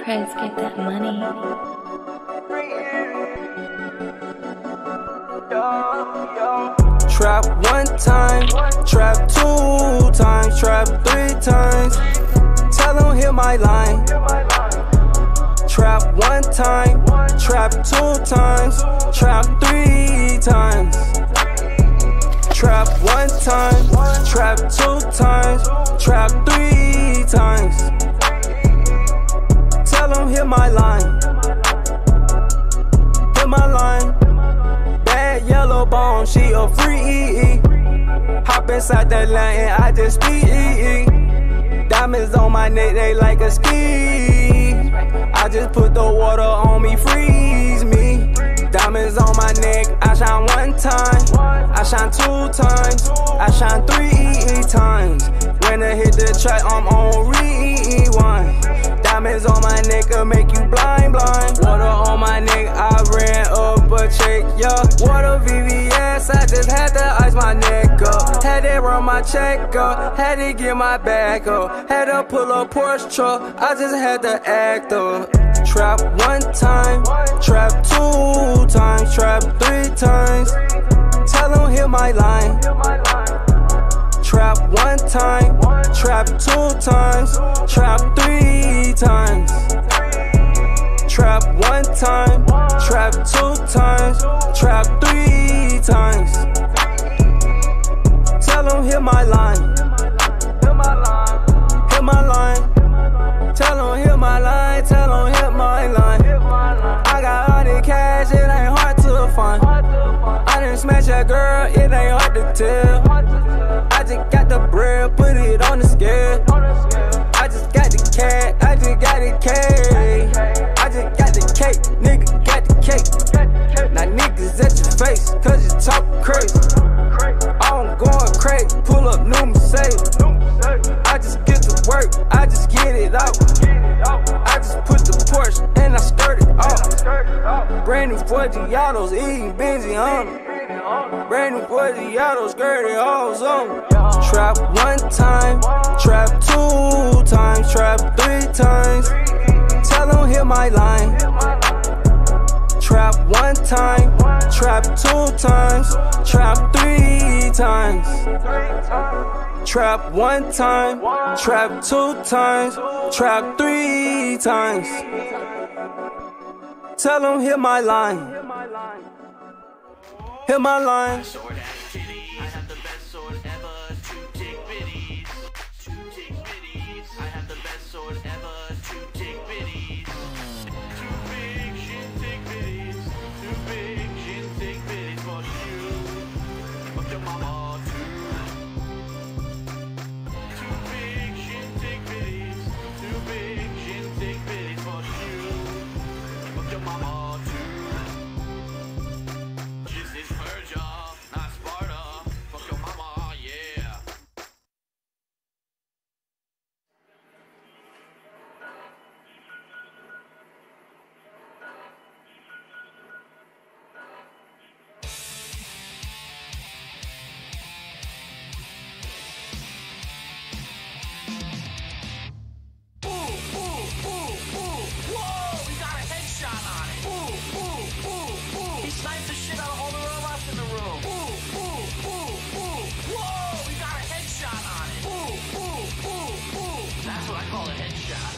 Prez, get that money. Trap one time, trap two times, trap three times. Tell them hit my line. Trap one time, trap two times, trap three times. Trap one time, trap two times, trap three times. Tell them hit my line. Hit my line. Bad yellow bone, she a free. Hop inside that line and I just speed. Diamonds on my neck, they like a ski. I just put the water on me, freeze me. Diamonds on my neck, I shine one time, I shine two times, I shine three times. When I hit the track, I'm on rewind. Diamonds on my neck will make you blind, blind. Water on my neck, I ran up a check, yeah. Water VVS, I just had to ice my neck up. Had to run my check up, had to get my back up. Had to pull a Porsche truck, I just had to act up. Trap one time, trap two times, trap three times. Tell them hit my line. Trap one time, trap two times, trap three times. Trap one time, trap two times, trap three times. Tell them hit my line. Hit my line. Hit my line. Tell them hit my line. Tell them hit my line. I got all the cash, it ain't hard to find. I done smash that girl, it ain't hard to tell. I just got the bread, put it on the scale. I just got the cat, I just got the cake. I just got the cake, nigga got the cake. Now niggas at your face, cause you talk crazy. I'm going crazy, pull up new Mercedes. I just get to work, I just get it out. I just put the Porsche and I skirt it off. Brand new Forgiatos, eating Benji on them. Brand new Forgiatos, skirted hoes on them. Trap one time, trap two times, trap three times. Tell them hit my line. Trap one time, trap two times, trap three times. Trap one time, trap two times, trap three times. Tell them hit my line. Hit my line. I have the best sword ever, two tick bitties. Two tick bitties. I have the best sword ever, two tick bitties. Two big shin tick bitties. Two big shin tick bitties for you. Fuck your mama too. Two big shin tick bitties. Two big shin tick bitties for you. Fuck your mama too. This is Persia, not Sparta. Fuck your mama, yeah. Ooh, ooh, ooh, ooh. Whoa, we got a headshot on it. Ooh, ooh, ooh, ooh. He sniped the shit out of all the robots in the room. Ooh, ooh, ooh, ooh. Whoa, we got a headshot on it. Ooh, ooh, ooh, ooh. That's what I call a headshot.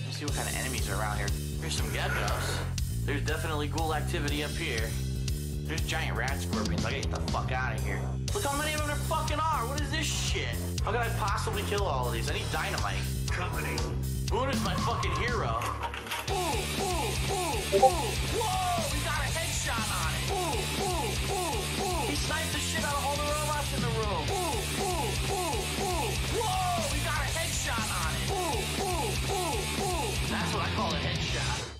Let's see what kind of enemies are around here. Here's some geckos. There's definitely ghoul activity up here. There's giant rat scorpions. I gotta get the fuck out of here. Look how many of them there fucking are. What is this shit? How could I possibly kill all of these? I need dynamite. Company. Moon is my fucking hero. Ooh, ooh, ooh, ooh. Whoa, we got a headshot on it. Ooh, ooh, ooh, ooh. He sniped the shit out of all the robots in the room. Ooh, ooh, ooh, ooh. Whoa, we got a headshot on it. Ooh, ooh, ooh, ooh. That's what I call a headshot.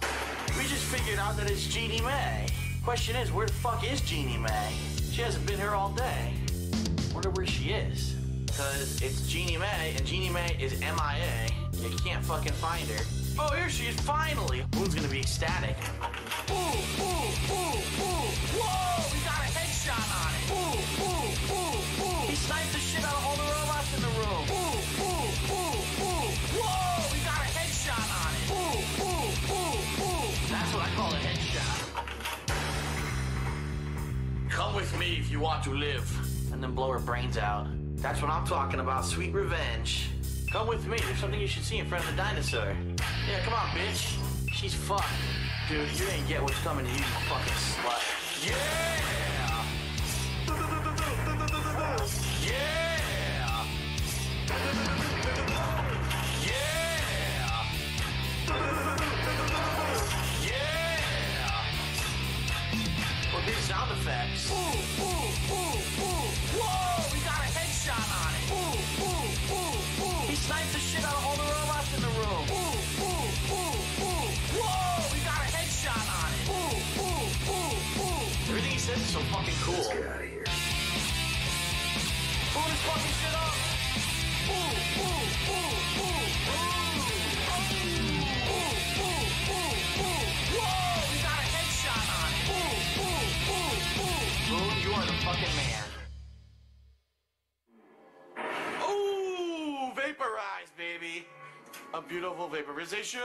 We just figured out that it's Jeannie Mae. Question is, where the fuck is Jeannie Mae? She hasn't been here all day. Wonder where she is. Because it's Jeannie Mae, and Jeannie Mae is MIA. You can't fucking find her. Oh, here she is, finally! Moon's gonna be ecstatic. Ooh, ooh, ooh, ooh! Whoa! We got a headshot on it! Ooh, ooh, ooh, ooh! He sniped the shit out of all the robots in the room! Ooh, ooh, ooh, ooh! Whoa! We got a headshot on it! Ooh, ooh, ooh, ooh! That's what I call a headshot. Come with me if you want to live. And then blow her brains out. That's what I'm talking about, sweet revenge. Come with me, there's something you should see in front of the dinosaur. Yeah, come on, bitch. She's fucked. Dude, you ain't get what's coming to you, you fucking slut. Yeah! Yeah! Yeah! Yeah! Well, big sound effects. Ooh, ooh, ooh, ooh. Whoa! We got a headshot on it. Ooh, ooh, ooh, ooh. He sniped the shit out of all the robots in the room. Ooh, ooh, ooh, ooh. Whoa! We got a headshot on it. Ooh, ooh, ooh, ooh. Everything he says is so fucking cool. Let's get out of here. Pull this fucking shit up. Ooh, ooh, ooh, ooh, ooh. Ooh, ooh, ooh, ooh. Whoa! We got a headshot on it. Ooh, ooh, ooh, ooh. Boom, you are the fucking man. Ooh, vaporize, baby. A beautiful vaporization.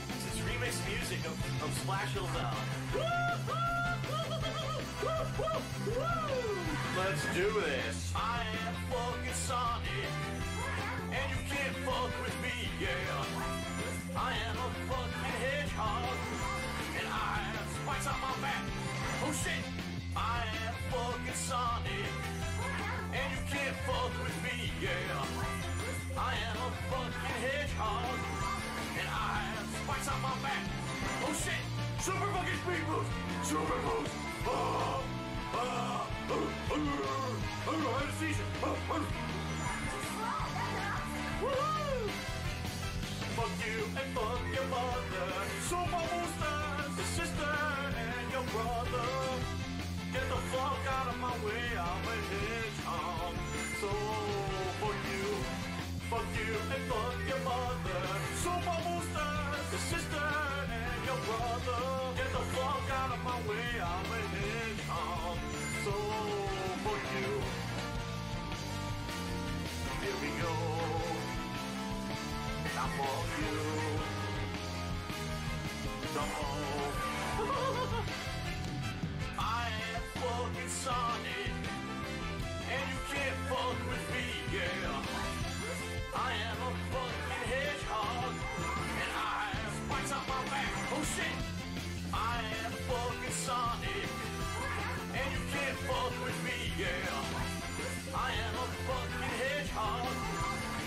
This is remix music of Splash Hill Zone. Let's do this. I am fucking Sonic, and you can't fuck with me, yeah. I am a fucking hedgehog, and I have spikes on my back. Oh shit! I am fucking Sonic, and you can't fuck with me, yeah. I am a fucking hedgehog, and I have spikes on my back. Oh shit! Super fucking speed boost! Super boost! I had a seizure! Woo! Fuck you and fuck your mother. Super boosters, your sister and your brother. Get the fuck out of my way, I'm a hedgehog. So fuck you and fuck your mother. Super boosters, your sister and your brother. Get the fuck out of my way, I'm a hedgehog. So fuck you. Here we go. Now fuck you. No. I am fucking Sonic, and you can't fuck with me, yeah. I am a fucking hedgehog, and I have spikes on my back. Oh shit! I am fucking Sonic, and you can't fuck with me, yeah. I am a fucking hedgehog,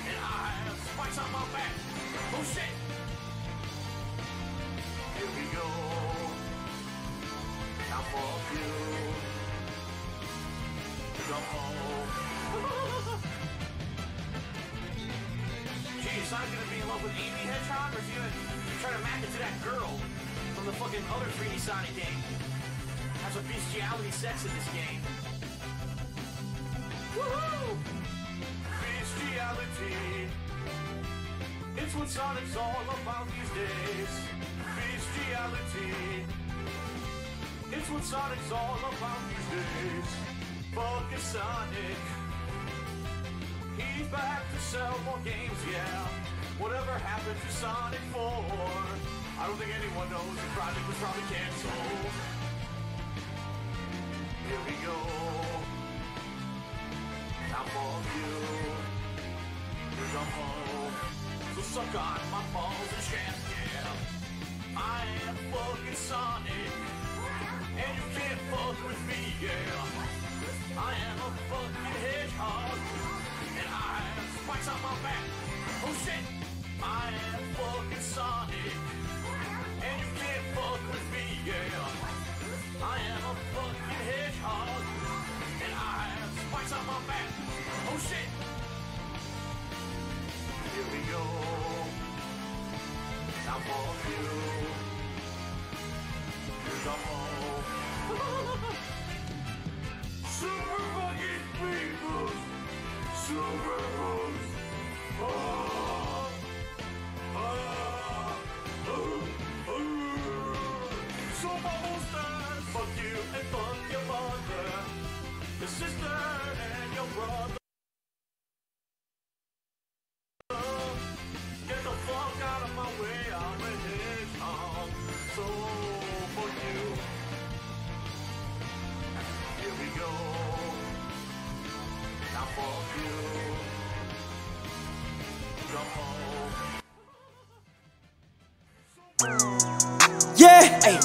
and I have spikes on my back. Oh shit! Here we go. Now fuck you. Go home. Gee, is Sonic gonna be in love with Amy Hedgehog, or is he gonna try to map it to that girl from the fucking other 3D Sonic game? Has a bestiality sex in this game. Woohoo! Bestiality. It's what Sonic's all about these days. Bestiality. It's what Sonic's all about these days. Fucking Sonic. He's back to sell more games, yeah. Whatever happened to Sonic 4? I don't think anyone knows. The project was probably canceled. Here we go. Now fuck you. Come home. So suck on my balls and shaft, yeah. I am fucking Sonic, and you can't fuck with me, yeah. I am a fucking hedgehog, and I have spikes on my back. Oh shit! I am fucking Sonic, and you can't fuck with me, yeah. I am a fucking hedgehog, and I have spikes on my back. Oh shit! Here we go. Now fuck you. your sister and your brother. Get the fuck out of my way, I'm a hedgehog. So for you, here we go. Now fuck you. Yeah, hey,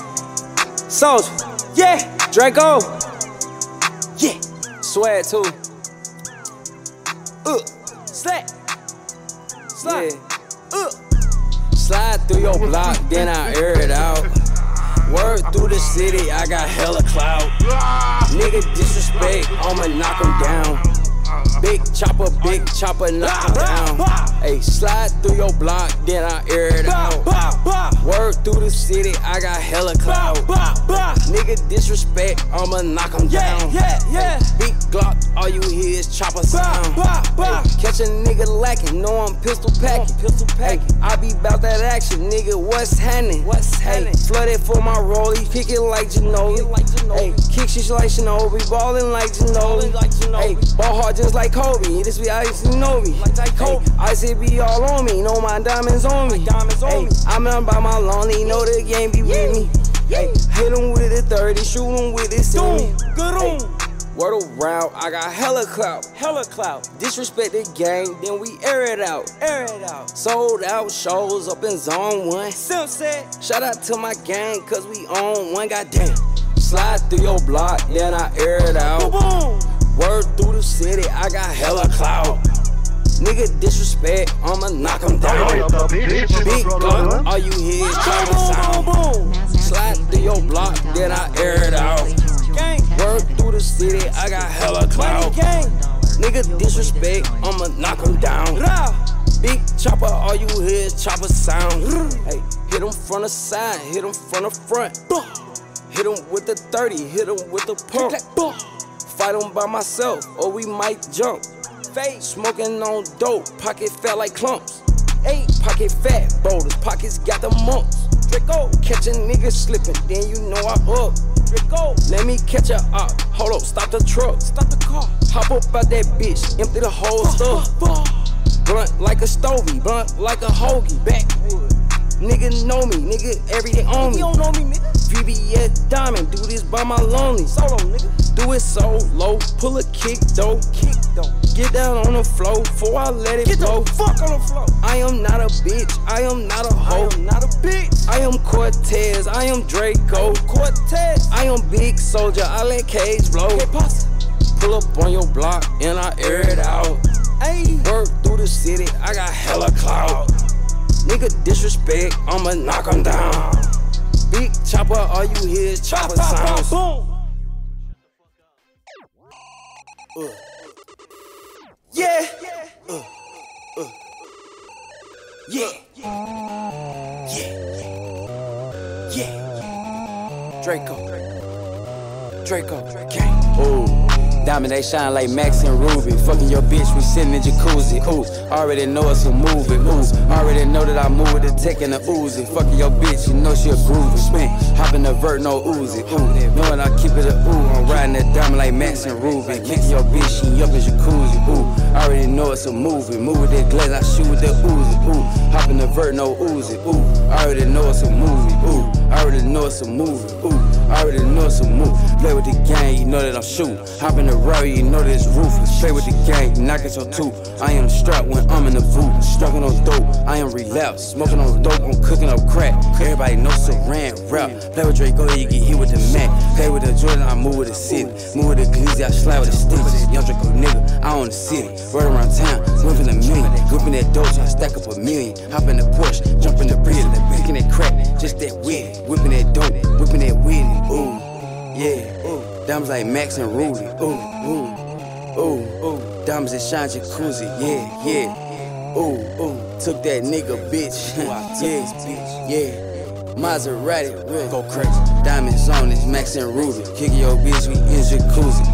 Soldier, yeah, Draco, yeah, Swag too. Slide, yeah. Slide through your block, then I air it out. Word through the city, I got hella clout. Nigga disrespect, I'ma knock him down. Big chopper, knock him down. Hey, slide through your block, then I air it out. Word through the city, I got hella clout. Nigga disrespect, I'ma knock him down. Ay, big Glock, all you hear is chopper sound. Ay, catch a nigga lacking, know I'm pistol packing. I be bout that action, nigga, what's happening? Ay, flooded for my rollie, pick it like Ginobili. Ay, kick shit like Shinobi, ballin' like Ginobili. Ay, ball hard just like Kobe, this be ice, you know me. Ice it be all on me, know my diamonds on me. Ay, I'm not by my lonely, know the game be with me. Ay, hit him with it 30, shoot him with it 70. Good on. Word around, I got hella clout. Disrespect the gang, then we air it out. Sold out shows up in zone 1. Shout out to my gang, cause we on one, goddamn. Slide through your block, then I air it out. Word through the city, I got hella clout. Nigga disrespect, I'ma knock him down. Big Glock, all you hear is chopper sound. Slide through your block, then I air it out. Word through the city, I got hella clout. Nigga disrespect, I'ma knock him down. Big chopper, all you hear is chopper sound. Hey, hit him from the side, hit him from the front. Hit him with the 30, hit him with the pump. Fight him by myself, or we might jump. Smoking on dope, pocket fat like clumps. Pocket fat boulders, pockets got the mumps. Catch a nigga slipping, then you know I up. Let me catch a op, hold up, stop the truck. Stop the car, hop up out that bitch, empty the whole stuff. Blunt like a stovey, blunt like a hoagie. Backwood, nigga know me, nigga every day on me. You don't know me, nigga. VBS diamond, do this by my lonely. Solo, nigga. Do it so low, pull a kick though. Get down on the floor before I let it blow. Get the fuck on the floor. I am not a bitch, I am not a hoe. I am Cortez, I am Draco. I am big soldier, I let Cage blow. Pull up on your block and I air it out. Work through the city, I got hella clout. Nigga disrespect, I'ma knock him down. Big chopper, all you hear is chopper sounds. Yeah. Draco, gang. Ooh, diamond they shine like Max and Ruby. Fucking your bitch, we sitting in jacuzzi. Ooh, already know it's a movie. Ooh, already know that I move with the tech and the Uzi. Fucking your bitch, you know she a groovy. Spin, hopping the vert, no Uzi. Ooh, knowing I keep it a ooh. I'm riding that diamond like Max and Ruby. Kicking your bitch, she up in jacuzzi. Ooh, already know it's a movie. Move with that glass, I shoot with the Uzi. Ooh, hopping the vert, no Uzi. Ooh, already know it's a movie. Ooh, already know it's a movie. Ooh, already know it's a movie. Play with the gang, you know that I'm shooting. Hop in the rally, you know that it's ruthless. Play with the gang, knock it your tooth. I am strapped when I'm in the booth. Struggling on dope, I am relapsed. Smoking on dope, I'm cooking up crack. Everybody knows Saran rap. Play with Drake, go ahead, you get hit with the Mac. Play with the Jordan, I move with the city. Move with the glizzy, I slide with the sticks. Young Draco nigga, I own the city. Right around town, whipping a million. Gripping that dope, so I stack up a million. Hop in the Porsche, jump in the bridge. Picking that crack, just that weed. Whipping that dope, whipping that weed. Ooh, yeah. Diamonds like Max and Rudy. Ooh. Diamonds that shine jacuzzi. Yeah. Ooh. Took that nigga, bitch. Yeah. Maserati, real go crazy. Diamonds on it, Max and Ruby. Kicking your bitch, we in jacuzzi.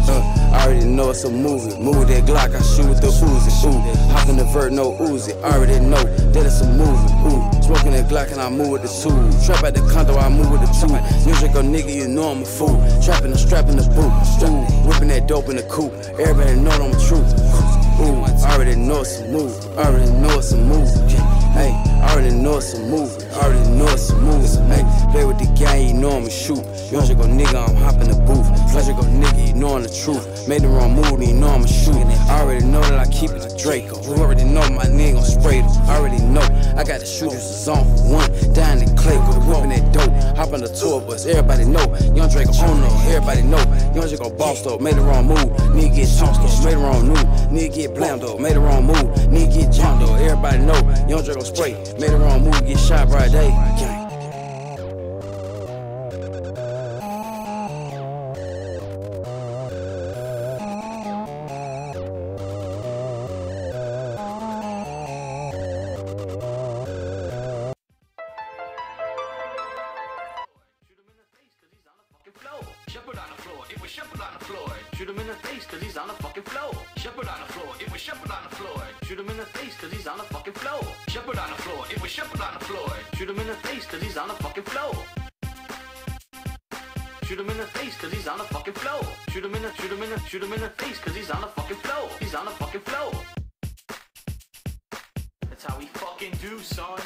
I already know it's a movie. Move that Glock, I shoot with the Uzi. Ooh, hop in the vert, no Uzi. I already know that it's a movie. Ooh, smoking that Glock and I move with the two. Trap at the condo, I move with the two. Music a nigga, you know I'm a fool. Trapping the strap in the boot. Ooh, whipping that dope in the coupe. Everybody know I'm true. Ooh, I already know it's a movie. I already know it's a movie. Hey, I already know it's a movie. I already know it's a movie. Hey, play with the gang, you know I'ma shoot. You don't go nigga, I'm hopping the booth. Pleasure go nigga, you know I'm the truth. Made the wrong move, you know I'ma shoot. I already know that I keep it a Draco. You already know my nigga gon' spray them. I already know I got the shooters zone one. Down the clay, go whipping that dope. Hop on the tour bus, everybody know. Young Draco on no, everybody know. Young Draco boss though, made the wrong move. Nigga get chunked though, made the wrong move. Nigga get blammed though, made the wrong move. Nigga get jumped though, everybody know. Young Draco spray, made the wrong move, get shot right day. Shepherd on the floor, it was Shepherd on the floor. Shoot him in the face cause he's on the fucking floor. Shepherd on the floor, it was Shepherd on the floor. Shoot him in the face cause he's on the fucking floor. Shepherd on the floor, it was Shepherd on the floor. Shoot him in the face cause he's on the fucking floor. Shoot him in the face cause he's on the fucking floor. Shoot him in the face cause he's on the fucking floor. He's on the fucking floor. That's how we fucking do, son.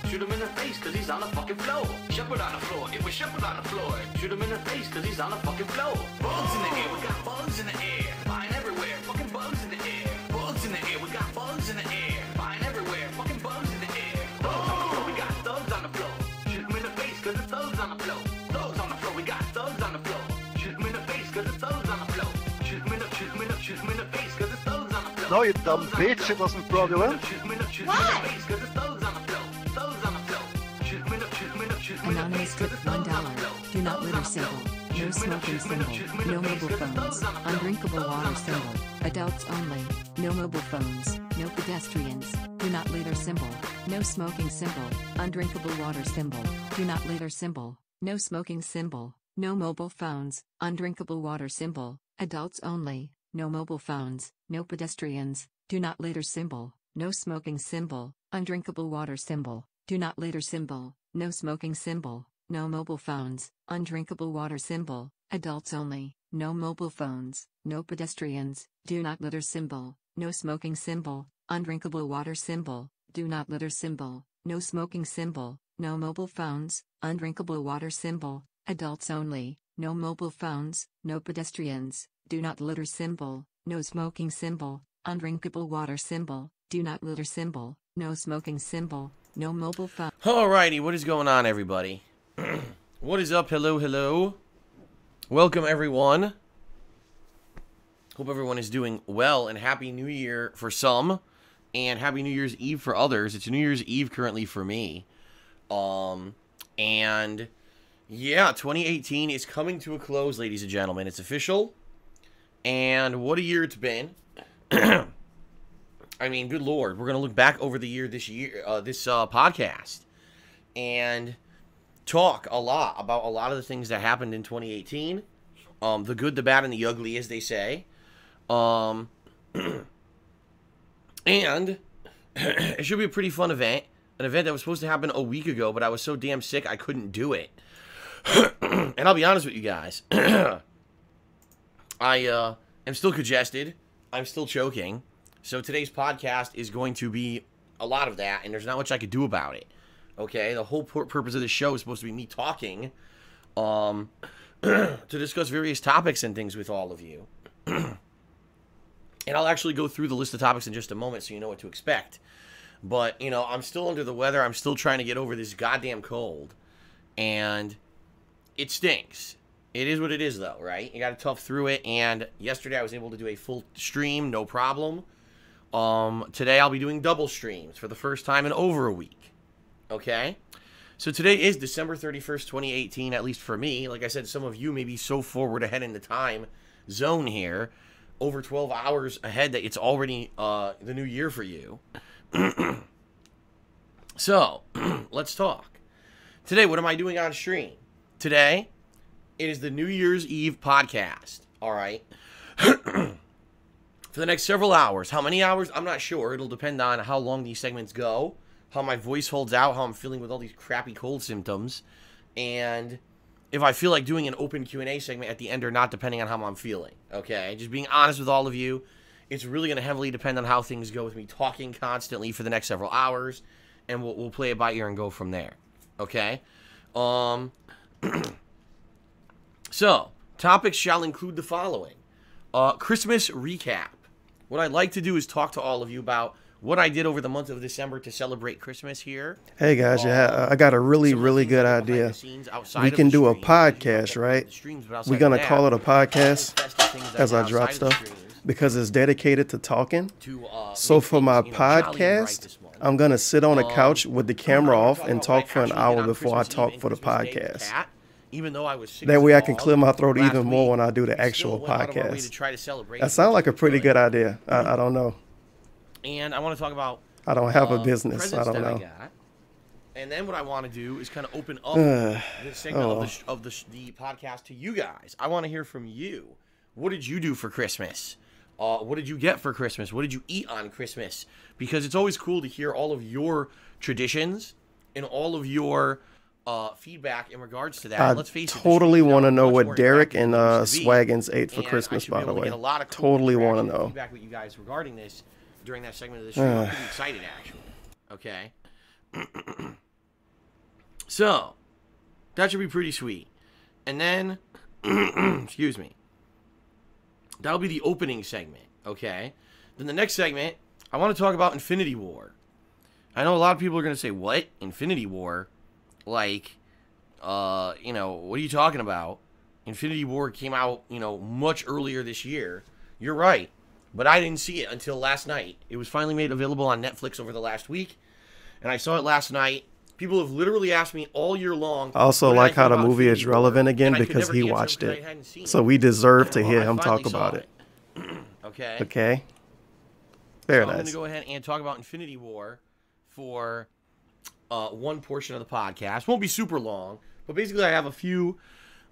Shoot him in the face cause he's on the fucking floor. Shepherd on the floor, it was Shepherd on the floor. Shoot him in the face cause he's on the fucking floor. Bugs in the air, we got bugs in the air. Flying everywhere, fucking bugs in the air. Bugs in the air, we got bugs in the air. Flying everywhere, fucking bugs in the air. Thugs on the floor, we got thugs on the floor. Shoot him in the face cause the thugs on the floor. Thugs on the floor, we got thugs on the floor. Shoot him in the face cause the thugs on the floor. Shoot him in the face cause the thugs on the floor. No, you dumb bitch, it wasn't fraudulent. Anonymous tip $1. Do not litter symbol. No smoking symbol. No mobile phones. Undrinkable water symbol. Adults only. No mobile phones. No pedestrians. Do not litter symbol. No smoking symbol. Undrinkable water symbol. Do not litter symbol. No smoking symbol. No mobile phones. Undrinkable water symbol. Adults only. No mobile phones. No pedestrians. Do not litter symbol. No smoking symbol. Undrinkable water symbol. Do not litter symbol. No smoking symbol. No mobile phones. Undrinkable water symbol. Adults only. No mobile phones. No pedestrians. Do not litter symbol. No smoking symbol. Undrinkable water symbol. Do not litter symbol. No smoking symbol. No mobile phones. Undrinkable water symbol. Adults only. No mobile phones. No pedestrians. Do not litter symbol. No smoking symbol. Undrinkable water symbol. Do not litter symbol. No smoking symbol. No mobile phone. Alrighty, what is going on, everybody? What is up? Hello, hello. Welcome, everyone. Hope everyone is doing well, and Happy New Year for some, and Happy New Year's Eve for others. It's New Year's Eve currently for me. And yeah, 2018 is coming to a close, ladies and gentlemen. It's official. And what a year it's been. I mean, good Lord, we're going to look back over the year, this podcast, and talk a lot about a lot of the things that happened in 2018, the good, the bad, and the ugly, as they say, and it should be a pretty fun event, an event that was supposed to happen a week ago, but I was so damn sick I couldn't do it, and I'll be honest with you guys, I am still congested, I'm still choking. So today's podcast is going to be a lot of that, and there's not much I could do about it. Okay, the whole purpose of this show is supposed to be me talking to discuss various topics and things with all of you. And I'll actually go through the list of topics in just a moment so you know what to expect. But, you know, I'm still under the weather. I'm still trying to get over this goddamn cold. And it stinks. It is what it is, though, right? You got to tough through it. And yesterday I was able to do a full stream, no problem. Today I'll be doing double streams for the first time in over a week. Okay? So today is December 31st, 2018, at least for me. Like I said, some of you may be so forward ahead in the time zone here, over 12 hours ahead, that it's already the new year for you. So, let's talk. Today, what am I doing on stream? Today, it is the New Year's Eve podcast. All right? For the next several hours. How many hours? I'm not sure. It'll depend on how long these segments go, how my voice holds out, how I'm feeling with all these crappy cold symptoms, and if I feel like doing an open Q&A segment at the end or not, depending on how I'm feeling. Okay? Just being honest with all of you. It's really going to heavily depend on how things go with me talking constantly for the next several hours, and we'll play it by ear and go from there. Okay? So, topics shall include the following. Christmas recap. What I'd like to do is talk to all of you about what I did over the month of December to celebrate Christmas here. Hey guys, I got a really good idea. We can do a podcast, right? We're going to call it a podcast as I drop stuff, because it's dedicated to talking. So for my podcast, I'm going to sit on a couch with the camera off and talk for an hour before I talk for the podcast. That way I can clear my throat even more when I do the actual podcast. That sounds like a pretty good idea. I don't know. And I want to talk about... I don't have a business. I don't know. And then what I want to do is kind of open up the segment of the podcast to you guys. I want to hear from you. What did you do for Christmas? What did you get for Christmas? What did you eat on Christmas? Because it's always cool to hear all of your traditions and all of your feedback in regards to that. Let's face it, totally want to know what Derek and Swaggins ate for Christmas, by the way. Totally want to know. Feedback with you guys regarding this during that segment of the show. I'm pretty excited, actually. Okay. So, that should be pretty sweet. And then, excuse me. That'll be the opening segment, okay? Then the next segment, I want to talk about Infinity War. I know a lot of people are going to say, what? Infinity War? Like, you know, what are you talking about? Infinity War came out, you know, much earlier this year. You're right, but I didn't see it until last night. It was finally made available on Netflix over the last week, and I saw it last night. People have literally asked me all year long. I also like how the movie is relevant again because he watched it. So we deserve to hear him talk about it. Okay. Okay. Very nice. I'm going to go ahead and talk about Infinity War for one portion of the podcast. Won't be super long, but basically I have a few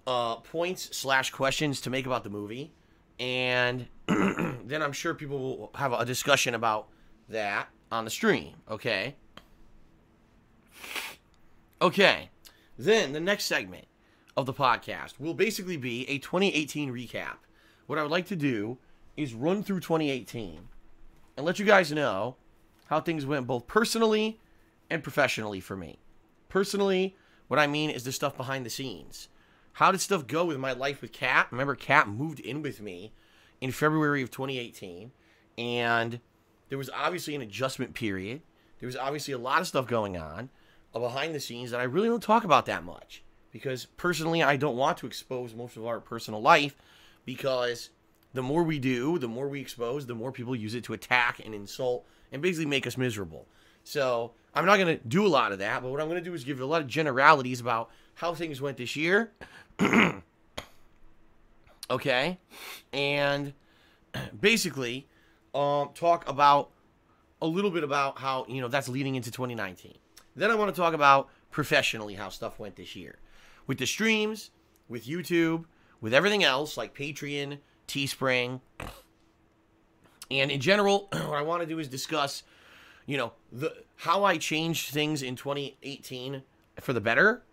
points/questions to make about the movie. And then I'm sure people will have a discussion about that on the stream. Okay. Okay, then the next segment of the podcast will basically be a 2018 recap. What I would like to do is run through 2018 and let you guys know how things went both personally and professionally for me. Personally, what I mean is the stuff behind the scenes. How did stuff go with my life with Kat? Remember, Kat moved in with me in February of 2018, and there was obviously an adjustment period. There was obviously a lot of stuff going on behind the scenes that I really don't talk about that much, because personally I don't want to expose most of our personal life, because the more we do, the more we expose, the more people use it to attack and insult and basically make us miserable. So I'm not going to do a lot of that, but what I'm going to do is give you a lot of generalities about how things went this year. Okay, and basically talk about a little bit about how, you know, that's leading into 2019. Then I want to talk about professionally how stuff went this year. With the streams, with YouTube, with everything else like Patreon, Teespring. And in general, what I want to do is discuss, you know, how I changed things in 2018 for the better,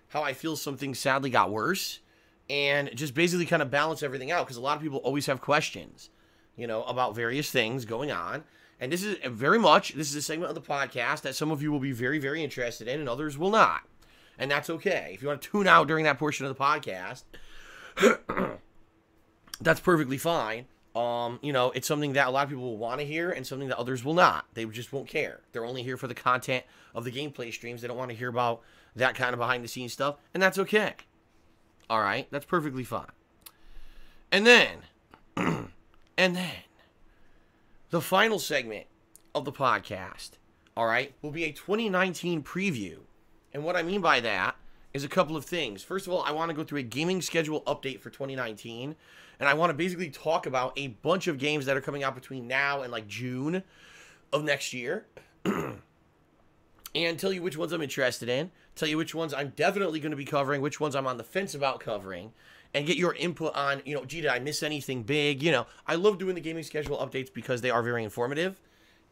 how I feel some things sadly got worse, and just basically kind of balance everything out, because a lot of people always have questions, you know, about various things going on. And this is a segment of the podcast that some of you will be very, very interested in and others will not. And that's okay. If you want to tune out during that portion of the podcast, that's perfectly fine. You know, it's something that a lot of people will want to hear and something that others will not. They just won't care. They're only here for the content of the gameplay streams. They don't want to hear about that kind of behind-the-scenes stuff, and that's okay. All right? That's perfectly fine. And then, the final segment of the podcast, all right, will be a 2019 preview. And what I mean by that is a couple of things. First of all, I want to go through a gaming schedule update for 2019, and I want to basically talk about a bunch of games that are coming out between now and like June of next year, and tell you which ones I'm interested in, tell you which ones I'm definitely going to be covering, which ones I'm on the fence about covering, and get your input on, you know, gee, did I miss anything big? You know, I love doing the gaming schedule updates because they are very informative,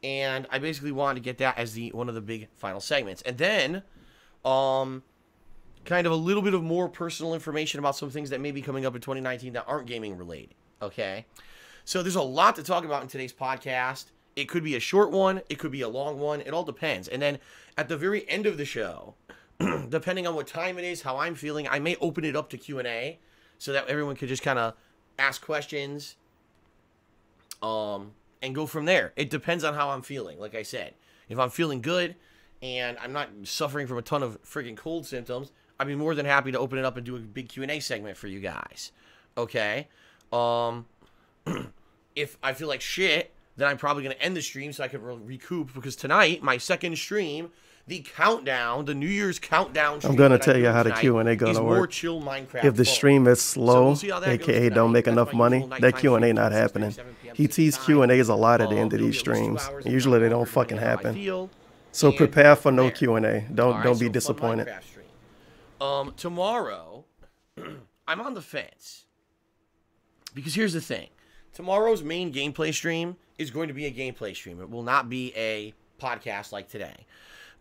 and I basically wanted to get that as one of the big final segments. And then, kind of a little bit of more personal information about some things that may be coming up in 2019 that aren't gaming related, okay? So there's a lot to talk about in today's podcast. It could be a short one. It could be a long one. It all depends. And then at the very end of the show, depending on what time it is, how I'm feeling, I may open it up to Q&A so that everyone could just kind of ask questions and go from there. It depends on how I'm feeling, like I said. If I'm feeling good and I'm not suffering from a ton of freaking cold symptoms, I'd be more than happy to open it up and do a big Q&A segment for you guys. Okay? If I feel like shit, then I'm probably going to end the stream so I can recoup, because tonight, my second stream, the countdown, the New Year's countdown stream, I'm going to tell you how the Q&A going to work. More chill Minecraft if the stream is slow, so we'll aka don't make enough money, that Q&A not happening. He teased Q&As a lot at the end of these streams. Usually they don't fucking happen. So prepare for no Q&A. Don't be disappointed. Tomorrow, I'm on the fence. Because here's the thing. Tomorrow's main gameplay stream is going to be a gameplay stream. It will not be a podcast like today.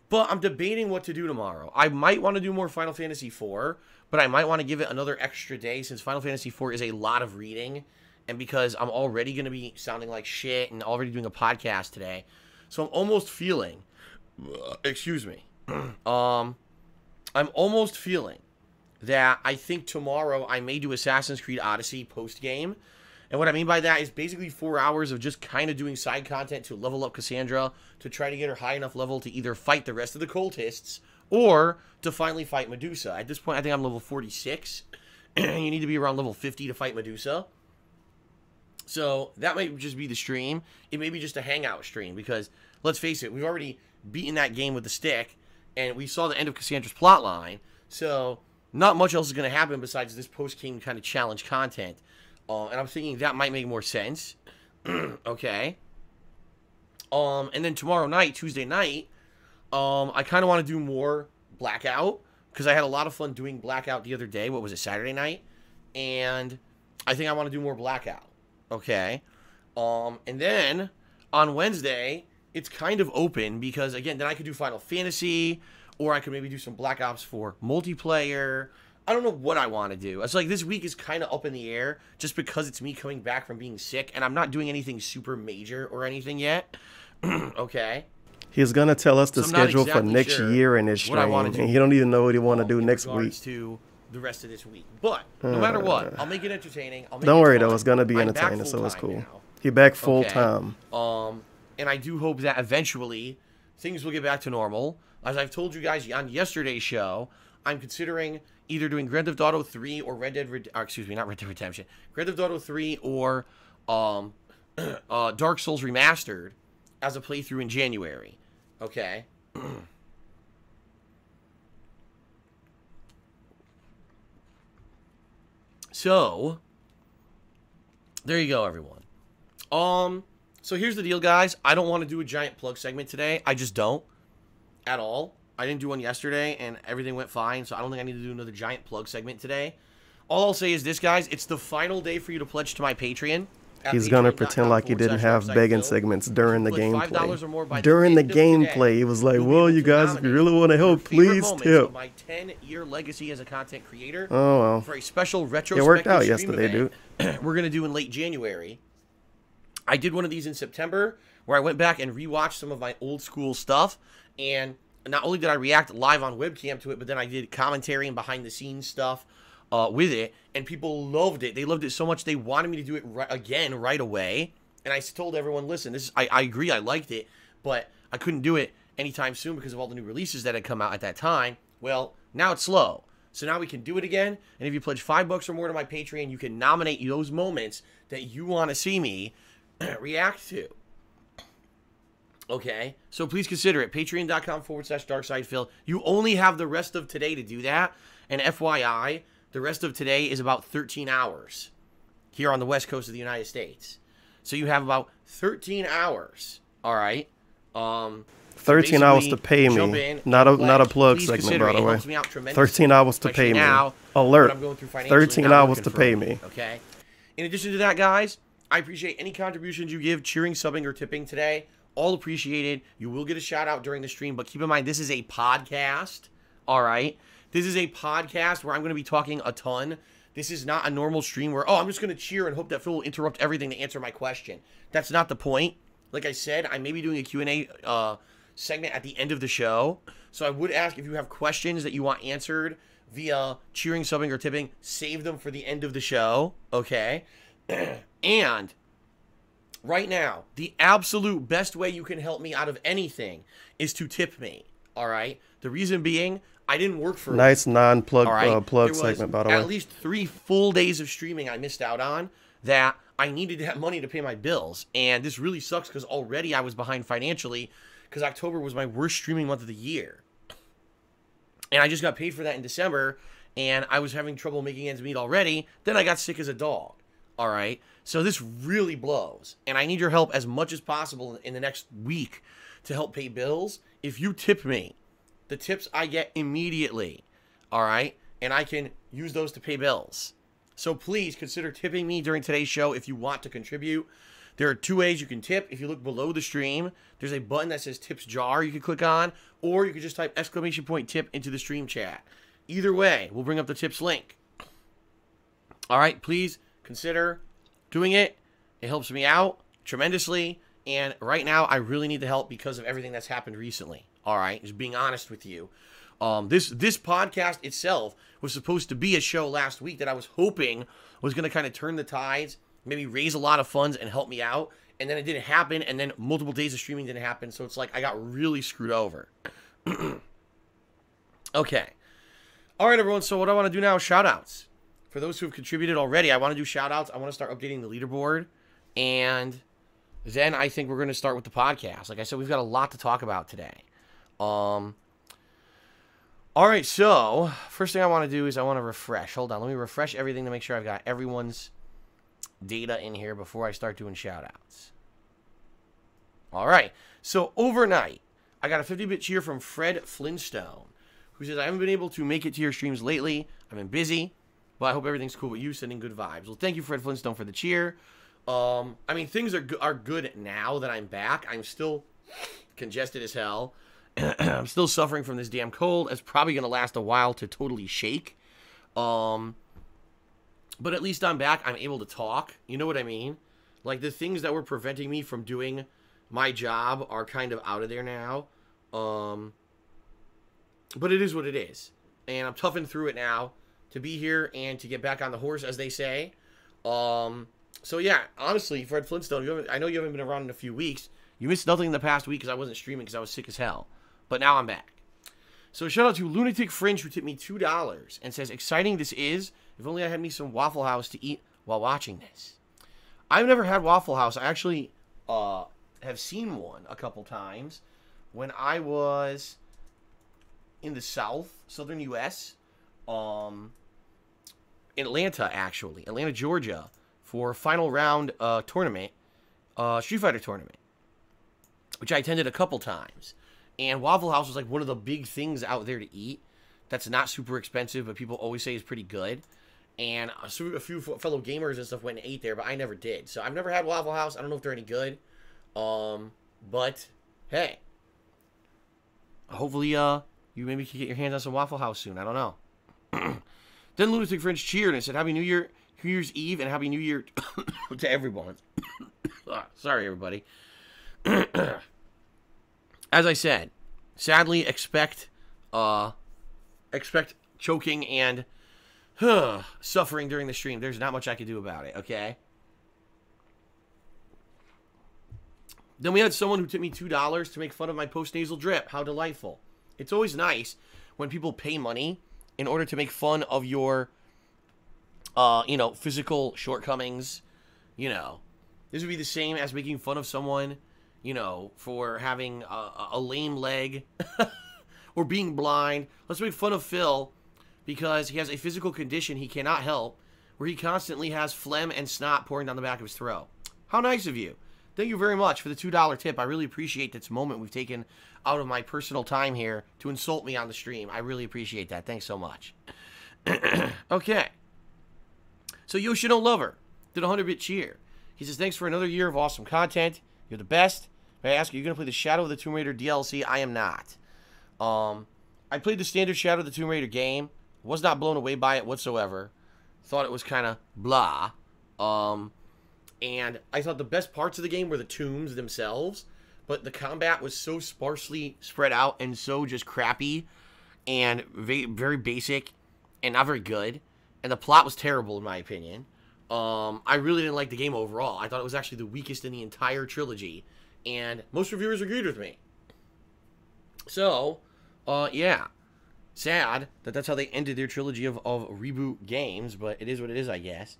But I'm debating what to do tomorrow. I might want to do more Final Fantasy IV, but I might want to give it another extra day since Final Fantasy IV is a lot of reading, and because I'm already going to be sounding like shit and already doing a podcast today. So I'm almost feeling, excuse me, I'm almost feeling that I think tomorrow I may do Assassin's Creed Odyssey post-game. And what I mean by that is basically 4 hours of just kind of doing side content to level up Cassandra, to try to get her high enough level to either fight the rest of the cultists or to finally fight Medusa. At this point, I think I'm level 46. You need to be around level 50 to fight Medusa. So that might just be the stream. It may be just a hangout stream because, let's face it, we've already beaten that game with the stick, and we saw the end of Cassandra's plotline. So not much else is going to happen besides this post-game kind of challenge content. And I'm thinking that might make more sense. Okay. And then tomorrow night, Tuesday night, I kind of want to do more Blackout, because I had a lot of fun doing Blackout the other day. What was it, Saturday night? And I think I want to do more Blackout. Okay. And then on Wednesday, it's kind of open because, again, then I could do Final Fantasy, or I could maybe do some Black Ops 4 multiplayer. I don't know what I want to do. It's like this week is kind of up in the air just because it's me coming back from being sick, and I'm not doing anything super major or anything yet. Okay. He's going to tell us the schedule for next year in his stream, and he don't even know what he want to do next week. To the rest of this week. But no matter what, I'll make it entertaining. Don't worry, though. It's going to be entertaining, so it's cool. He's back full time. And I do hope that eventually things will get back to normal. As I've told you guys on yesterday's show, I'm considering either doing Grand Theft Auto 3 or Grand Theft Redemption. Grand Theft Auto 3 or Dark Souls Remastered as a playthrough in January. Okay. So, there you go, everyone. So here's the deal, guys. I don't want to do a giant plug segment today. I just don't. At all. I didn't do one yesterday, and everything went fine, so I don't think I need to do another giant plug segment today. All I'll say is this, guys. It's the final day for you to pledge to my Patreon. He's going to pretend like he didn't have begging segments during the gameplay. During the gameplay, he was like, well, you guys, if you really want to help, please tip. My 10-year legacy as a content creator. Oh, well. For a special retrospective it worked out yesterday, event, dude. We're going to do in late January. I did one of these in September where I went back and rewatched some of my old school stuff, and not only did I react live on webcam to it, but then I did commentary and behind the scenes stuff with it, and people loved it. They loved it so much they wanted me to do it again right away. And I told everyone, listen, I agree, I liked it, but I couldn't do it anytime soon because of all the new releases that had come out at that time. Well, now it's slow. So now we can do it again. And if you pledge $5 or more to my Patreon, you can nominate those moments that you want to see me react to. Okay? So please consider it. Patreon.com/DarkSidePhil. You only have the rest of today to do that. And FYI, the rest of today is about 13 hours here on the west coast of the United States. So you have about 13 hours. All right? 13 hours to pay me. Not a plug segment, by the way. 13 hours to pay me. Alert. 13 hours to pay me. Okay? In addition to that, guys, I appreciate any contributions you give, cheering, subbing, or tipping today. All appreciated. You will get a shout out during the stream, but keep in mind, this is a podcast. All right? This is a podcast where I'm going to be talking a ton. This is not a normal stream where, I'm just going to cheer and hope that Phil will interrupt everything to answer my question. That's not the point. Like I said, I may be doing a Q&A segment at the end of the show. So I would ask if you have questions that you want answered via cheering, subbing, or tipping, save them for the end of the show. Okay? And right now, the absolute best way you can help me out of anything is to tip me. All right? The reason being, I didn't work for nice non-plug plug segment, by the way. At least 3 full days of streaming I missed out on that I needed that money to pay my bills. And this really sucks because already I was behind financially because October was my worst streaming month of the year. And I just got paid for that in December, and I was having trouble making ends meet already. Then I got sick as a dog. All right? So this really blows. And I need your help as much as possible in the next week to help pay bills. If you tip me, the tips I get immediately, all right? And I can use those to pay bills. So please consider tipping me during today's show if you want to contribute. There are 2 ways you can tip. If you look below the stream, there's a button that says tips jar you can click on, or you can just type !tip into the stream chat. Either way, we'll bring up the tips link. All right, please consider doing it. It helps me out tremendously. And right now, I really need the help because of everything that's happened recently. All right, just being honest with you. This podcast itself was supposed to be a show last week that I was hoping was going to kind of turn the tides, maybe raise a lot of funds and help me out. And then it didn't happen, and then multiple days of streaming didn't happen. So it's like I got really screwed over. Okay. All right, everyone. So what I want to do now is shout-outs. For those who have contributed already, I want to do shout-outs. I want to start updating the leaderboard. And then I think we're going to start with the podcast. Like I said, we've got a lot to talk about today. All right, so first thing I want to do is I want to refresh. Hold on, let me refresh everything to make sure I've got everyone's data in here before I start doing shout-outs. All right, so overnight, I got a 50-bit cheer from Fred Flintstone, who says, I haven't been able to make it to your streams lately. I've been busy, but I hope everything's cool with you, sending good vibes. Well, thank you, Fred Flintstone, for the cheer. I mean, things are good now that I'm back. I'm still congested as hell. I'm still suffering from this damn cold. It's probably going to last a while to totally shake. But at least I'm back. I'm able to talk. You know what I mean? Like, the things that were preventing me from doing my job are kind of out of there now. But it is what it is. And I'm toughing through it now to be here and to get back on the horse, as they say. So, yeah, honestly, Fred Flintstone, I know you haven't been around in a few weeks. You missed nothing in the past week because I wasn't streaming because I was sick as hell. But now I'm back. So shout out to Lunatic Fringe, who tipped me $2 and says, exciting this is. If only I had me some Waffle House to eat while watching this. I've never had Waffle House. I actually have seen one a couple times when I was in the southern U.S. Atlanta, actually. Atlanta, Georgia, for final round tournament, Street Fighter tournament, which I attended a couple times. And Waffle House was like one of the big things out there to eat that's not super expensive, but people always say is pretty good. And a few fellow gamers and stuff went and ate there, but I never did. So I've never had Waffle House. I don't know if they're any good. But, hey. Hopefully, you maybe can get your hands on some Waffle House soon. I don't know. Then Lunatic Fringe cheered and said, Happy New Year, New Year's Eve, and Happy New Year to everyone. Sorry, everybody. As I said, sadly, expect choking and suffering during the stream. There's not much I can do about it, okay? Then we had someone who tipped me $2 to make fun of my post-nasal drip. How delightful. It's always nice when people pay money in order to make fun of your, you know, physical shortcomings. You know, this would be the same as making fun of someone, you know, for having a lame leg or being blind. Let's make fun of Phil because he has a physical condition he cannot help where he constantly has phlegm and snot pouring down the back of his throat. How nice of you. Thank you very much for the $2 tip. I really appreciate this moment we've taken out of my personal time here to insult me on the stream. I really appreciate that. Thanks so much. Okay. So Yoshi Don't Lover did a 100-bit cheer. He says, thanks for another year of awesome content. You're the best. May I ask, are you going to play the Shadow of the Tomb Raider DLC? I am not. I played the standard Shadow of the Tomb Raider game. Was not blown away by it whatsoever. Thought it was kind of blah. And I thought the best parts of the game were the tombs themselves. But the combat was so sparsely spread out and so just crappy and very, very basic and not very good. And the plot was terrible in my opinion. I really didn't like the game overall. I thought it was actually the weakest in the entire trilogy. And most reviewers agreed with me. So, yeah. Sad that that's how they ended their trilogy of reboot games. But it is what it is, I guess.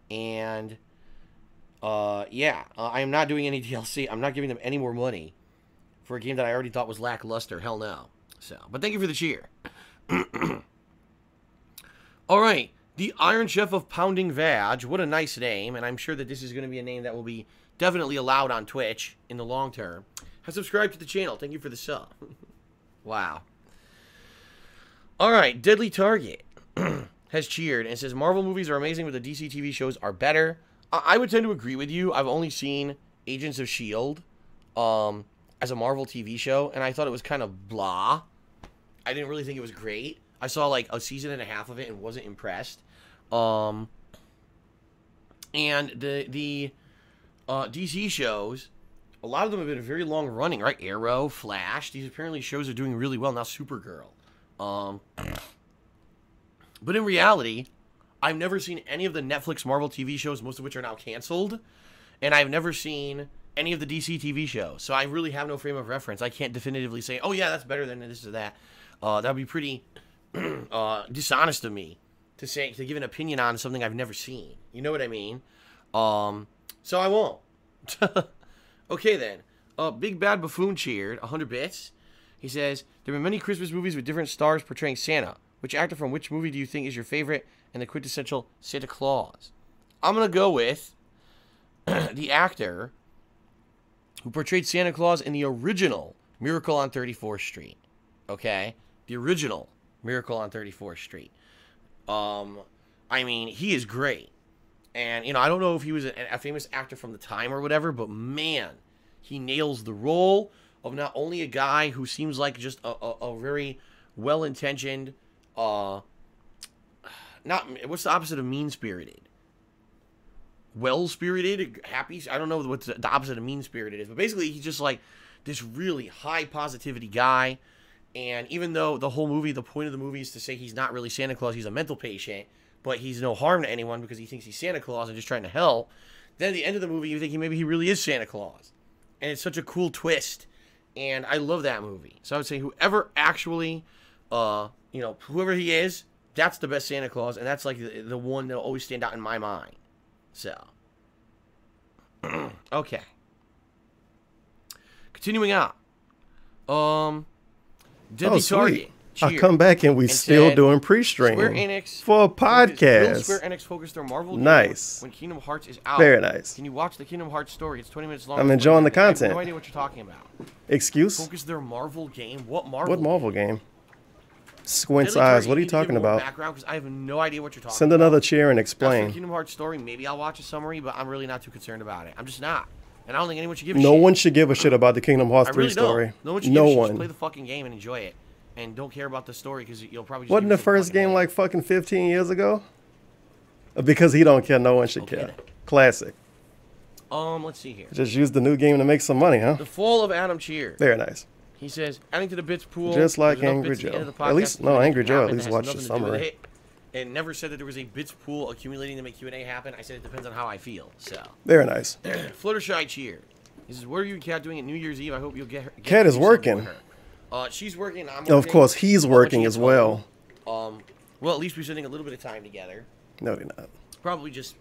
And... yeah, I am not doing any DLC. I'm not giving them any more money for a game that I already thought was lackluster. Hell no. So, but thank you for the cheer. All right, the Iron Chef of Pounding Vag. What a nice name, and I'm sure that this is going to be a name that will be definitely allowed on Twitch in the long term. Has subscribed to the channel. Thank you for the sub. Wow. All right, Deadly Target has cheered and says Marvel movies are amazing, but the DC TV shows are better. I would tend to agree with you. I've only seen Agents of S.H.I.E.L.D. As a Marvel TV show, and I thought it was kind of blah. I didn't really think it was great. I saw like a season and a half of it and wasn't impressed. And the DC shows, a lot of them have been very long running, right? Arrow, Flash, these apparently shows are doing really well. Now Supergirl. But in reality... I've never seen any of the Netflix Marvel TV shows, most of which are now canceled. And I've never seen any of the DC TV shows. So I really have no frame of reference. I can't definitively say, oh, yeah, that's better than this or that. That would be pretty dishonest of me to give an opinion on something I've never seen. You know what I mean? So I won't. Okay, then. Big Bad Buffoon cheered, 100 bits. He says, there have been many Christmas movies with different stars portraying Santa. Which actor from which movie do you think is your favorite and the quintessential Santa Claus? I'm going to go with the actor who portrayed Santa Claus in the original Miracle on 34th Street. Okay? The original Miracle on 34th Street. I mean, he is great. And, you know, I don't know if he was a famous actor from the time or whatever, but man, he nails the role of not only a guy who seems like just a very well-intentioned... what's the opposite of mean-spirited? Well-spirited? Happy? I don't know what the opposite of mean-spirited is, but basically he's just like this really high positivity guy, and even though the whole movie, the point of the movie is to say he's not really Santa Claus, he's a mental patient, but he's no harm to anyone because he thinks he's Santa Claus and just trying to help, then at the end of the movie you think maybe he really is Santa Claus. And it's such a cool twist, and I love that movie. So I would say whoever actually... you know, whoever he is, that's the best Santa Claus, and that's like the one that'll always stand out in my mind. So, okay. Continuing on. Deadly Target. I come back and we still doing pre-stream for a podcast. Square Enix focus their Marvel game nice. When Kingdom Hearts is out. Very nice. Can you watch the Kingdom Hearts story? It's 20 minutes long. I'm enjoying the content. I have no idea what you're talking about. Excuse? Focus their Marvel game? What Marvel? What Marvel game? Squint's eyes. What are you talking about? Background, because I have no idea what you're talking about. Send another chair and explain. Kingdom Hearts story. Maybe I'll watch a summary, but I'm really not too concerned about it. I'm just not. And I don't think anyone should give a shit. No one should give a shit about the Kingdom Hearts 3 story. No one should give a shit. Just play the fucking game and enjoy it. And don't care about the story because you'll probably just... Wasn't the first game like fucking 15 years ago? Because he don't care, no one should care. Then. Classic. Let's see here. Just use the new game to make some money, huh? The Fall of Adam cheered. Very nice. He says, adding to the bits pool... Just like Angry Joe. At least, no, Angry Joe at least watched the summary. and never said that there was a bits pool accumulating to make Q&A happen. I said it depends on how I feel. So very nice. Fluttershy cheered. He says, "What are you and Kat doing at New Year's Eve? I hope you'll get her." Kat is working. She's working. I'm working. Of course, he's working as well. Well, at least we're spending a little bit of time together. No, they're not. Probably just,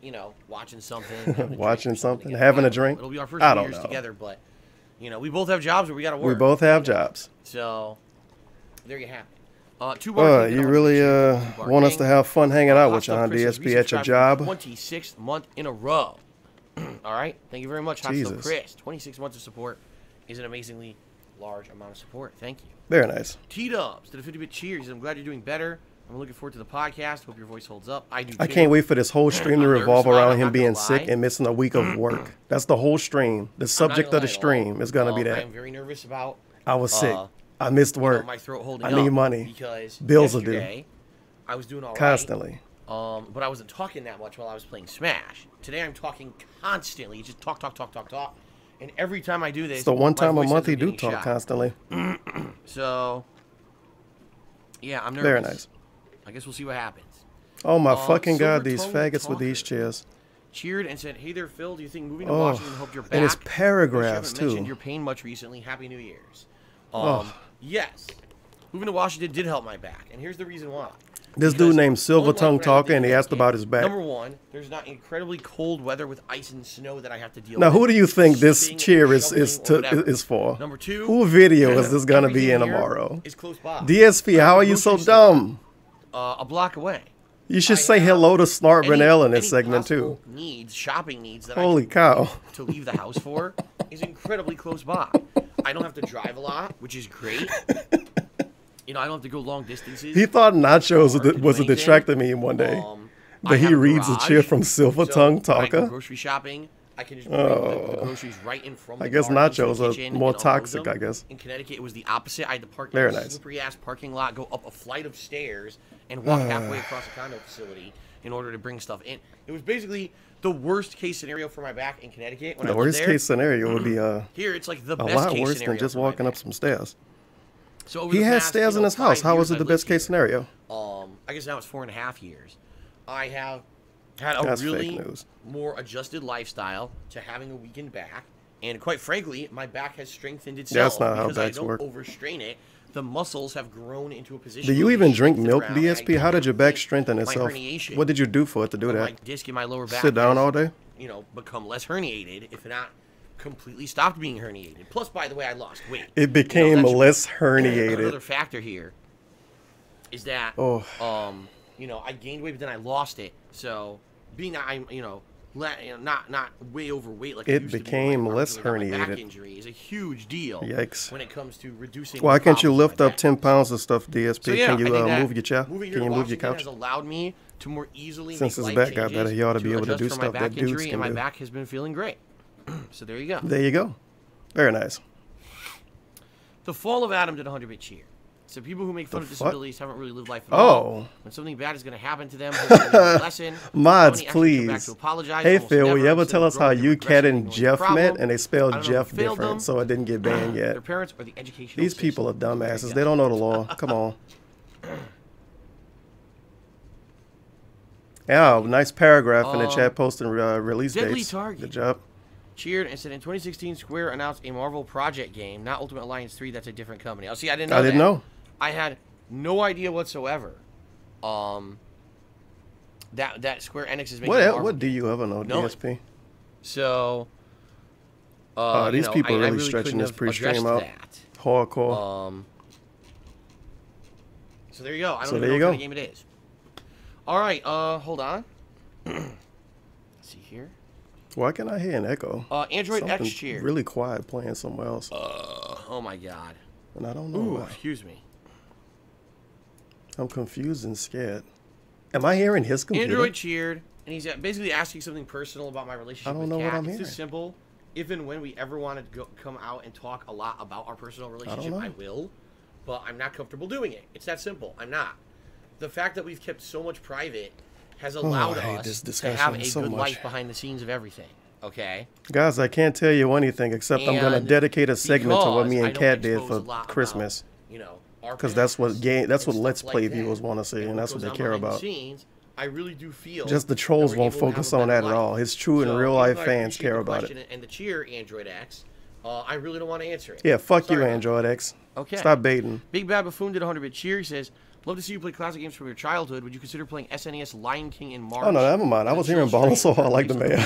watching something. Watching something, having a drink. It'll be our first New Year's together, but, we both have jobs where we got to work. We both have jobs. So, there you have it. You really want us to have fun hanging out with you on DSP at your job? 26th month in a row. All right? Thank you very much, Hot Stuff Jesus. Chris. 26 months of support is an amazingly large amount of support. Thank you. Very nice. T-Dubs did a 50-bit cheers. He says, I'm glad you're doing better. I'm looking forward to the podcast. Hope your voice holds up. I do too. I can't wait for this whole stream to revolve around him being sick and missing a week of work. That's the whole stream. The subject of the stream is going to be that. I'm very nervous about... I was sick. I missed work. My throat holding I need money. Because bills are due. I was doing all constantly. Right, but I wasn't talking that much while I was playing Smash. Today I'm talking constantly. Just talk. And every time I do this... It's the one time a month you do talk constantly. So, yeah, I'm nervous. Very nice. I guess we'll see what happens. Oh my fucking God, these faggots with these chairs. Cheered and said, "Hey there, Phil. Do you think moving to Washington helped your back?" And it's paragraphs you too. Mentioned your pain much recently. Happy New Year's. Yes, moving to Washington did help my back, and here's the reason why. This dude named Silver Tongue Talker, and he asked about his back. Number one, there's not incredibly cold weather with ice and snow that I have to deal with. Now, who do you think this cheer is for? Number two, who video is this gonna be in tomorrow? Is close by. DSP, how are you so dumb? A block away. You should say hello to Snart Brunel in this segment too. Shopping needs that Holy cow. To leave the house for is incredibly close by. I don't have to drive a lot, which is great. I don't have to go long distances. He thought nachos was a detractor meme one day. But he reads a cheer from Silver Tongue Talker. Grocery shopping. I can just bring the groceries right in from the I guess garden nachos are more toxic, I guess. In Connecticut, it was the opposite. I had to park in a slippery-ass parking lot, go up a flight of stairs, and walk halfway across a condo facility in order to bring stuff in. It was basically the worst-case scenario for my back in Connecticut. When the worst-case scenario would be here, it's like the a best lot case worse scenario than just walking up some stairs. So he has stairs in his house. How was it the best-case scenario? I guess now it's 4.5 years. I have had a really more adjusted lifestyle to having a weakened back, and quite frankly, my back has strengthened itself. That's not how because backs I don't work. overstrain it. The muscles have grown into a position. Do you even drink milk, DSP? How did your back strengthen itself? What did you do for it to do that? My disc in my lower back. Sit down all day? Become less herniated, if not completely stopped being herniated. Plus, by the way, I lost weight. It became less herniated. Another factor here is that, I gained weight, but then I lost it. So, being that I'm, not way overweight like it became less herniated. Back injury is a huge deal. Yikes! When it comes to reducing. Why can't you lift up 10 pounds of stuff, DSP? So, yeah, can you move your chair? Can you move your couch? Has allowed me to more easily. Since his back got better, he ought to be able to do stuff that dudes can do. My back has been feeling great. So there you go. There you go. Very nice. The fall of Adam did a 100-bit cheer. So people who make fun of disabilities haven't really lived life at all. When something bad is going to happen to them, lesson. Mods, please. Hey, Phil, will you ever tell us how you, Kat, and Jeff met and they spelled Jeff different so it didn't get banned yet? Their parents or the educational These people are dumbasses. They don't know the law. Come on. Yeah, nice paragraph in the chat posting release dates. Good job. Cheered and said, in 2016, Square announced a Marvel Project game, not Ultimate Alliance 3. That's a different company. Oh, see, I didn't know. I didn't know. I had no idea whatsoever. That Square Enix is making. What do you ever know, DSP? So, these people are really stretching this pre-stream out. Hardcore. So there you go. I don't even know what kind of game it is. All right. Hold on. Let's see here. Why can I hear an echo? Android X cheer. Really quiet playing somewhere else. Oh my God. And I don't know why. Excuse me. I'm confused and scared. Am I hearing his computer? Android cheered, and he's basically asking something personal about my relationship with Kat. I don't know what I'm hearing. It's just simple. If and when we ever want to come out and talk a lot about our personal relationship, I will. But I'm not comfortable doing it. It's that simple. I'm not. The fact that we've kept so much private has allowed us to have a good life behind the scenes of everything. Okay? Guys, I can't tell you anything except I'm going to dedicate a segment to what me and Kat did for Christmas. because that's what Let's Play viewers want to see, and that's what they care about. I really do feel just the trolls won't focus on that at all. His true and real life fans care about it. And the cheer, Android X, I really don't want to answer it. Yeah, fuck you, Android X. Okay. Stop baiting. Big Bad Buffoon did 100-bit cheer. He says, love to see you play classic games from your childhood. Would you consider playing SNES Lion King in March? Oh, no, never mind. I was hearing Bonosaur. I like the mayor.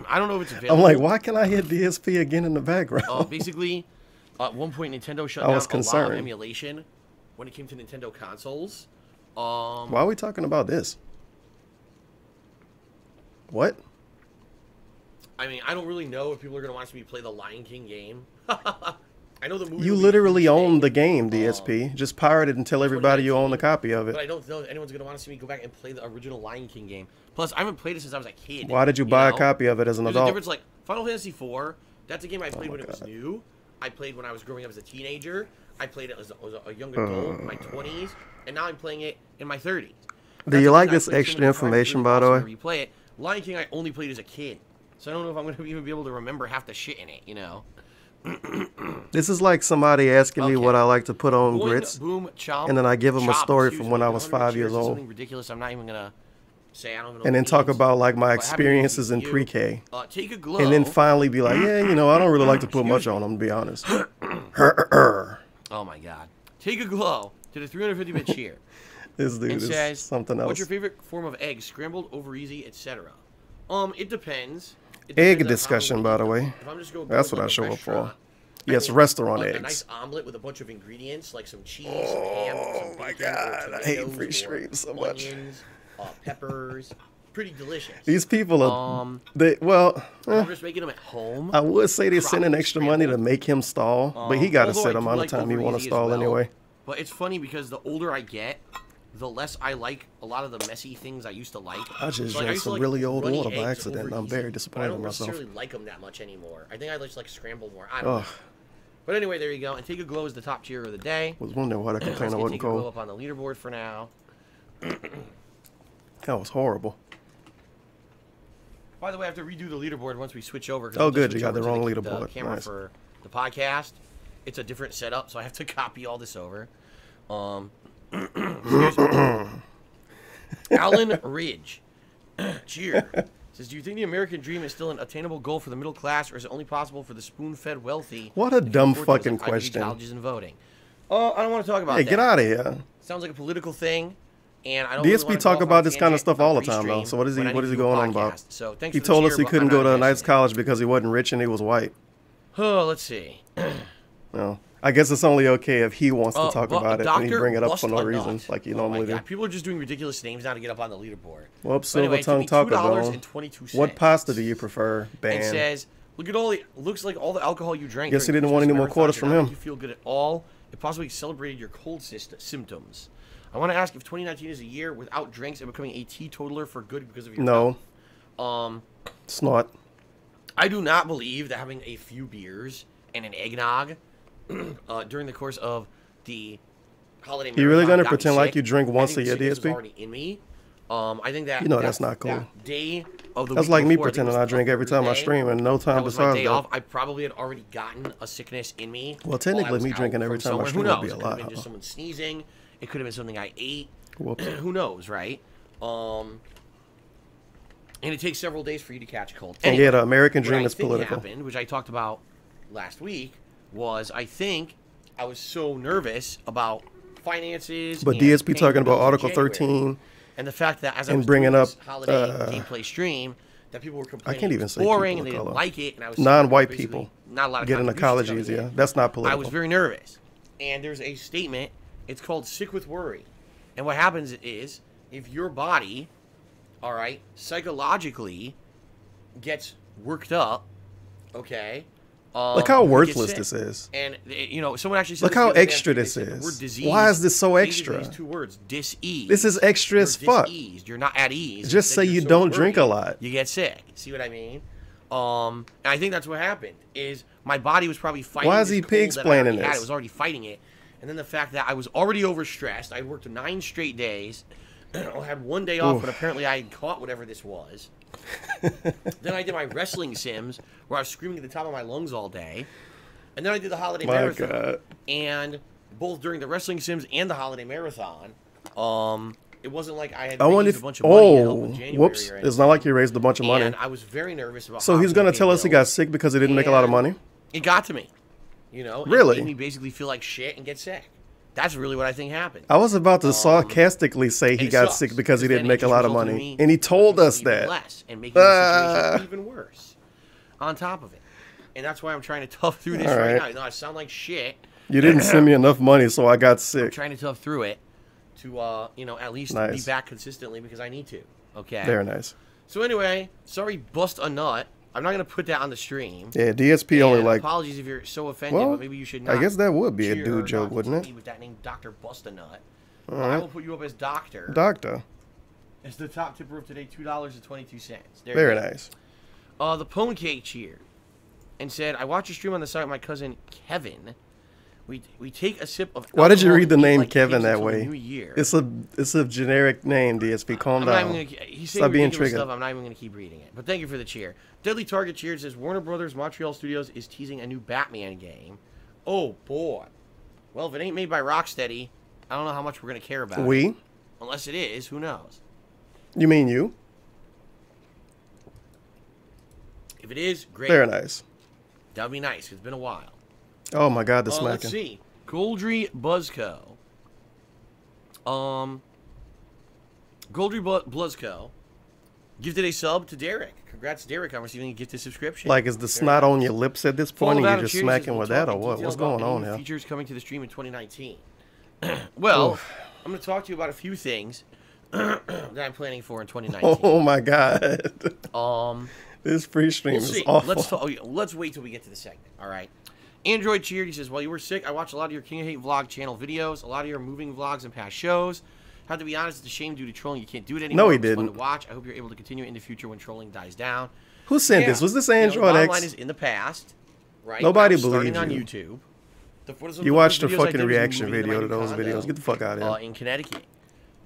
I don't know if it's available. I'm like, why can I hear DSP again in the background? Basically, at one point, Nintendo shut I was down a lot of concerned. emulation when it came to Nintendo consoles. Why are we talking about this? What? I mean, I don't really know if people are going to want me to play the Lion King game. I know the movie. You literally own the game, DSP. Just pirate it and tell everybody you own the copy of it. But I don't know if anyone's going to want to see me go back and play the original Lion King game. Plus, I haven't played it since I was a kid. Why did you buy a copy of it as an There's adult? a difference, like, Final Fantasy IV, that's a game I played when it was new. I played when I was growing up as a teenager. I played it as a young adult in my 20s. And now I'm playing it in my 30s. Do you like this extra information, by the way? Replay it. Lion King I only played as a kid. So I don't know if I'm going to even be able to remember half the shit in it, you know? This is like somebody asking me what I like to put on grits, boom, chomp, and then I give them a story excuse from when me, I was 5 years old. Something ridiculous. I'm not even gonna say I don't know. And then talk about like my experiences in pre-K. Take a glow. And then finally be like, yeah, you know, I don't really like to put much on them, to be honest. Oh my God. Take a glow to the 350-bit cheer. This dude is says, something else. What's your favorite form of egg? Scrambled, over easy, etc. It depends. Egg discussion, by the way. If I'm just going That's what I show up for. Yes, restaurant eggs. A nice omelet with a bunch of ingredients like some cheese, some ham, some bacon, my God, I hate free streams so much. Onions, peppers, pretty delicious. These people are, I'm just making them at home. I would say they're sending extra money to make him stall, but he got to set amount of time he want to stall anyway. But it's funny because the older I get, the less I like a lot of the messy things I used to like. I just drank some really old water by accident, and I'm very disappointed in myself. I don't necessarily like them that much anymore. I think I just like scrambled more. I don't know. But anyway, there you go. And Take a Glow is the top cheer of the day. Was wondering why the container wasn't Take a Glow cold. up on the leaderboard for now. That was horrible. By the way, I have to redo the leaderboard once we switch over. Oh, good. You got the wrong leaderboard. The camera nice. for the podcast. It's a different setup, so I have to copy all this over. Alan Ridge. Cheer. Says, do you think the American dream is still an attainable goal for the middle class, or is it only possible for the spoon-fed wealthy? What a dumb fucking question. Colleges and voting. I don't want to talk about that. Hey, get out of here. Sounds like a political thing, and I don't. DSP really talk about this kind of stuff all the time, though. So what is he going on about? So thanks he for told the us he cheer, couldn't but go I'm to a not nice college because he wasn't rich and he was white. Oh, let's see. No. I guess it's only okay if he wants to talk about it and he bring it up for no reason, like you normally do. People are just doing ridiculous names now to get up on the leaderboard. Well, Silver Tongue Taco Bell. What pasta do you prefer, Ban? It says, look at all the, looks like all the alcohol you drank. Guess he didn't want any more quarters from him. You feel good at all. It possibly celebrated your cold symptoms. I want to ask if 2019 is a year without drinks and becoming a teetotaler for good because of your health. It's not. I do not believe that having a few beers and an eggnog during the course of the holiday. You really gonna pretend like you drink once a year, DSP? Already in me. I think that that's not cool. That day of the that's week like me before, pretending I drink every time I stream and no time besides that. I probably had already gotten a sickness in me. Well, technically, me drinking every time I stream would be a lot. It could have been just someone sneezing. It could have been something I ate. Whoops. Who knows, right? And it takes several days for you to catch a cold. Anyway, yeah, the American dream is political. Happened, which I talked about last week, was I think I was so nervous about finances. But DSP talking about Article 13 and the fact that as I was bringing up holiday gameplay stream, that people were complaining I can't even say boring and they didn't like it, and I was non-white people not a lot of getting the college easier. That's not political. I was very nervous, and there's a statement. It's called "sick with worry," and what happens is if your body, all right, psychologically gets worked up, okay. Look how worthless this is. And, someone actually said... Look how extra this is. Why is this so extra? These two words, dis-ease. This is extra as fuck. Dis-eased. You're not at ease. Just say you don't drink a lot. You get sick. See what I mean? And I think that's what happened, is my body was probably fighting Why is he pig-splaining this? It was already fighting it. And then the fact that I was already overstressed. I worked 9 straight days. I had 1 day off, but apparently I had caught whatever this was. Then I did my wrestling sims where I was screaming at the top of my lungs all day. And then I did the holiday My marathon. God. And both during the wrestling sims and the holiday marathon, it wasn't like I had I wonder raised if. a bunch of money to help Oh, in January whoops! or It's anything. not like he raised a bunch of money. And I was very nervous about. So how I he's was gonna pay tell us he bills. got sick because he didn't make a lot of money. It got to me, you know. And Really? It made me basically feel like shit and get sick. That's really what I think happened. I was about to sarcastically say he it got sucks, sick because he then didn't it make a just lot of resulted in money, me and he told us even that. less and making the situation even worse. On top of it, and that's why I'm trying to tough through this All right right. now. You know, I sound like shit. You didn't send me enough money, so I got I'm sick. trying to tough through it to, you know, at least be Nice. back consistently because I need to. Okay. Very nice. So anyway, sorry, bust a nut. I'm not gonna put that on the stream. Yeah, DSP only And like. apologies if you're so offended, Well, but maybe you should not. I guess that would be a cheer dude or joke, not wouldn't it? continue with that name, Dr. Bust a Nut. All I right. will put you up as Doctor. Doctor. As the top tipper of today, $2.22. There Very you go. nice. The Pone Cake cheered and said, "I watched your stream on the side with my cousin Kevin. We take a sip of. Why did you alcohol read the and eat name like Kevin pigs that until the way? New Year." It's a generic name, DSP. Calm I'm not down. even gonna, he's saying Stop being ridiculous triggered. stuff. I'm not even going to keep reading it. But thank you for the cheer. Deadly Target cheers says Warner Brothers Montreal Studios is teasing a new Batman game. Oh boy. Well, if it ain't made by Rocksteady, I don't know how much we're going to care about it. We? Unless it is, who knows? You mean you? If it is, great. Very nice. That would be nice. It's been a while. Oh my God, the Let's smacking. see. Goldry Buzzco. Goldry Buzzco gifted a sub to Derek. Congrats, Derek, on receiving a gifted subscription. Like, is the snot on your lips at this Full point, of and Adam you're just Cheers smacking says, with "We'll that, talk or in what? detail What's about going any on new here? Features coming to the stream in 2019. Well, I'm going to talk to you about a few things that I'm planning for in 2019. Oh my God. This free stream We'll is see. awful. Let's wait till we get to the segment. All right. Android cheered. He says, "While you were sick, I watched a lot of your King of Hate vlog channel videos, a lot of your moving vlogs and past shows. Have to be honest, it's a shame due to trolling. You can't do it anymore. No, he It was fun didn't. to watch. I hope you're able to continue in the future when trolling dies down." Who sent Yeah. this? Was this You know, Android the bottom X? line is in the past, right? Nobody I was starting believed on you. YouTube. What are some You of the watched a videos I fucking did was reaction moving video my to new those condo, videos. Get the fuck out of here. in Connecticut.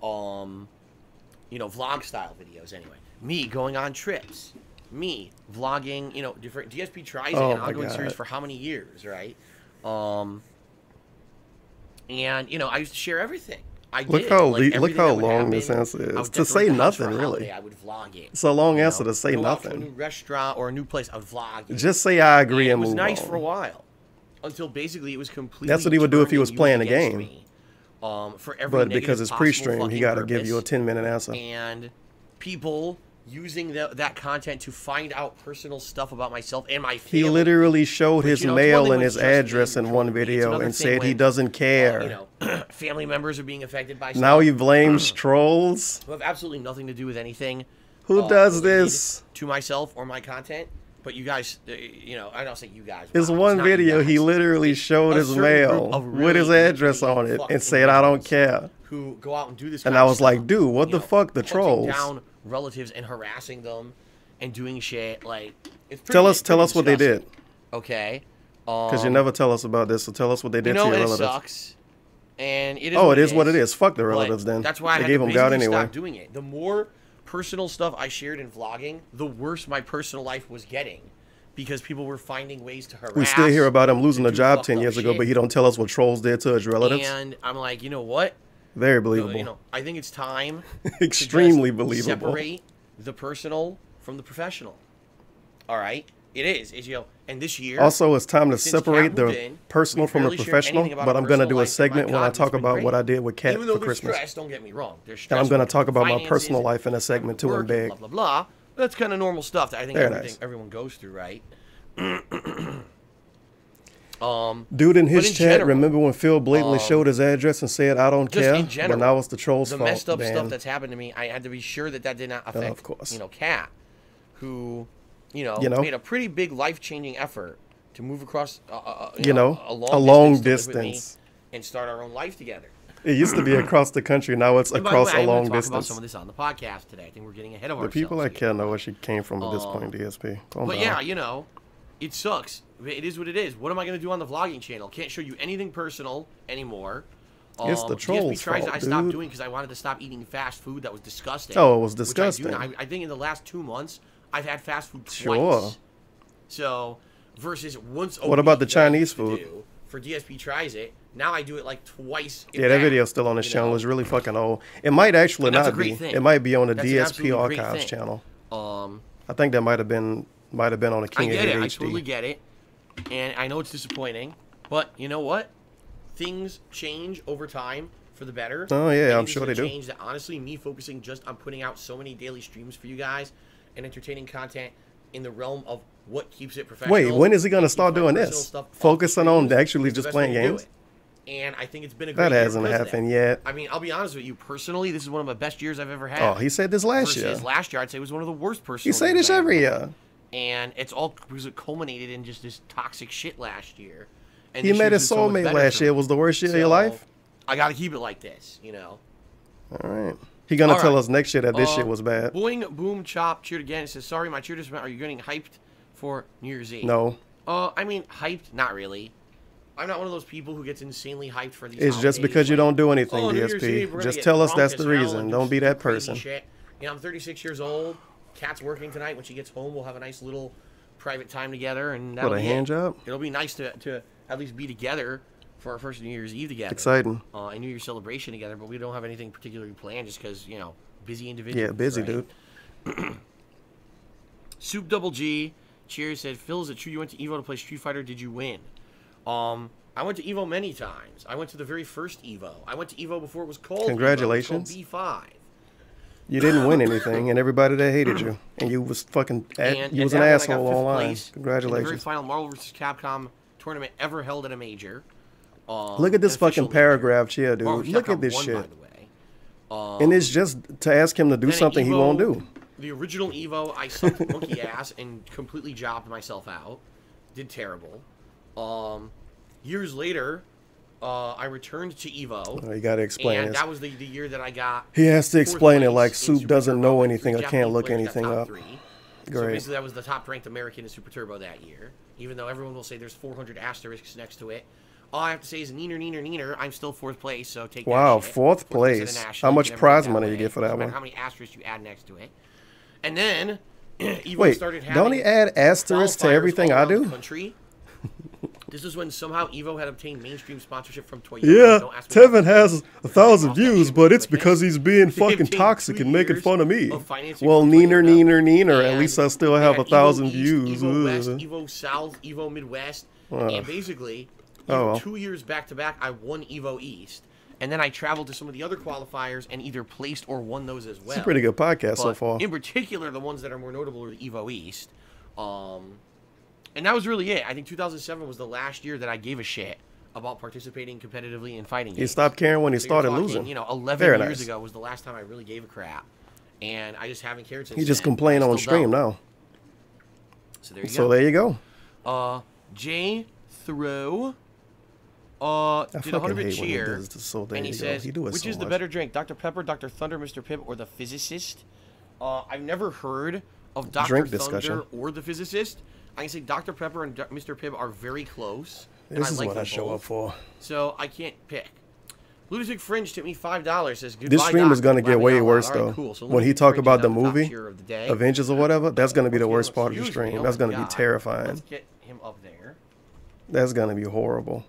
You know, vlog style videos anyway. Me going on trips. Me vlogging, you know, different DSP tries Oh an my ongoing God. series for how many years, right? And you know, I used to share everything. I Look did. how like, look everything how that would long happen, this answer I is. would To decorate say the house for nothing, a really. holiday, I would vlog it. It's a long You answer know, to say go out to a nothing. new restaurant or a new place, I would vlog it. Just say I agree And and it was move nice on. for a while, until basically it was completely. That's what he would do if he turned was and playing used a against game. me, for every But negative because it's possible pre-stream, he fucking got to give you a purpose. 10-minute answer. And people using that content to find out personal stuff about myself and my family. He literally showed his you know, it's one mail thing and when his it's just me address in controlling one me. It's video another and thing said he when, doesn't care. You know, family members are being affected by stuff Now he blames trolls. who have absolutely nothing to do with anything. Who does related this? to myself or my content? But you guys, you know, I don't say you guys. It's wow, one not you video. He guys. literally showed a his certain mail group of with his really address on it fucking and said, "I don't individuals care." Who go out and do this? And kind I of was like, stuff, dude, what you the know, fuck, the hunting trolls? down relatives and harassing them and doing shit like. It's pretty, Tell it's us pretty what they did. disgusting, Okay. Because you never tell us about this, so tell us what they did You know, to your and it relatives. sucks. And it is. Oh, what it is what it is. Fuck the But relatives then. That's why I they had gave to them God basically anyway. stop doing it. The more personal stuff I shared in vlogging, the worse my personal life was getting, because people were finding ways to harass. We still hear about him losing a and do job fucked 10 up years ago, shit. but he don't tell us what trolls did to his relatives. And I'm like, you know what? Very believable. You know, I think it's time. Extremely to just believable. Separate the personal from the professional. All right, it is. It's, you know, and this year. Also, it's time to since separate Kat the moved in, personal we've from the barely shared professional, anything about but our I'm going to personal do a life, and segment my when I God, talk it's been about great. what I did with Kat Even though for there's Christmas. stress, don't get me wrong. There's stress. And I'm going to with talk about my finances personal and life in a segment too work and big. Blah, blah, blah. That's kind of normal stuff that I think Very nice. everyone goes through, right? Dude in but his in chat, general, remember when Phil blatantly showed his address and said, "I don't just care"? in general, but now it's the trolls' the fault. messed up man. stuff that's happened to me, I had to be sure that did not affect, of course. you know, Kat, who, you know, made a pretty big life-changing effort to move across, a long distance to live with me distance. and start our own life together. It used to be across the country. Now it's And by the across way, a long I'm gonna talk about distance. some of this on the podcast today. I think we're getting ahead of The ourselves. people that here. care know where she came from at this point, DSP. Calm But down. yeah, you know, it sucks. It is what it is. What am I going to do on the vlogging channel? Can't show you anything personal anymore. It's the trolls' DSP tries fault, I stopped dude. doing because I wanted to stop eating fast food that was disgusting. Oh, it was which I do disgusting. now. I think in the last 2 months, I've had fast food twice. Sure. So, versus once a What about week the that I Chinese used to food? do for DSP Tries It. Now I do it like twice. Yeah, that video's still on his channel. It's really fucking old. It might actually And that's a not great be. thing. It might be on the That's an DSP absolutely great Archives thing. channel. I think that might have been on a King I of get it. HD. I totally get it. And I know it's disappointing. But you know what? Things change over time for the better. Oh, yeah, And I'm it sure is they a do. change that honestly, me focusing just on putting out so many daily streams for you guys and entertaining content in the realm of what keeps it professional. Wait, when is he going to and start keeps my doing personal this? stuff off the Focusing on streams actually is the just best way playing to do games? it. And I think it's been a great That year hasn't because of happened that. yet. I mean, I'll be honest with you. Personally, this is one of my best years I've ever had. Oh, he said this last Versus year. last year, I'd say it was one of the worst personal He say years this I ever every had. year. And it's all because it culminated in just this toxic shit last year. And He this met year's his been so much soulmate better last for year. me. Was the worst year of your So, life? I got to keep it like this, you know. All right. He gonna All tell right. us next year that this shit was bad. Boing, boom, chop, cheered again. It says, sorry, my cheer just went. Are you getting hyped for New Year's Eve? No, I mean, hyped? Not really. I'm not one of those people who gets insanely hyped for these it's just holidays, because you like, don't do anything, New Year's Eve, we're DSP. gonna Just get tell us drunk that's as the hell reason. and Don't be do that crazy person. shit. You know, I'm 36 years old. Kat's working tonight. When she gets home, we'll have a nice little private time together. And that'll What, a be hand it. job? It'll be nice to at least be together for our first New Year's Eve together. Exciting. A New Year's celebration together, but we don't have anything particularly planned just because, you know, busy individuals. Yeah, busy, right? dude. Soup Double G, cheers, said, Phil, is it true you went to Evo to play Street Fighter? Did you win? I went to Evo many times. I went to the very first Evo. I went to Evo before it was called Congratulations. Evo. It was called B5. You didn't win anything, and everybody there hated you, and you was fucking. You was an that one I got asshole fifth online. place in the Congratulations. very final Marvel vs. Capcom tournament ever held at a major. Look at this an fucking official paragraph here, dude. Marvel vs. Look at Capcom this won, shit. By the way. And it's just to ask him to do Then at something he Evo, won't do. The original Evo, I sucked monkey ass and completely jobbed myself out. Did terrible. Years later, I returned to Evo. Oh, you gotta explain And this. that was the year that I got. He has to fourth explain it place like in Soup Super doesn't Turbo, know and anything three or can't Japanese look players got anything top up. 3. So Great. basically, that was the top-ranked American in Super Turbo that year. Even though everyone will say there's 400 asterisks next to it. All I have to say is neener. I'm still fourth place, so take Wow, that shit. fourth place place. international, How much you can never prize get money that you way. get for that Doesn't matter one? how many asterisks you add next to it. And then, Evo Wait, started having don't he add asterisks to qualifiers everything all I around the do? country. This is when somehow Evo had obtained mainstream sponsorship from Toyota. Yeah, Don't ask me Tevin how. has 1,000 Off that views, shit but it's with him. because he's being They fucking obtained toxic 2 and making years fun of me. of financing Well, from neener. Toyota. At least I And still they have had 1,000 Evo views. East, Evo West, Ugh. Evo South, Evo Midwest, Ugh. and basically, Oh, well. 2 years back to back, I won Evo East, and then I traveled to some of the other qualifiers and either placed or won those as well. It's a pretty good podcast so But far. in particular, the ones that are more notable are the Evo East. And that was really it. I think 2007 was the last year that I gave a shit about participating competitively in fighting He games. stopped caring when he So you're started talking, losing. You know, 11 Very years nice. ago was the last time I really gave a crap. And I just haven't cared since He just then. complained I on still stream don't. now. So there you So go. there you go. Jay Throw did fucking 100 hate when he cheer, does this, so there and he you go. says, He do it which so is the much. better drink, Dr. Pepper, Dr. Thunder, Mr. Pibb, or the physicist? I've never heard of Dr. Drink Thunder discussion. or the physicist. I can say Dr. Pepper and Mr. Pibb are very close. and This is like what I them show both, up for. So I can't pick. Lunatic Fringe tipped me $5. Says goodbye. This stream Doc. is going to get Laughing way out loud. worse, All right, though. cool. So When he Lunatic talk Fringe about is the now top movie, tier of the day. Avengers or whatever, that's going to be the worst part of the Excuse me, stream. oh That's my going to be God. terrifying. Let's get him up there. That's going to be horrible.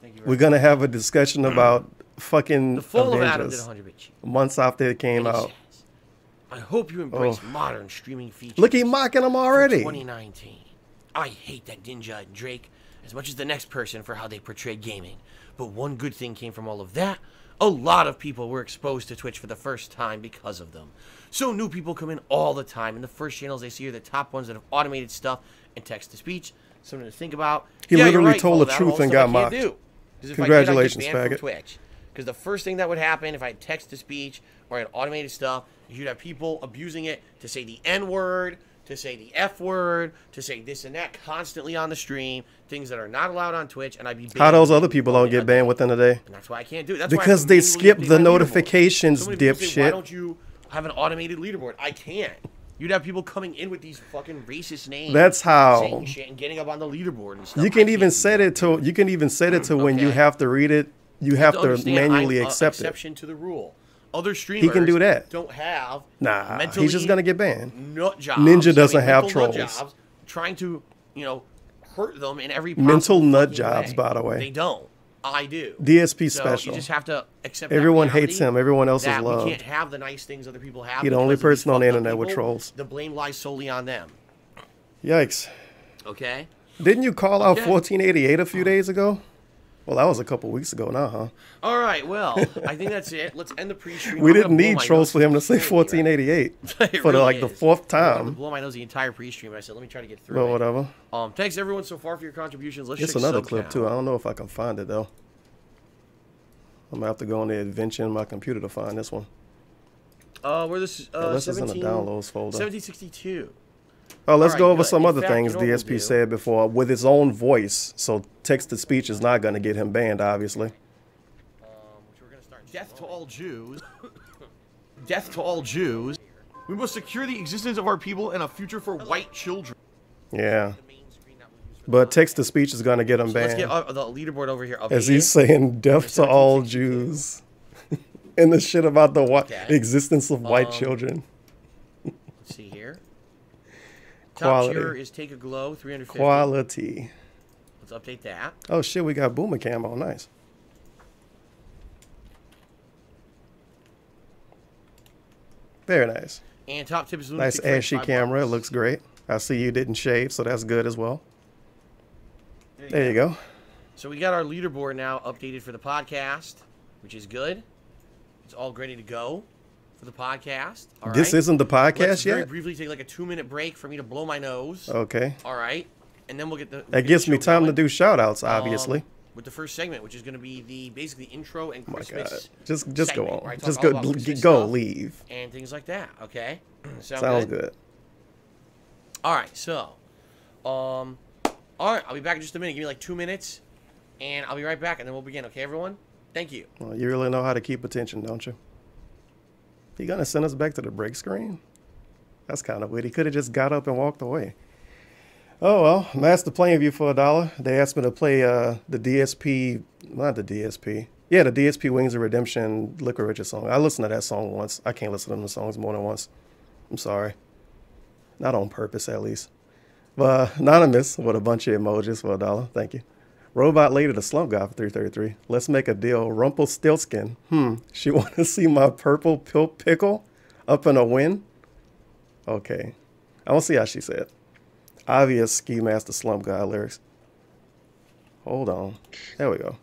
Thank you very We're going to have a discussion about fucking The fall of Adam did Avengers 100 bit cheap. months after it came And he out. says, I hope you embrace Oh. modern streaming features. Look, he mocking him for already. 2019. I hate that Ninja and Drake as much as the next person for how they portrayed gaming. But one good thing came from all of that. A lot of people were exposed to Twitch for the first time because of them. So new people come in all the time, and the first channels they see are the top ones that have automated stuff and text-to-speech. Something to think about. He Yeah, literally you're right, told the Paul, truth all and stuff got I can't mocked. do. 'Cause if Congratulations, I did, I'd get banned faggot. from Twitch. Because the first thing that would happen if I had text-to-speech or I had automated stuff, is you'd have people abusing it to say the N-word, to say the F word, to say this and that constantly on the stream, things that are not allowed on Twitch, and I'd be banned. How those other people don't get banned within a day? And that's why I can't do it. That's why I Because have to they manually skip update the my leaderboard. notifications, So many people say, why dipshit. don't you have an automated leaderboard? I can't. You'd have people coming in with these fucking racist names. That's how. Saying shit and getting up on the leaderboard and stuff. You I can even can't do set that. it to. You can even set it to when you Okay. have to read it. You have to understand, manually I'm a accept it. exception to the rule. Other streamers can do that. don't have Nah, mentally he's just gonna get banned. nut jobs. Ninja doesn't have mental nut trolls. jobs trying to, you know, hurt them in every possible mental nut fucking jobs, way. by the way. They don't. I do. DSP So special. you just have to accept Everyone that reality, hates him. Everyone else is that loved. we can't have the nice things other people have. He the only because of these person on the fucked up internet with people. trolls. The blame lies solely on them. Yikes. Okay? Didn't you call out Okay. 1488 a few days ago? Well, that was a couple weeks ago now, huh? All right, well, I think that's it. Let's end the pre-stream. We I'm didn't gonna blow need my trolls nose for him to say completely, right? 1488 It for really the is. fourth I'm gonna time. blow my nose the entire pre-stream. I said, let me try to get through But it. whatever. Thanks everyone so far for your contributions. Let's It's check another sub clip count. too. I don't know if I can find it though. I'm gonna have to go on the adventure in my computer to find this one. Where this Unless it's in the 17 downloads folder. 1762. Oh, let's Alright, go over good. some In other fact, things you know what we'll DSP do? said before with his own voice. So text to speech is not going to get him banned, obviously. Which we're gonna start. Death to all Jews. Death to all Jews. We must secure the existence of our people and a future for white children. Yeah. But text to speech is going to get him So let's banned. get the leaderboard over here. As he's saying, death to all Jews. And the shit about the Okay. existence of white children. Let's see here. Top Quality. tier is Take a Glow, 350. Quality. Let's update that. Oh shit, we got Boomer Camo. Nice. Very nice. And top tip is Nice Lunatic ashy $5. camera. It looks great. I see you didn't shave, so that's good as well. There you go. So we got our leaderboard now updated for the podcast, which is good. It's all ready to go for the podcast. All This right. isn't the podcast Let's very yet? briefly take like a 2-minute break for me to blow my nose. Okay. All right. And then we'll get the... That gives me time to do shout outs, obviously. With the first segment, which is going to be the basically intro and Oh my God. Christmas Just go segment, on. where I talk Just all go about Christmas go stuff leave. and things like that. Okay. Sounds good. All right. So, all right. I'll be back in just a minute. Give me like 2 minutes, and I'll be right back, and then we'll begin. Okay, everyone. Thank you. Well, you really know how to keep attention, don't you? You gonna send us back to the break screen? That's kind of weird. He could have just got up and walked away. Oh well, Master playing view for $1. They asked me to play the DSP, not the DSP. Yeah, the DSP Wings of Redemption Liquor Riches song. I listened to that song once. I can't listen to them songs more than once. I'm sorry. Not on purpose, at least. But anonymous with a bunch of emojis for $1. Thank you. Robot Lady the Slump Guy for 333. Let's make a deal. Rumpelstiltskin. She want to see my purple pickle up in a wind? Okay. I don't see how she said. Obvious Ski Master Slump Guy lyrics. Hold on. There we go.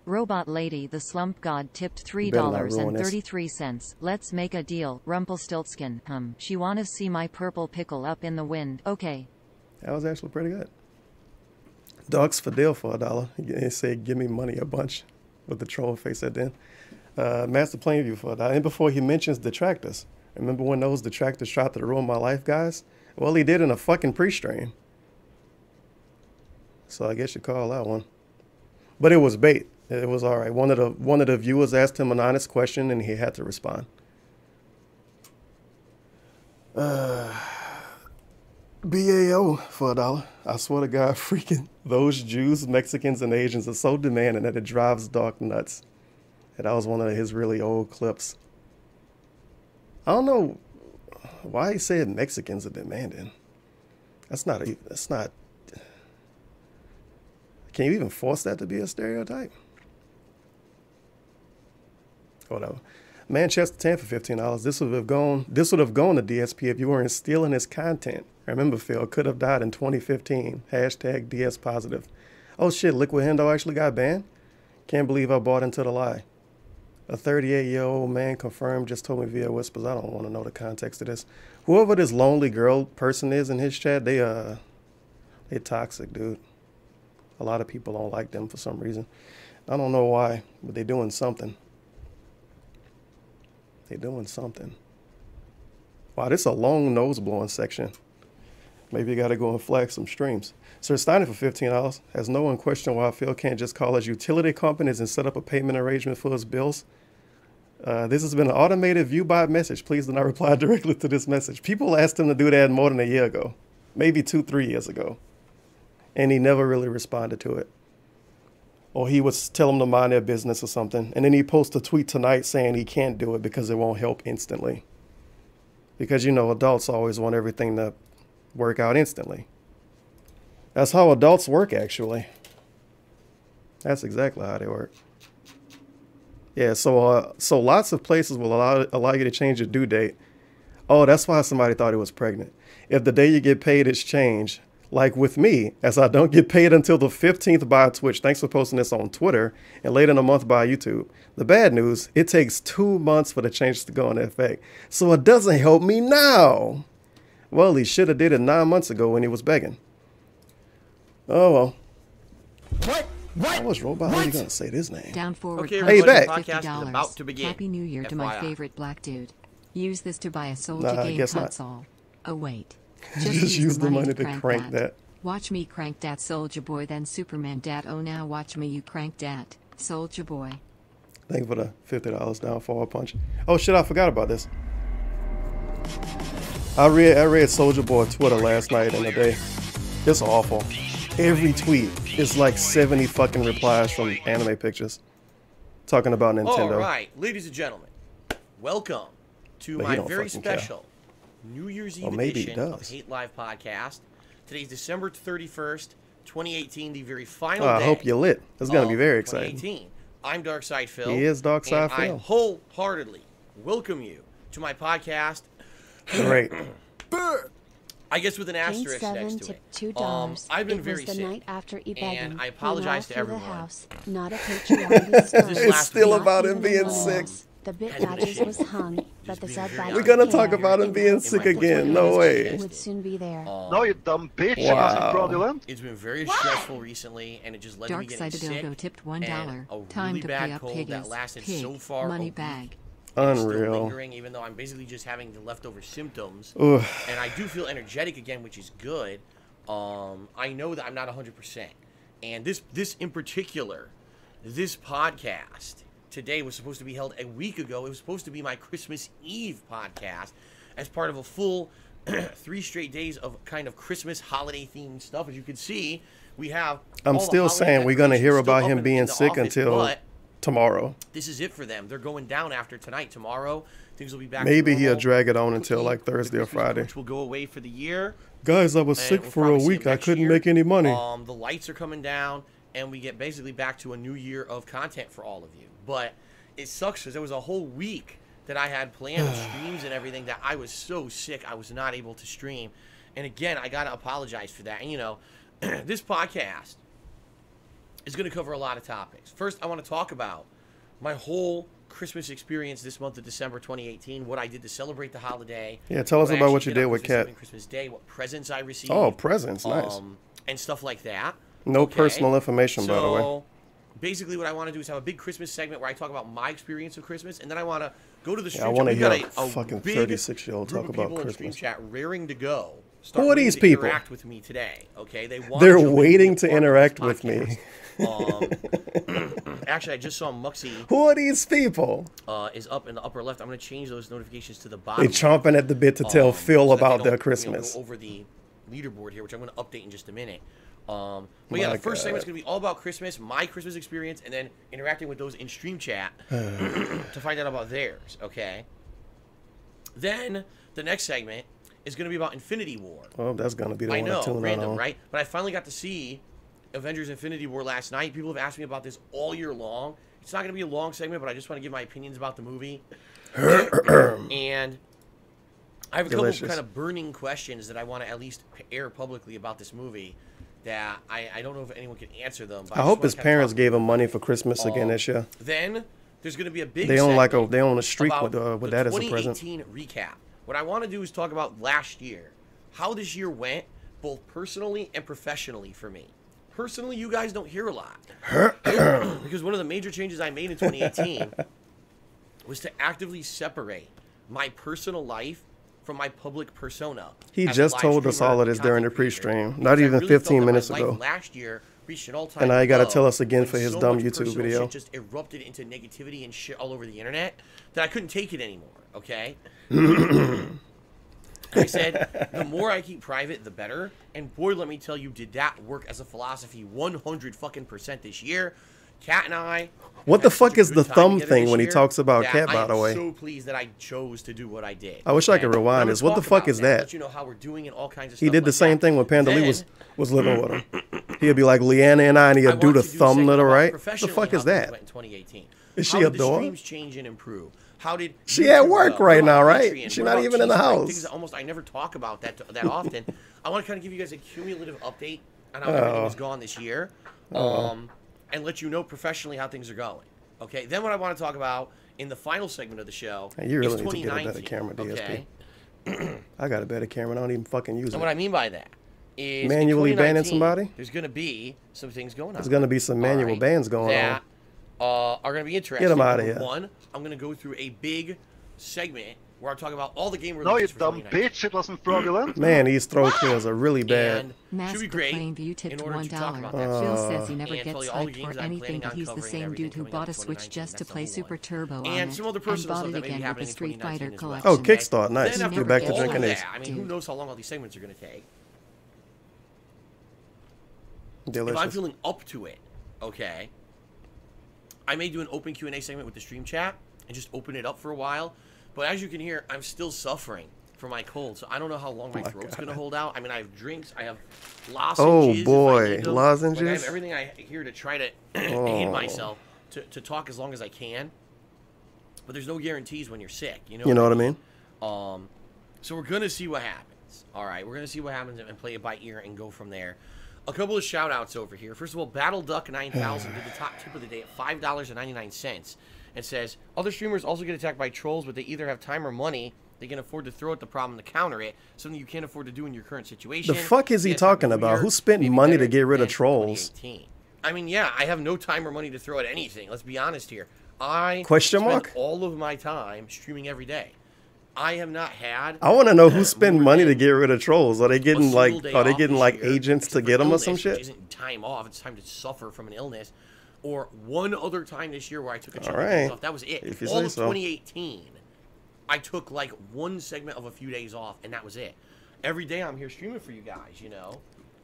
Robot Lady the Slump God tipped better not ruin $3.33. Let's make a deal. Rumpelstiltskin. She wanna see my purple pickle up in the wind. Okay. That was actually pretty good. Dogs for deal for $1. He said, give me money a bunch with the troll face at the end. Master Plainview for $1. And before he mentions detractors. Remember when those detractors tried to ruin my life, guys? Well, he did in a fucking pre-stream. So I guess you call that one. But it was bait. It was all right. One of the viewers asked him an honest question, and he had to respond. BAO for $1. I swear to God, freaking those Jews, Mexicans, and Asians are so demanding that it drives Doc nuts. And that was one of his really old clips. I don't know why he said Mexicans are demanding. That's not. Can you even force that to be a stereotype? Whatever. Manchester 10 for $15. This would have gone to DSP if you weren't stealing his content. Remember, Phil could have died in 2015. Hashtag DS positive. Oh shit, Liquid Hendo actually got banned? Can't believe I bought into the lie. A 38-year-old man confirmed just told me via whispers. I don't want to know the context of this. Whoever this lonely girl person is in his chat, they toxic, dude. A lot of people don't like them for some reason. I don't know why, but they're doing something. They're doing something. Wow, this is a long nose blowing section. Maybe you got to go and flag some streams. Sir Steiner for $15. Has no one questioned why Phil can't just call his utility companies and set up a payment arrangement for his bills? This has been an automated view bot message. Please do not reply directly to this message. People asked him to do that more than a year ago. Maybe 2-3 years ago. And he never really responded to it. Or he would tell them to mind their business or something. And then he posts a tweet tonight saying he can't do it because it won't help instantly. Because, you know, adults always want everything to work out instantly. That's how adults work, actually. That's exactly how they work. Yeah, so lots of places will allow you to change your due date. Oh, that's why somebody thought it was pregnant. If the day you get paid is changed, like with me, as I don't get paid until the 15th by Twitch. Thanks for posting this on Twitter, and later in the month by YouTube. The bad news, it takes 2 months for the changes to go into effect. So it doesn't help me now. Well, he should have did it 9 months ago when he was begging. Oh, well. What? I was Robot. How are you going to say this name? Down forward. Okay, Hey, back. podcast is about to begin. Happy New Year to my FYI. favorite black dude. Use this to buy a Soldier Nah, I game guess not. console. Oh wait. Just use the money to crank that. Watch me crank that Soldier Boy, then Superman dat. Oh now watch me you crank dat Soldier Boy. Thank you for the $50 down for a punch. Oh shit, I forgot about this. I read Soldier Boy Twitter last night and the day. It's awful. Every tweet is like 70 fucking replies from anime pictures talking about Nintendo. All right, ladies and gentlemen, welcome to But he my don't very fucking care. special New Year's Eve maybe he edition of does. Hate Live Podcast. Today's December 31st, 2018, the very final I day. hope you're lit. It's gonna be of very exciting. 2018. I'm Darkside Phil. He is Darkside and I Phil. wholeheartedly welcome you to my podcast. Great. I guess with an King asterisk 7 next to tipped it. $2. I've been It very was the sick. night after and Begathon. I apologize to We were all through everyone. the house. Not a patriotic story. This It's last still week. about Not him even being one sick. else. The bit Has been badges shit. was hung, but Just the being sub very badges We're gonna were talk there. about him being sick again. No way. It would soon be there. No, you dumb bitch. It Wow. wasn't fraudulent. It's been very stressful recently, and it just led to me getting Dark Side sick. Dildo tipped $1. And a Time really to bad pay up cold piggies. that lasted Pig. so far Money a week. bag. And it's still Unreal. lingering, even though I'm basically just having the leftover symptoms. Ugh. And I do feel energetic again, which is good. I know that I'm not 100%. And this in particular, this podcast today was supposed to be held a week ago. It was supposed to be my Christmas Eve podcast as part of a full 3 straight days of kind of Christmas holiday themed stuff. As you can see, we have. I'm all the still holiday saying we're gonna hear decorations still about up him in being the sick office, until but tomorrow. this is it for them. They're going down after tonight. Tomorrow, things will be back. Maybe to he'll normal. drag it on until Cookie, like Thursday or the Christmas Friday. Which will go away for the year. Guys, I was And sick we'll for a probably see week. him I next couldn't year. make any money. The lights are coming down, and we get basically back to a new year of content for all of you. But it sucks because there was a whole week that I had planned of streams and everything that I was so sick I was not able to stream. And again, I gotta apologize for that. And you know, this podcast is gonna cover a lot of topics. First, I want to talk about my whole Christmas experience this month of December 2018, what I did to celebrate the holiday. Yeah, tell us I about what actually you did on with Christmas Kat. Eve and Christmas Day, what presents I received. Oh, presents, nice. And stuff like that. No Okay? personal information, by the way. So, basically, what I want to do is have a big Christmas segment where I talk about my experience of Christmas, and then I want to go to the stream I chat. wanna We've hear got a fucking big 36-year-old group talk of about people in the stream Christmas. chat raring to go. Who are these to people? Interact with me today, okay? They want They're to be waiting a to part of interact this with me. podcast. Actually, I just saw Muxie Who are these people? is up in the upper left. I'm going to change those notifications to the They bottom. chomping at the bit to tell Phil so that they about don't, their you know, Christmas. go over the leaderboard here, which I'm going to update in just a minute. But yeah, My the first God. segment's going to be all about Christmas, my Christmas experience, and then interacting with those in stream chat to find out about theirs, okay? Then the next segment is going to be about Infinity War. Oh, that's gonna be the I one know, to tune in random, on. right? But I finally got to see Avengers Infinity War last night. People have asked me about this all year long. It's not going to be a long segment, but I just want to give my opinions about the movie. And I have a couple Delicious. kind of burning questions that I want to at least air publicly about this movie that I don't know if anyone can answer them. But I just hope wanna his kinda parents talk gave him money for Christmas again this year. Then there's going to be a big They own like a segment they own a streak about with the that as a present. 2018 recap. What I want to do is talk about last year, how this year went, both personally and professionally for me. Personally, you guys don't hear a lot because one of the major changes I made in 2018 was to actively separate my personal life from my public persona. He as a just live told us streamer all of this and during the content creator. pre-stream, not Because I even really 15 felt that minutes my life ago. last year reached an all-time And now you gotta low tell us again when for his so dumb much YouTube personal video. shit just erupted into negativity and shit all over the internet that I couldn't take it anymore. Okay. I said, the more I keep private, the better. And boy, let me tell you, did that work as a philosophy 100% this year. Cat and I. What the fuck is the thumb thing thing when he talks about Cat, by the way? I'm so pleased that I chose to do what I did. I wish I could rewind this. What the fuck is that? Let you know how we're doing and all kinds of He stuff did the like same that. thing when Panda Lee was living with him. He'd be like, Leanna and I, and he'd do the thumb to the right. What the fuck is that? In 2018. Is she a did the dog? streams change and improve? How did she at work right now, right? Patreon? She's What not about even in the Teespring? house. Things that almost I never talk about that often. I want to kind of give you guys a cumulative update on how everything has gone this year, and let you know professionally how things are going. Okay. Then what I want to talk about in the final segment of the show You really is need to get a 2019. better camera, DSP. Okay. I got a better camera. I don't even fucking use And it. what I mean by that is Manually in banning 2019, somebody? There's going to be some things going on. There's going to be some manual bans going on. that are going to be interesting. Get 'em outta Number here. One, I'm going to go through a big segment where I'm talking about all the game No, releases you for dumb 2019. bitch. It wasn't fraudulent. Man, these throw clears are really bad. And should Mask be for great playing view in tipped order to talk $1. about that. Phil says he never And tell gets you all the hyped games for I'm anything, planning but on he's the covering and same everything dude who coming bought up a in Switch 2019. just to That's play number Super one. Turbo on And it, some other and personal bought stuff it that may be again with happening the in Street 2019 Fighter as well. Oh, collection. Kickstart. Nice. Then Get after back to all drinking of this. that, I mean, who knows how long all these segments are going to take? If I'm Delicious. feeling up to it, okay, I may do an open Q&A segment with the stream chat and just open it up for a while. But as you can hear, I'm still suffering from my cold, so I don't know how long my throat's going to hold out. I mean, I have drinks, I have lozenges. Oh, if I boy. need them. Lozenges? Like, I have everything I here to try to aid myself to talk as long as I can. But there's no guarantees when you're sick. You know what I mean? So we're going to see what happens. All right, we're going to see what happens and play it by ear and go from there. A couple of shout-outs over here. First of all, Battle Duck 9000 did the top tip of the day at $5.99. It says, other streamers also get attacked by trolls, but they either have time or money. They can afford to throw at the problem to counter it, something you can't afford to do in your current situation. The fuck is he Yes, talking Happy New about? Year, Who spent maybe money to better get rid of than trolls? 2018. I mean, yeah, I have no time or money to throw at anything. Let's be honest here. I Question spend mark? all of my time streaming every day. I have not had. I want to know who spent more money to than get rid of trolls. Are they getting a like? single day Are they off getting this like year, agents to except get for them or illness, some which shit? isn't time off. It's time to suffer from an illness. Or one other time this year where I took a chunk All of right. days off. That was it. If you All say of so. 2018, I took like one segment of a few days off, and that was it. Every day I'm here streaming for you guys, you know,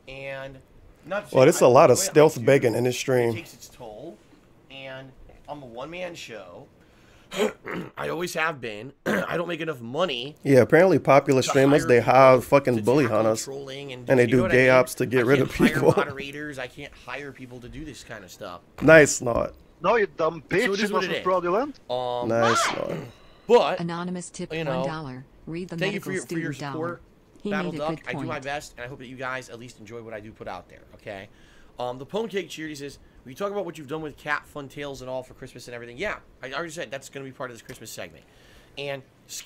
and not. Well, there's a lot of I stealth do. begging in this It stream. takes its toll, and I'm a one-man show. I always have been. I don't make enough money. Yeah, apparently popular streamers, they hire fucking bully hunters. And they you do know what gay I mean? ops to get I rid can't of people. Hire moderators. I can't hire people to do this kind of stuff. Nice snort. No, you dumb bitch. So it is It what it wasn't is. fraudulent. Nice snort. But Anonymous tip you know, $1. Read the thank you medical for your student support, dollar. He Battle made a Duck. good I do my point. best, and I hope that you guys at least enjoy what I do put out there. Okay. The Pwn Cake Cheer, he says, "Will you talk about what you've done with Cat Fun Tales and all for Christmas and everything?" Yeah, I already said that's going to be part of this Christmas segment. And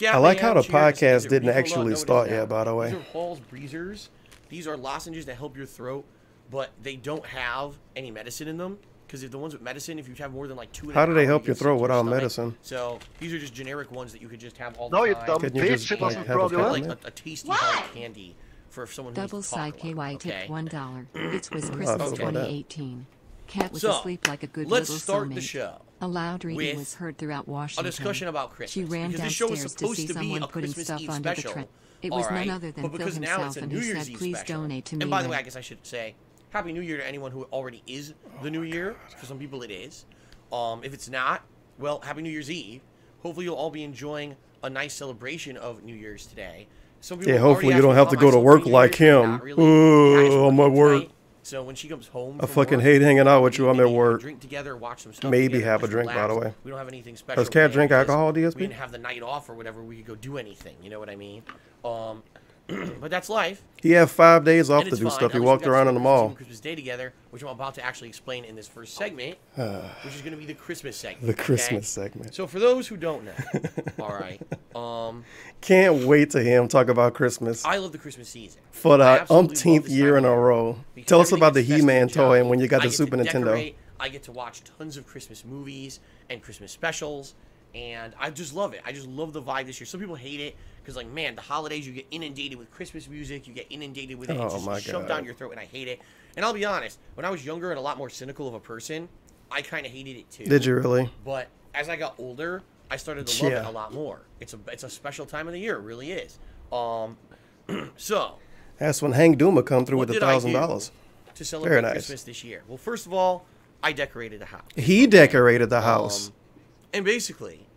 I like how the Cheer says podcast that didn't Rico actually no, it is start now. yet, by the way. These are Hall's Breezers. These are lozenges that help your throat, but they don't have any medicine in them. Because if the ones with medicine, if you have more than like 2.5 How do they hours, help you your get throat sick to your without stomach. medicine? So these are just generic ones that you could just have all the No, you time. dumb Couldn't you bitch. just, It like, wasn't have a fraudulent. Like a tasty hard candy for someone who Double needs to talk side a lot, KY tip okay? $1. It's was I Christmas feel about that. 2018. Cat was So, asleep like a good let's little start soulmate. the show A loud reading with was heard throughout a Washington. discussion about Christmas. She ran because this show was downstairs to supposed see to be someone a putting Christmas stuff Eve under the special. tree. It was none alright? other than But Phil because now it's himself, a and New he Year's said, Eve "Please special." donate to me." And by the way, I guess I should say Happy New Year to anyone who already is the New Year. For some people, it is. If it's not, well, Happy New Year's Eve. Hopefully, you'll all be enjoying a nice celebration of New Year's today. Some people Yeah, already hopefully you asked don't me have how to my go to work celebrating like New Year's, but him. not really. Kat is I'm at working work. tonight, so when she comes home, I from fucking work, hate hanging out with you. I'm maybe at have a work. Drink together, watch some stuff Maybe together, have a just drink, by relax. the way. We don't have anything special. Does Cat planned drink because alcohol, DSP? We didn't have the night off or whatever. We could go do anything. You know what I mean? But that's life. He had 5 days off And to it's do fine. stuff. He At least walked we got around to in the celebrate mall. Christmas Day together, which I'm about to actually explain in this first segment, which is going to be the Christmas segment. The okay? Christmas segment. So for those who don't know, all right, Can't wait to hear him talk about Christmas I love the Christmas season. for I the absolutely love umpteenth this year time in of a year row. because Tell us everything about the gets festive He-Man and toy and jolly. when you got I the get Super to Nintendo. decorate, I get to watch tons of Christmas movies and Christmas specials, and I just love it. I just love the vibe this year. Some people hate it because, like, man, the holidays, you get inundated with Christmas music, you get inundated with it, Oh, it's just my shoved God. down your throat, and I hate it. And I'll be honest, when I was younger and a lot more cynical of a person, I kind of hated it too. Did you really? But as I got older, I started to love Yeah. it a lot more. It's a special time of the year, it really is. So That's when Hank Duma come through what with did I $1,000. do to celebrate Very nice. Christmas this year? Well, first of all, I decorated the house. He decorated the house. And basically,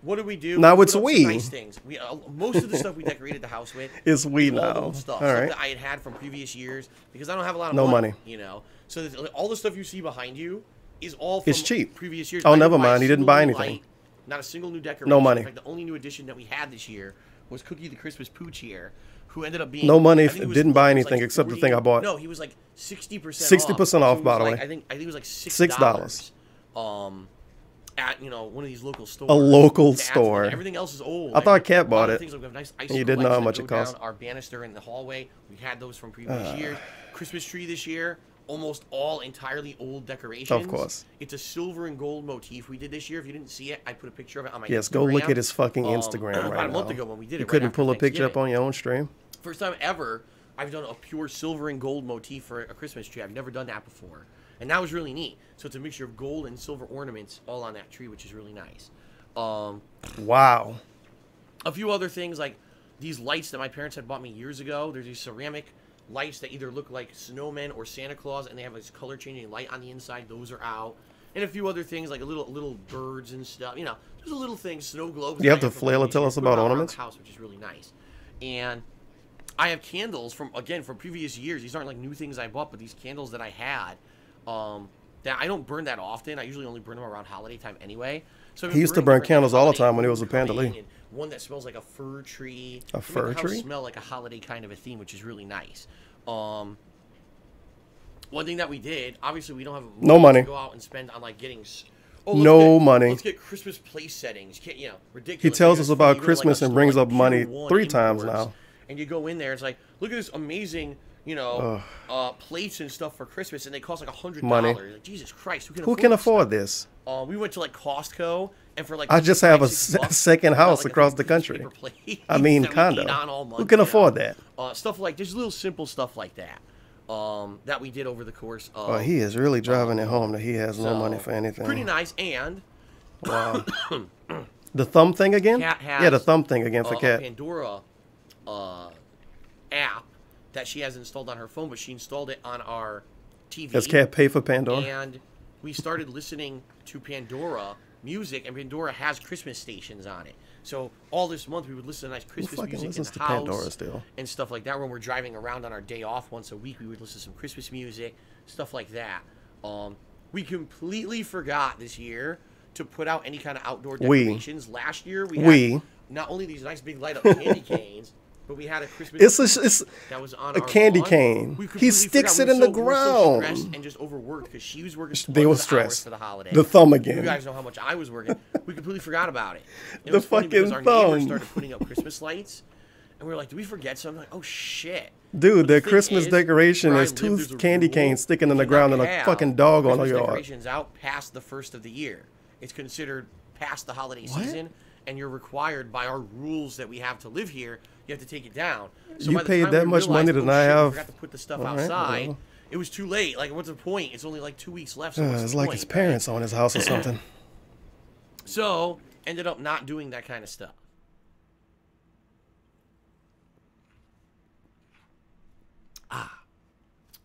what did we do? Now we it's put up some we. nice things. We most of the stuff we decorated the house with It's we all now. old stuff, All stuff right. that I had from previous years because I don't have a lot of No money. you know. So all the stuff you see behind you is all from It's cheap. previous years. Oh, I didn't never buy a mind. He didn't single buy new anything. light, not a single new decoration. No money. In fact, the only new addition that we had this year was Cookie the Christmas Pooch here, who ended up being No money, I think he was- didn't buy he was anything like except the 40 thing I bought. No, he was like 60% 60% off, So it by was the like- way. I think it was like $6. At one of these local stores. A local To add to store. that. Everything else is old. I thought Like, Kat a lot bought of it. things, like we have nice And you didn't know lights how that much go it cost. down our banister in the hallway. We had those from previous years. Christmas tree this year, almost all entirely old decorations. Of course. It's a silver and gold motif we did this year. If you didn't see it, I put a picture of it on my Yes, Instagram. go look at his fucking Instagram About right a month now. ago when we did it. You right couldn't after pull a picture up Thanksgiving. on your own stream? First time ever I've done a pure silver and gold motif for a Christmas tree. I've never done that before. And that was really neat. So it's a mixture of gold and silver ornaments all on that tree, which is really nice. Wow. A few other things like these lights that my parents had bought me years ago. There's these ceramic lights that either look like snowmen or Santa Claus, and they have this color-changing light on the inside. Those are out. And a few other things like little birds and stuff. You know, just a little thing, snow globes. You have that I to flail and tell us put about around ornaments? the house, which is really nice. And I have candles from previous years. These aren't like new things I bought, but these candles that I had, that I don't burn that often. I usually only burn them around holiday time anyway. So I've been He used to burning burn different candles all the holiday time when he was a coming Pandalay. and one that smells like a fir tree. A fir Make the house tree? smell like a holiday kind of a theme, which is really nice. One thing that we did, obviously, we don't have No money. to go out and spend on like getting. No money. Let's get Christmas place settings. Ridiculous. He tells You us guys about you go to, like, Christmas a and store brings like up money Pier 1 3 times Imports, now. And you go in there, it's like, look at this amazing, plates and stuff for Christmas, and they cost like $100. Money. Like, Jesus Christ, Who can afford this? We went to like Costco, and for like I just have a $60 second we got, house like, a across the piece of country. paper plate I mean, that we condo. ate on all month, Who can you afford know. that? Stuff like there's little simple stuff like that that we did over the course of. Oh, he is really driving it home that he has no money for anything. Pretty nice, and Wow. The thumb thing again? Kat has, Yeah, the thumb thing again for a Kat. Pandora app that she has installed on her phone, but she installed it on our TV. Does Kat pay for Pandora? And we started listening to Pandora music, and Pandora has Christmas stations on it. So all this month we would listen to nice Christmas fucking music in listens the to house Pandora still? and stuff like that. When we're driving around on our day off once a week, we would listen to some Christmas music, stuff like that. We completely forgot this year to put out any kind of outdoor decorations. Last year we had not only these nice big light up candy canes, but we had a Christmas It's that was on a our candy lawn. cane. We He completely sticks forgot. it in the We were so ground. stressed and just overworked because she was working. They were tons of hours stressed. for the holiday. The thumb You again. guys know how much I was working. We completely forgot about it. It The was funny because fucking our neighbors thumb. started putting up Christmas lights, and we were like, "Did we forget something?" Like, oh shit. Dude, But the the thing Christmas is, decoration where I is live, 2 there's a candy rule. canes sticking in the You ground and cannot a have fucking dog on Christmas your yard. decorations out past the first of the year. It's considered past the holiday season, and you're required by our rules that we have to live here. You have to take it down. So You by the paid time that we much money realized, to not shit, we have- forgot to put the stuff All right, outside. well. It was too late. Like, what's the point? It's only like 2 weeks left. So what's It's the like point, his parents right? own his house or something. So ended up not doing that kind of stuff.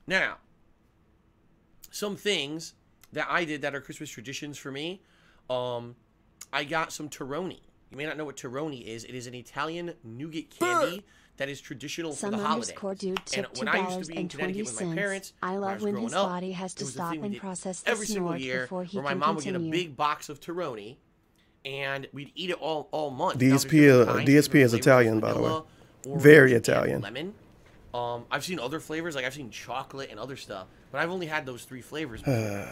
Now, some things that I did that are Christmas traditions for me. I got some Toroni. You may not know what Toroni is. It is an Italian nougat candy that is traditional for Some the holiday. underscore dude And took when I used to be in Connecticut with my parents, I when I love was when growing his up, body has it to was a stop thing we and did process the every single snort year before he where my can mom would get a continue. big box of Toroni, and we'd eat it all month. DSP Now, there's different kinds, DSP different is flavors, Italian, by the way. vanilla, orange, Very and Italian. Lemon. I've seen other flavors, like I've seen chocolate and other stuff, but I've only had those 3 flavors before.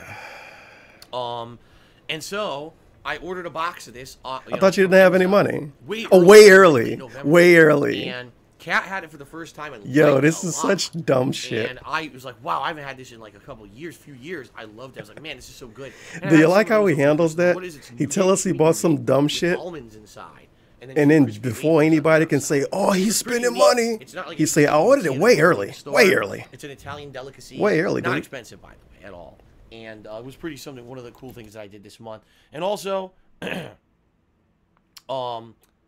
And so I ordered a box of this. I thought you didn't have any Amazon money. way Oh, early, way like early. in November. Way early. And Kat had it for the first time. And Yo, liked this it a is lot. such dumb shit. And I was like, wow, I haven't had this in like a few years. I loved it. I was like, man, this is so good. And I Do you had like some of how he those, handles that? what is it? It's He tell nougat us he cream bought some with dumb shit, almonds inside. and some then crispy before wafers on anybody top. can say, "Oh, he's It's pretty spending neat. money," It's not like he it's say, "I something ordered you it see way in a early, store. way early." It's an Italian delicacy. Way early, Not dude. expensive, by the way, at all. And it was pretty something. One of the cool things that I did this month, and also,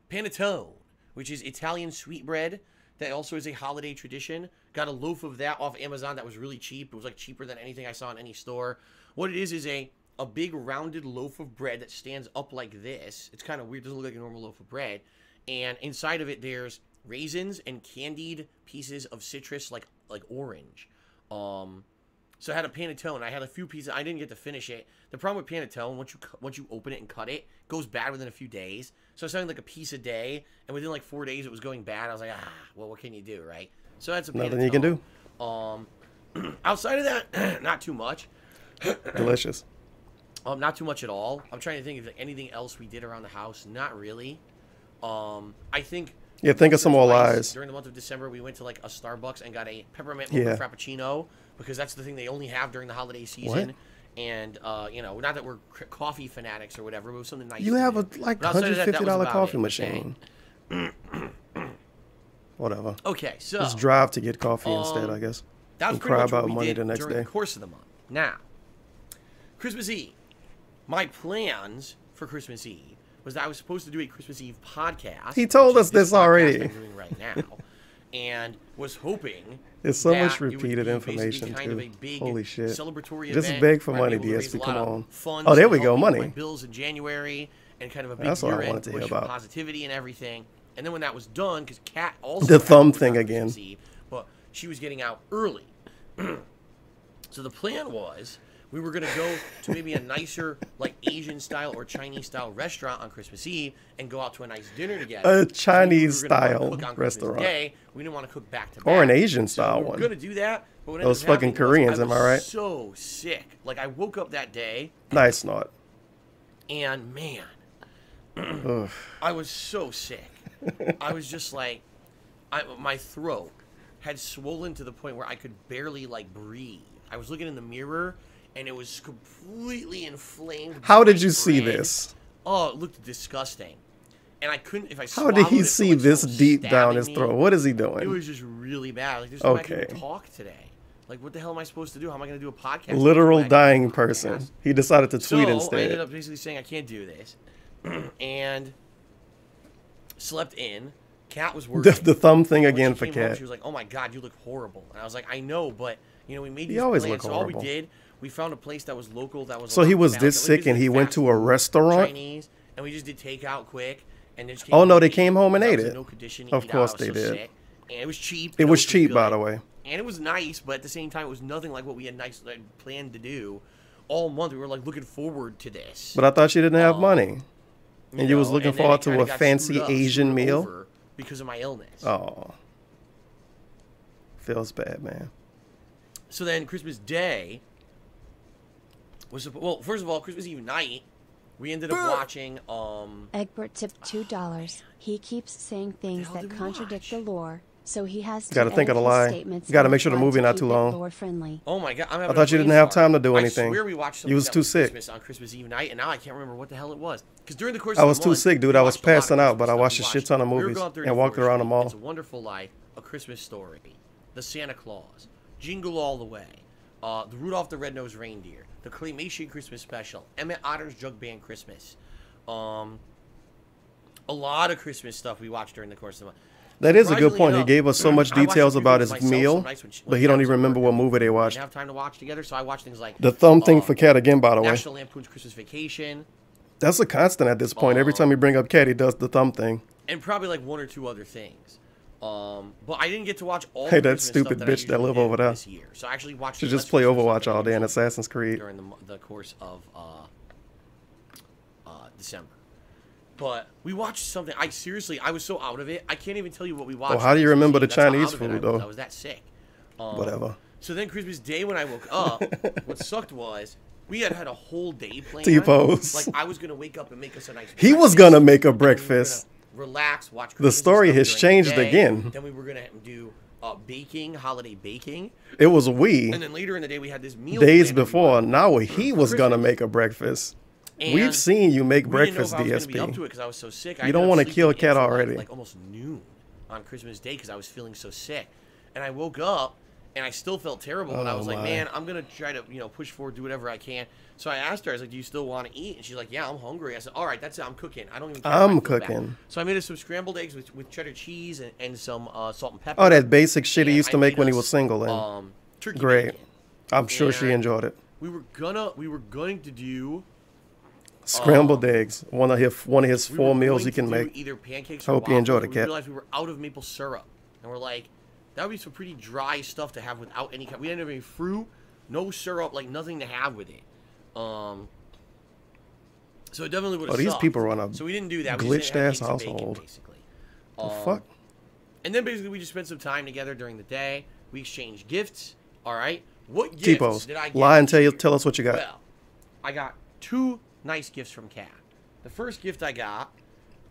panettone, which is Italian sweetbread. That also is a holiday tradition. Got a loaf of that off Amazon that was really cheap. It was like cheaper than anything I saw in any store. What it is a big rounded loaf of bread that stands up like this. It's kind of weird. It doesn't look like a normal loaf of bread. And inside of it, there's raisins and candied pieces of citrus like orange. So I had a panettone. I had a few pieces. I didn't get to finish it. The problem with panettone, once you open it and cut it, it goes bad within a few days. So I was selling like a piece a day, and within like 4 days it was going bad. I was like, well, what can you do, right? So that's a panettone. Nothing you can do. Outside of that, not too much. Delicious. Not too much at all. I'm trying to think of anything else we did around the house. Not really. I think. Yeah, think of some more lies. During the month of December, we went to like a Starbucks and got a peppermint mocha frappuccino because that's the thing they only have during the holiday season. What? And you know, not that we're coffee fanatics or whatever, but it was something nice. You have a like $150 coffee it, machine. Okay. Whatever. Okay, so just drive to get coffee instead, I guess. That was and pretty cry much what about we money did the next during day. the course of the month. Now, Christmas Eve. My plans for Christmas Eve was that I was supposed to do a Christmas Eve podcast. He told us this already. I'm doing right now, and was hoping. There's so much that it would repeated be information kind too. of a big Holy shit! Celebratory Just event beg for where I'd money, be able to raise DSP. a Come lot of on. funds Oh, there to we help go. me with Money. my bills in January and kind of a big That's what I year-end wanted to hear push for about. positivity and everything. And then when that was done, because Kat also The had thumb to thing work on again. Christmas Eve, but she was getting out early. So the plan was we were going to go to maybe a nicer, like Asian style or Chinese style restaurant on Christmas Eve and go out to a nice dinner together. A Chinese We were gonna style cook on Christmas restaurant. Day. We didn't want to cook back to back. Or an Asian So style we were one. going to do that. But what Those ended up fucking happening was Koreans, am I right? was so sick. Like I woke up that day Nice, not. and man, I was so sick. I was just like, my throat had swollen to the point where I could barely like breathe. I was looking in the mirror and it was completely inflamed. How did you bright see red. this? Oh, it looked disgusting. And I couldn't, if I How did he swallowed it, see like this someone deep down stabbing his me. throat? What is he It doing? was just really bad. Like, there's no way I can Okay. even talk today. Like, what the hell am I supposed to do? How am I going to do a podcast? Literal Like, dying person. He decided to tweet so I instead. ended up basically saying I can't do this, and slept in. Kat was working. The thumb thing When again she for came home, Kat. she was like, "Oh my god, you look horrible," and I was like, "I know, but you know, we made He these always plans. look So all we horrible. did, we found a place that was local. That was So allowed he to was balance this it. Like, sick and he basically went fast to a food, restaurant? Chinese, and we just did takeout quick. And then just Oh, came no, home they to came eat. home and I ate was in it. no condition to Of eat out. course I was they so did. sick. And it was cheap. It and was just cheap, by good. the way. And it was nice, but at the same time, it was nothing like what we had planned to do all month. We were like looking forward to this. But I thought you didn't have money. And you was know, looking and then forward it to kinda a got fancy screwed up, Asian screwed meal? over because of my illness. Oh. Feels bad, man. So then Christmas Day was, well, first of all, Christmas Eve night, we ended up watching, Egbert tipped $2. He keeps saying things hell that did we contradict watch? the lore, so he has to Gotta think of edit the his lie. statements You gotta on make sure the slide movie to not too keep it long. lore friendly. oh my god, I'm having I thought you didn't have time to do anything. I swear we watched something You was that too sick. Christmas on Christmas Eve night, and now I can't remember what the hell it was. Because during the course I of was the too month, sick, dude. we I was watched a lot of passing out, but I Christmas watched a stuff. shit ton of We were movies going through and walked around the 34th mall. It's a Wonderful Life, A Christmas Story, The Santa Claus, Jingle All the Way, the Rudolph the Red-Nosed Reindeer, the Claymation Christmas Special, Emmett Otter's Jug Band Christmas. A lot of Christmas stuff we watched during the course of the month. That is a good Surprisingly point. He enough, gave us so much I watched details a few about movies his myself meal, some nights when but he don't Kat even was remember what working. movie they We watched. didn't have time to watch together, so I watched things like The thumb thing for Kat again, by the way. National Lampoon's Christmas Vacation, That's a constant at this point. Every time you bring up Kat, he does the thumb thing. and probably like one or two other things. But I didn't get to watch all. Hey, the that Christmas stupid stuff that I bitch that usually live did over there. this year. So I actually watched. Should the just play Christmas stuff Overwatch that I all day in usually Assassin's Creed. during the course of December. But we watched something. I was so out of it. I can't even tell you what we watched. Well, how do you remember the That's how Chinese out of it I food, was. though? I was that sick. Whatever. So then Christmas Day when I woke up, what sucked was we had a whole day planned. T-pose. Like I was gonna wake up and make us a nice. He was breakfast, gonna make a and then we were breakfast. gonna relax, watch. The Christmas story stuff has during the changed day. again. Then we were gonna do baking, holiday baking, It was we and then later in the day we had this meal. days planned that we before. wanted. Now he was gonna Christmas. make a breakfast. And We've seen you make we breakfast, didn't know if I was gonna be up to DSP. it because I was so sick. You don't want wanna kill a cat already. Like almost noon on Christmas Day because I was feeling so sick, and I woke up and I still felt terrible. And I Oh, was like, my. man, I'm gonna try to push forward, do whatever I can. So I asked her, I was like, do you still want to eat? And she's like, yeah, I'm hungry. I said, all right, that's it. I'm cooking. I don't even care if I I'm feel bad." cooking. So I made us some scrambled eggs with cheddar cheese and some salt and pepper. Oh, that basic shit he And used to I make made when he us, was single. And turkey great. bacon. I'm sure she And enjoyed it. we were going to do scrambled eggs. One of his 4 meals he can make. Either pancakes I or hope you enjoyed it, We Cat. realized we were out of maple syrup, and we're like, that would be some pretty dry stuff to have without any. We didn't have any fruit, no syrup, like nothing to have with it. So it definitely would have. Oh, these sucked. people run a So we didn't do that. We glitched just ass had bacon, household. basically. The fuck? And then basically we just spent some time together during the day. We exchanged gifts. All right. What gifts T-pose. did I get? Lie and tell us what you got. Well, I got 2 nice gifts from Kat. The first gift I got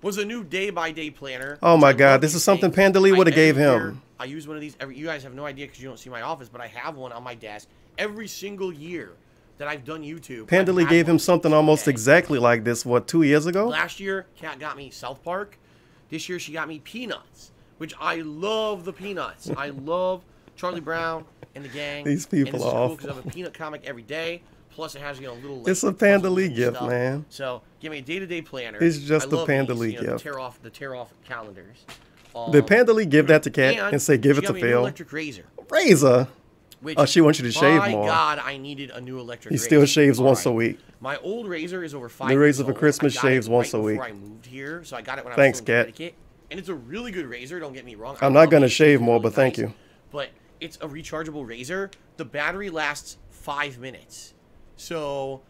was a new day-by-day planner. Oh my I God, love this these is something things. Panda Lee would have Every gave year, him. I use one of these every. You guys have no idea because you don't see my office, but I have one on my desk every single year that I've done YouTube. Panda I've Lee had gave one him something since almost day. exactly like this, what, 2 years ago? Last year, Kat got me South Park. This year, she got me Peanuts, which I love the Peanuts. I love Charlie Brown and the gang. These people and this are is cool awful. because I have a Peanut comic every day. Plus, it has, you know, little. Like, It's a Panda puzzles Lee and gift, stuff. man. So, give me a day-to-day planner. It's just I a love Panda these, Lee you know, gift. The tear-off calendars. Did Panda Lee give that to Kat and say, give she it got to me a new Phil? electric razor. Razor? Which, Oh, she wants you to shave my more. God, I needed a new electric He razor. still shaves All once a right. week. My old razor is over 5 New years razor for old. Christmas I got shaves it once right a week. before I moved here, so I got it when Thanks, I was still in Kat. Connecticut. And it's a really good razor, don't get me wrong. I'm I not love going to it. It's shave more, really but thank nice. you. But it's a rechargeable razor. The battery lasts 5 minutes. So,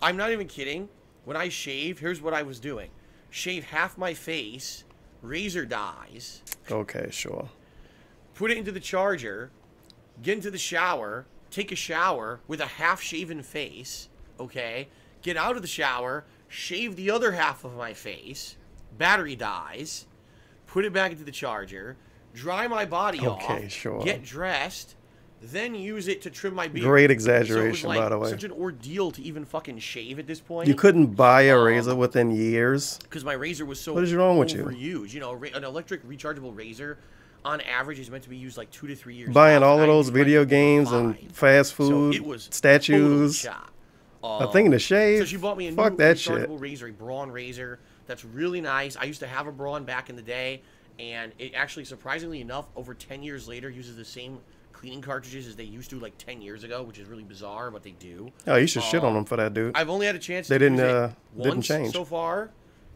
I'm not even kidding. When I shave, here's what I was doing. Shave half my face, razor dies, Okay, sure. put it into the charger, get into the shower, take a shower with a half-shaven face, okay? Get out of the shower, shave the other half of my face, battery dies, put it back into the charger, dry my body off, Okay, sure. get dressed, then use it to trim my beard. Great So it was exaggeration, like by the way. such an ordeal to even fucking shave at this point. You couldn't buy a razor within years. Because my razor was so What is wrong with you? overused. You know, an electric rechargeable razor, on average, is meant to be used like 2 to 3 years. Buying now, all of and I those used my video thing for games 5. and fast So food, it was statues. totally shot. A thing to shave? So she bought me a Fuck new that shit. rechargeable razor, a Braun razor. That's really nice. I used to have a Braun back in the day, and it actually, surprisingly enough, over 10 years later, uses the same cleaning cartridges as they used to like 10 years ago, which is really bizarre, but they do. Oh, you should shit on them for that, dude. I've only had a chance They to didn't, use it didn't once change. so far,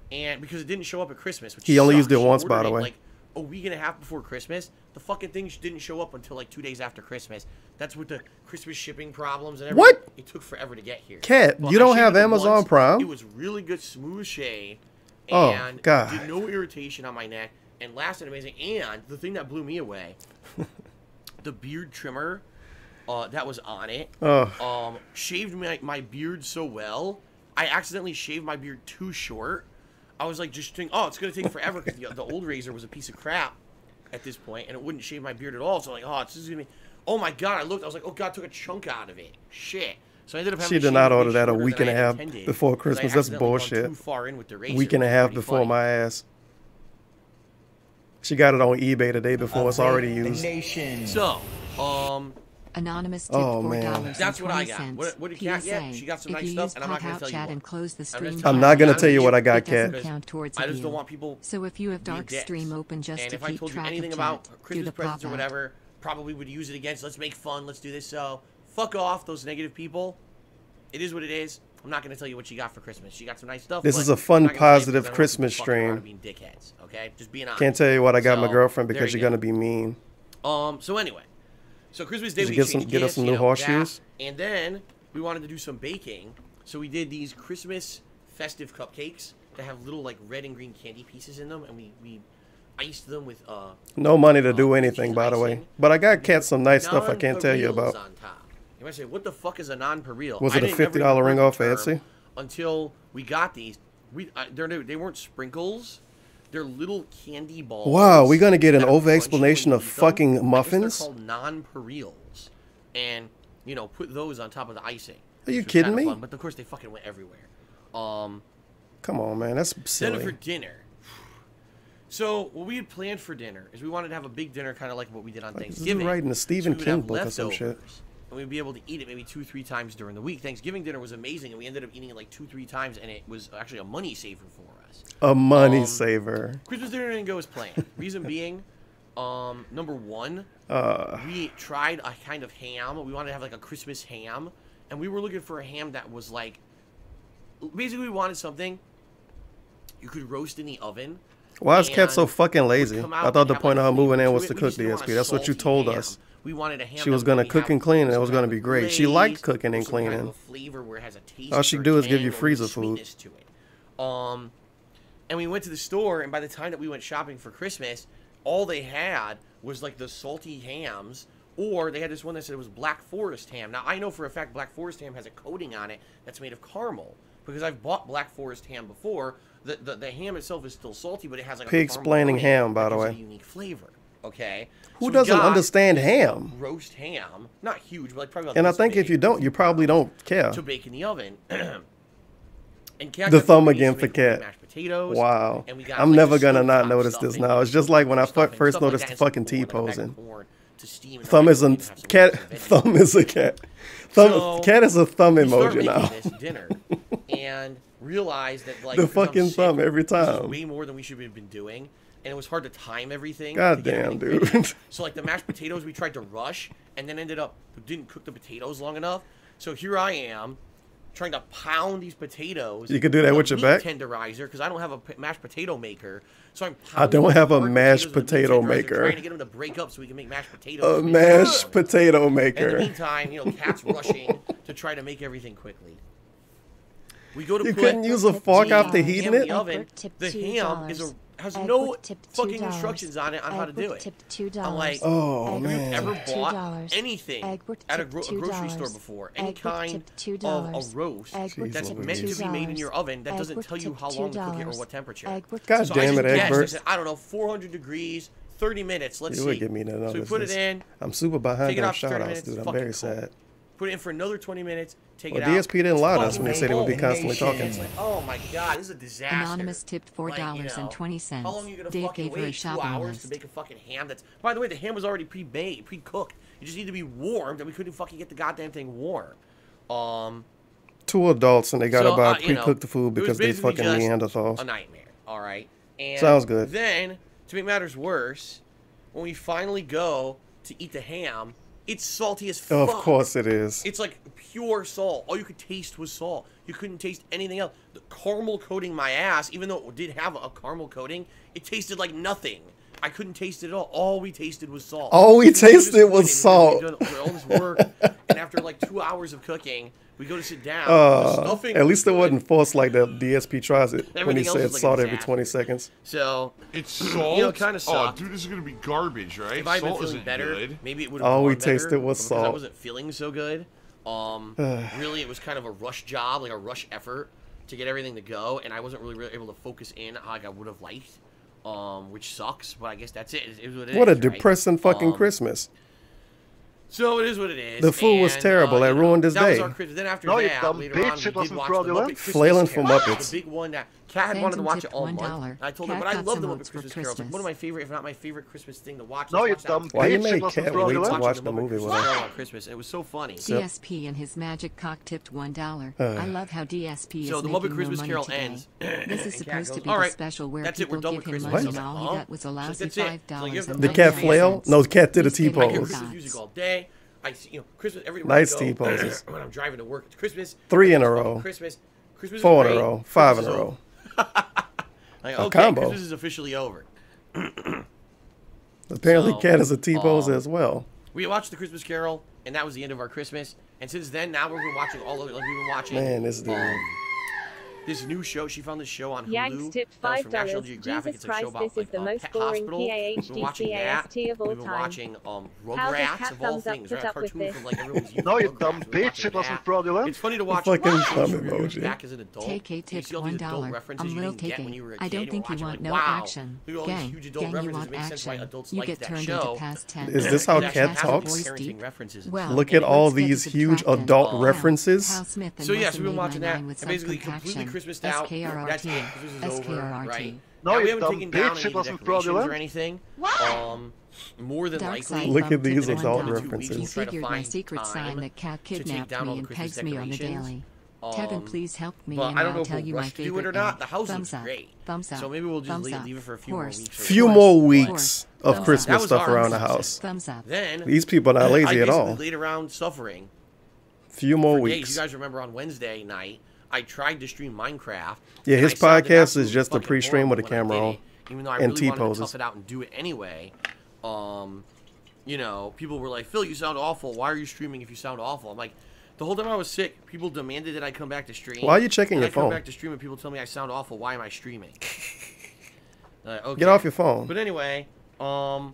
and because it didn't show up at Christmas, which He only used sucks. it once, She by ordered the it, way. like a week and a half before Christmas. The fucking thing didn't show up until like 2 days after Christmas. That's with the Christmas shipping problems and everything. What? It took forever to get here. Cat, But you I don't shaved have it Amazon once. Prime? It was really good, smooth shave, Oh, and God. did no irritation on my neck, and lasted amazing. And the thing that blew me away, the beard trimmer that was on it, shaved my beard so well. I accidentally shaved my beard too short. I was like, just thinking, oh, it's gonna take forever because the old razor was a piece of crap at this point, and it wouldn't shave my beard at all. So I'm like, oh, it's just gonna be. Oh my God! I looked. I was like, oh God, took a chunk out of it. Shit. So I ended up having She to did shave not it way order that a shorter week than and a I had half intended, before 'cause I Christmas. That's accidentally gone bullshit. Too far in with the razor, Week and a which is half pretty before funny. my ass. She got it on eBay the day before it's already used. So, Anonymous tipped Oh, $4. man. That's what I got. What did Kat get? PSA, She got some if nice you stuff, use and I'm not gonna pop-out tell you chat what. and close the I'm stream just I'm telling not you gonna what tell you what I got, it doesn't Kat. count towards I a just view. don't want people. So if you have being dark dicks. stream open just And to if I keep told you track anything of about chat, do Christmas the presents or pop-out. whatever, probably would use it against. Let's make fun. Let's do this. So fuck off, those negative people. It is what it is. I'm not going to tell you what she got for Christmas. She got some nice stuff. This but is a fun, I'm not gonna tell you positive because I don't want Christmas people fucking around stream. and being dickheads. Okay, just being honest. Can't tell you what I got my So, girlfriend there because you you're go. gonna be mean. So anyway, so Christmas Day Did we you get exchanged get us gifts, some you new know, horseshoes? that, and then we wanted to do some baking, so we did these Christmas festive cupcakes that have little like red and green candy pieces in them, and we iced them with No money to do anything, cheese by the way. icing. But I got Kat some nice stuff I can't tell you non-pareils about. on top. You might say, what the fuck is a non-pareil? Was it I a didn't ever $50 even ring heard off the term Etsy? until we got these. They weren't sprinkles. They're little candy balls. Wow, we're gonna get an that are over crunchy explanation when of you eat them. fucking I guess muffins? They're called non-pareils, and put those on top of the icing. Are you which was kidding kinda me? fun, but of course they fucking went everywhere. Come on, man, that's Then for silly. dinner. So what we had planned for dinner is we wanted to have a big dinner, kind of like what we did on Like, this is Thanksgiving. writing a Stephen we would King have book or some shit. leftovers, and we'd be able to eat it maybe 2-3 times during the week. Thanksgiving dinner was amazing, and we ended up eating it like 2-3 times, and it was actually a money saver for us. A money saver. Christmas dinner didn't go as planned. Reason being, number one, Uh, we tried a kind of ham. We wanted to have like a Christmas ham, and we were looking for a ham that was like, basically we wanted something you could roast in the oven. Why is Kat so fucking lazy? I thought the point of her moving in was to cook DSP. That's what you told us. We wanted a ham she was going to cook and clean, and it was going to be great. She liked cooking and cleaning. All she do is give you freezer food. And we went to the store, and by the time that we went shopping for Christmas, all they had was like the salty hams, or they had this one that said it was Black Forest ham. Now, I know for a fact Black Forest ham has a coating on it that's made of caramel, because I've bought Black Forest ham before. The ham itself is still salty, but it has like pig-splaining ham, by the way. A unique flavor. Okay. Who doesn't understand ham? Roast ham, not huge, but like probably. And I think if you don't, you probably don't care. To bake in the oven. And the thumb again for Kat. Wow. I'm never gonna not notice this now. It's just like when I first noticed the fucking T-posing. Thumb is a cat. Thumb is a cat. Cat is a thumb emoji now. Dinner and realized that like the fucking thumb every time. Way more than we should have been doing. And it was hard to time everything. God damn, dude. So like the mashed potatoes, we tried to rush, and then ended up didn't cook the potatoes long enough. So here I am, trying to pound these potatoes. You could do that with your back tenderizer because I don't have a mashed potato maker. So I'm. I don't have a mashed potato maker. Trying to get them to break up so we can make mashed potatoes. A mashed potato maker. In the meantime, Kat's rushing to try to make everything quickly. We go to. You couldn't use a fork after heating it. The ham has no fucking instructions on it on how to do it. I'm like, oh man, have you ever bought anything at a grocery store before? Any kind of a roast that's meant to be made in your oven that doesn't tell you how long to cook it or what temperature. God damn it, Egbert. I said, I don't know, 400 degrees, 30 minutes. Let's see. You would give me that. So we put it in. I'm super behind on shout-outs, dude. I'm very sad. Put it in for another 20 minutes. Take it out. DSP didn't lie to us when they said it would be constantly talking. Like, oh my god, this is a disaster. Anonymous tipped $4.20. How long are you gonna Dave fucking gave her a wait? 2 shopping hours list. to make a fucking ham that's. By the way, the ham was already pre-made, pre-cooked. You just need to be warmed, and we couldn't fucking get the goddamn thing warm. 2 adults, and they got to buy pre-cooked food because they fucking Neanderthals. A nightmare. All right. And sounds good. Then, to make matters worse, when we finally go to eat the ham, it's salty as fuck. Of course it is. It's like pure salt. All you could taste was salt. You couldn't taste anything else. The caramel coating my ass, even though it did have a caramel coating, it tasted like nothing. I couldn't taste it at all. All we tasted was salt. All we tasted was salt. We did all this work, and after like 2 hours of cooking, we go to sit down. At least it wasn't forced like the DSP tries it when he said salt every 20 seconds. So it's salt. Kind of sucked. Oh, dude, this is gonna be garbage, right? If I had been salt feeling better, good. maybe it would have. All we tasted was salt. I wasn't feeling so good. Really, it was kind of a rush job, like a rush effort to get everything to go, and I wasn't really able to focus in like I would have liked, which sucks. But I guess that's it. It is what it is. What a depressing fucking Christmas. So it is what it is. The food was terrible. That ruined his day. Was our Christmas. Then after that, later on, we did watch the Muppet Flailing for Carol, Muppets. The big one that Kat had wanted to watch it all month. I told her, but I love the Muppet Christmas Carol. It's like one of my favorite, if not my favorite, Christmas thing to watch. No, you dumb Why you bitch. made Kat wait to watch the movie with her? On Christmas. It was so funny. DSP and his magic cock tipped $1. I love how DSP is so the making Muppet Christmas no Carol money ends. This is supposed to be the special where people give him money, and all he got was a lousy $5. The cat flail? No, the cat did a T-pose. I hear Christmas music all day. I see, Christmas every nice T-poses. When I'm driving to work, it's Christmas. 3 in a row. Christmas 4 in a row. 5 in a row. Like, a okay, combo. Christmas is officially over. Apparently, Cat is a T-pose as well. We watched the Christmas Carol, and that was the end of our Christmas. And since then, now we've been watching all of it. Like we've been watching. Man, this dude. This new show, she found this show on Hulu. Yanks tipped $5. Jesus Christ, this is the most boring PAHDCAST of all time. We've been watching Rugrats of all things, right? Cartoons from like everyone's No, you dumb bitch. It wasn't fraudulent. It's funny to watch. Fucking thumb emoji. Back as an adult. TK tipped $1. I'm little TK. I don't think you want no action. Gang, you want action. You get turned into past tense. Is this how Cat talks? Well, look at all these huge adult references. So yes, we've been watching that. And basically completely Christmased out. That's it. Christmas is over, right? No, we you haven't dumb taken down bitch. any It wasn't decorations fraudulent. or anything. More than likely. Look at these Tipped adult $1. references. He figured my secret sign that Cat kidnapped me and pegs me on the daily. Tevin, please help me, and I'll tell you my favorite. Do it or not. The house thumbs looks up. great. Thumbs up. So maybe we'll just thumbs leave it for a few more weeks. Few more weeks of Christmas stuff around the house. Thumbs up. Then these people are not lazy at all. laid around suffering. Few more for days. weeks. You guys remember on Wednesday night, I tried to stream Minecraft. Yeah, his podcast is just a pre-stream with a camera on. Even though I really wanted to tough it out and do it anyway. You know, people were like, Phil, you sound awful. Why are you streaming if you sound awful? I'm like, the whole time I was sick, people demanded that I come back to stream. Why are you checking your phone? I come back to stream and people tell me I sound awful. Why am I streaming? Okay. Get off your phone. But anyway, I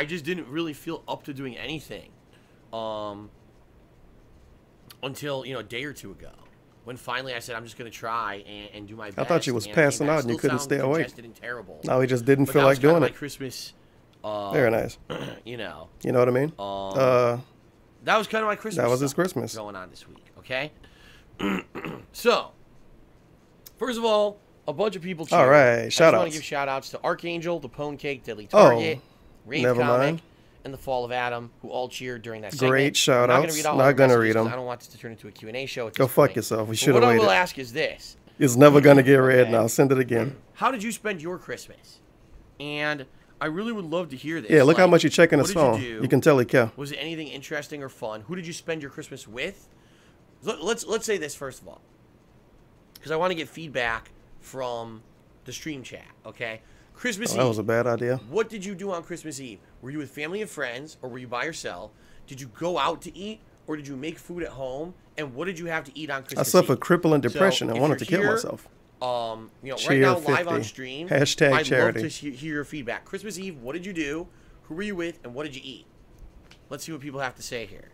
just didn't really feel up to doing anything until, you know, a day or two ago. When finally I said I'm just going to try and do my best. I thought you was passing out and you couldn't stay awake. And terrible. No, he just didn't feel like doing it. Christmas, very nice. You know. You know what I mean? That was kind of my Christmas. That was his Christmas. Going on this week, okay? So, first of all, a bunch of people cheered. All right, shout outs. I just want to give shout outs to Archangel, the Pwn Cake, Deadly Target, Rave never Comic, mind. And the Fall of Adam, who all cheered during that segment. Great shout outs. Not going to read them. I don't want this to turn into a Q&A show. Go fuck yourself. We should have waited. What I will ask is this. It's never going to get read now. Send it again. How did you spend your Christmas? And I really would love to hear this. Yeah, look how much you're checking his phone. You can tell he care. Was it anything interesting or fun? Who did you spend your Christmas with? Let's say this first of all, because I want to get feedback from the stream chat. Okay, Christmas Eve. That was a bad idea. What did you do on Christmas Eve? Were you with family and friends, or were you by yourself? Did you go out to eat, or did you make food at home? And what did you have to eat on Christmas Eve? I suffered crippling depression and wanted to kill myself. You know, Cheer right now 50. live on stream. Hashtag I'd charity. love to hear your feedback. Christmas Eve, what did you do? Who were you with? And what did you eat? Let's see what people have to say here.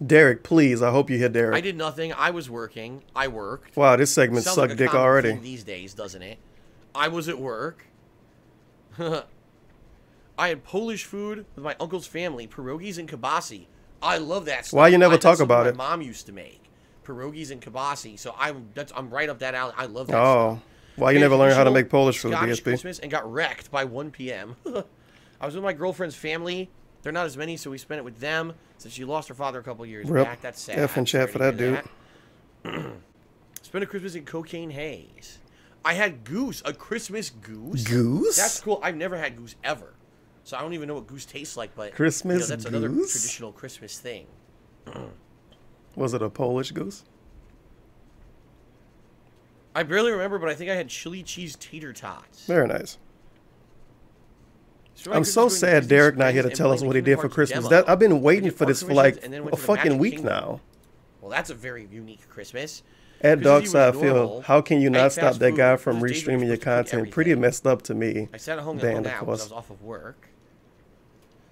Derek, please. I hope you hit Derek. I did nothing. I was working. I worked. Wow, this segment Sounds sucked like a dick common already. theme these days, doesn't it? I was at work. I had Polish food with my uncle's family, pierogies and kibasi. I love that stuff. Why you never talk about it? My mom used to make pierogies and kibasi, so I'm right up that alley. I love that stuff. Why you never learn how to make Polish food, BSP? Christmas and got wrecked by 1 p.m. I was with my girlfriend's family. They're not as many, so we spent it with them since she lost her father a couple years back. That's sad. F and chat for that dude. Spent a Christmas in Cocaine Haze. I had goose, a Christmas goose. Goose? That's cool. I've never had goose ever, so I don't even know what goose tastes like. But Christmas that's goose? another traditional Christmas thing. Was it a Polish goose? I barely remember, but I think I had chili cheese tater tots. Very nice. I'm so sad Derek not here to tell us what he did for Christmas. I've been waiting for this for like a fucking week now. Well, that's a very unique Christmas. At Darkside Phil, how can you not stop that guy from restreaming your content? Pretty messed up to me. I sat at home and hung out because I was off of work.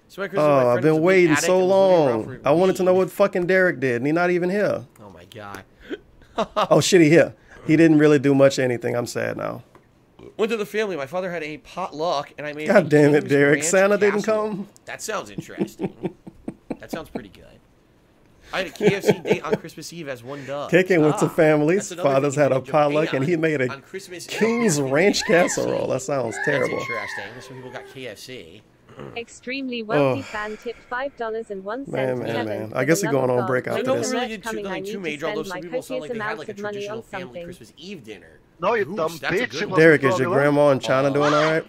So I've been waiting so long. I wanted to know what fucking Derek did, and he's not even here. Oh my god. Oh shit, he here. He didn't really do much anything. I'm sad now. Went to the family. My father had a potluck, and I made. God damn it, Derek! Santa didn't come. That sounds interesting. That sounds pretty good. I had a KFC date on Christmas Eve, as one does. KK went to families. Fathers had a potluck, and he made a King's Ranch casserole. That sounds terrible. That's interesting. Some people got KFC. Extremely wealthy fan tipped $5.01. Man. I guess we're going on breakout to this. I don't really did nothing too major, although some people sound like they had like a traditional family Christmas Eve dinner. No, you dumb bitch. Derek, is your grandma in China doing all right?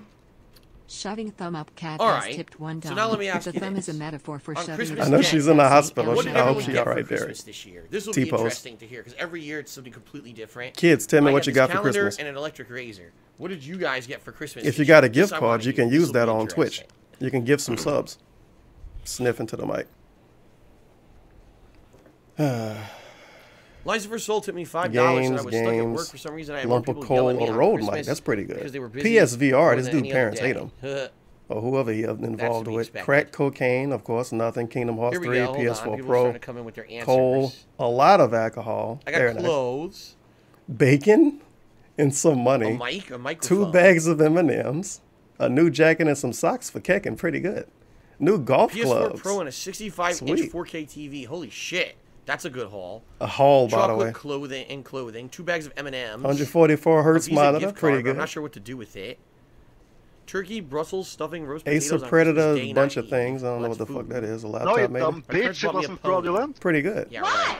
Shoving thumb up cat has tipped $1. So now let me ask the you thumb this. is a metaphor for shoving. Christmas I know she's in the hospital. I hope she's all right, Derek. This year. This will be interesting to hear because every year it's something completely different. Kids, tell me what you got for Christmas. And an electric razor. What did you guys get for Christmas? If you got a gift card, you can use that on Twitch. You can give some subs. Sniff into the mic. Liza for Soul tipped me $5 and I was stuck at work for some reason. I had lump of coal on the road mic. That's pretty good. PSVR, this dude parents hate him. Or whoever he involved with. Crack cocaine, of course, nothing. Kingdom Hearts 3, PS4 Pro. Coal, a lot of alcohol. I got clothes. Bacon and some money. A microphone. 2 bags of M&Ms. A new jacket and some socks for kicking. Pretty good. New golf clubs. PS4 Pro and a 65-inch 4K TV. Holy shit. That's a good haul. A haul, by the way. Clothing. 2 bags of M&Ms. 144 hertz monitor. Pretty good. I'm not sure what to do with it. Turkey, Brussels, stuffing, roast potatoes. Ace of Predator, a bunch of things. I don't know what the fuck that is. A laptop, maybe? No, you dumb bitch. It wasn't fraudulent. Pretty good. Yeah, right.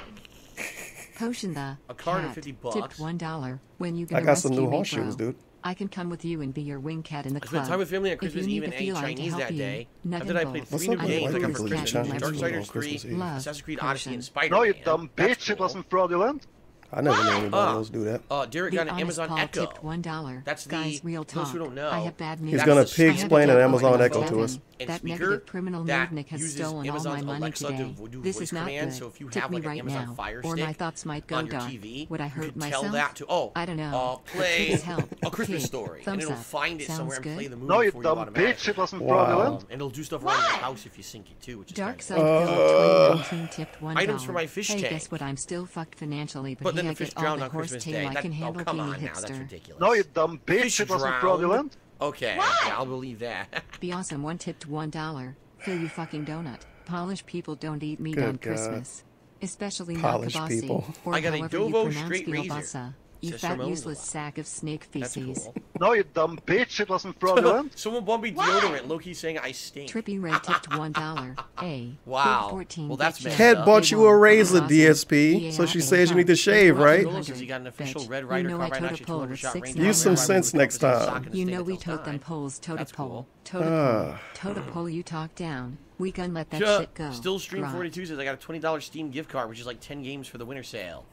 Potion the a card and $50 tipped $1 when you I got some new horseshoes, dude. I can come with you and be your wing cat in the I club. spent time with family on If Christmas you Eve need and the ate feline to Chinese help that you, day. nut After that, I and played bolt. 3 new up? games Why I got do for you Christmas: believe Chinese Darksiders people 3, on Christmas Eve? Love, Assassin's Creed Odyssey, and person. Spider-Man. No, you dumb That's bitch. It cool. wasn't fraudulent. I never knew anybody else do that. Derek The got an honest Amazon Paul Echo. tipped $1. That's the, Guys, real for those talk. who don't know, I have bad news. He's that's gonna the speaker explain an I have Amazon a Echo bad to news. us. and That speaker negative criminal that movement has uses stolen all Amazon's my money Alexa today. to do This voice is not commands. good. So if you Tip have me like an right Amazon now, Fire or Stick my thoughts might go on your dark. TV, Would I you hurt could myself? tell that to I don't know. play Please help. a Christmas Tip. story, and Thumbs it'll up. find it Sounds somewhere and good. play the movie No, you for you dumb automatically. bitch. It wasn't Wow. fraudulent. And it'll do stuff around your house if you sync it too, which is Dark kinda Side cool. Phil 2019 tipped $1. Items for my fish hey, tank. guess what? I'm still fucked financially, but But hey, then I the fish get all drowned the on horse Christmas tail Day. I That, can oh, handle come being on a now, that's hipster. ridiculous. No, you dumb bitch. Fish It wasn't drowned. fraudulent. Okay, yeah, I'll believe that. Be awesome. One tipped $1. Fill you fucking donut. Polish people don't eat meat Good on God. Christmas. Especially not Polish kibasi, people. or I got a however Dovo you pronounce straight razor. kielbasa. You Says fat Shimon useless Zola. sack of snake That's feces. cool. No, you dumb bitch. It wasn't fraudulent. Someone bought me deodorant. Loki saying I stink. Trippy Red tipped $1. A. Wow. Big 14 Well, that's bitch. messed Cat up. bought you a razor, Awesome. DSP, so she says you need to shave, right? Gola says he got an official Bitch. Red Rider You know I carbine towed a action pole 200 with shot 6 range. Use Use some some sense next time. You know we tote them poles, toe to That's pole. cool. Toe to pole. Toe to pole, you talk down. We gon' let that shit go. Still Stream Grok. 42 says I got a $20 Steam gift card, which is like 10 games for the winter sale.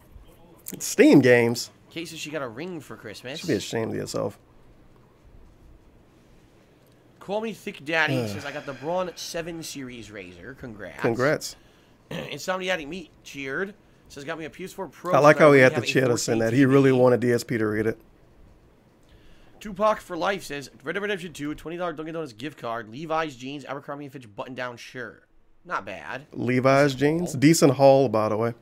Steam games. Kate says she got a ring for Christmas. Should be ashamed of yourself. Call me Thick Daddy says I got the Braun 7 Series razor. Congrats. Congrats. Insomniatic Meat cheered. Says got me a PS4 Pro. I like so that how he I had have to a cheer us in 4K that. He really TV. wanted DSP to read it. Tupac for Life says Red Dead Redemption 2, $20 Dunkin' Donuts gift card, Levi's jeans, Abercrombie & Fitch button-down shirt. Not bad. Levi's jeans. Decent haul, by the way.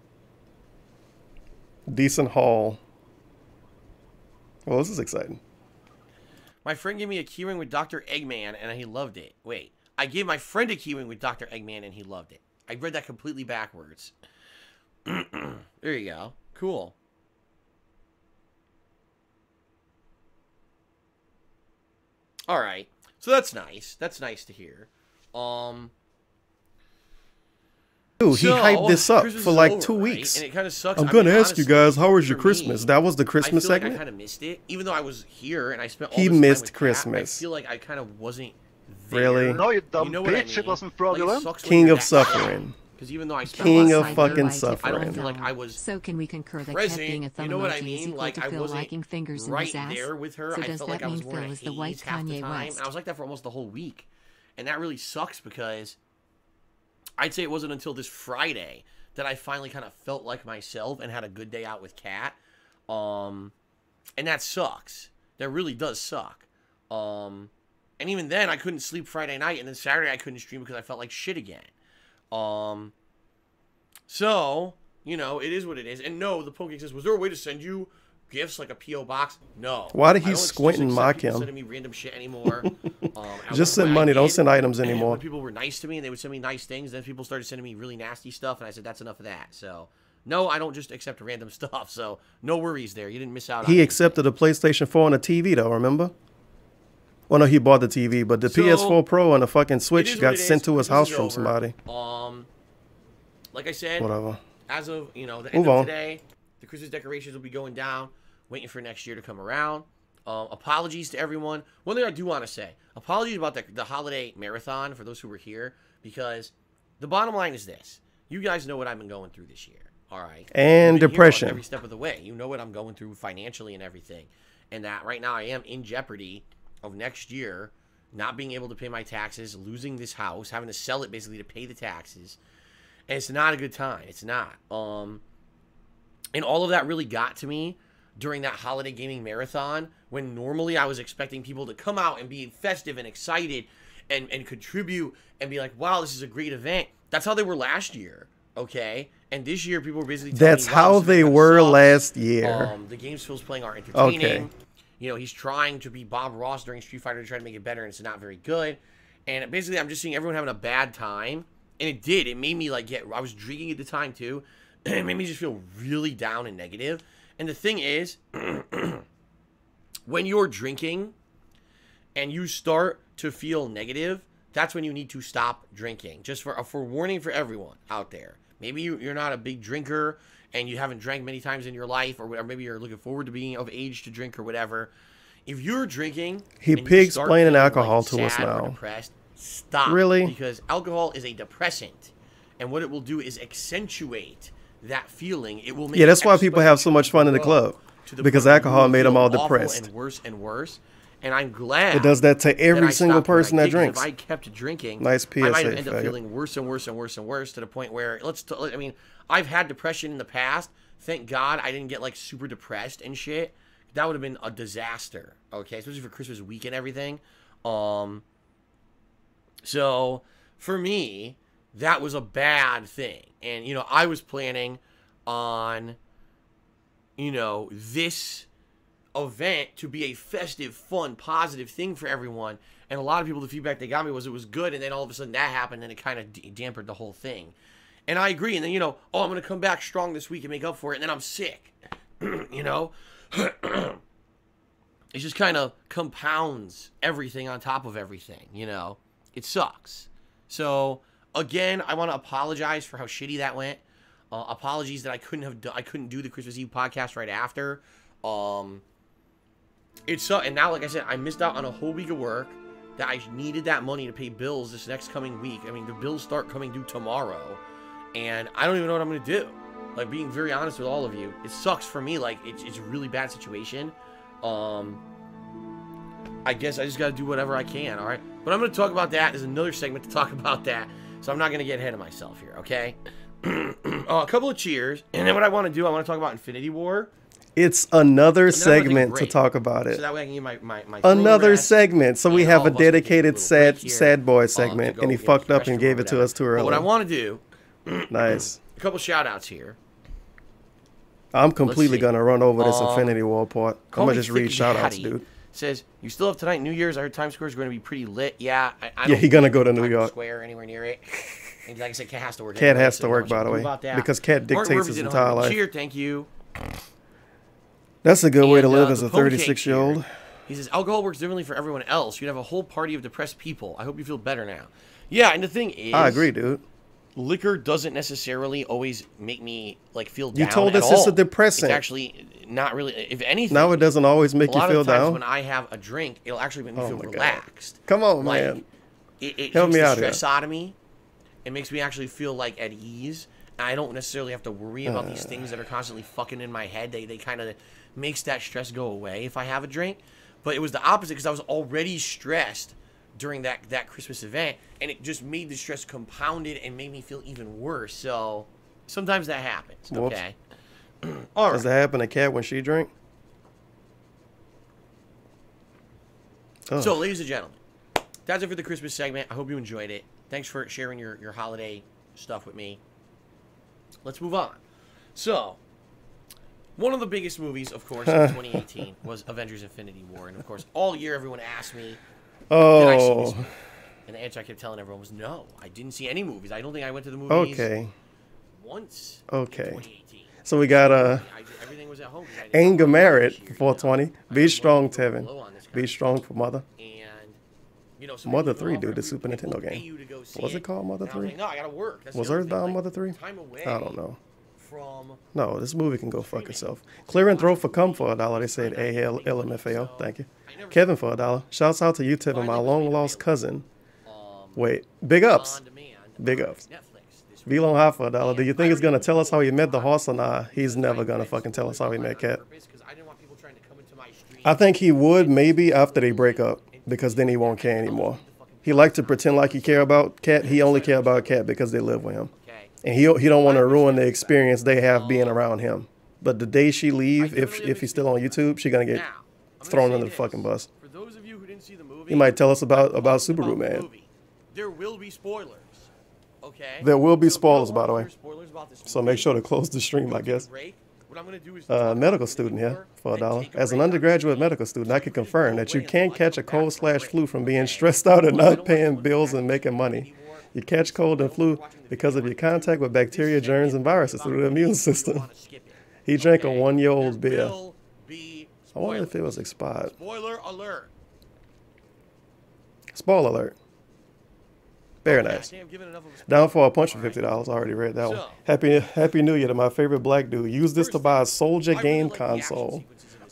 Decent haul. Well, this is exciting. My friend gave me a keyring with Dr. Eggman, and he loved it. Wait, I gave my friend a keyring with Dr. Eggman, and he loved it. I read that completely backwards. There you go. Cool. All right. So that's nice. That's nice to hear. Dude, he hyped this up Christmas for is like over, 2 right? weeks. And it kind of sucks. I'm I gonna mean, ask you honestly, guys, how was your for Christmas? me, That was the Christmas I feel segment? like I kind of missed it, even though I was here and I spent all He this time missed with Kat, Christmas. I feel like I kind of wasn't there. Really? No, you dumb You know what I bitch. mean? It wasn't Like, it fraudulent. sucks when King you're of that sick. suffering. Because even though I spent King a lot of time fucking there, I suffering. don't feel like I was So can we concur that present. Kat being a thumb You know what I emoji is mean? equal Like to I Phil wasn't liking fingers in right his ass? there with her. So I does felt that like I was mean wearing Phil a is the white haze half the Kanye time, West? and I was like that for almost the whole week, and that really sucks because I'd say it wasn't until this Friday that I finally kind of felt like myself and had a good day out with Kat. And that sucks. That really does suck. And even then, I couldn't sleep Friday night, and then Saturday I couldn't stream because I felt like shit again. So, you know, it is what it is. And no, the Poke says, was there a way to send you gifts like a P.O. box? No. Why did I he don't squint and accept mock people him? sending me random shit anymore. Just send money, don't send items anymore. When people were nice to me and they would send me nice things, then people started sending me really nasty stuff, and I said, that's enough of that. So, no, I don't just accept random stuff. So, no worries there. You didn't miss out on He anything. accepted a PlayStation 4 and a TV, though, remember? Well, no, he bought the TV, but the So, PS4 Pro and the fucking It Switch is got what it sent is. to his This house is from over. somebody. Like I said, Whatever. as of, you know, the Move end of on. today, the Christmas decorations will be going down, waiting for next year to come around. Apologies to everyone. One thing I do want to say, apologies about the holiday marathon for those who were here, because the bottom line is this. You guys know what I've been going through this year, all right? And You've been here depression. every step of the way. You know what I'm going through financially and everything. And that right now I am in jeopardy of next year not being able to pay my taxes, losing this house, having to sell it basically to pay the taxes. And it's not a good time. It's not. And all of that really got to me during that holiday gaming marathon, when normally I was expecting people to come out and be festive and excited and contribute and be like, wow, this is a great event. That's how they were last year, okay? And this year people were basically telling That's me, wow, how this event they kinda were sucks. last year. The games Phil's playing are entertaining. Okay. You know, he's trying to be Bob Ross during Street Fighter to try to make it better, and it's not very good. And basically, I'm just seeing everyone having a bad time. And it did. It made me, like, I was drinking at the time, too. It made me just feel really down and negative. And the thing is, when you're drinking and you start to feel negative, that's when you need to stop drinking. Just for warning for everyone out there. Maybe you're not a big drinker and you haven't drank many times in your life, or maybe you're looking forward to being of age to drink or whatever. if you're drinking, he and you pig start explaining feeling, alcohol like, to us sad or now. depressed, stop. Really? Because alcohol is a depressant, and what it will do is accentuate that feeling. It will make that's why people have so much fun in the club, because alcohol made them all depressed. And worse and worse. And I'm glad it does that to every single person that drinks. If I kept drinking, nice PSA, I might end up feeling worse and worse and worse and worse to the point where I mean, I've had depression in the past. Thank God I didn't get like super depressed and shit. That would have been a disaster. Okay, especially for Christmas week and everything. So for me, that was a bad thing. And you know, I was planning on, you know, this event to be a festive, fun, positive thing for everyone. And a lot of people, the feedback they got me was it was good, and then all of a sudden that happened, and it kind of dampened the whole thing. And I agree. And then, you know, oh, I'm going to come back strong this week and make up for it, and then I'm sick. You know? It just kind of compounds everything on top of everything, you know? It sucks. So, again, I want to apologize for how shitty that went. Apologies that I couldn't do the Christmas Eve podcast right after. It sucked. And now, like I said, I missed out on a whole week of work that I needed that money to pay bills this next coming week. I mean, the bills start coming due tomorrow, and I don't even know what I'm going to do. Like, being very honest with all of you, it sucks for me. Like, it's a really bad situation. I guess I just got to do whatever I can, all right? But I'm going to talk about that. There's another segment to talk about that, so I'm not going to get ahead of myself here, okay? A couple of cheers, and then what I want to do, I want to talk about Infinity War. It's another segment to talk about it. So that way I can give my another segment. So we have a dedicated sad boy segment, and he fucked up and gave it to us too early. But what I want to do, nice. A couple shout outs here. I'm completely gonna run over this Infinity War part. I'm gonna just read shout outs, dude. Says you still have tonight, New Year's. I heard Times Square is going to be pretty lit. Yeah, I he's gonna go to New York. Square anywhere near it. And like I said, Cat has to work. Cat has to work, by the way, because Cat dictates his entire life. Cheer, thank you. That's a good way to live as a 36-year-old. He says, alcohol works differently for everyone else. You'd have a whole party of depressed people. I hope you feel better now. Yeah, and the thing is, I agree, dude. Liquor doesn't necessarily always make me like feel down. You told us it's a depressant. It's actually not really. If anything, now it doesn't always make you feel down. When I have a drink, it'll actually make me feel relaxed. Come on, like, man. It help me out here. Stress out of me. It makes me actually feel like at ease. I don't necessarily have to worry about these things that are constantly fucking in my head. They kind of makes that stress go away if I have a drink. But it was the opposite because I was already stressed during that Christmas event, and it just made the stress compounded and made me feel even worse. So sometimes that happens. Whoops. Okay. All right. Does that happen to Kat when she drink? So, ladies and gentlemen, that's it for the Christmas segment. I hope you enjoyed it. Thanks for sharing your holiday stuff with me. Let's move on. So, one of the biggest movies, of course, in 2018 was Avengers Infinity War. And, of course, all year everyone asked me, did I see this movie? And the answer I kept telling everyone was, no, I didn't see any movies. I don't think I went to the movies once in 2018. So we got everything was at home. Anger Merit for 420. Be strong, Tevin. Be strong for Mother. You know, so Mother 3, dude, the Super Nintendo game. What was it called, Mother 3? No, I gotta work. Was Earthbound Mother 3? I don't know. No, this movie can go fuck itself. Clear and throw for come for $1. They said LMFAO. Thank you. Kevin for $1. Shouts out to you, Tevin, my long lost cousin. Wait, big ups. Big ups. V-Long High for $1. Do you think he's gonna tell us how he met the horse or not? He's never gonna fucking tell us how he met Cat. I think he would maybe after they break up, because then he won't care anymore. He likes to pretend like he care about Cat. He only care about Cat because they live with him. And he don't want to ruin the experience they have being around him. But the day she leave, if he's still on YouTube, she's gonna get thrown under the fucking bus. For those of you who didn't see the movie, he might tell us about Subaru Man. There will be spoilers. Okay. There will be spoilers, by the way. So make sure to close the stream, I guess. Medical student here for $1. As an undergraduate medical student, I can confirm that you can't catch a cold/flu from being stressed out and not paying bills and making money. You catch cold and flu because of your contact with bacteria, germs, and viruses through the immune system. He drank a 1-year-old beer. I wonder if it was expired. Spoiler alert. Spoiler alert. Very nice. Down for a punch for $50. I already read that one. Happy New Year to my favorite black dude. Use this to buy a Soldier game console.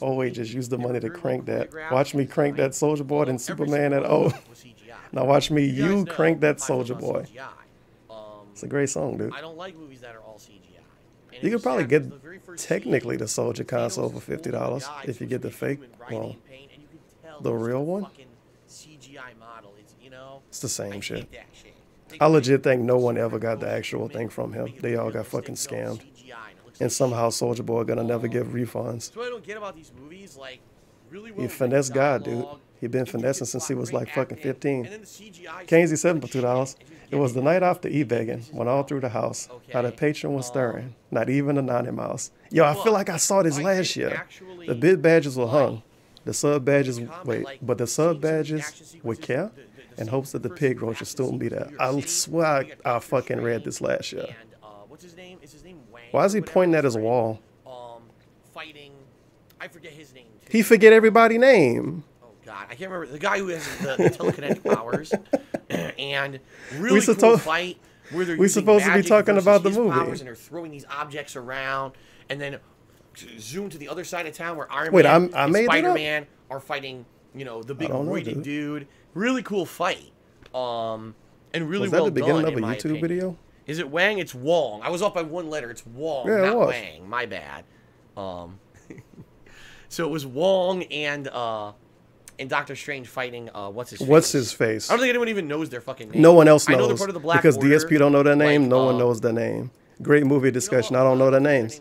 Oh wait, just use the money to crank that. Watch me crank that Soldier Boy and Superman at O. Now watch me you crank that Soldier Boy. It's a great song, dude. I don't like movies that are all CGI. You could probably get technically the Soldier console for $50 if you get the fake, well, the real one. It's the same shit. I legit think no one ever got the actual thing from him. They all got fucking scammed. And somehow Soldier Boy gonna never give refunds. So what I don't get about these movies, like, really He finesse God, dude. He been finessing since he was like fucking 15. Kainsey said for $2. It was the night after e-begging, went all through the house. How the patron was stirring. Not even a 90 mouse. Yo, I feel like I saw this last year. The bid badges were hung. The sub badges, but the sub badges with care in hopes that the pig roach would soon be there. I swear I fucking read this last year. What's his name? Is his name Wang? Why is he pointing at his wall? Fighting, I forget his name. He forget everybody's name. Oh God, I can't remember the guy who has the telekinetic powers. And really cool fight where they're supposed to be talking about the movie. And they're throwing these objects around, and then zoom to the other side of town where Iron Man and Spider-Man are fighting. You know, the big roided dude. Really cool fight. And really well done. Was that the beginning of a YouTube video? Is it Wang? It's Wong. I was off by one letter. It's Wong, not Wang. My bad. So it was Wong and Doctor Strange fighting what's his face? I don't think anyone even knows their fucking name. No one else knows. I know they're part of the Black because Order. DSP don't know their name. Like, no one knows their name. Great movie discussion. I don't know their names.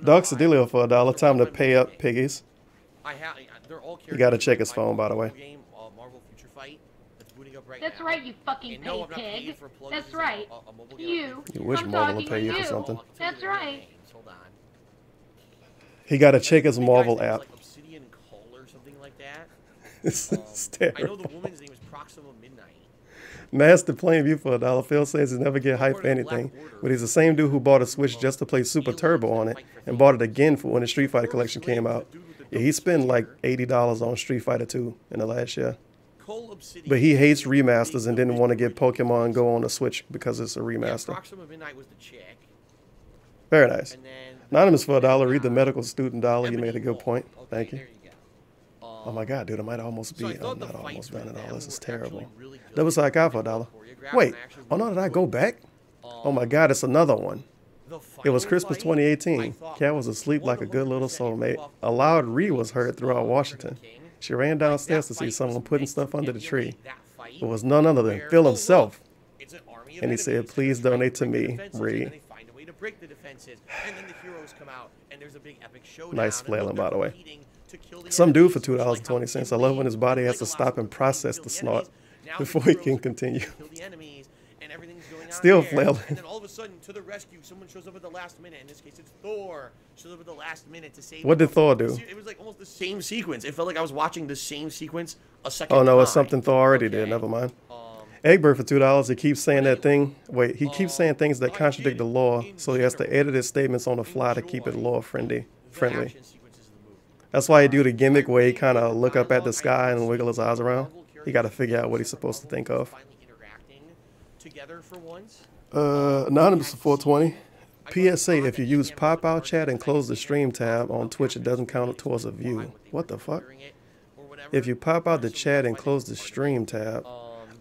Doc Sedilio for $1. Time to pay up, piggies. You gotta check his phone, by the way. That's right, you fucking paid pig. That's right. You wish Marvel would pay you for something. That's right. He got to check his Marvel app. It's terrible. I know the woman's name is Proxima Midnight. Master playing view for $1. Phil says he never get hyped for anything, but he's the same dude who bought a Switch just to play Super Turbo on it and bought it again for when the Street Fighter collection came out. Yeah, he spent like $80 on Street Fighter 2 in the last year. But he hates remasters and didn't want to get Pokemon Go on the Switch because it's a remaster. Very nice. Anonymous for $1. Read the medical student dollar. You made a good point. Thank you. Oh my God, dude, I might almost be. I'm not almost done at all. This is terrible. Double side guy for $1. Wait, oh no, did I go back? Oh my God, it's another one. It was Christmas 2018. Cat was asleep like a good little soulmate. A loud Ree was heard throughout Washington. She ran downstairs to see someone putting stuff under the tree. It was none other than Phil himself. And he said, please donate to me, Ree. Nice flailing, by the way. Some dude for $2.20. I love when his body has to stop and process the snort before he can continue. Still flailing. And then all of a sudden, to the rescue, someone shows up at the last minute. In this case, it's Thor. Shows up at the last minute to save. What did Thor do? It was like almost the same sequence. It felt like I was watching the same sequence a second time. Oh no, it's something Thor already did. Never mind. Eggbird for $2. He keeps saying that thing. Wait, he keeps saying things that contradict the law, so he has to edit his statements on the fly to keep it law friendly. That's why he do the gimmick where he kind of look up at the sky and wiggle his eyes around. He got to figure out what he's supposed to think of. Anonymous for $4.20. PSA, if you use pop-out chat and close the stream tab on Twitch, it doesn't count towards a view. What the fuck? If you pop out the chat and close the stream tab.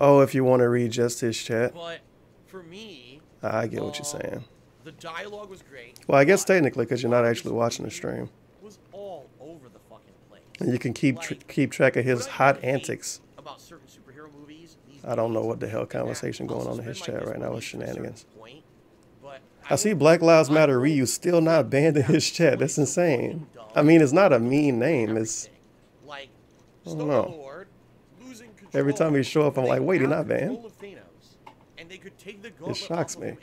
Oh, if you want to read just his chat. I get what you're saying. The dialogue was great. Well, I guess technically because you're not actually watching the stream. Was all over the fucking place. And you can keep track of his hot antics. About certain superhero movies. I don't know what the hell conversation going on in his chat right now with shenanigans. I see Black Lives Matter Ryu still not banned in his chat. That's insane. I mean, it's not a mean name. It's, I don't know. Every time he show up, I'm like, wait, he's not banned. It shocks me.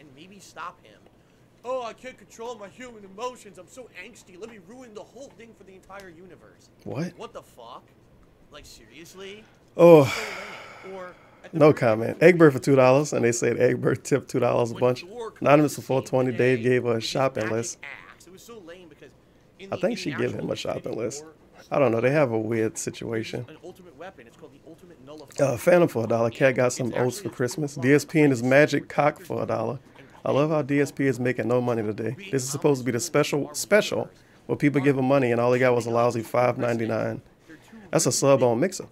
Oh, I can't control my human emotions. I'm so angsty. Let me ruin the whole thing for the entire universe. What? What the fuck? Like, seriously? Oh. No comment. Eggbird for $2, and they said Eggbird tipped $2 a bunch. Anonymous for $4.20. Dave gave her a shopping list. I think she gave him a shopping list. I don't know. They have a weird situation. Phantom for $1. Cat got some oats for Christmas. DSP and his magic cock for $1. I love how DSP is making no money today. This is supposed to be the special where people give him money and all he got was a lousy $5.99. That's a sub on Mixer.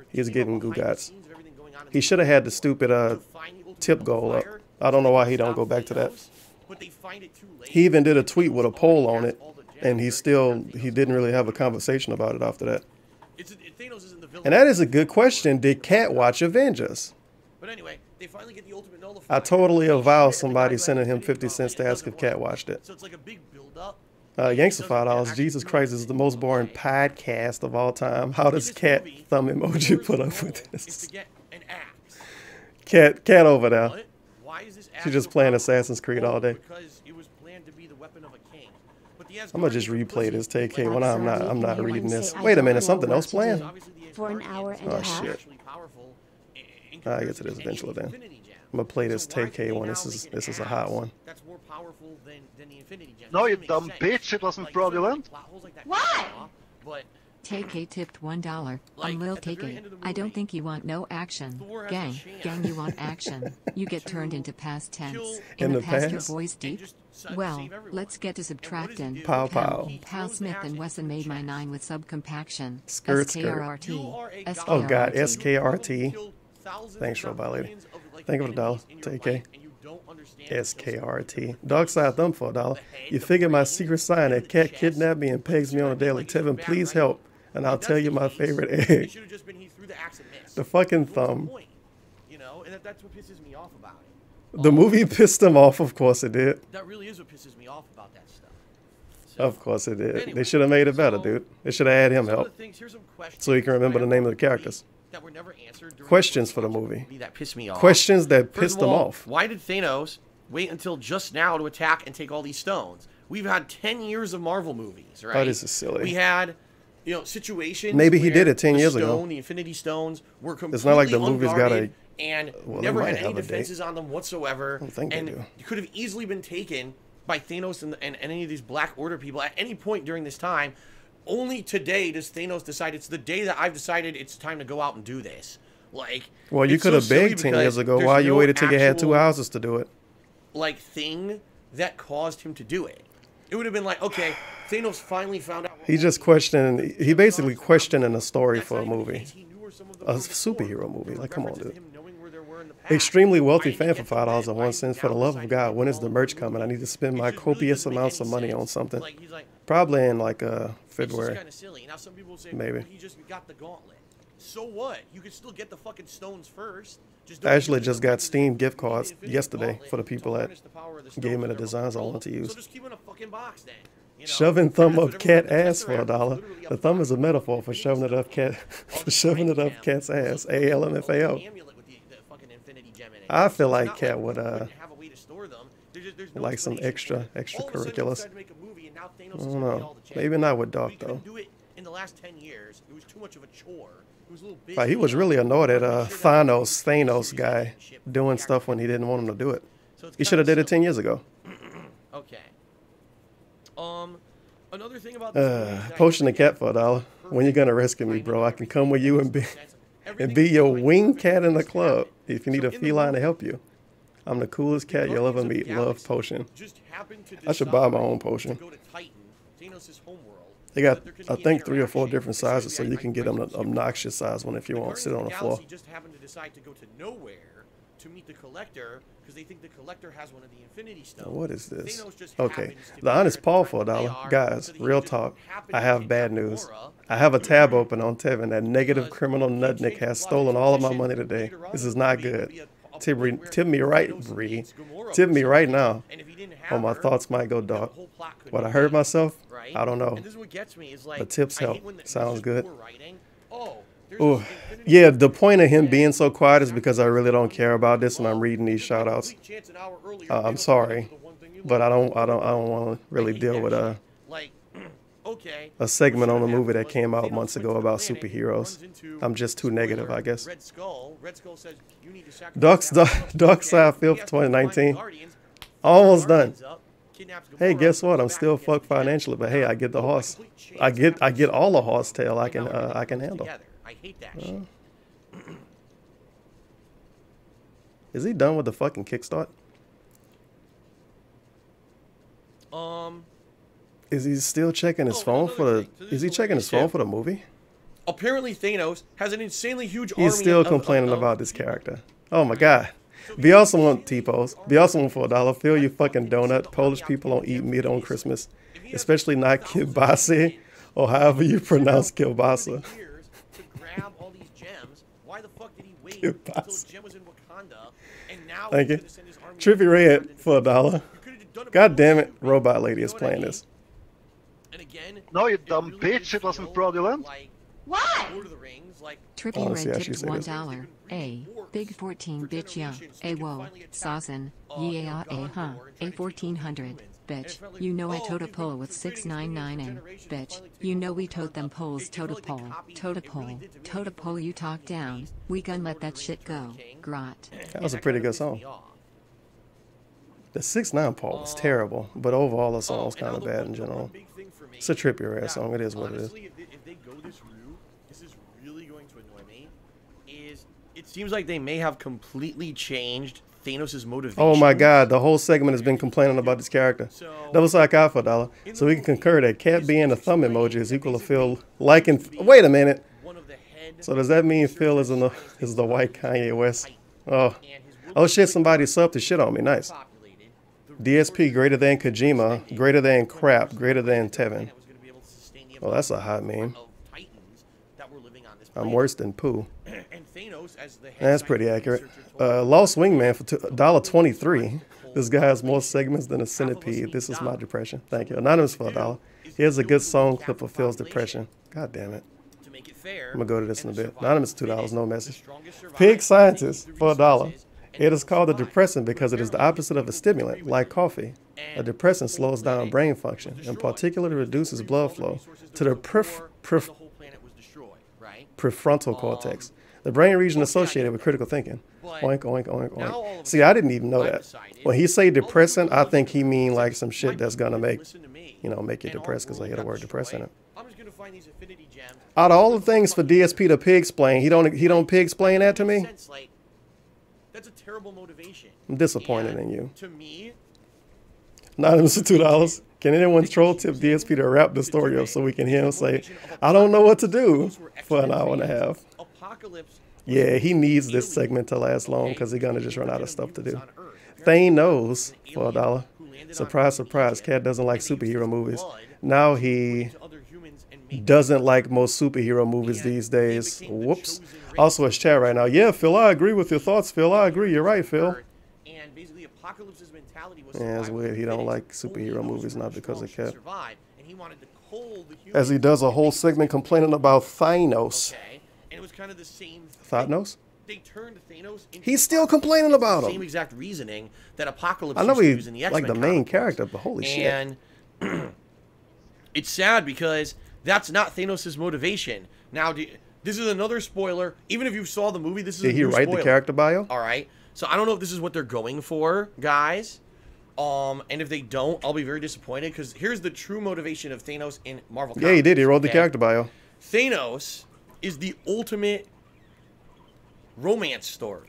He's getting Gugats. He should have had the stupid tip goal up. I don't know why he don't go back to that. He even did a tweet with a poll on it, and he didn't really have a conversation about it after that. And that is a good question. Did Cat watch Avengers? I totally avow somebody sending him 50 cents to ask if Cat watched it. Yanks of $5. Jesus Christ, this is the most boring podcast of all time. How does Cat thumb emoji put up with this? Cat over there. She's just playing Assassin's Creed all day. I'm gonna just replay this TK when I'm not reading this. Wait a minute, something else playing? For an hour and a half. Shit. I'll get to this eventually then. I'm gonna play this TK one. This is a hot one. No, you dumb bitch, it wasn't fraudulent. Why? TK tipped $1. I'm Lil TK. I don't think you want no action. Gang, you want action. You get turned into past tense. In the past, your past? voice deep. Well, let's get to subtracting. Pow pow. Pal Smith and Wesson made my 9 with subcompaction. Skirt. SKRT. Oh god, SKRT. Thanks, Robot Lady. Thank you for the dollar. TK. SKRT. Dog side thumb for $1. You figure my secret sign that Cat kidnapped me and pegs me on a daily. Tevin, please help, and I'll tell you my favorite egg. The fucking thumb. That's what pisses me off about it. The movie pissed him off, of course it did. That really is what pisses me off about that stuff. Of course it did. They should have made it better, dude. They should have had him help, so he can remember the name of the characters. Questions for the movie. That pissed me off. Questions that pissed him off. Why did Thanos wait until just now to attack and take all these stones? We've had 10 years of Marvel movies, right? Oh, this is silly. We had, situations. Maybe he did it 10 years ago. The Infinity Stones were completely It's not like the movie's got a... and well, never had any defenses on them whatsoever. I don't think and they do. could have easily been taken by Thanos and any of these Black Order people at any point during this time. Only today does Thanos decide it's the day that I've decided it's time to go out and do this. Well, you could have begged 10 years ago. Why you waited till you had 2 houses to do it? Thing that caused him to do it. It would have been like, okay, Thanos finally found out. He just questioned. He basically questioning a story for a movie, a superhero movie. Like, come on, dude. Extremely wealthy fan for $5 and 1 cent. For the love of God, when is the merch coming? I need to spend my copious amounts of money on something. Probably in February. Maybe. He just got the gauntlet. So what? You can still get the fucking stones first. I actually just got Steam gift cards yesterday for the people that gave me the designs I want to use. So just keep it in a fucking box then. Shoving thumb up cat ass for $1. The thumb is a metaphor for shoving it up cat's ass. ALMFAO. I feel like Cat would like some extracurriculars. I don't know. Maybe not with Doc though. In the last 10 years, it was too much of a chore. It was a little bit. Like, he was really annoyed at Thanos guy doing stuff when he didn't want him to do it. He should have did it 10 years ago. Okay. Another thing about potion the cat for $1. When you gonna rescue me, bro? I can come with you and be your wing cat in the club if you need a feline to help you. I'm the coolest cat you'll ever meet. Love, Potion. I should buy my own potion. They got, I think, 3 or 4 different sizes, so you can get them an obnoxious size one if you want to sit on the floor. Just happened to decide to go to nowhere to meet the Collector because they think the Collector has one of the Infinity Stones. What is this? Okay, the Honest Paul for $1. Guys, real talk. I have bad news. I have a tab open on Tevin. That negative criminal nutnik has stolen all of my money today. This is not good. Tip me right, Bree. Tip me right now, or my thoughts might go dark. What, I heard myself? I don't know. But tips help. Sounds good. Ooh. Yeah, the point of him being so quiet is because I really don't care about this, and I'm reading these shout-outs. I'm sorry, but I don't want to really deal with a segment on a movie that came out months ago about superheroes. I'm just too negative, I guess. Dark Side 5th, 2019. Almost done. Hey, guess what? I'm still fucked financially, but hey, I get the horse. I get all the horse tail I can handle. I hate that shit. Is he done with the fucking kickstart? Is he still checking his phone for the? Is he checking his phone for the movie? Apparently, Thanos has an insanely huge army. He's still complaining about this character. Oh my god. Be also want T-pose. Be also want for $1. Fill your fucking donut. Polish people don't eat meat on Christmas, especially not kielbasa or however you pronounce kielbasa. Thank you. Trippy Red for $1. God damn it, Robot Lady is playing this. No, you dumb bitch, it wasn't fraudulent. What? Trippy Red tipped $1. A. Big 14 bitch ya. A whoa. Saucin. Yeah a huh. A 1400. Bitch. You know I towed a pole with 699 in. Bitch. You know we towed them poles towed a pole. Towed a pole. Towed a pole you talk down. We gon' let that shit go. Grot. That was a pretty good song. The 6ix9ine part was terrible, but overall the song was kind of bad in general. It's a Trippy Red song. It is what it is. If they go this route, this is really going to annoy me. It seems like they may have completely changed Thanos' motivation. Oh my god, the whole segment has been complaining about this character. Double side out for $1. So we can concur that cat being the thumb emoji is equal to Phil liking. Wait a minute. So does that mean Phil is the white Kanye West? Oh shit, somebody subbed the shit on me. Nice. DSP greater than Kojima, greater than crap, greater than Tevin. Oh, that's a hot meme. I'm worse than poo. That's pretty accurate. Lost Wingman for $1.23. This guy has more segments than a centipede. This is my depression. Thank you. Anonymous for $1. Here's a good song clip of Phil's depression. God damn it. I'm gonna go to this in a bit. Anonymous $2, no message. Pig Scientist for $1. It is called a depressant because it is the opposite of a stimulant, like coffee. A depressant slows down brain function, and particularly reduces blood flow to the prefrontal cortex, the brain region associated with critical thinking. Oink, oink, oink, oink. See, I didn't even know that. When he say depressant, I think he mean like some shit that's gonna make, make you depressed because I hear the word depressed in it. Out of all the things for DSP to pig explain, he don't pig explain that to me. That's a terrible motivation. I'm disappointed in you. To me, Anonymous for $2. Can anyone troll tip DSP to wrap the story up so we can hear him say, I don't know what to do for an hour and a half? Yeah, he needs this segment to last long because he's going to just run out of stuff to do. Thane knows for $1. Surprise, surprise, Cat doesn't like superhero movies. Now he doesn't like most superhero movies these days. Whoops. Also, it's chat right now. Yeah, Phil, I agree with your thoughts, Phil. I agree. You're right, Phil. Yeah, it's weird. He don't like superhero movies, not because of Cat. As he does a whole segment complaining about Thanos. Thanos? He's still complaining about him. Same exact reasoning that Apocalypse I know he's like the main character, but holy shit. And it's sad because that's not Thanos' motivation. Now, this is another spoiler. Even if you saw the movie, this is a Did he write spoiler. The character bio? All right. So I don't know if this is what they're going for, guys. And if they don't, I'll be very disappointed because here's the true motivation of Thanos in Marvel Comics. Yeah, he did. He wrote the character bio. Thanos is the ultimate romance story.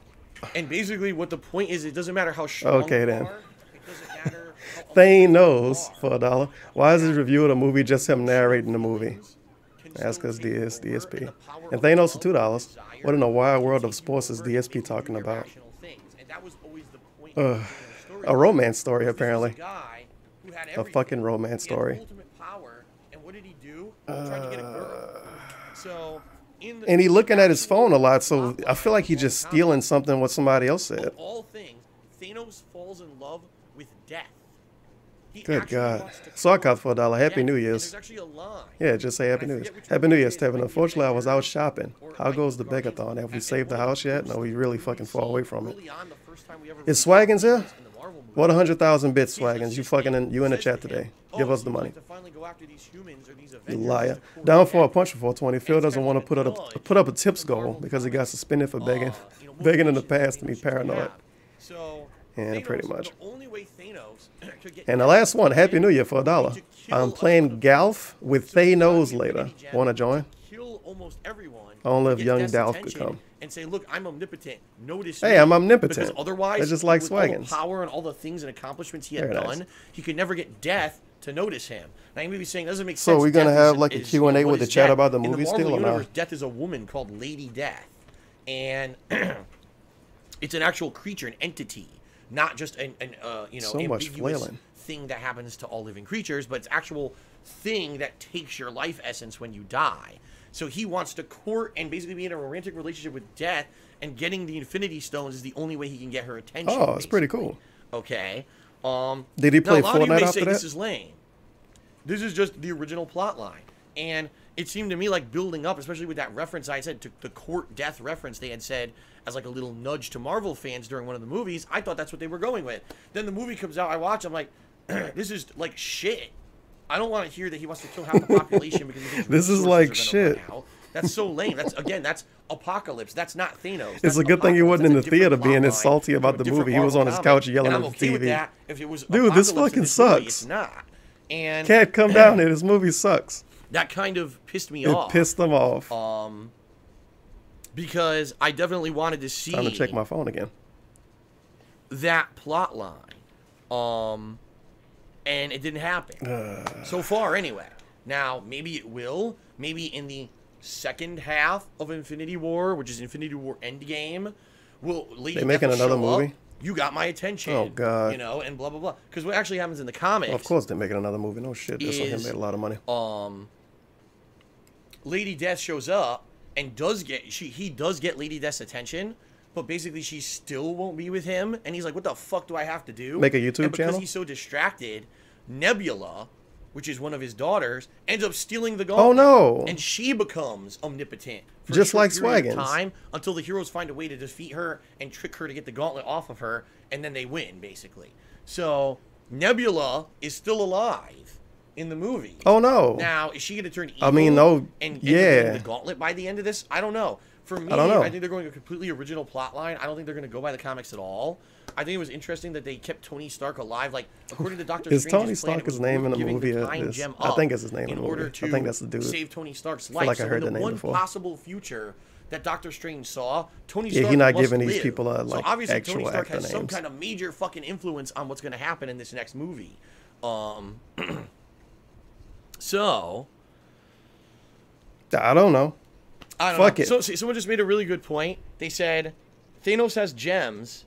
And basically what the point is, it doesn't matter how strong okay, then. you are. It doesn't matter how Thane knows for $1. Why is his review of the movie just him narrating the movie? That's because DSP. And Thanos for $2. What in the wide world of sports is DSP talking about? A romance story, apparently. A fucking romance story. And he looking at his phone a lot, so I feel like he's just stealing something what somebody else said. All things, Thanos falls in love with death. Good God. Sock out for $1. Happy New Year's. Yeah, just say Happy New Year's. Happy New Year's, Tevin. Unfortunately, I was out shopping. How goes the Begathon? Have we saved the house yet? No, we really fucking far away from it. Is Swaggins here? What 100,000 bits, Swaggins? You in the chat today. Give us the money. You liar. Down for a punch for 420. Phil doesn't want to put up a tips goal because he got suspended for begging. Begging in the past to be paranoid. Yeah, pretty much. And the last one, Happy New Year for $1. I'm playing Golf with Thanos later. Want to join? Only if young Dolph could come. And say, look, I'm omnipotent. Notice hey, I'm omnipotent. Because otherwise, it's just like with all the Swaggins. Power and all the things and accomplishments he had done, he could never get death to notice him. Now you may be saying, doesn't make sense. So we're gonna have like a Q&A with the chat about the movie still, or not? Death is a woman called Lady Death, and it's an actual creature, an entity, not just an so much flailing thing that happens to all living creatures, but it's actual thing that takes your life essence when you die. So he wants to court and basically be in a romantic relationship with Death, and getting the Infinity Stones is the only way he can get her attention. Oh, it's pretty cool. Okay. Did he play Fortnite after that? This is lame. This is just the original plot line. And it seemed to me like building up, especially with that reference I said to the court Death reference they had said as like a little nudge to Marvel fans during one of the movies. I thought that's what they were going with. Then the movie comes out, I watch, I'm like, this is like shit. I don't want to hear that he wants to kill half the population because he thinks this is like shit. That's so lame. That's Apocalypse. That's not Thanos. It's a good thing he wasn't in the theater being as salty about the movie. He was on his couch yelling at the TV. Dude, this fucking sucks. It's not. And can't come down here. This movie sucks. That kind of pissed me off. It pissed them off. Because I definitely wanted to see. Time to check my phone again. That plot line. And it didn't happen. So far, anyway. Now, maybe it will. Maybe in the second half of Infinity War, which is Infinity War Endgame, will Lady Death making another movie? You got my attention. Oh, God. You know, and blah, blah, blah. Because what actually happens in the comics... Well, of course they're making another movie. No shit. This one made a lot of money. Lady Death shows up and he does get Lady Death's attention, but basically she still won't be with him. And he's like, what the fuck do I have to do? Make a YouTube channel? Because he's so distracted, Nebula, which is one of his daughters, ends up stealing the gauntlet. Oh, no. And she becomes omnipotent. For just like Swaggins. Swaggins. Until the heroes find a way to defeat her and trick her to get the gauntlet off of her, and then they win, basically. So, Nebula is still alive in the movie. Oh, no. Now, is she going to turn evil? I mean, no, and yeah. The gauntlet by the end of this? I don't know. For me, I don't know. I think they're going a completely original plot line. I don't think they're going to go by the comics at all. I think it was interesting that they kept Tony Stark alive. Like, according to Doctor Strange's Tony Stark his name in the movie? I think it's his name in the movie. I think that's the dude. Save Tony Stark's life. I feel like I heard the name one before. Possible future that Doctor Strange saw, Tony Stark he's not must giving live. these people So obviously actual Tony Stark actor has names. some kind of major fucking influence on what's going to happen in this next movie. So I don't know. Fuck it. So someone just made a really good point. They said Thanos has gems.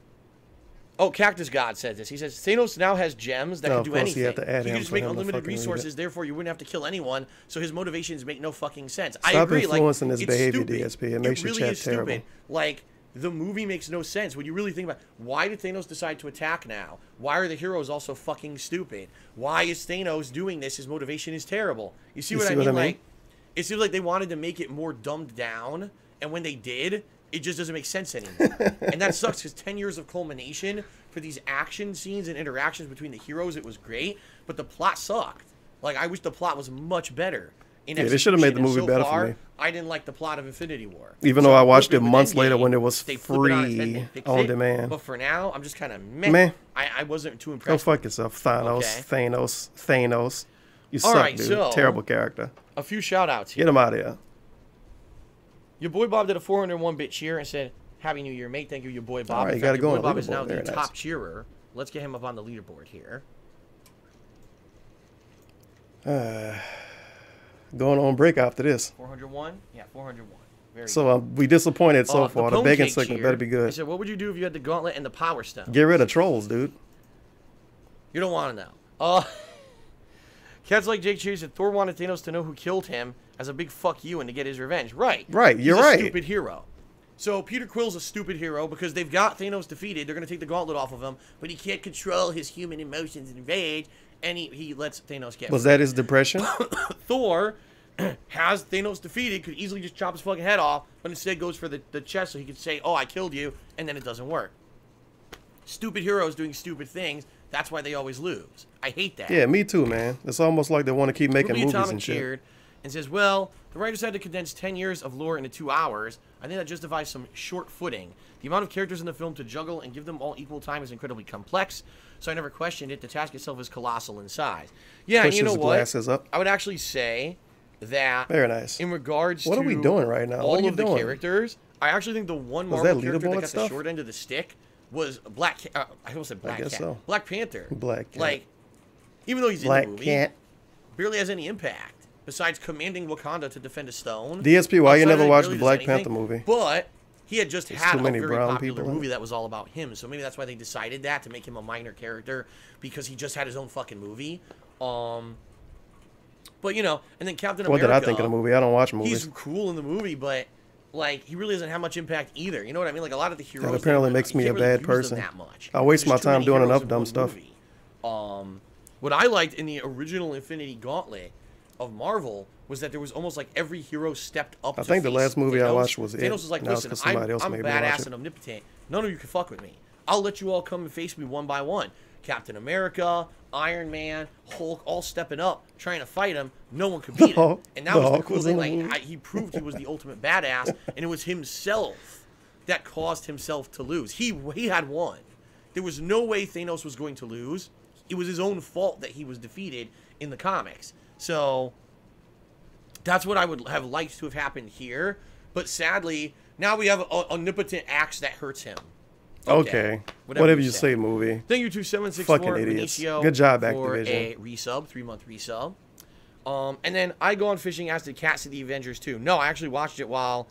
Oh, Cactus God said this. He says Thanos now has gems that can do anything. He can just make unlimited resources. Therefore, you wouldn't have to kill anyone. So his motivations make no fucking sense. I agree. Stop influencing his behavior, stupid. DSP. It makes your chat terrible. Stupid. Like, the movie makes no sense when you really think about why did Thanos decide to attack now? Why are the heroes also fucking stupid? Why is Thanos doing this? His motivation is terrible. You see what I mean? Like, it seems like they wanted to make it more dumbed down, and when they did, it just doesn't make sense anymore. And that sucks because 10 years of culmination for these action scenes and interactions between the heroes, it was great, but the plot sucked. Like, I wish the plot was much better. Yeah, they should have made the movie better for me. I didn't like the plot of Infinity War. Even though I watched it months later when it was free on demand. But for now, I'm just kind of meh. I wasn't too impressed. Go fuck yourself, Thanos. Okay. Thanos. You suck, dude. So, terrible character. A few shout-outs here. Get him out of here. Your boy Bob did a 401-bit cheer and said, Happy New Year, mate. Thank you, your boy Bob. All right, you got to go on the Bob is now the top cheerer. Let's get him up on the leaderboard here. Going on break after this. 401? Yeah, 401. Very so we disappointed so far. The bacon segment cheer. better be good. I said, what would you do if you had the gauntlet and the power stone? Get rid of trolls, dude. You don't want to know. Cats like Jake cheers that Thor wanted Thanos to know who killed him as a big fuck you and to get his revenge. Right. Right, you're He's a right. Stupid hero. So Peter Quill's a stupid hero because they've got Thanos defeated. They're going to take the gauntlet off of him, but he can't control his human emotions and rage, and he lets Thanos get Was that his depression? Thor has Thanos defeated, could easily just chop his fucking head off, but instead goes for the chest so he could say, oh, I killed you, and then it doesn't work. Stupid heroes doing stupid things. That's why they always lose. I hate that. Yeah, me too, man. It's almost like they want to keep making movies and shit. And says, well, the writers had to condense 10 years of lore into 2 hours. I think that justifies some short footing. The amount of characters in the film to juggle and give them all equal time is incredibly complex, so I never questioned it. The task itself is colossal in size. Yeah, and you know what? I would actually say that very nice. In regards to what are we doing right now? All of the characters, I actually think the one Marvel character that got stuff? the short end of the stick was I almost said Black Cat. So. Black Panther. Black Cat. Like, Even though he's Black in the movie, Cat. barely has any impact besides commanding Wakanda to defend a stone. DSP, why you never watched the Black anything. Panther movie? But he had just had too a many very brown popular people in movie it. that was all about him. So maybe that's why they decided that, to make him a minor character, because he just had his own fucking movie. But you know, and then Captain America. What did I think of the movie? I don't watch movies. He's cool in the movie, but like he really doesn't have much impact either. You know what I mean? Like a lot of the heroes. That apparently makes me a bad person. That much. I waste my There's too time many doing heroes enough in dumb one stuff. movie. What I liked in the original Infinity Gauntlet of Marvel was that there was almost like every hero stepped up. I think the last movie I watched was Thanos was like, listen, I'm badass and omnipotent. None of you can fuck with me. I'll let you all come and face me one by one. Captain America, Iron Man, Hulk, all stepping up, trying to fight him. No one could beat him. And that was the cool thing. Like, he proved he was the ultimate badass, and it was himself that caused himself to lose. He had won. There was no way Thanos was going to lose. It was his own fault that he was defeated in the comics. So that's what I would have liked to have happened here. But sadly, now we have an omnipotent axe that hurts him. Okay. Whatever you say, movie. Thank you to 764 Fucking idiots. Benicio Good job, for Activision. a resub, 3-month resub. And then I go on fishing as did Cat to the Avengers 2. No, I actually watched it while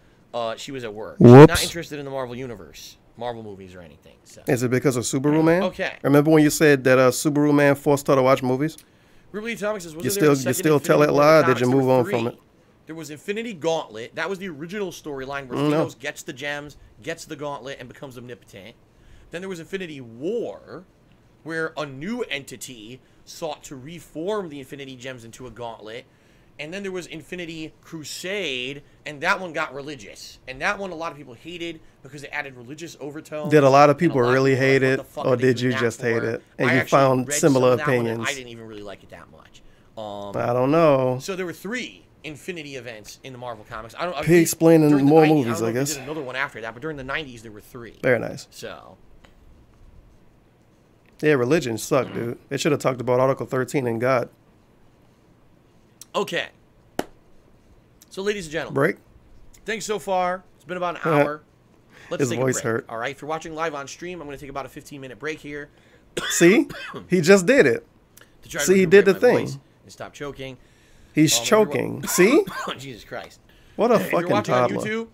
she was at work. Whoops. Not interested in the Marvel Universe, Marvel movies or anything. So. Is it because of Subaru Man? Okay. Remember when you said that Subaru Man forced her to watch movies? Ruby Atomic says, you still tell it lie? Did you move on from it? There was Infinity Gauntlet. That was the original storyline where Thanos gets the gems, gets the gauntlet, and becomes omnipotent. Then there was Infinity War, where a new entity sought to reform the Infinity Gems into a gauntlet. And then there was Infinity Crusade, and that one got religious. And that one a lot of people hated because it added religious overtones. Did a lot of people really hate it, or did you just hate it? And you found similar opinions? I didn't even really like it that much. I don't know. So there were 3 Infinity events in the Marvel comics. Explaining more movies, I guess. Did another one after that, but during the 90s there were 3. Very nice. So. Yeah, religion sucked, dude. They should have talked about Article 13 and God. Okay. So, ladies and gentlemen. Break. Thanks so far. It's been about an hour. Let's take a break. Hurt. All right. If you're watching live on stream, I'm going to take about a 15-minute break here. See? He just did it. See, he did the thing. And stop choking. He's choking. See? Oh, Jesus Christ. What a if fucking you're watching toddler. On YouTube,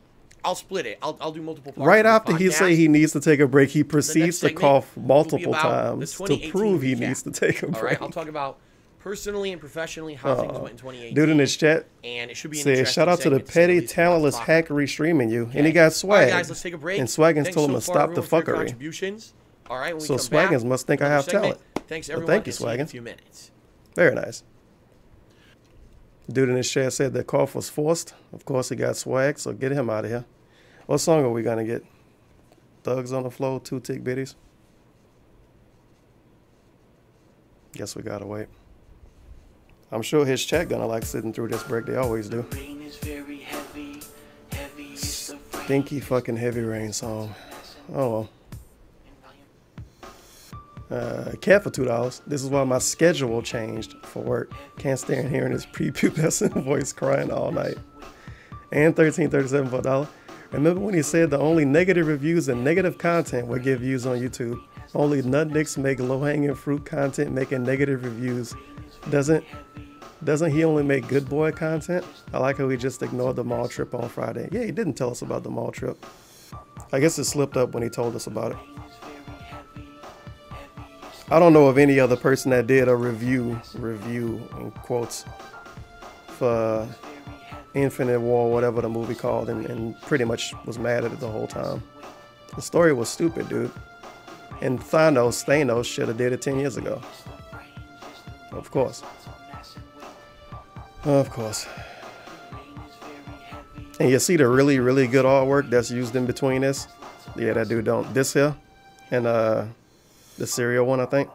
I'll split it. I'll do multiple parts. Right after he say he needs to take a break, he proceeds to cough multiple times to prove he needs to take a break. All right, I'll talk about personally and professionally how things went in 2018. Dude in his chat and it should be said, shout out to the petty, talentless hackery streaming you. Okay. And he got Swag. All right, guys, let's take a break. And Swaggins told him to stop the fuckery. All right, so Swaggins must think I have talent. Thanks, everyone. Thank you, Swaggins. A few minutes. Very nice. Dude in his chat said that cough was forced. Of course, he got Swag, so get him out of here. What song are we going to get? Thugs on the Floor, 2 Tick Bitties? Guess we got to wait. I'm sure his chat going to like sitting through this break. They always do. Stinky fucking Heavy Rain song. Oh, well. Cat for $2. This is why my schedule changed for work. Can't stand hearing his prepubescent voice crying all night. And $13.37 for $1. Remember when he said the only negative reviews and negative content would get views on YouTube? Only nutnicks make low-hanging fruit content making negative reviews. Doesn't he only make good boy content? I like how he just ignored the mall trip on Friday. Yeah, he didn't tell us about the mall trip. I guess it slipped up when he told us about it. I don't know of any other person that did a review in quotes for Infinite War, whatever the movie called, and pretty much was mad at it the whole time. The story was stupid, dude. And Thanos should have did it 10 years ago. Of course. Of course. And you see the really, really good artwork that's used in between this? Yeah, that dude don't. This here? And the cereal one, I think.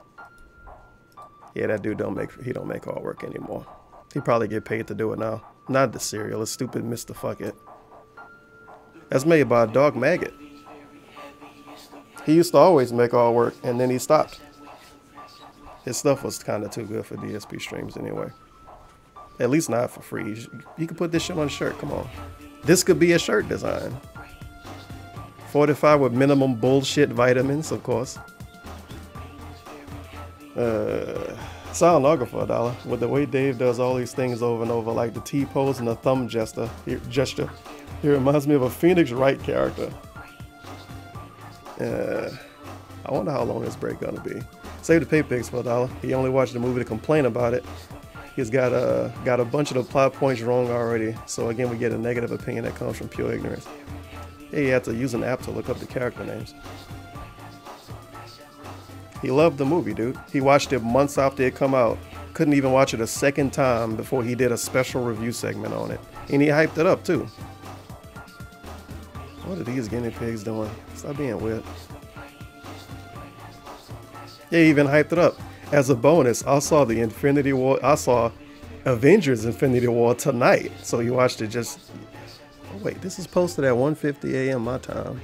Yeah, that dude don't make artwork anymore. He probably get paid to do it now. Not the cereal, it's stupid Mr. Fuck It. That's made by Dog Maggot. He used to always make artwork, and then he stopped. His stuff was kind of too good for DSP streams anyway. At least not for free. You could put this shit on a shirt, come on. This could be a shirt design. Fortified with minimum bullshit vitamins, of course. Soundographer $1. With the way Dave does all these things over and over, like the T-pose and the thumb gesture, he reminds me of a Phoenix Wright character. I wonder how long this break gonna be. Save the pay pics for $1. He only watched the movie to complain about it. He's got a bunch of the plot points wrong already. So again, we get a negative opinion that comes from pure ignorance. Yeah, you have to use an app to look up the character names. He loved the movie, dude. He watched it months after it come out. Couldn't even watch it a second time before he did a special review segment on it. And he hyped it up too. What are these guinea pigs doing? Stop being weird. Yeah, he even hyped it up. As a bonus, I saw the Infinity War. I saw Avengers Infinity War tonight. So you watched it just... Oh wait, this is posted at 1:50 a.m. my time.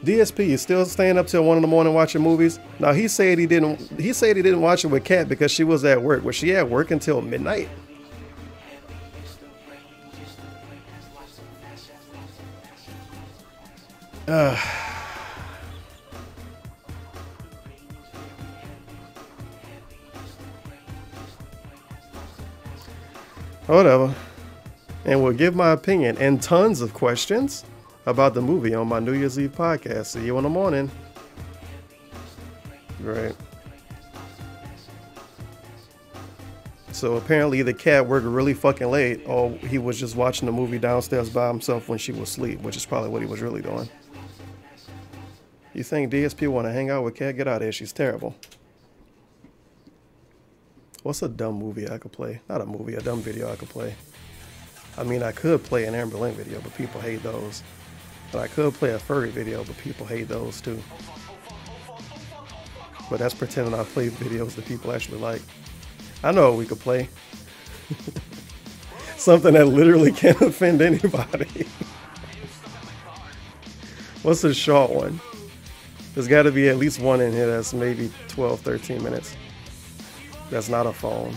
DSP, you still staying up till 1 in the morning watching movies? Now he said he didn't watch it with Kat because she was at work. Was she at work until midnight? Whatever. And will give my opinion and tons of questions about the movie on my New Year's Eve podcast. See you in the morning. Great. So apparently the cat worked really fucking late, or he was just watching the movie downstairs by himself when she was asleep, which is probably what he was really doing. You think DSP want to hang out with Cat? Get out of here. She's terrible. What's a dumb movie I could play? Not a movie, a dumb video I could play. I mean, I could play an Amber Lynn video, but people hate those. But I could play a furry video, but people hate those too. But that's pretending I play videos that people actually like. I know what we could play. Something that literally can't offend anybody. What's a short one? There's got to be at least one in here that's maybe 12, 13 minutes. That's not a phone.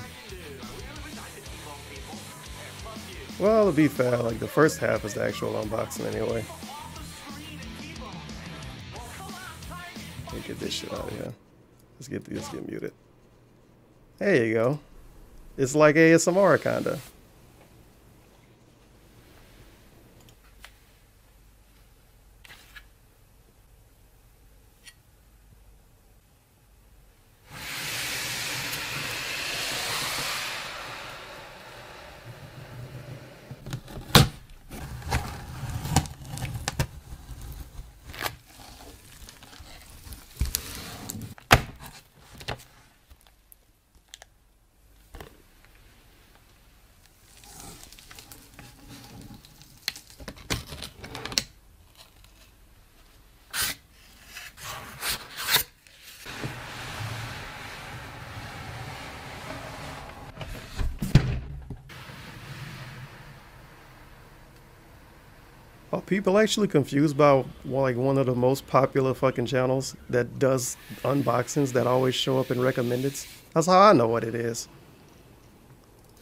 Well, to be fair, like the first half is the actual unboxing anyway. Let me get this shit out of here. Let's get muted. There you go. It's like ASMR kinda. Are people actually confused by like one of the most popular fucking channels that does unboxings that always show up in recommendeds? That's how I know what it is.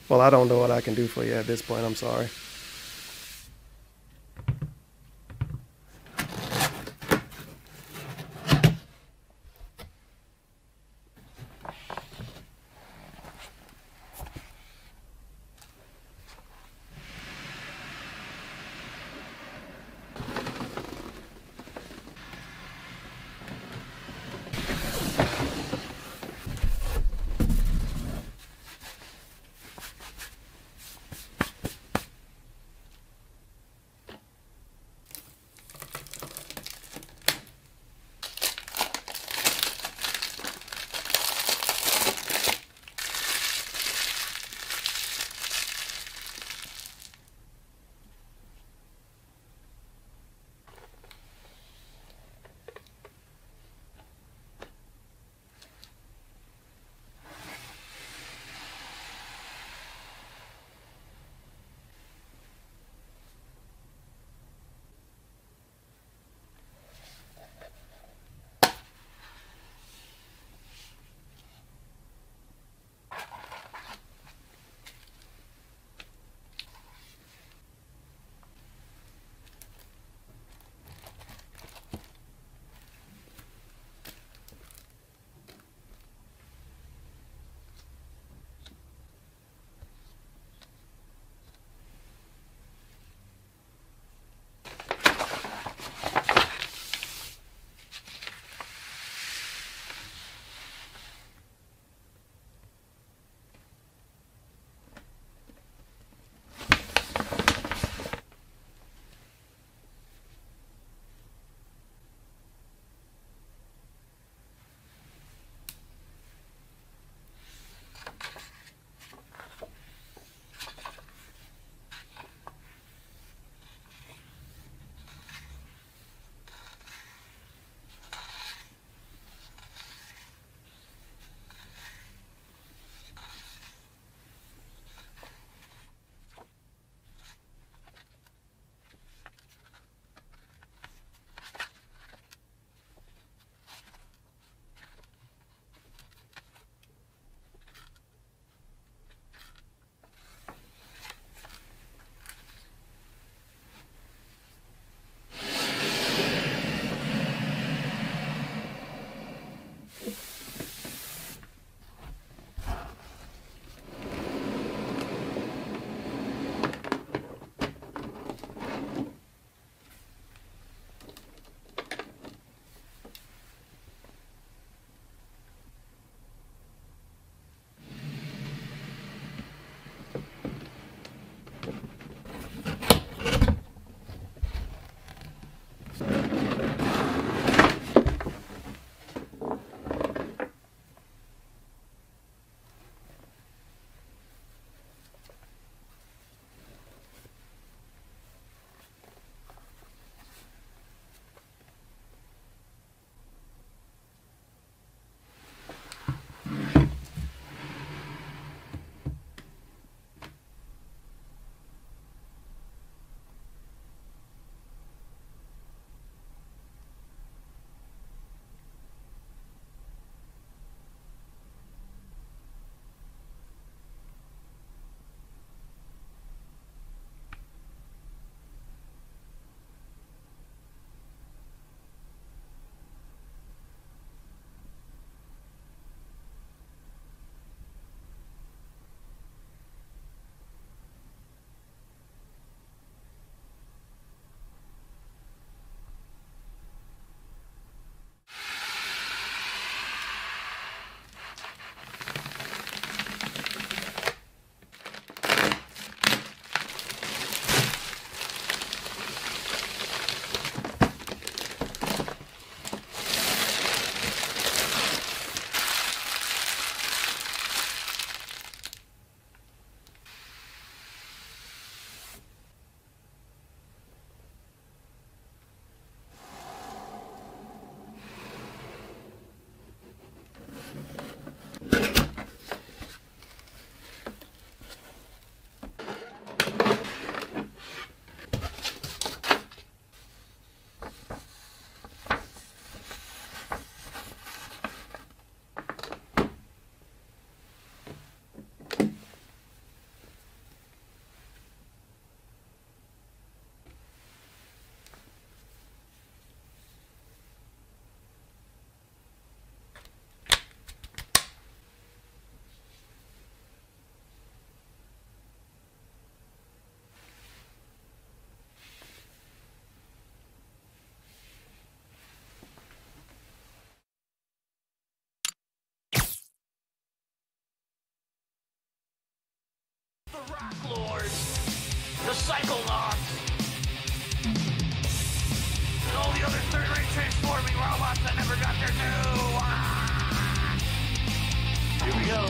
Well, I don't know what I can do for you at this point. I'm sorry. Rock Lords, the Psychonauts, and all the other third-rate transforming robots that never got their due. Here we go.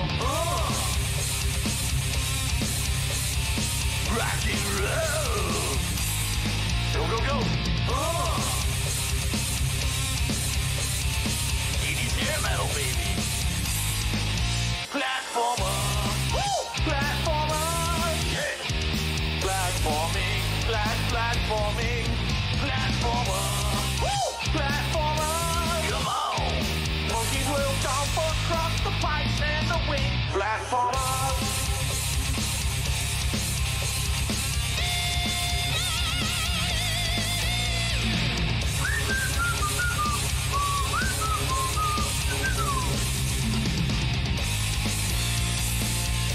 Rock and roll. Go, go, go. 80s hair metal, baby. Platformer. Woo! Platformer. Yeah. Platforming. Platforming. Platformer. Woo! Platformer. Come on. Monkeys will jump across the pipes and the wing. Platformer.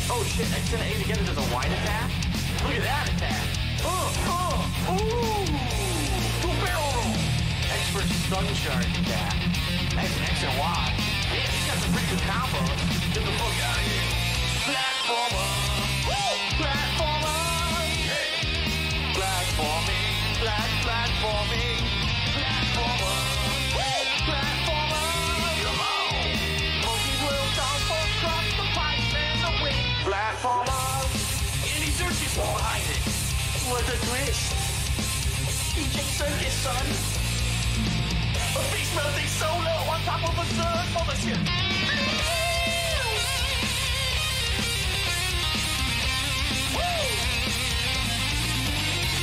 Oh shit, X and A together does a wide attack? Look at that attack! Ooh! Two barrel roll! Expert stun charge attack. X and Y. Damn, he's got some pretty good combos. Get the fuck out of here. Platformer! Woo! Platformer! Yeah! Platforming! Platforming! Platformer! Woo! Platformer! Come on! Monkeys will jump across the pipes and the wing. Platformers! Andy Serkis won't hide it. What a twist! DJ Serkis, son! A face melting solo on top of a sun mothership! Woo!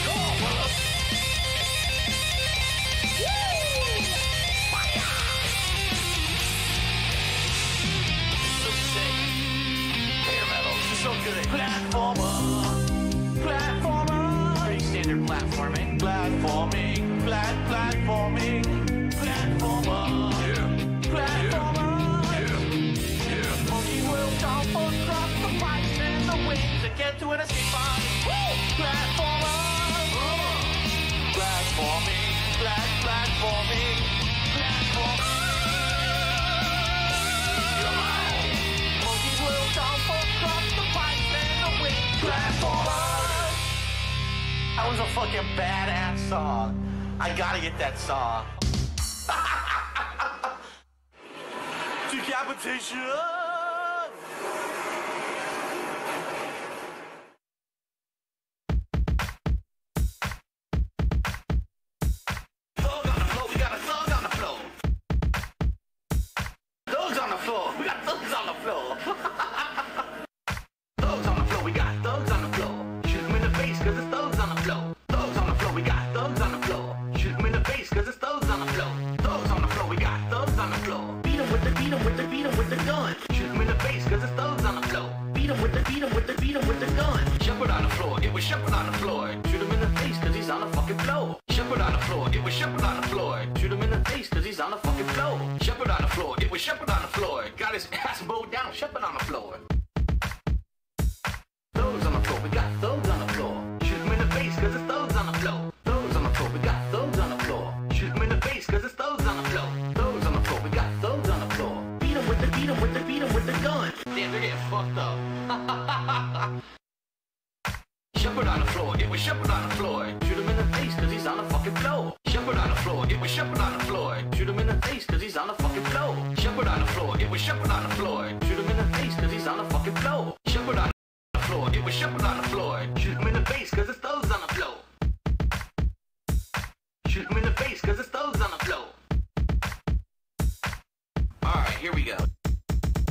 Go on, brother! Woo! Fire! So sick. Hair metal, this is so good. Platformer! Platformer! Pretty standard platforming. Platforming. Platforming. Platformer. Yeah. Platformer. Yeah. Monkey will jump across the pipes and the wings to get to an escape pod. Woo! Platformer. Platforming. Platforming. Platformer. Come on. Monkeys will jump across the pipes and the wings. Platformers. That was a fucking badass song. I gotta get that song. Decapitation! Thugs on the floor, we got a thug on the floor. Thugs on the floor, we got thugs on the floor. Thugs on the floor, we got thugs on the floor. Shoot them in the face, cause it's thugs on the floor. Thugs on the floor, we got thugs on the floor. Shoot them in the face, cause it's thugs on the floor. Thugs on the floor, we got thugs on the floor. Beat 'em with the gun. Shoot him in the face, cause it's thugs on the floor. Beat him with the gun. Shepherd on the floor, it was Shepherd on the floor. Shoot him in the face, cause he's on the fucking floor. Shepherd on the floor, it was Shepherd on the floor. Shoot him in the face, cause he's on the fucking floor. Shepherd on the floor, it was Shepherd on the floor. Got his ass bowed down, Shepherd on the floor. Thugs on the floor, we got thugs on the floor. Shoot him in the face, cause it's thugs on the floor. Thugs on the floor, we got thugs on the floor. Shoot him in the face, cause it's thugs on the floor. Thugs on the floor, we got thugs on the floor. Beat him with the gun. Damn, they're getting fucked up. Shepherd on the floor, it was Shepherd on the floor. Shoot him in the face, cause he's on the fucking floor. Shepherd on the floor, it was Shepherd on the floor. Shoot him in the face, cause he's on the fucking floor. Shepherd on the floor, it was Shepherd on the floor. Shoot him in the face, cause he's on the fucking floor. Shepherd on the floor, it was Shepherd on the floor. Shoot him in the face, cause it's thugs on the floor. Shoot him in the face, cause it's thugs on the floor. Alright, here we go.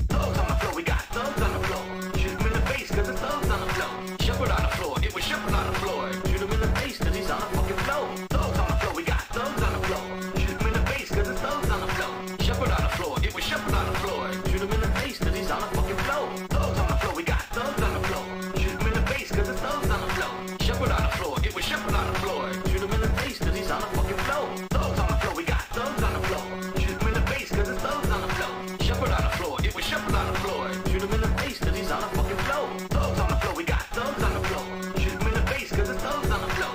Thugs on the floor, we got thugs on the floor. Shoot him in the face, cause it's thugs on the floor. Shepherd on the floor, it was Shepherd on the floor. Shoot him in the face, cause he's on the fucking floor. Thugs on the floor, we got thugs on the floor. Shoot him in the face, cause it's thugs on the floor. Shepherd on the floor, it was Shepherd on the floor. Shoot him in the face, cause he's on the fucking floor. Thugs on the floor, we got thugs on the floor. Shoot him in the face, cause it's thugs on the floor. Shepherd on the floor, it was Shepherd on the floor. Shoot him in the face, cause he's on the fucking floor. Thugs on the floor, we got thugs on the floor. Shoot him in the face, cause it's thugs on the floor. Shepherd on the floor, it was Shepherd on the floor. Shoot him in the face, cause he's on the fucking floor. Thugs on the floor, we got thugs on the floor. Shoot him in the face, cause it's thugs on the floor.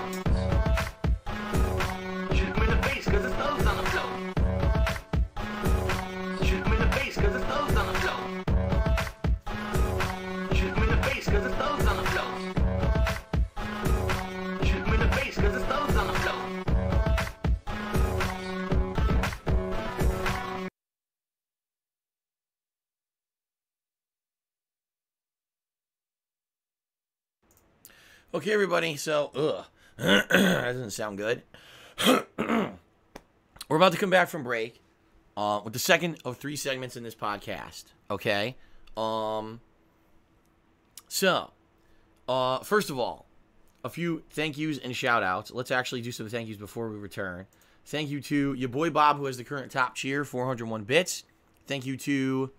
Shoot him in the face, cause it's thugs on the floor. Shoot him in the face, cause it's thugs on the floor. Shoot him in the face, cause it's thugs on the floor. Okay, everybody, so, that doesn't sound good. We're about to come back from break with the second of 3 segments in this podcast, okay? So, first of all, a few thank yous and shout outs. Let's actually do some thank yous before we return. Thank you to your boy Bob, who has the current top cheer, 401 bits. Thank you to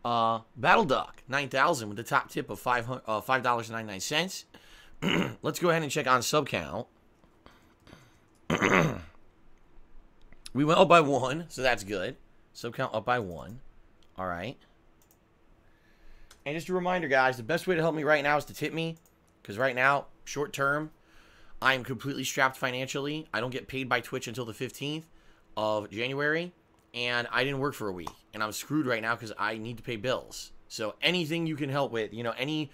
Battle Duck 9000 with the top tip of $5.99. Let's go ahead and check on sub count. We went up by 1, so that's good. Sub count up by 1. All right. And just a reminder, guys, the best way to help me right now is to tip me. Because right now, short term, I am completely strapped financially. I don't get paid by Twitch until the 15th of January. And I didn't work for a week. And I'm screwed right now because I need to pay bills. So anything you can help with, you know, any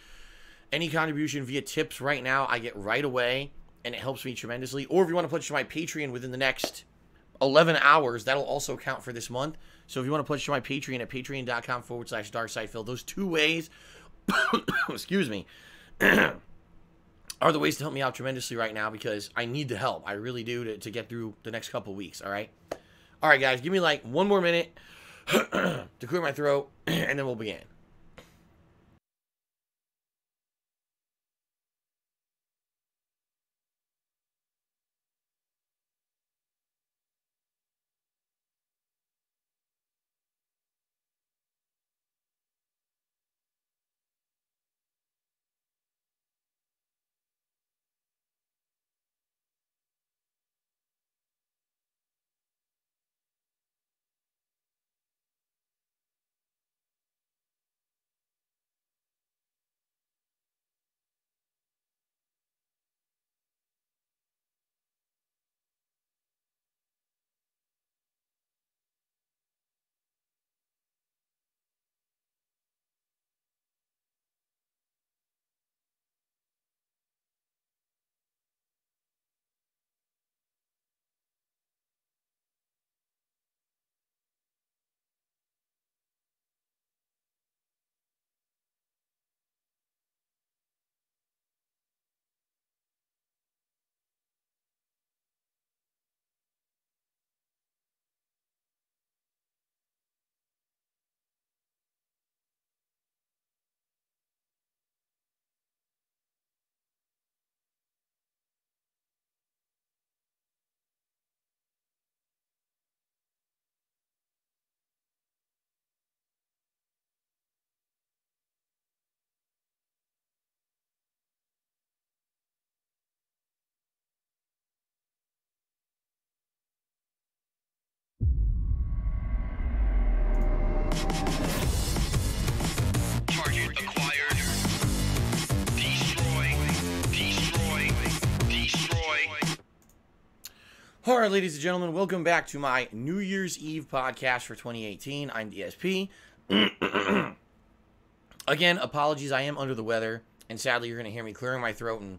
contribution via tips right now, I get right away. And it helps me tremendously. Or if you want to pledge to my Patreon within the next 11 hours, that'll also count for this month. So if you want to pledge to my Patreon at patreon.com/darksidephil, those 2 ways, excuse me, are the ways to help me out tremendously right now because I need the help. I really do to get through the next couple weeks, all right? All right, guys, give me like 1 more minute to clear my throat, and then we'll begin. Target acquired. Destroy. All right, ladies and gentlemen, welcome back to my New Year's Eve podcast for 2018. I'm DSP. Again, apologies, I am under the weather, and sadly you're going to hear me clearing my throat and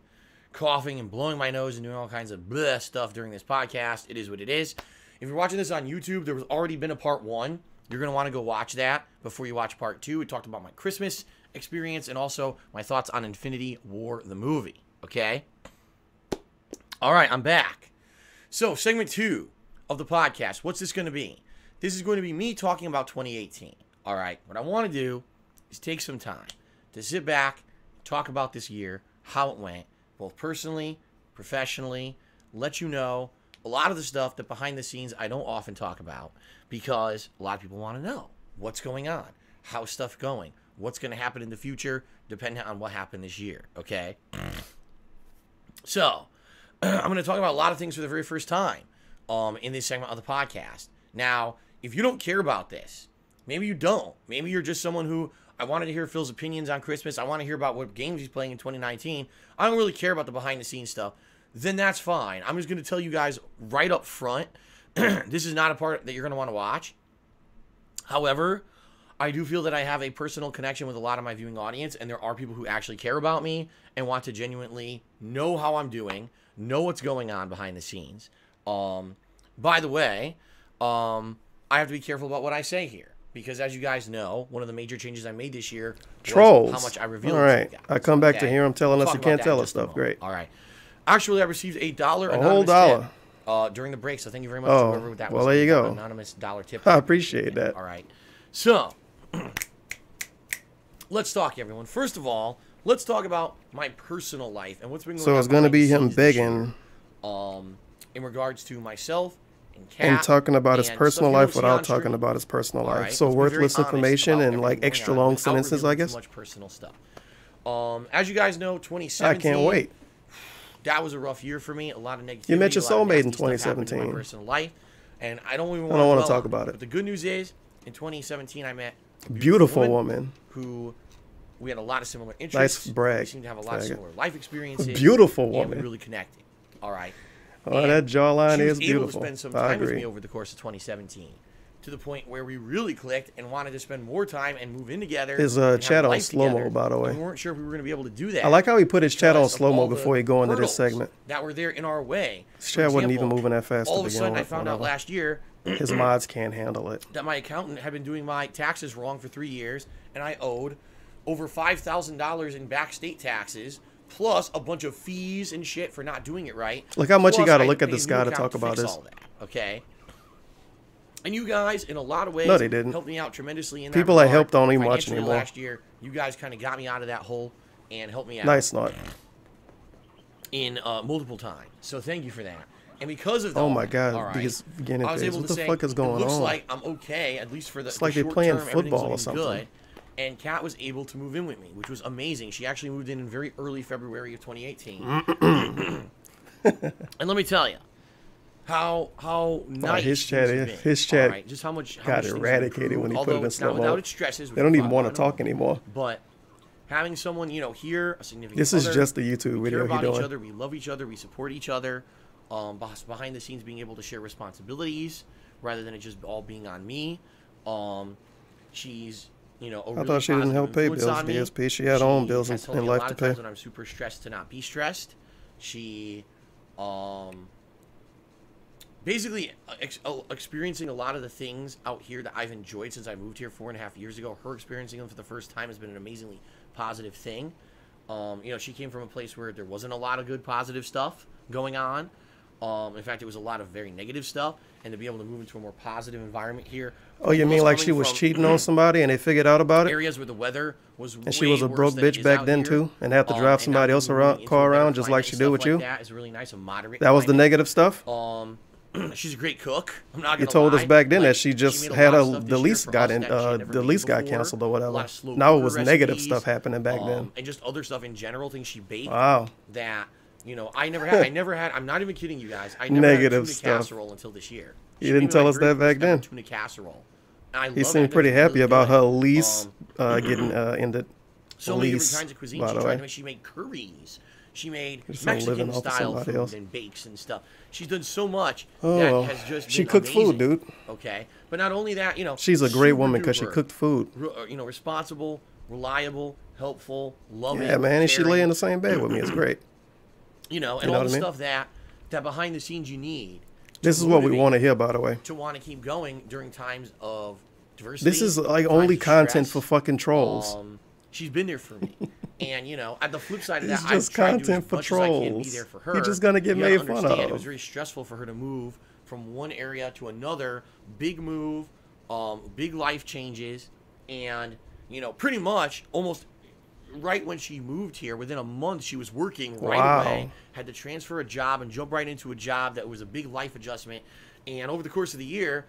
coughing and blowing my nose and doing all kinds of bleh stuff during this podcast. It is what it is. If you're watching this on YouTube, there was already been a part 1. You're going to want to go watch that before you watch part 2. We talked about my Christmas experience and also my thoughts on Infinity War, the movie. Okay? All right, I'm back. So, segment 2 of the podcast. What's this going to be? This is going to be me talking about 2018. All right, what I want to do is take some time to sit back, talk about this year, how it went, both personally, professionally, let you know a lot of the stuff that behind the scenes I don't often talk about because a lot of people want to know what's going on, how's stuff going, what's going to happen in the future, depending on what happened this year, okay? So, I'm going to talk about a lot of things for the very first time in this segment of the podcast. Now, if you don't care about this, maybe you don't. Maybe you're just someone who, I wanted to hear Phil's opinions on Christmas. I want to hear about what games he's playing in 2019. I don't really care about the behind-the-scenes stuff. Then that's fine. I'm just going to tell you guys right up front, this is not a part that you're going to want to watch. However, I do feel that I have a personal connection with a lot of my viewing audience, and there are people who actually care about me and want to genuinely know how I'm doing, know what's going on behind the scenes. By the way, I have to be careful about what I say here, because as you guys know, one of the major changes I made this year Trolls. was how much I revealed. All right. to you guys. I come back to hear him telling us you can't tell us stuff. Great. All right. Actually, I received a whole dollar during the break, so thank you very much to whoever that was. Well, there you go. Anonymous dollar tip. I appreciate that. All right. So, let's talk, everyone. First of all, let's talk about my personal life and what's been going on. So it's going to be him begging. In regards to myself and Kat. And talking about his personal life without talking about his personal life. So worthless information and like extra long sentences, I guess. Much personal stuff. As you guys know, 2017. I can't wait. That was a rough year for me. A lot of negativity. You met your soulmate in 2017. In my personal life, and I don't even want to talk about it. But the good news is, in 2017, I met a beautiful woman who we had a lot of similar interests. Nice brag. We seemed to have a lot of similar life experiences. Beautiful woman. And we really connected. All right. Oh, and that jawline is beautiful. She was able to spend some time with me over the course of 2017, to the point where we really clicked and wanted to spend more time and move in together. His chat on slow-mo, by the way. We weren't sure if we were going to be able to do that. I like how he put his chat on slow-mo before he go into this segment. That were there in our way. His chat wasn't even moving that fast. All of a sudden, I found out last year his mods can't handle it. That my accountant had been doing my taxes wrong for 3 years, and I owed over $5,000 in back state taxes, plus a bunch of fees and shit for not doing it right. Look how much you got to look at this guy to talk about this. Okay. And you guys, in a lot of ways, no, they didn't. helped me out tremendously in that People I helped don't even watch anymore. Last year, you guys kind of got me out of that hole and helped me out. Nice, not. In multiple times. So thank you for that. And because of that, oh my God, these beginning phase. What the fuck is going on? It looks like I'm okay, at least for the. It's like they're playing football or something. Good. And Kat was able to move in with me, which was amazing. She actually moved in very early February of 2018. And let me tell you, how nice his chat right, just how much got eradicated when he put it in slow without its stresses. They don't even want to talk anymore. But having someone, here, a significant this is just the YouTube video we care about doing. Each other, we love each other, we support each other. Behind the scenes, being able to share responsibilities rather than it just all being on me. She's a really I thought she didn't help pay bills. DSP, she had her own bills in life to pay. When I'm super stressed, to not be stressed. She, basically experiencing a lot of the things out here that I've enjoyed since I moved here 4.5 years ago. Her experiencing them for the first time has been an amazingly positive thing. She came from a place where there wasn't a lot of good positive stuff going on. In fact, it was a lot of very negative stuff, and to be able to move into a more positive environment here. Oh, you mean like she was cheating on somebody and they figured out about it? Areas where the weather was and she was a broke bitch back then too, and had to drive somebody else's car around just like she do with you. That is really nice and moderate. That was the negative stuff. She's a great cook. I'm not gonna You told lie. us back then like, that she just had the lease got canceled or whatever. Now it was negative stuff happening back then. And just other stuff in general, things she baked. Wow. That I never had. I'm not even kidding you guys. I never had tuna casserole until this year. You didn't tell us that back then. Tuna casserole. He seemed pretty happy about her lease getting ended. So many different kinds of cuisine. She tried to make. She made curries. She made Mexican style food and bakes and stuff. She's done so much that has just she been cooked amazing. food, dude. Okay, but not only that, she's a great woman because she cooked food. Responsible, reliable, helpful, loving. Yeah, man, and she lay in the same bed with me. It's great. And all the stuff that behind the scenes you need. This is what we want to hear, by the way. To want to keep going during times of diversity. This is like only content for fucking trolls. She's been there for me. And, at the flip side of that, it's just content for trolls. You're just going to get made fun of. It was very stressful for her to move from one area to another. Big move, big life changes. And, pretty much almost right when she moved here, within a month, she was working right away. Had to transfer a job and jump right into a job that was a big life adjustment. And over the course of the year,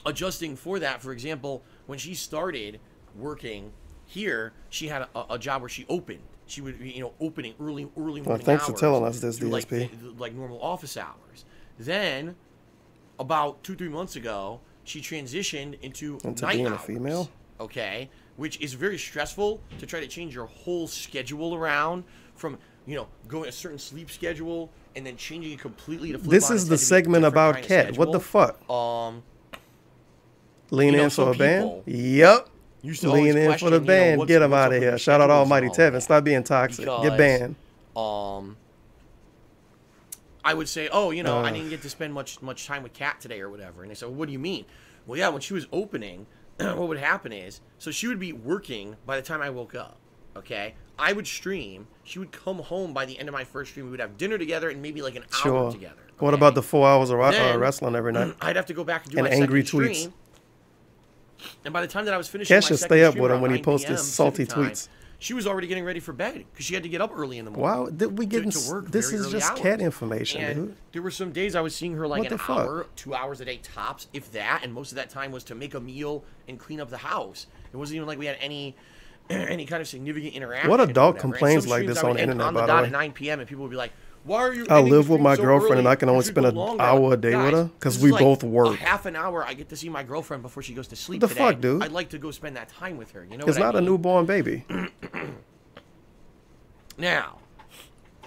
adjusting for that, for example, when she started working here, she had a job where she opened. She would be, opening early morning thanks hours for telling us this, DSP. Like normal office hours. Then, about 2-3 months ago, she transitioned into night being hours, a female. Okay, which is very stressful to try to change your whole schedule around from going a certain sleep schedule and then changing it completely to flip This on is its the head to be a segment different about kind of Cat. What the schedule. fuck? Lean in for a band? Yep. Lean in for the band. Get him out of here. Shout out Almighty Tevin. Stop being toxic. Get banned. I would say, oh, you know, I didn't get to spend much time with Kat today or whatever. And they said, well, what do you mean? Well, yeah, when she was opening, what would happen is, so she would be working by the time I woke up, okay? I would stream. She would come home by the end of my first stream. We would have dinner together and maybe like an hour together. Okay? What about the 4 hours of wrestling every night? I'd have to go back and do and my angry second tweets. Stream. And by the time that I was finishing Cat my should second stay up stream with him around when he 9 posts PM his salty Pacific tweets. time, she was already getting ready for bed because she had to get up early in the morning. Wow, we getting to work this very is early just hours. cat information, And dude. there were some days I was seeing her like What an the fuck? hour, 2 hours a day tops, if that, and most of that time was to make a meal and clean up the house. It wasn't even like we had any kind of significant interaction. What adult or complains like this on the internet, by the way? At 9 p.m. and people would be like, "Why are you?" I live with my girlfriend and I can only spend an hour a day with her because we both work. A half an hour, I get to see my girlfriend before she goes to sleep. What the fuck, dude? I'd like to go spend that time with her. You know, it's not a newborn baby. Now,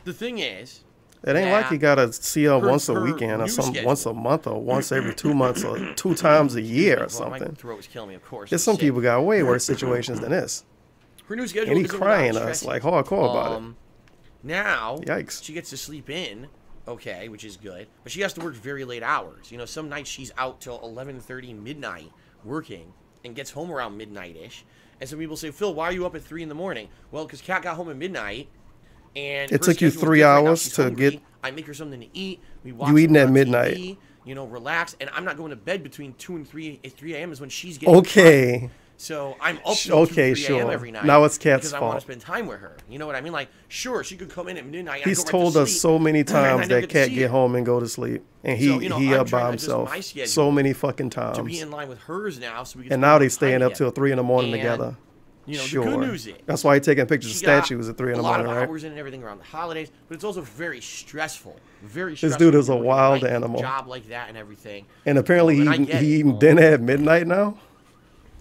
the thing is, it ain't like you gotta see her once a weekend or once a month or once every 2 months or 2 times a year or something. My throat was killing me, of course. There's some people got way worse situations than this. Her new schedule, and he crying us like hardcore about it. Now, yikes, she gets to sleep in, okay, which is good, but she has to work very late hours. You know, some nights she's out till 11:30 midnight working and gets home around midnight-ish. And some people say, Phil, why are you up at 3 in the morning? Well, because Kat got home at midnight, and it took you 3 hours to get. I make her something to eat. We watch you eating at TV, midnight. You know, relax, and I'm not going to bed between 2 and 3 a.m. is when she's getting okay. Time. So I'm up till 2, 3 a.m. every night. Now it's Kat's because I want to spend time with her. You know what I mean? Like, sure, she could come in at midnight. He's told us so many times that Kat get home and go to sleep, and he up by himself so many fucking times. To be in line with hers now, so we can. And now they staying up till 3 in the morning together. You know, sure. the good news is, that's why he's taking pictures of statues at 3 in the morning, right? A lot of hours in and everything around the holidays, but it's also very stressful. Very stressful. This dude is a wild animal. Job like that and everything. And apparently he eating dinner at midnight now.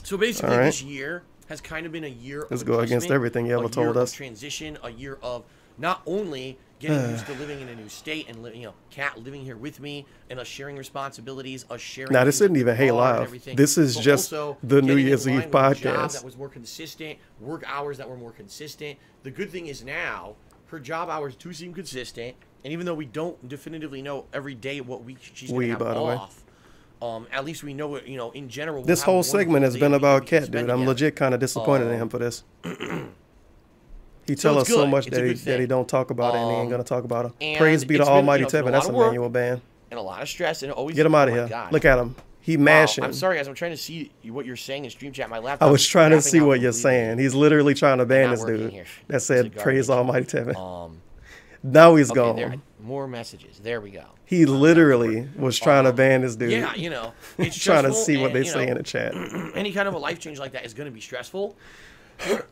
So basically, this year has kind of been a year. Let's go against everything you ever told us. Transition, a year of not only getting used to living in a new state and Kat living here with me and us sharing responsibilities, us sharing. Now this isn't even Hey Live. This is just the New Year's Eve podcast. Job that was more consistent, work hours that were more consistent. The good thing is now her job hours do seem consistent, and even though we don't definitively know every day what week she's going to have off. At least we know, you know, in general. This whole segment has been about Kat, dude. I'm legit kind of disappointed in him for this. He tell us so much that he don't talk about it, and he ain't gonna talk about it. Praise be to Almighty Tevin. That's a manual band. And a lot of stress, and always get him out of here. Look at him. He mashing. I'm sorry, guys. I'm trying to see what you're saying in stream chat. My laptop. I was trying to see what you're saying. He's literally trying to ban this dude. That said, praise Almighty Tevin. Now he's gone. More messages. There we go. He literally was trying to ban this dude. Yeah, you know, it's trying to see what they say in the chat. Any kind of a life change like that is going to be stressful.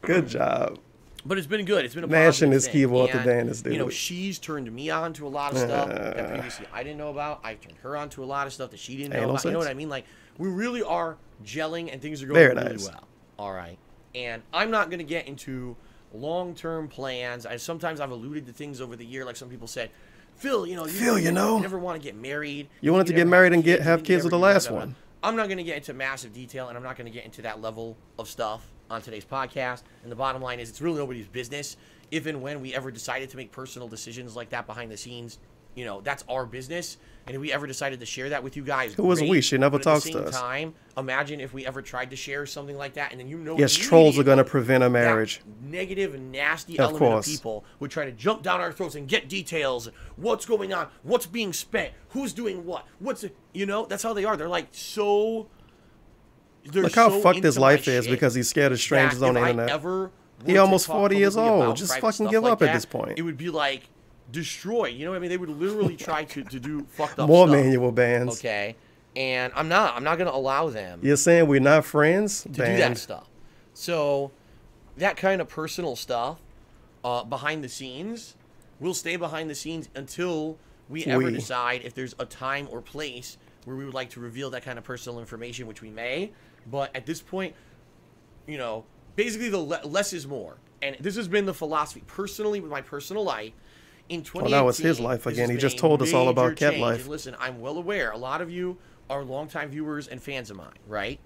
Good job. But it's been good. It's been a mashing his thing. keyboard to ban this dude. You know, she's turned me on to a lot of stuff that previously I didn't know about. I've turned her on to a lot of stuff that she didn't know about. You know what I mean? Like, we really are gelling and things are going really well. All right. And I'm not going to get into long-term plans. Sometimes I've alluded to things over the year, like some people said, Phil, you never want to get married. You wanted to get married and have kids with the last one. I'm not going to get into massive detail, and I'm not going to get into that level of stuff on today's podcast. And the bottom line is, it's really nobody's business. If and when we ever decided to make personal decisions like that behind the scenes, you know, that's our business. And if we ever decided to share that with you guys, who was we? She never talks to us. At the same time, imagine if we ever tried to share something like that, and then yes, trolls are going to prevent a marriage. Negative and nasty element of people would try to jump down our throats and get details. What's going on? What's being spent? Who's doing what? That's how they are. They're like so. Look how fucked his life is because he's scared of strangers on the internet. He almost 40 years old. Just fucking give up at this point. It would be like destroyed. You know what I mean? They would literally try to do fucked up more stuff. Manual bans. Okay. And I'm not going to allow them. You're saying we're not friends? To do that stuff. So that kind of personal stuff behind the scenes will stay behind the scenes until we ever decide if there's a time or place where we would like to reveal that kind of personal information, which we may. But at this point, you know, basically the less is more. And this has been the philosophy personally with my personal life. In 2018, now it's his life again. He just told us all about Cat life. And listen, I'm well aware. A lot of you are longtime viewers and fans of mine, right?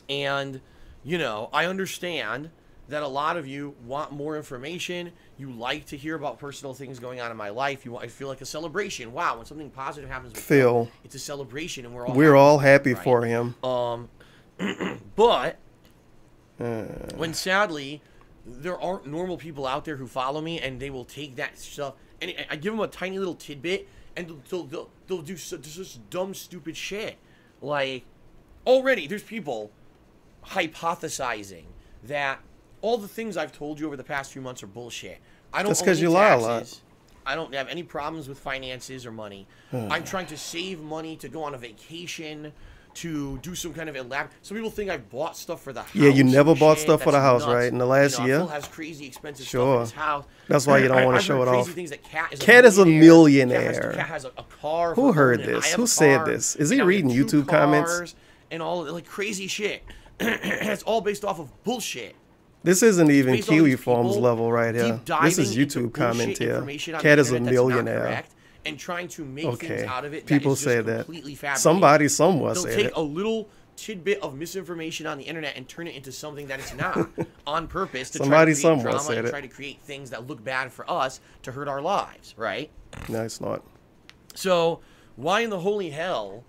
And, you know, I understand that a lot of you want more information. You like to hear about personal things going on in my life. I feel like a celebration. Wow, when something positive happens with Phil, it's a celebration, and we're all happy for him. But when sadly there aren't normal people out there who follow me, and they will take that stuff, and I give them a tiny little tidbit, and they'll do such dumb, stupid shit. Like, already there's people hypothesizing that all the things I've told you over the past few months are bullshit. I don't. That's because you lie a lot. I don't have any problems with finances or money. I'm trying to save money to go on a vacation, to do some kind of elaborate. Some people think I've bought stuff for the house. Yeah, you never bought stuff for the house, right? In the last year. Phil has crazy expensive stuff in his house. That's why you don't want to show it off. Things that Cat is a millionaire. Cat has a car. Who heard this? Who said this? Is he reading YouTube comments? And all like crazy shit. It's all based off of bullshit. This isn't even Kiwi Farms level right here. This is YouTube comment here. Cat is a millionaire. And trying to make things out of it. People say that. Somebody somewhere said it. They'll take a little tidbit of misinformation on the internet and turn it into something that it's not on purpose to try to create drama and try to create things that look bad for us to hurt our lives, right? No, it's not. So why in the holy hell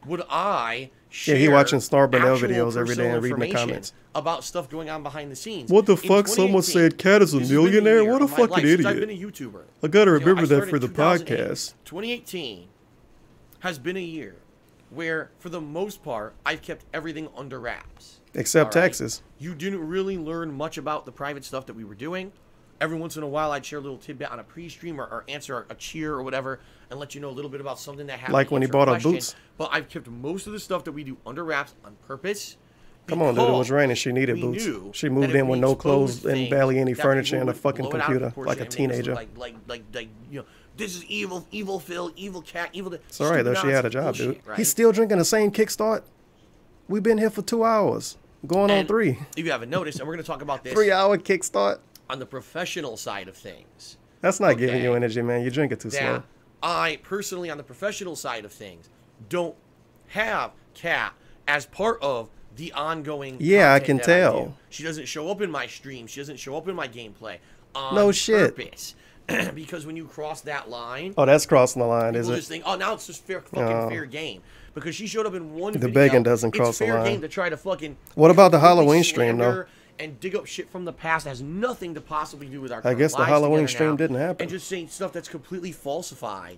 would I share he watching Star Bernell videos every day and reading the comments about stuff going on behind the scenes? What the fuck? Someone said Cat is a millionaire? What a fucking idiot. I've been a YouTuber. I gotta remember that for the podcast. 2018 has been a year where, for the most part, I've kept everything under wraps. Except taxes. You didn't really learn much about the private stuff that we were doing. Every once in a while, I'd share a little tidbit on a pre-stream or answer a cheer or whatever and let you know a little bit about something that happened. Like when he bought our boots. But I've kept most of the stuff that we do under wraps on purpose. Come on, dude. It was raining. She needed boots. She moved in with no clothes and barely any furniture and a fucking computer, like a teenager. Like, you know, this is evil Phil, evil Cat, evil. It's all right, though. She had a job, dude. Right? He's still drinking the same kickstart. We've been here for 2 hours. Going on 3. If you haven't noticed, and we're going to talk about this. 3-hour kickstart. On the professional side of things. That's not giving you energy, man. You drink it too slow. I, personally, on the professional side of things, don't have Cat as part of the ongoing I can tell. She doesn't show up in my stream. She doesn't show up in my gameplay. No shit. Purpose. Because when you cross that line... Oh, that's crossing the line, is it? Just think, oh, now it's just fair game. Because she showed up in one video. The begging doesn't cross the line. It's fair game to try to fucking... What about the Halloween stream, though? And dig up shit from the past that has nothing to possibly do with our I guess the Halloween stream didn't happen. And just saying stuff that's completely falsified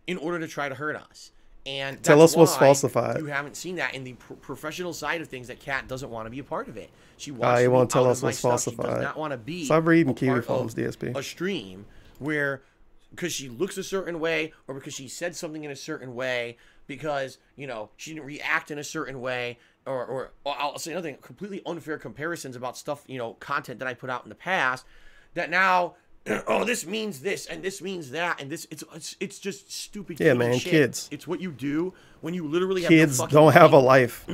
in order to try to hurt us. And tell us what's falsified. You haven't seen that in the professional side of things, that Cat doesn't want to be a part of it. She wants to won't tell us what's falsified. She does not want to be Stop reading Kiwi Farms, DSP. A stream where, because she looks a certain way, or because she said something in a certain way, because, you know, she didn't react in a certain way, or I'll say another thing, completely unfair comparisons about stuff, you know, content that I put out in the past, that now, oh, this means this, and this means that, and this, it's just stupid. Yeah, man, shit. Kids. It's what you do when you literally have kids don't have a life.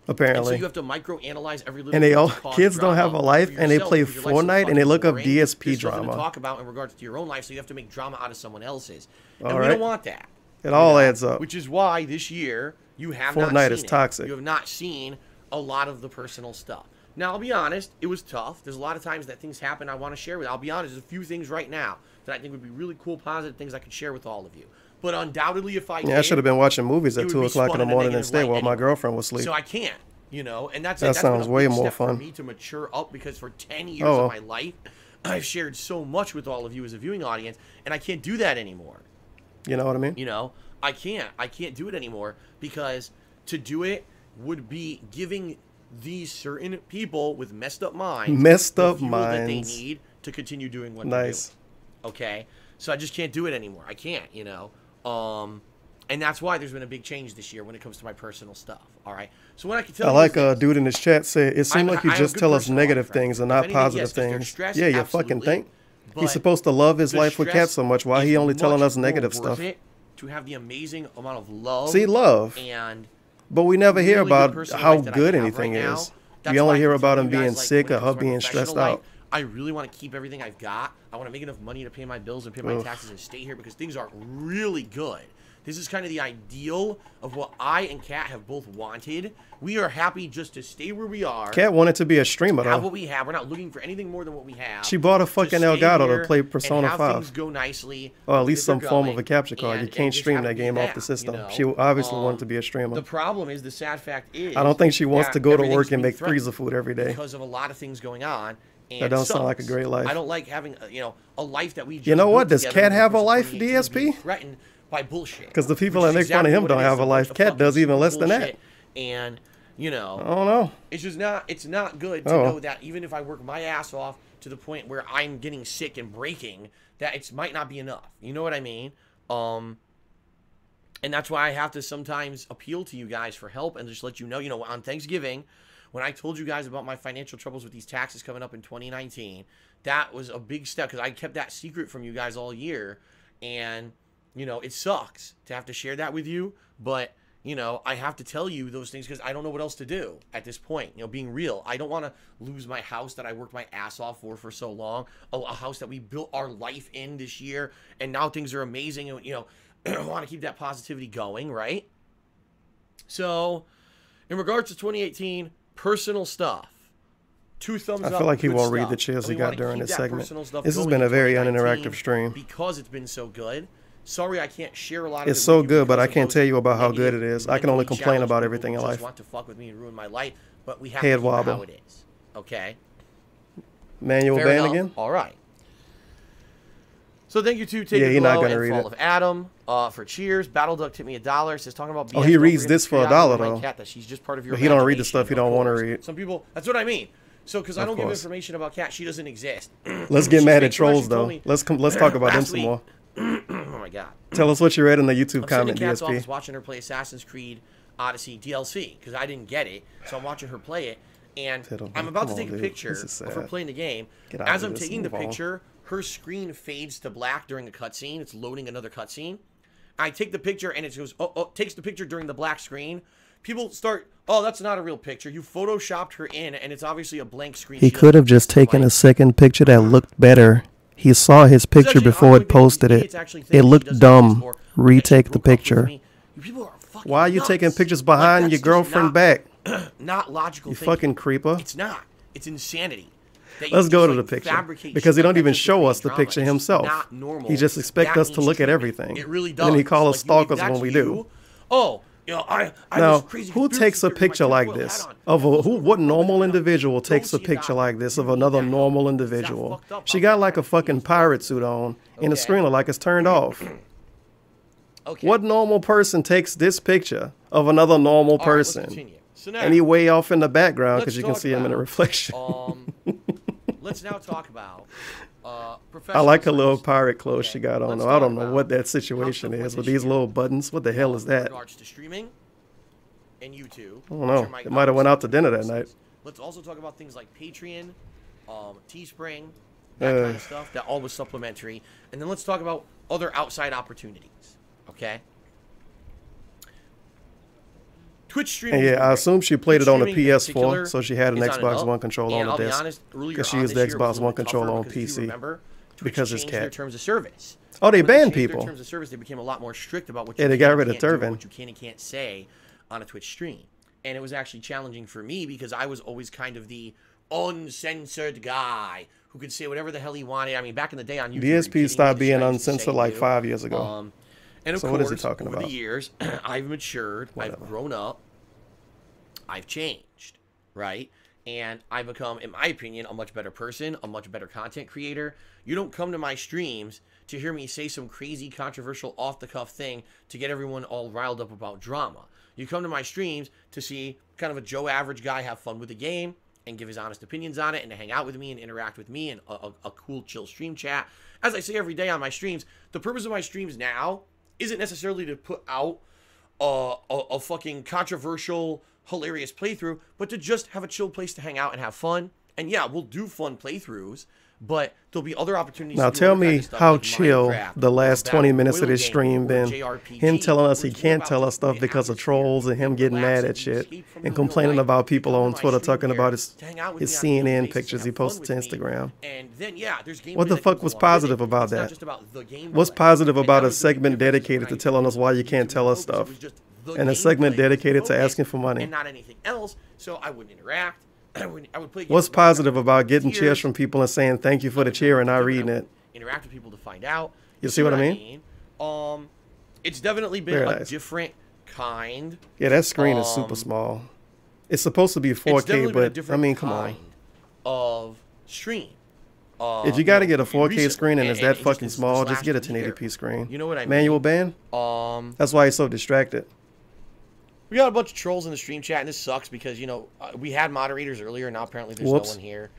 Apparently. And so you have to microanalyze every little. And they all kids don't have a life, and they play Fortnite, and they look up DSP drama. To talk about in regards to your own life, so you have to make drama out of someone else's, and all we don't want that. It all adds up. Which is why this year you have Fortnite not seen is toxic. You have not seen a lot of the personal stuff. Now, I'll be honest, it was tough. There's a lot of times that things happen I want to share with. I'll be honest, there's a few things right now that I think would be really cool, positive things I could share with all of you. But undoubtedly, if I I should have been watching movies at 2 o'clock in the morning instead while my girlfriend was asleep. So I can't, you know, and that sounds way more fun for me to mature up, because for 10 years of my life, I've shared so much with all of you as a viewing audience, and I can't do that anymore. You know what I mean? You know, I can't do it anymore, because to do it would be giving these certain people with messed up minds that they need to continue doing what they're doing. Okay, so I just can't do it anymore. I can't, you know, and that's why there's been a big change this year when it comes to my personal stuff. All right, so what I can tell you, like a dude in this chat said, it seemed like you just tell us negative things and not positive things. Yeah, you fucking think he's supposed to love his life with Cat so much. Why he only telling us negative stuff? To have the amazing amount of love. See, love. But we never hear about how good anything is. We only hear about him being sick or her being stressed out. I really want to keep everything I've got. I want to make enough money to pay my bills and pay my taxes and stay here, because things are really good. This is kind of the ideal of what I and Kat have both wanted. We are happy just to stay where we are. Kat wanted to be a streamer, though. Have what we have. We're not looking for anything more than what we have. She bought a fucking Elgato to play Persona 5. Things go nicely. Or at least some form of a capture card. You can't stream that game off the system. You know? She obviously wanted to be a streamer. The problem is, the sad fact is, I don't think she wants to go to work and make freezer food every day. Because of a lot of things going on. And that don't sound like a great life. I don't like having, a life that we just You know what? Does Kat have a life, DSP? Threatened by bullshit. Because the people that make fun of him don't have a life. Kat does even less than that. And, I don't know. It's just not, it's not good to know that even if I work my ass off to the point where I'm getting sick and breaking, that it might not be enough. You know what I mean? And that's why I have to sometimes appeal to you guys for help and just let you know, on Thanksgiving, when I told you guys about my financial troubles with these taxes coming up in 2019, that was a big step because I kept that secret from you guys all year. And, it sucks to have to share that with you, but, I have to tell you those things because I don't know what else to do at this point, being real. I don't want to lose my house that I worked my ass off for so long, a house that we built our life in this year, and now things are amazing, and, I want to keep that positivity going, right? So, in regards to 2018, personal stuff. 2 thumbs up. I feel like he won't read stuff. the cheers he got during this segment. This has going been a very in uninteractive stream. Because it's been so good. Sorry I can't share a lot of it. It's so good, but I can't tell you about how good it is. I can only complain about everything in life. Want to fuck with me and ruin my life, but we have to keep it how it is. Okay? Manual ban again? All right. So thank you to Take It Low and Fall of Adam for cheers. Battle Duck tipped me $1. Says talking about. Oh, he reads this for $1 though. That she's just part of your. But he don't read the stuff he don't want to read. Some people. That's what I mean. So because I don't give information about Kat, she doesn't exist. Let's get mad at trolls though. Let's talk about them some more. Oh my god. Tell us what you read in the YouTube comment, Kat's DSP. office watching her play Assassin's Creed Odyssey DLC because I didn't get it, so I'm watching her play it, and I'm about to take a picture of her playing the game. As I'm taking the picture, her screen fades to black during a cutscene. It's loading another cutscene. I take the picture and it goes, takes the picture during the black screen. People start, that's not a real picture. You photoshopped her in, and it's obviously a blank screen. He could have just taken a second picture that looked better. He saw his picture before it posted it. It looked dumb. Retake the picture. Why are you taking pictures behind your girlfriend back? Not logical. You fucking creeper. It's not. It's insanity. Let's go to the picture. Because he don't even show us the picture himself. He just expects us to look at everything. It really does. And he calls us stalkers when we do. Now, who takes a picture like this? What normal individual takes a picture like this of another normal individual? She got like a fucking pirate suit on, and the screen look like it's turned off. What normal person takes this picture of another normal person? And he way off in the background because you can see him in a reflection. Let's now talk about I like her little pirate clothes she got on. I don't know what that situation is with these little buttons. What the hell is that? In regards to streaming and YouTube. I don't know. They might have went out to dinner that night. Let's also talk about things like Patreon, Teespring, that kind of stuff. That all was supplementary. And then let's talk about other outside opportunities. Okay? Twitch streaming. Yeah, I assume she played it on the PS4, so she had an Xbox One controller on the desk. Because she used the Xbox One controller on PC. Because it's Cat. Terms of service. Oh, they banned people. Their terms of service, they became a lot more strict about what you they got rid of Turvin. What you can and can't say on a Twitch stream. And it was actually challenging for me because I was always kind of the uncensored guy who could say whatever the hell he wanted. I mean, back in the day on YouTube, DSP stopped being uncensored like 5 years ago. And of so course, what is he talking about? Over the years, I've matured, I've grown up, I've changed, right? And I've become, in my opinion, a much better person, a much better content creator. You don't come to my streams to hear me say some crazy, controversial, off-the-cuff thing to get everyone all riled up about drama. You come to my streams to see kind of a Joe Average guy have fun with the game and give his honest opinions on it and to hang out with me and interact with me and a cool, chill stream chat. As I say every day on my streams, the purpose of my streams now isn't necessarily to put out a fucking controversial, hilarious playthrough, but to just have a chill place to hang out and have fun. And yeah, we'll do fun playthroughs, But there'll be other opportunities. Now to do tell other me kinds of stuff, how like chill Minecraft, the last 20 minutes of this stream been. JRPG, Him telling us he where it's can't about tell us stuff the because of atmosphere, trolls and him getting relaxing, mad at you shit escape from and the real complaining life, about people you come on to my Twitter stream talking here about his to hang out with me on a CNN daily basis, pictures he have fun posted to with me, Instagram. And then, yeah, there's gameplay What the that fuck comes was along with positive it. about It's not that? just about the gameplay. What's positive And about that a was the big segment difference dedicated to when I telling us did why you YouTube can't tell us focus. It stuff? was just the And a segment gameplay dedicated to focus asking for money. and not anything else. So I wouldn't interact. I would play games What's with positive about getting tears. cheers from people and saying thank you for the cheer and not reading it? Interact with people to find out. You see what I mean? It's definitely been Very a nice. different kind. Yeah, that screen is super small. It's supposed to be It's 4K, definitely been a but I different mean, come on. kind of stream. If you got to get a 4K recently, screen and it's that just fucking this small, just last get a year. 1080p screen. You know what I mean? Manual ban? That's why he's so distracted. We got a bunch of trolls in the stream chat, and this sucks because, you know, we had moderators earlier, and now apparently there's Whoops. no one here.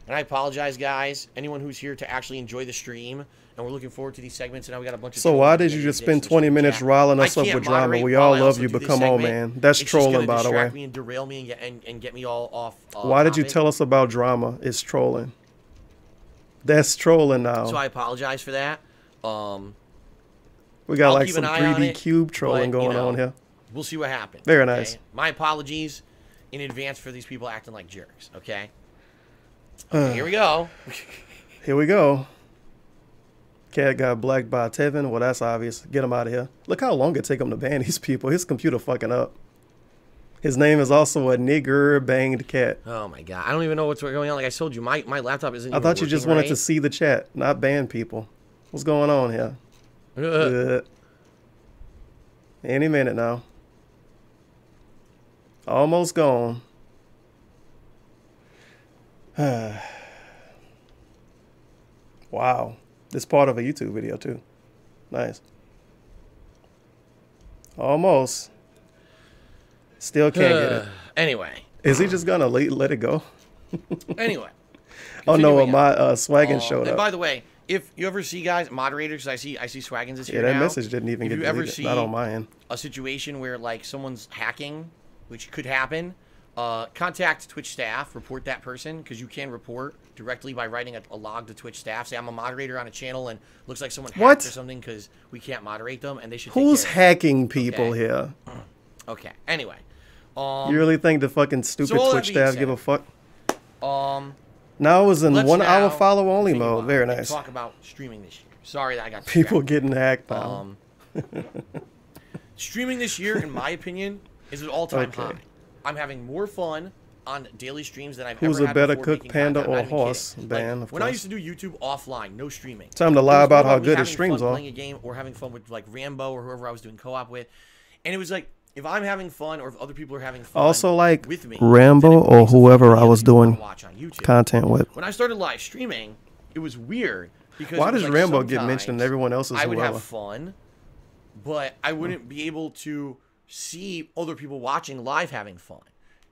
And I apologize, guys. Anyone who's here to actually enjoy the stream, and we're looking forward to these segments, and now we got a bunch of So trolls why at the did end you of just the spend day, 20 so minutes chat. riling I us up can't with drama? moderate We while all I love also you, do but this come on, segment. man. That's It's just trolling, gonna by the distract way. me and derail me and get me all off. Why did you topic. tell us about drama? It's trolling. That's trolling now. So I apologize for that. We got I'll like keep some an eye on 3D it, cube trolling but, you going know, on here. We'll see what happens. Very okay? nice. My apologies in advance for these people acting like jerks, okay? Okay, here we go. Here we go. Cat got blacked by Tevin. Well, that's obvious. Get him out of here. Look how long it take him to ban these people. His computer fucking up. His name is also a nigger banged cat. Oh my god, I don't even know what's going on. Like I told you, my laptop isn't. I even thought you just working wanted right. to see the chat, not ban people. What's going on here? Any minute now. Almost gone. Wow. This part of a YouTube video too. Nice. Almost. Still can't get it. Anyway. Is he just gonna let it go? Anyway. Oh no, continuing my on. Swaggin showed And up. by the way, if you ever see guys, moderators, I see Swaggins is here Yeah, that now. message didn't even if get you ever deleted. see Not on my end. a situation where like someone's hacking, which could happen, contact Twitch staff, report that person, because you can report directly by writing a log to Twitch staff. Say I'm a moderator on a channel and looks like someone hacked or something because we can't moderate them, and they should. Who's take care hacking people here? Okay. Anyway. You really think the fucking stupid so all Twitch that being staff give a fuck? said, Now it was in let's 1 hour now follow only continue mode. on Very and nice. Talk about streaming this year. Sorry that I got People distracted. getting hacked now. Streaming this year, in my opinion, is an all-time Okay. high. I'm having more fun on daily streams than I've Who's ever a had better before cook, making panda content. I'm or not even horse? kidding. Ban, Like, of when I course. used to do YouTube offline, no streaming. Time to it lie was about more how me good his having streams fun are. playing a game or having fun with like Rambo or whoever I was doing co-op with, and it was like if I'm having fun or if other people are having fun. Also, like with me, Rambo then it or makes it whoever fun I was to doing watch on YouTube. content with. When I started live streaming, it was weird because Why it was does like Rambo get mentioned and sometimes everyone else is I would whoever? have fun, but I wouldn't be able to see other people watching live having fun.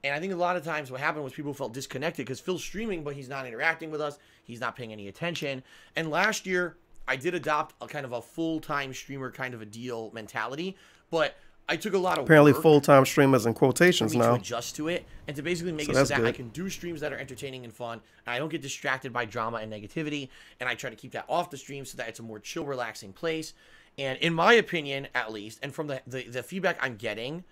And I think a lot of times what happened was people felt disconnected because Phil's streaming, but he's not interacting with us. He's not paying any attention. And last year, I did adopt a kind of a full-time streamer kind of a deal mentality, but I took a lot of Apparently work full-time streamers in quotations for me now. to adjust to it and to basically make So it so that's that I good. can do streams that are entertaining and fun, and I don't get distracted by drama and negativity, and I try to keep that off the stream so that it's a more chill, relaxing place. And in my opinion, at least, and from the feedback I'm getting,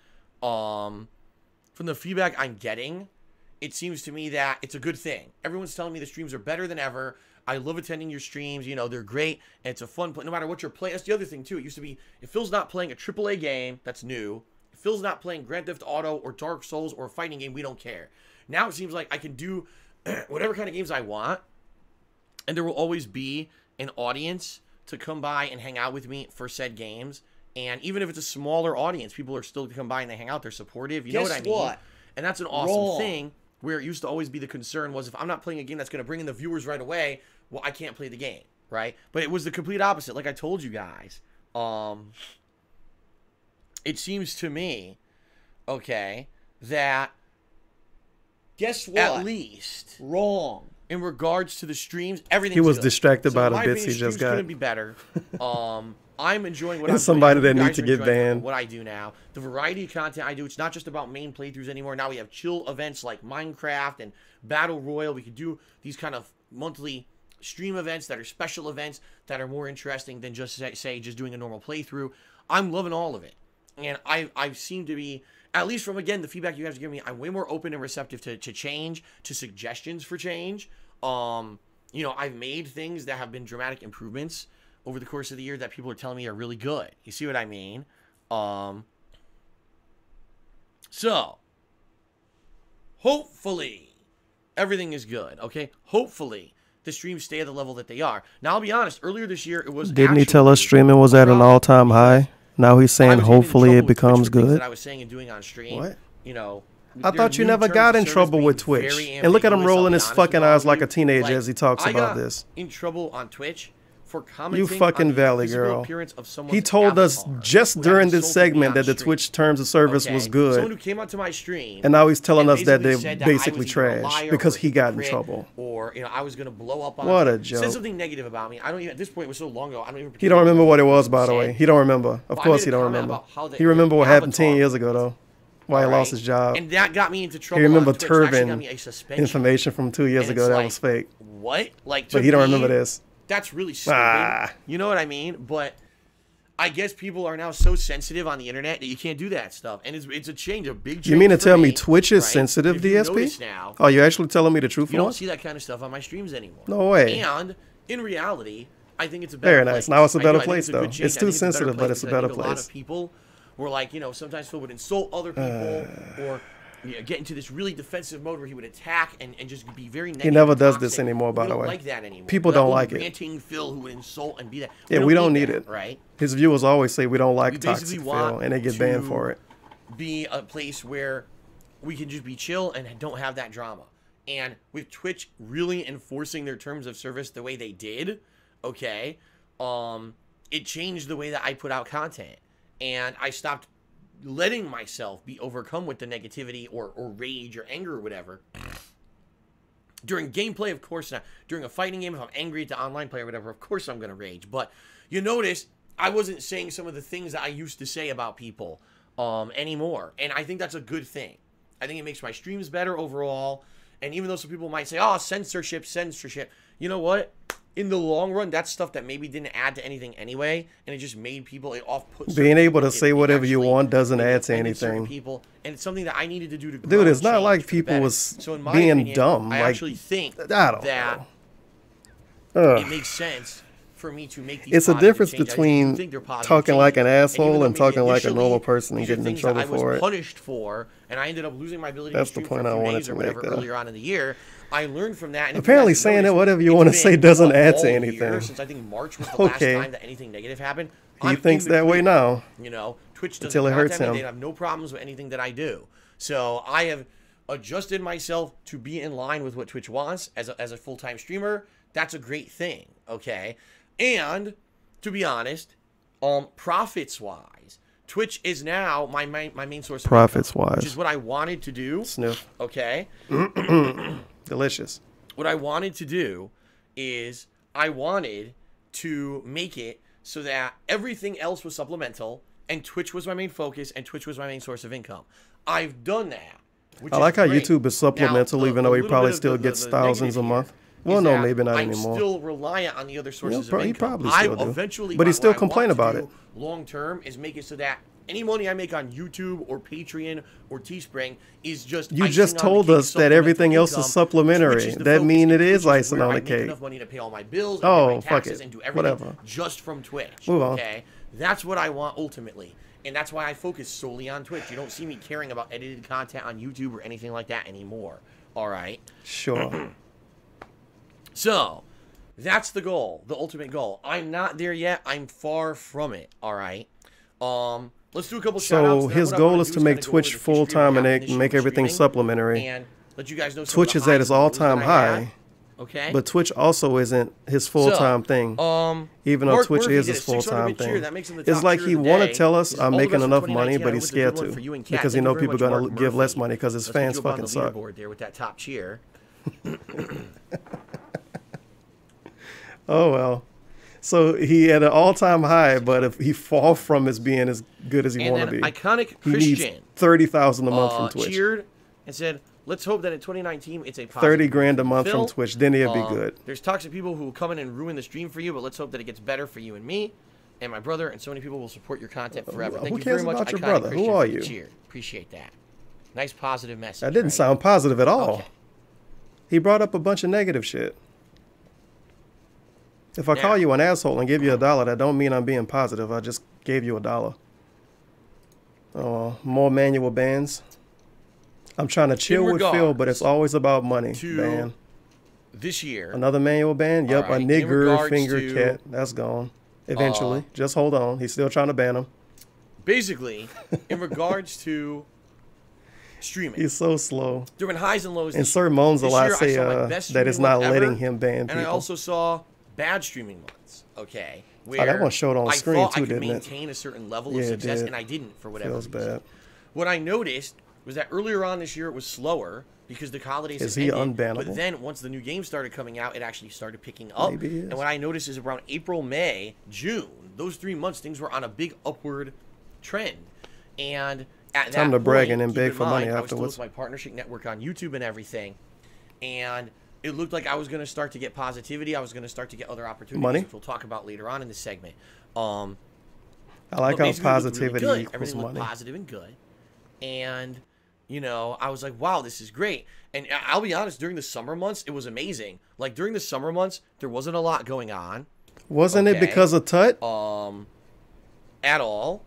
it seems to me that it's a good thing. Everyone's telling me the streams are better than ever. I love attending your streams. You know, they're great. And it's a fun play. No matter what you're playing. That's the other thing, too. It used to be, if Phil's not playing a AAA game, that's new. If Phil's not playing Grand Theft Auto or Dark Souls or a fighting game, we don't care. Now it seems like I can do whatever kind of games I want. And there will always be an audience to come by and hang out with me for said games. And even if it's a smaller audience, people are still to come by and they hang out. They're supportive. You know what I mean? And that's an awesome thing. Where it used to always be the concern was if I'm not playing a game that's going to bring in the viewers right away, well, I can't play the game, right? But it was the complete opposite. Like I told you guys, it seems to me, okay, that guess what? at least Wrong. in regards to the streams, everything. He was good. distracted So by in the my bits he opinion, just streams got. couldn't be better. I'm enjoying what And I'm somebody doing. that You needs guys to are get enjoying banned. what I do now. The variety of content I do, it's not just about main playthroughs anymore. Now we have chill events like Minecraft and Battle Royale. We could do these kind of monthly stream events that are special events that are more interesting than just just doing a normal playthrough. I'm loving all of it. And I seem to be, at least from, again, the feedback you guys are giving me, I'm way more open and receptive to change, to suggestions for change. You know, I've made things that have been dramatic improvements over the course of the year that people are telling me are really good. You see what I mean? So, hopefully, everything is good, okay? Hopefully, the streams stay at the level that they are. Now, I'll be honest, earlier this year, it was Didn't he tell us streaming was at an all-time high? Now he's saying hopefully it becomes good. That I was saying and doing on stream. What? You know, I thought you never got in trouble with Twitch. And look at him rolling his fucking eyes like a teenager as he talks about this. In trouble on Twitch for commenting. You fucking Valley girl. He told us just during this segment that the Twitch terms of service was good. Someone who came onto my stream, and now he's telling us that they're basically trash because he got in trouble. Or, you know, I was gonna blow up on what him. A joke. Said something negative about me. I don't even, at this point, it was so long ago, I don't even. He don't remember what it was, by the way. He don't remember. Of course he don't remember. He remember what happened 10 years ago, though. Why he lost his job. And that got me into trouble. He remember Turbin information from 2 years ago that was fake. What? Like, but he don't remember this. That's really stupid. You know what I mean? But I guess people are now so sensitive on the internet that you can't do that stuff. And it's a change, a big change. You mean to tell me Twitch is sensitive, DSP? Now, oh, you're actually telling me the truth? You don't see that kind of stuff on my streams anymore. No way. And in reality, I think it's a better place. Very nice. Now it's a better place, though. It's too sensitive, but it's a better place. A lot of people were like, you know, sometimes Phil would insult other people or get into this really defensive mode where he would attack and just be very negative. He never does this anymore, by the way. Like that anymore. People don't like it. Ranting Phil who would insult and be that. Yeah, we don't need it. Right? His viewers always say we don't like toxic Phil, and they get banned for it. Be a place where we can just be chill and don't have that drama. And with Twitch really enforcing their terms of service the way they did, okay, it changed the way that I put out content. And I stopped letting myself be overcome with the negativity or rage or anger or whatever. During gameplay, of course not. During a fighting game, if I'm angry at the online player or whatever, of course I'm going to rage. But you notice I wasn't saying some of the things that I used to say about people anymore. And I think that's a good thing. I think it makes my streams better overall. And even though some people might say, oh, censorship, you know what? In the long run, that's stuff that maybe didn't add to anything anyway, and it just made people off-put. Being able to say whatever you want doesn't add to anything. People, and it's something that I needed to do to grow. Dude, it's not like people was being dumb. I actually think that it makes sense for me to make these. It's a difference between talking like an asshole and talking like a normal person and getting in trouble for it. I was punished for, and I ended up losing my ability That's to the point I wanted to make, though. Earlier on in the year. I learned from that. And apparently saying that whatever you want to say doesn't add to anything. Since I think March was the last time that anything negative happened. He thinks that way now. You know, Twitch doesn't until it hurts him. They have no problems with anything that I do. So I have adjusted myself to be in line with what Twitch wants as a full-time streamer. That's a great thing, okay? And to be honest, profits-wise, Twitch is now my main source of profits-wise, which is what I wanted to do. Sniff. Okay. Delicious. What I wanted to do is I wanted to make it so that everything else was supplemental and Twitch was my main focus and Twitch was my main source of income. I've done that. I like how YouTube is supplemental, even though he probably still gets thousands a month. Well, no, maybe not anymore. I'm still reliant on the other sources of income. He probably still do. Eventually, but he still complain about it. Long term is make it so that any money I make on YouTube or Patreon or Teespring is just you just told us that everything else is supplementary. That means it is icing on the cake. Enough money to pay all my bills, oh, fuck it. And do everything just from Twitch. Move on. Okay, that's what I want ultimately, and that's why I focus solely on Twitch. You don't see me caring about edited content on YouTube or anything like that anymore. All right. Sure. So, that's the goal, the ultimate goal. I'm not there yet. I'm far from it. All right. Let's do a couple shout-outs. So his goal is to make Twitch full-time and make everything supplementary. And let you guys know Twitch is at his all-time high. Okay. But Twitch also isn't his full-time thing. Even though Twitch is his full-time thing. It's like he want to tell us I'm making enough money, but he's scared to. Because he know people are going to give less money because his fans fucking suck. There with that top cheer. Oh, well. So he at an all-time high, but if he fall from his being as good as he want to be, Iconic he Christian needs $30,000 a month from Twitch. Cheered and said, let's hope that in 2019 it's a positive 30 grand a month from Twitch, then it'll be good. There's toxic people who will come in and ruin the stream for you, but let's hope that it gets better for you and me and my brother, and so many people will support your content forever. Thank you very much. About your brother? Who are you? Cheer. Appreciate that. Nice positive message. That didn't sound positive at all. Okay. He brought up a bunch of negative shit. If I call you an asshole and give you $1, that don't mean I'm being positive. I just gave you $1. More manual bans. I'm trying to chill with Phil, but it's always about money. Ban. This year. Another manual ban? Yep, right. A nigger finger cat. That's gone. Eventually. Just hold on. He's still trying to ban him. Basically, in regards to streaming. He's so slow. There have been highs and lows. And Sir Moans a lot say that it's not letting him ban people. And I also saw bad streaming months, okay? Where that one showed on screen too, didn't it? I could maintain a certain level of success, and I didn't for whatever reason. Bad. What I noticed was that earlier on this year it was slower because the holidays Is he ended, unbannable? But then once the new games started coming out, it actually started picking up. And what I noticed is around April, May, June, those 3 months, things were on a big upward trend. And at time that to brag point, and beg for money I was afterwards. still with my partnership network on YouTube and everything, and it looked like I was going to start to get positivity. I was going to start to get other opportunities, which we'll talk about later on in this segment. I like how positivity really equals Everything money. Looked positive and good. And, you know, I was like, wow, this is great. And I'll be honest, during the summer months, it was amazing. Like, during the summer months, there wasn't a lot going on. Wasn't it because of Tut? At all.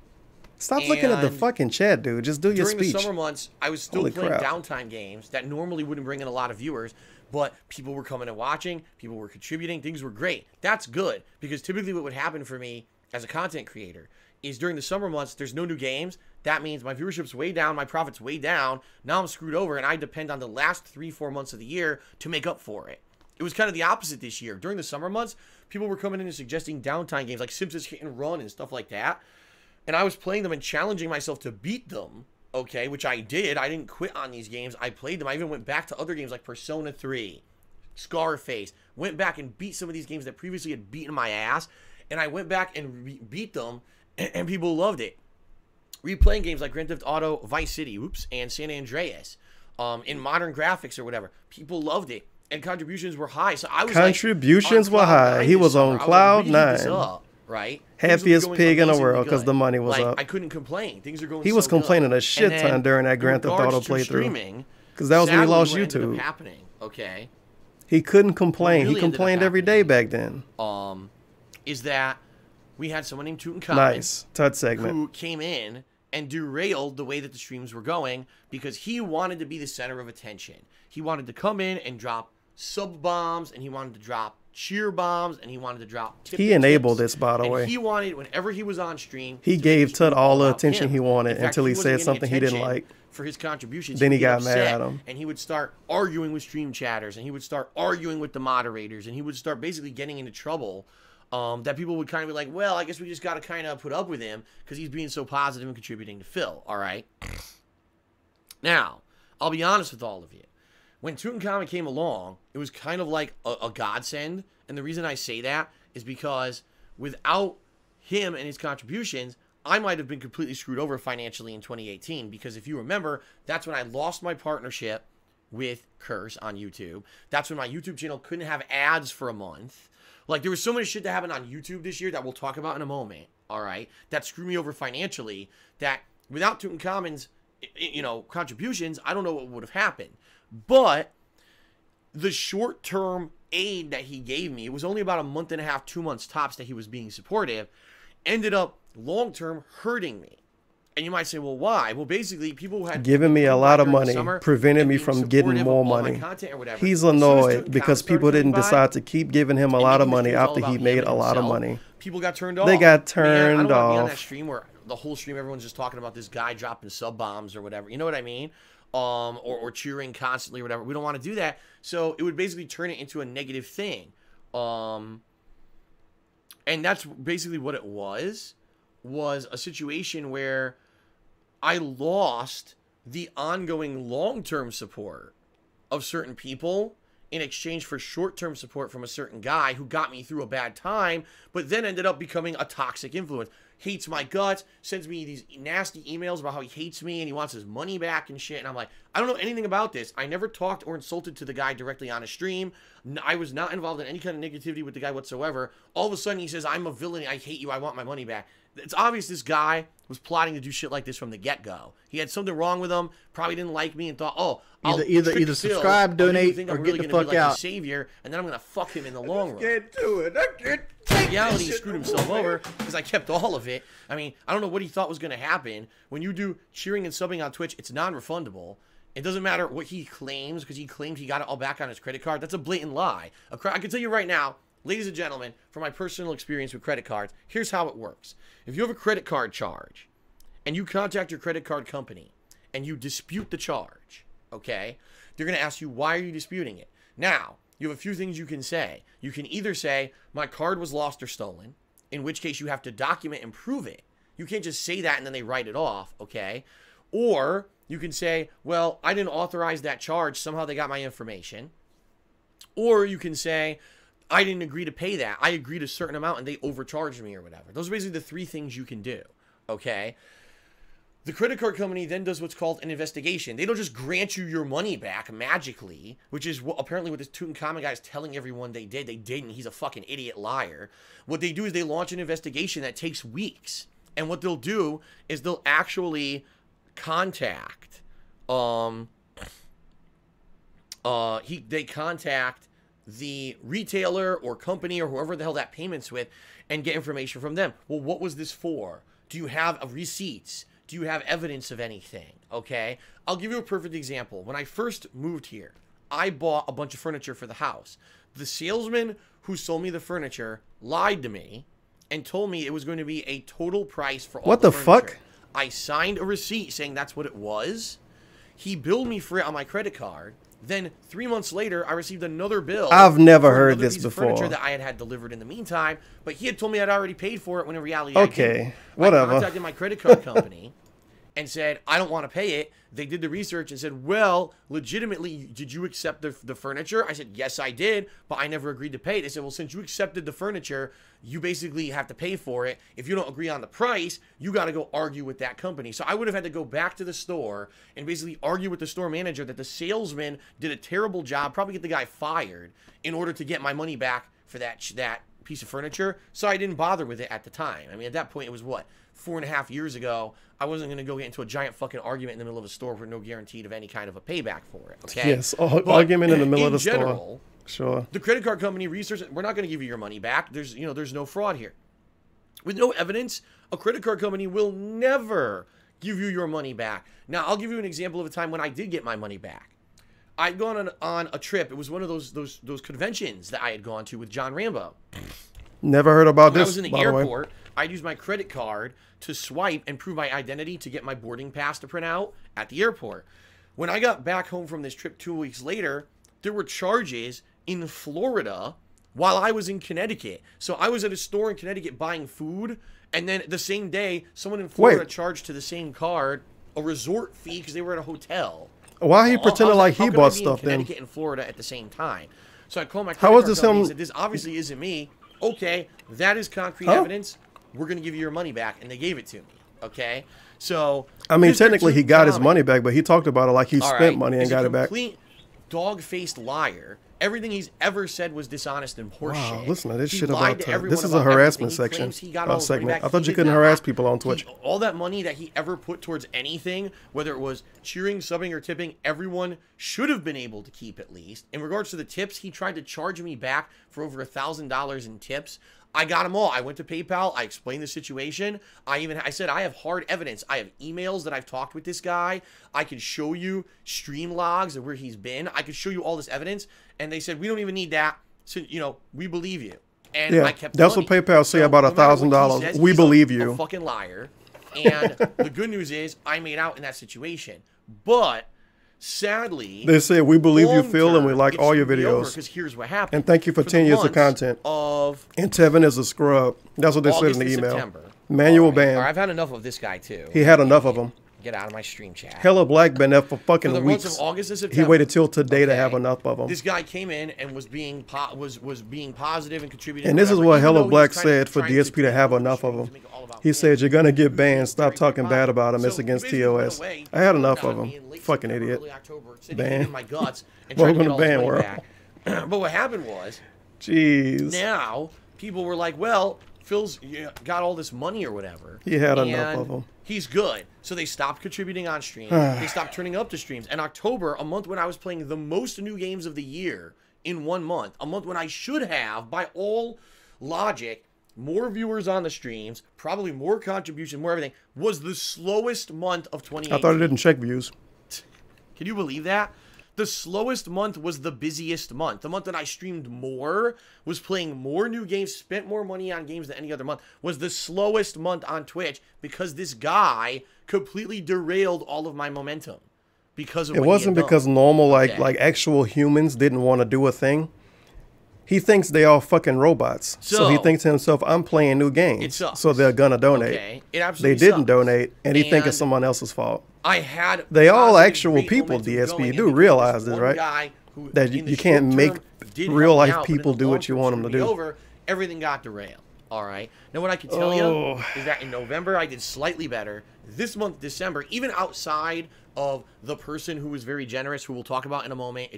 Stop looking at the fucking chat, dude. Just do your speech. During the summer months, I was still playing downtime games that normally wouldn't bring in a lot of viewers, but people were coming and watching, people were contributing, things were great. That's good, because typically what would happen for me as a content creator is during the summer months, there's no new games. That means my viewership's way down, my profit's way down. Now I'm screwed over, and I depend on the last 3-4 months of the year to make up for it. It was kind of the opposite this year. During the summer months, people were coming in and suggesting downtime games like Simpsons Hit and Run and stuff like that. And I was playing them and challenging myself to beat them, okay, which I did. I didn't quit on these games. I played them. I even went back to other games like Persona 3, Scarface. Went back and beat some of these games that previously had beaten my ass. And I went back and beat them, and people loved it. Replaying games like Grand Theft Auto, Vice City, and San Andreas, in modern graphics or whatever. People loved it, and contributions were high. So I was contributions were high. He was on cloud 9. Right? Happiest pig in the world because the money was up. I couldn't complain. Things are going. He was complaining a shit ton during that Grand Theft Auto playthrough. Because that was when he lost YouTube. Happening. Okay. He couldn't complain. He complained every day back then. Is that we had someone named Tutankhamun. Nice. Tut segment. Who came in and derailed the way that the streams were going because he wanted to be the center of attention. He wanted to come in and drop sub bombs, and he wanted to drop cheer bombs, and he wanted to drop he enabled this, by the way. He wanted, whenever he was on stream, he gave Tut all the attention he wanted until he said something he didn't like for his contributions. Then he got mad at him, and he would start arguing with stream chatters, and he would start arguing with the moderators, and he would start basically getting into trouble. That people would kind of be like, well, I guess we just got to kind of put up with him because he's being so positive and contributing to Phil. All right. Now, I'll be honest with all of you. When Tutankhamun came along, it was kind of like a godsend. And the reason I say that is because without him and his contributions, I might have been completely screwed over financially in 2018. Because if you remember, that's when I lost my partnership with Curse on YouTube. That's when my YouTube channel couldn't have ads for a month. Like, there was so much shit that happened on YouTube this year that we'll talk about in a moment, all right, that screwed me over financially, that without Tutankhamun's, you know, contributions, I don't know what would have happened. But the short-term aid that he gave me, it was only about a month and a half, 2 months tops that he was being supportive, ended up long-term hurting me. And you might say, well, why? Well, basically, people who had giving me a lot of money prevented me from getting more money. He's annoyed because people didn't decide to keep giving him a lot of money after he made a lot of money. People got turned off. They got turned off. I don't want to be on that stream where the whole stream everyone's just talking about this guy dropping sub bombs or whatever. You know what I mean? Or cheering constantly or whatever. We don't want to do that. So it would basically turn it into a negative thing. And that's basically what it was a situation where I lost the ongoing long-term support of certain people in exchange for short-term support from a certain guy who got me through a bad time, but then ended up becoming a toxic influence. hates my guts, sends me these nasty emails about how he hates me and he wants his money back and shit. And I'm like, I don't know anything about this. I never talked or insulted to the guy directly on a stream. I was not involved in any kind of negativity with the guy whatsoever. All of a sudden he says, I'm a villain. I hate you. I want my money back. It's obvious this guy was plotting to do shit like this from the get-go. He had something wrong with him, probably didn't like me, and thought, oh, either subscribe, donate, or get the fuck out. Savior, and then I'm going to fuck him in the long run. Can't do it. I can't In reality, he screwed himself over because I kept all of it. I mean, I don't know what he thought was going to happen. When you do cheering and subbing on Twitch, it's non-refundable. It doesn't matter what he claims, because he claimed he got it all back on his credit card. That's a blatant lie. I can tell you right now, ladies and gentlemen, from my personal experience with credit cards, here's how it works. If you have a credit card charge, and you contact your credit card company, and you dispute the charge, okay, they're going to ask you, why are you disputing it? Now, you have a few things you can say. You can either say, my card was lost or stolen, in which case you have to document and prove it. You can't just say that and then they write it off, okay? Or you can say, well, I didn't authorize that charge. Somehow they got my information. Or you can say, I didn't agree to pay that. I agreed a certain amount and they overcharged me or whatever. Those are basically the three things you can do, okay? The credit card company then does what's called an investigation. They don't just grant you your money back magically, which is what, apparently what this Tutankhamun guy is telling everyone they did. They didn't. He's a fucking idiot liar. What they do is they launch an investigation that takes weeks. And what they'll do is they'll actually contact, they contact the retailer or company or whoever the hell that payment's with and get information from them. Well, what was this for? Do you have receipts? Do you have evidence of anything? Okay, I'll give you a perfect example. When I first moved here, I bought a bunch of furniture for the house. The salesman who sold me the furniture lied to me and told me it was going to be a total price for all the furniture. What the fuck? I signed a receipt saying that's what it was. He billed me for it on my credit card. Then 3 months later, I received another bill. I've never heard this before. Furniture that I had delivered in the meantime, but he had told me I'd already paid for it when in reality okay, I didn't. whatever. I contacted my credit card company and said, I don't want to pay it. They did the research and said, well, legitimately, did you accept the furniture? I said, yes, I did, but I never agreed to pay it. They said, well, since you accepted the furniture, you basically have to pay for it. If you don't agree on the price, you got to go argue with that company. So I would have had to go back to the store and basically argue with the store manager that the salesman did a terrible job, probably get the guy fired in order to get my money back for that piece of furniture. So I didn't bother with it at the time. I mean, at that point, it was what? 4.5 years ago. I wasn't going to go get into a giant fucking argument in the middle of a store for no guarantee of any kind of a payback for it. Okay? Yes, argument in the middle of the general, store. Sure. The credit card company research, we're not going to give you your money back. There's no fraud here. With no evidence, a credit card company will never give you your money back. Now, I'll give you an example of a time when I did get my money back. I'd gone on a trip. It was one of those conventions that I had gone to with John Rambo. Never heard about this. When I was in the airport, I'd use my credit card to swipe and prove my identity to get my boarding pass to print out at the airport. When I got back home from this trip 2 weeks later, there were charges in Florida while I was in Connecticut. So I was at a store in Connecticut buying food, and then the same day, someone in Florida charged to the same card a resort fee because they were at a hotel. Why he pretended like he bought stuff then? Connecticut and Florida at the same time. So I called my credit card company and said, this obviously isn't me. Okay, that is concrete evidence. We're going to give you your money back. And they gave it to me. Okay? So, I mean, technically he got his money back, but he talked about it like he spent money and got it back. Complete dog-faced liar. Everything he's ever said was dishonest and horseshit. Wow, listen to this shit about this is a harassment segment. I thought you couldn't harass people on Twitch. All that money that he ever put towards anything, whether it was cheering, subbing, or tipping, everyone should have been able to keep at least. In regards to the tips, he tried to charge me back for over $1,000 in tips. I got them all. I went to PayPal. I explained the situation. I said, I have hard evidence. I have emails that I've talked with this guy. I can show you stream logs of where he's been. I could show you all this evidence. And they said, we don't even need that. So, we believe you. And yeah, I kept that's what PayPal say about $1,000. We believe you. A fucking liar. And the good news is I made out in that situation. But sadly, they say we believe you, Phil, and we like all your videos. Because here's what happened. And thank you for 10 years of content. And Tevin is a scrub. That's what they said in the email. Manual ban. I've had enough of this guy too. He had enough of them. Get out of my stream chat. Hella Black been there for fucking For the weeks. months of August and September. He waited till today to have enough of them. This guy came in and was being positive and contributing. And this is what Hella Black said for DSP to have enough of them. He said, "You're gonna get banned. Stop talking bad about him. It's against TOS." I had enough of him. Fucking idiot. Ban. Welcome to ban world. But what happened was, jeez. Now people were like, "Well, Phil's got all this money or whatever. He had enough of them. He's good." So they stopped contributing on stream. They stopped turning up to streams. And October, a month when I was playing the most new games of the year in 1 month, a month when I should have, by all logic, more viewers on the streams, probably more contribution, more everything, was the slowest month of 2018. I thought it didn't check views. Can you believe that? The slowest month was the busiest month. The month that I streamed more, was playing more new games, spent more money on games than any other month, was the slowest month on Twitch because this guy completely derailed all of my momentum because of it wasn't because normal, like actual humans didn't want to do a thing. He thinks they all fucking robots. So he thinks to himself, I'm playing new games. So they're going to donate. Okay. It absolutely they didn't donate, and he thinks it's someone else's fault. They all actual people, DSP. You do realize this, right? That you can't make real life people do what you want them to do. Everything got derailed. All right. Now, what I can tell you is that in November, I did slightly better. This month, December, even outside of the person who was very generous, who we'll talk about in a moment,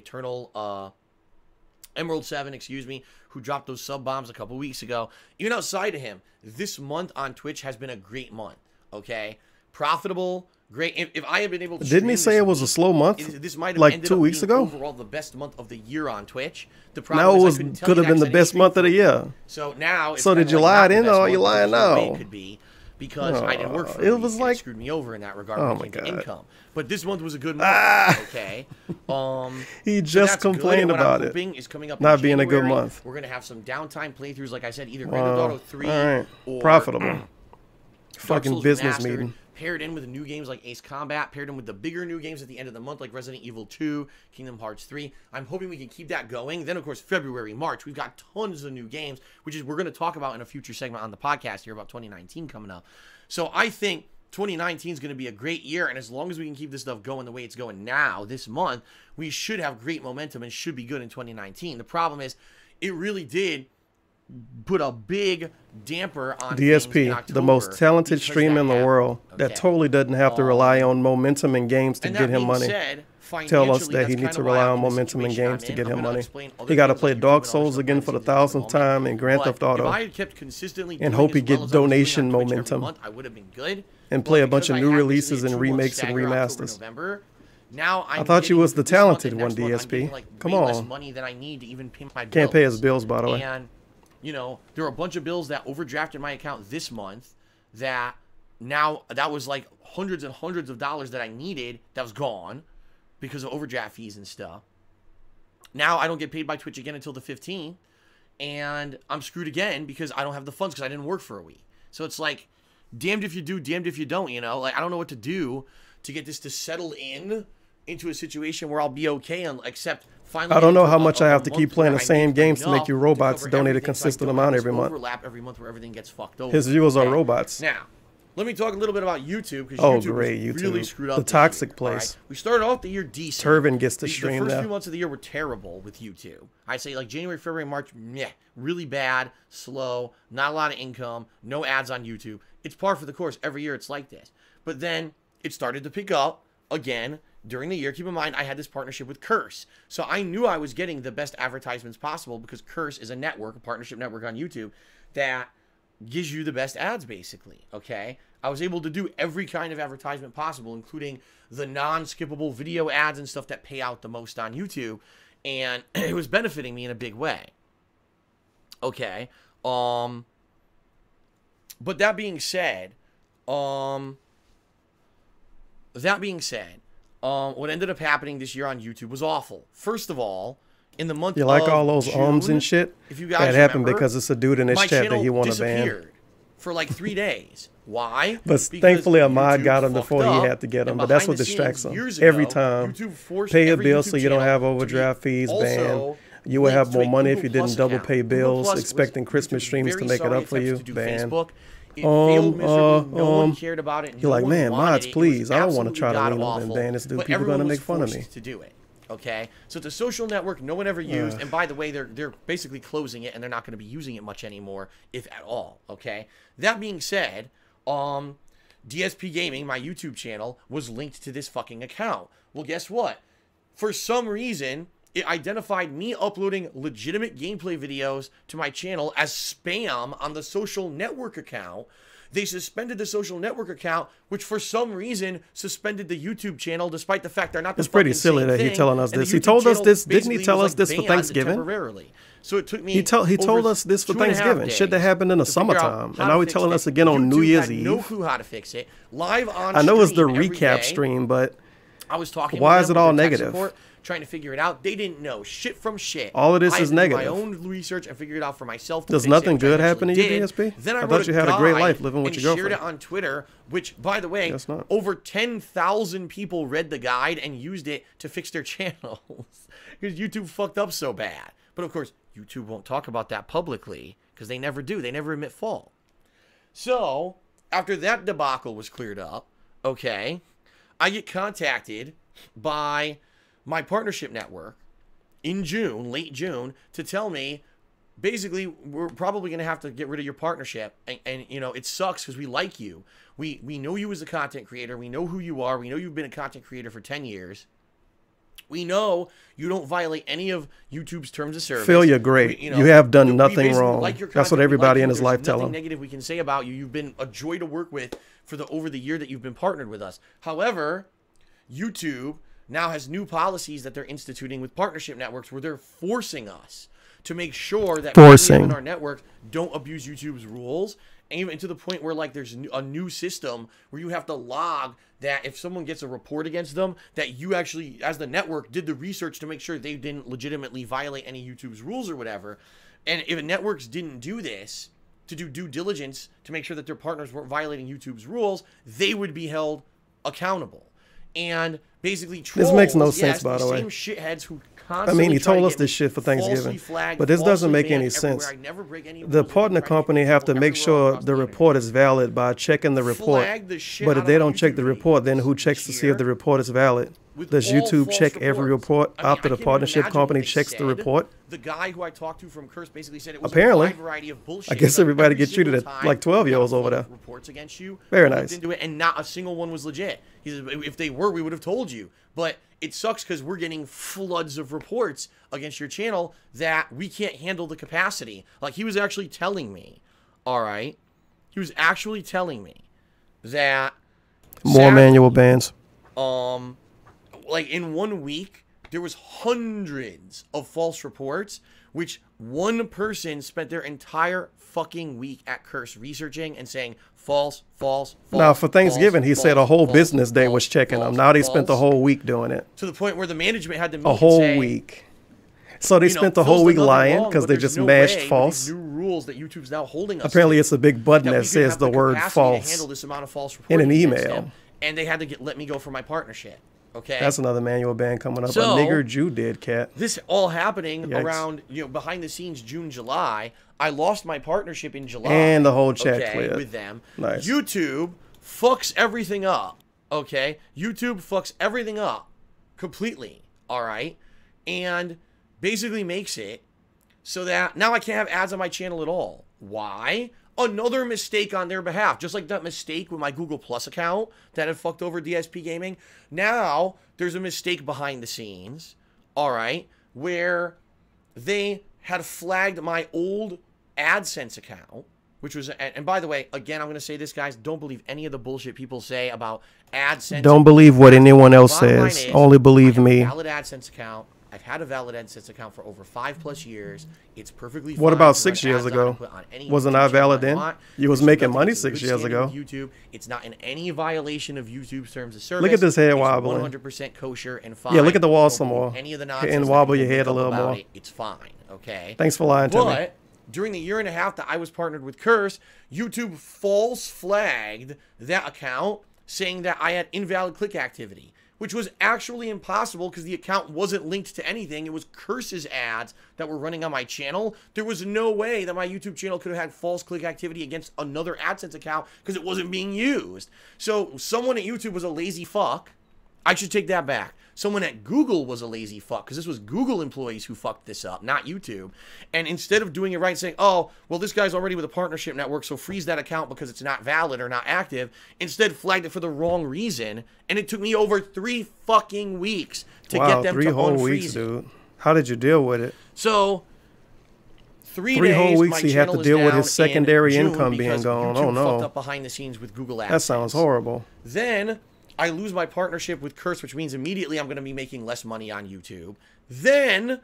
Emerald 7, excuse me, who dropped those sub bombs a couple weeks ago. Even outside of him, this month on Twitch has been a great month. Okay, profitable, great. If I had been able to, didn't he say it was a slow month? This might have like 2 weeks ago. Overall, the best month of the year on Twitch. The problem is could have been the best month of the year. So now, so did you lie then, or are you lying now? It could be. Because I didn't work for it. Was like, it screwed me over in that regard when it came to income. But this month was a good month. Okay. He just complained about it. Is coming up not being a good month. We're gonna have some downtime playthroughs, like I said, either Grand Theft Auto 3 or profitable. Fucking business Remastered, meeting. Paired in with new games like Ace Combat, paired in with the bigger new games at the end of the month like Resident Evil 2, Kingdom Hearts 3. I'm hoping we can keep that going. Then, of course, February, March, we've got tons of new games, which is we're going to talk about in a future segment on the podcast here about 2019 coming up. So I think 2019 is going to be a great year, and as long as we can keep this stuff going the way it's going now, this month, we should have great momentum and should be good in 2019. The problem is, it really did put a big damper on DSP, the most talented streamer in the world that totally doesn't have to rely on momentum in games to get him money. Tell us that he needs to rely on momentum in games to get him money. He got to play Dark Souls again for the 1000th time in Grand Theft Auto and hope he gets donation momentum and play a bunch of new releases and remakes and remasters. Now I thought you was the talented one, DSP. Come on. Can't pay his bills, by the way. And, you know, there are a bunch of bills that overdrafted my account this month that now, that was like hundreds and hundreds of dollars that I needed that was gone because of overdraft fees and stuff. Now I don't get paid by Twitch again until the 15th, and I'm screwed again because I don't have the funds because I didn't work for a week. So it's like, damned if you do, damned if you don't, you know? Like, I don't know what to do to get this to settle into a situation where I'll be okay, except finally. I don't know how much I have to keep playing the same games to make you robots donate a consistent amount every month. Overlap every month where evering gets fucked over. His viewers are robots. Now, let me talk a little bit about YouTube, because YouTube really screwed up. The toxic place. Right? We started off the year decent. Turvin gets to stream the first few months of the year were terrible with YouTube. I say like January, February, March, meh, really bad, slow, not a lot of income, no ads on YouTube. It's par for the course. Every year it's like this. But then it started to pick up again during the year. Keep in mind, I had this partnership with Curse. So I knew I was getting the best advertisements possible because Curse is a network, a partnership network on YouTube that gives you the best ads, basically, okay? I was able to do every kind of advertisement possible, including the non-skippable video ads and stuff that pay out the most on YouTube, and it was benefiting me in a big way. Okay, but that being said, what ended up happening this year on YouTube was awful. First of all, in the month of all those June, and shit? If you guys that happened because it's a dude in his chat that he wanted to ban. For like 3 days. Why? But thankfully Ahmad got him before he had to get him. But that's what distracts him. Every time. Pay your bills so you don't have overdraft fees banned. You would have more money if you didn't double pay bills, expecting Christmas streams to make it up for you. Ban. It failed miserably. No one cared about it. You're like, man, mods, please. I don't want to try to lean on and ban this dude. People are going to make fun of me. To do it. Okay, so it's a social network no one ever used, and by the way, they're basically closing it, and they're not going to be using it much anymore, if at all. Okay, that being said, DSP Gaming, my YouTube channel, was linked to this fucking account. Well, guess what? For some reason, it identified me uploading legitimate gameplay videos to my channel as spam on the social network account. They suspended the social network account, which for some reason suspended the YouTube channel, despite the fact they're not the It's pretty silly that he's telling us this. He told us this. Didn't he tell us this for Thanksgiving? So it took me. He told us this for Thanksgiving. Shit that happened in the summertime, and now he's telling us again on New Year's Eve. No clue how to fix it. Live on. I know it's the recap stream, but I was talking. Why is it all negative? Trying to figure it out. They didn't know shit from shit. All of this is negative. I my own research and figured it out for myself. Does nothing good happen to you, DSP? Then I thought you had a great life living with your girlfriend. Shared it on Twitter, which, by the way, over 10,000 people read the guide and used it to fix their channels because YouTube fucked up so bad. But of course, YouTube won't talk about that publicly because they never do. They never admit fault. So after that debacle was cleared up, okay, I get contacted by my partnership network in June, late June, to tell me, basically, we're probably going to have to get rid of your partnership. And you know, it sucks because we like you. We know you as a content creator. We know who you are. We know you've been a content creator for 10 years. We know you don't violate any of YouTube's terms of service. Phil, you're great. You have done nothing wrong. Like That's what everybody in his life tell him. Nothing negative we can say about you. You've been a joy to work with for over the year that you've been partnered with us. However, YouTube now has new policies that they're instituting with partnership networks where they're forcing us to make sure that people in our network don't abuse YouTube's rules, and even to the point where like there's a new system where you have to log that if someone gets a report against them, that you actually, as the network, did the research to make sure they didn't legitimately violate any YouTube's rules or whatever. And if networks didn't do this to do due diligence to make sure that their partners weren't violating YouTube's rules, they would be held accountable. And basically trolls, this makes no sense, by the way. Same shitheads who I mean, he told us this shit for Thanksgiving, but this doesn't make any sense. The partner company have to make sure the report is valid by checking the report. But if they don't check the report, then who checks to see if the report is valid? Does YouTube check every report after the partnership company checks the report? The guy who I talked to from Curse basically said it was apparently. A variety of bullshit. I guess everybody gets treated at like 12-year-olds over there. Reports against you. Very nice. Into it, and not a single one was legit. He said, if they were, we would have told you. But it sucks because we're getting floods of reports against your channel that we can't handle the capacity. Like, he was actually telling me, all right? He was actually telling me that more manual bans. Like in 1 week, there was hundreds of false reports, which one person spent their entire fucking week at Curse researching and saying false, false, false. Now, for Thanksgiving, he said a whole business day was checking them. Now they spent the whole week doing it. To the point where the management had to meet a whole week. So they spent the whole week lying because they just mashed false. New rules that YouTube's now holding us. Apparently, it's a big button that says the word false in an email. And they had to let me go for my partnership. Okay. That's another manual ban coming up. So, a nigger Jew did, cat. This all happening around, behind the scenes, June, July. I lost my partnership in July. And the whole chat cleared. With them. Nice. YouTube fucks everything up. Okay. YouTube fucks everything up completely. All right. And basically makes it so that now I can't have ads on my channel at all. Why? Another mistake on their behalf, just like that mistake with my Google Plus account that had fucked over DSP Gaming. Now there's a mistake behind the scenes, all right, where they had flagged my old AdSense account, which was, and by the way, again, I'm going to say this, guys, don't believe any of the bullshit people say about AdSense. Don't believe what anyone else says. Only believe me. Valid AdSense account. I've had a valid AdSense account for over 5+ years. It's perfectly fine. What about 6 years ago? Wasn't I valid then? You was making money 6 years ago. YouTube. It's not in any violation of YouTube's terms of service. Look at this head wobbling. 100% kosher and fine. Yeah, look at the wall some more. Any of the nonsense and wobble your head a little more. It's fine, okay? Thanks for lying to me. But during the year and a half that I was partnered with Curse, YouTube false flagged that account, saying that I had invalid click activity, which was actually impossible because the account wasn't linked to anything. It was Curse's ads that were running on my channel. There was no way that my YouTube channel could have had false click activity against another AdSense account because it wasn't being used. So someone at YouTube was a lazy fuck. I should take that back. Someone at Google was a lazy fuck because this was Google employees who fucked this up, not YouTube. And instead of doing it right and saying, oh, well, this guy's already with a partnership network, so freeze that account because it's not valid or not active, instead flagged it for the wrong reason. And it took me over 3 fucking weeks to get them to unfreeze it. 3 whole weeks, dude. How did you deal with it? So, 3 whole weeks he had to deal with his secondary income being gone. YouTube oh, no. fucked up behind the scenes with Google AdSense. That sounds horrible. Then I lose my partnership with Curse, which means immediately I'm going to be making less money on YouTube. Then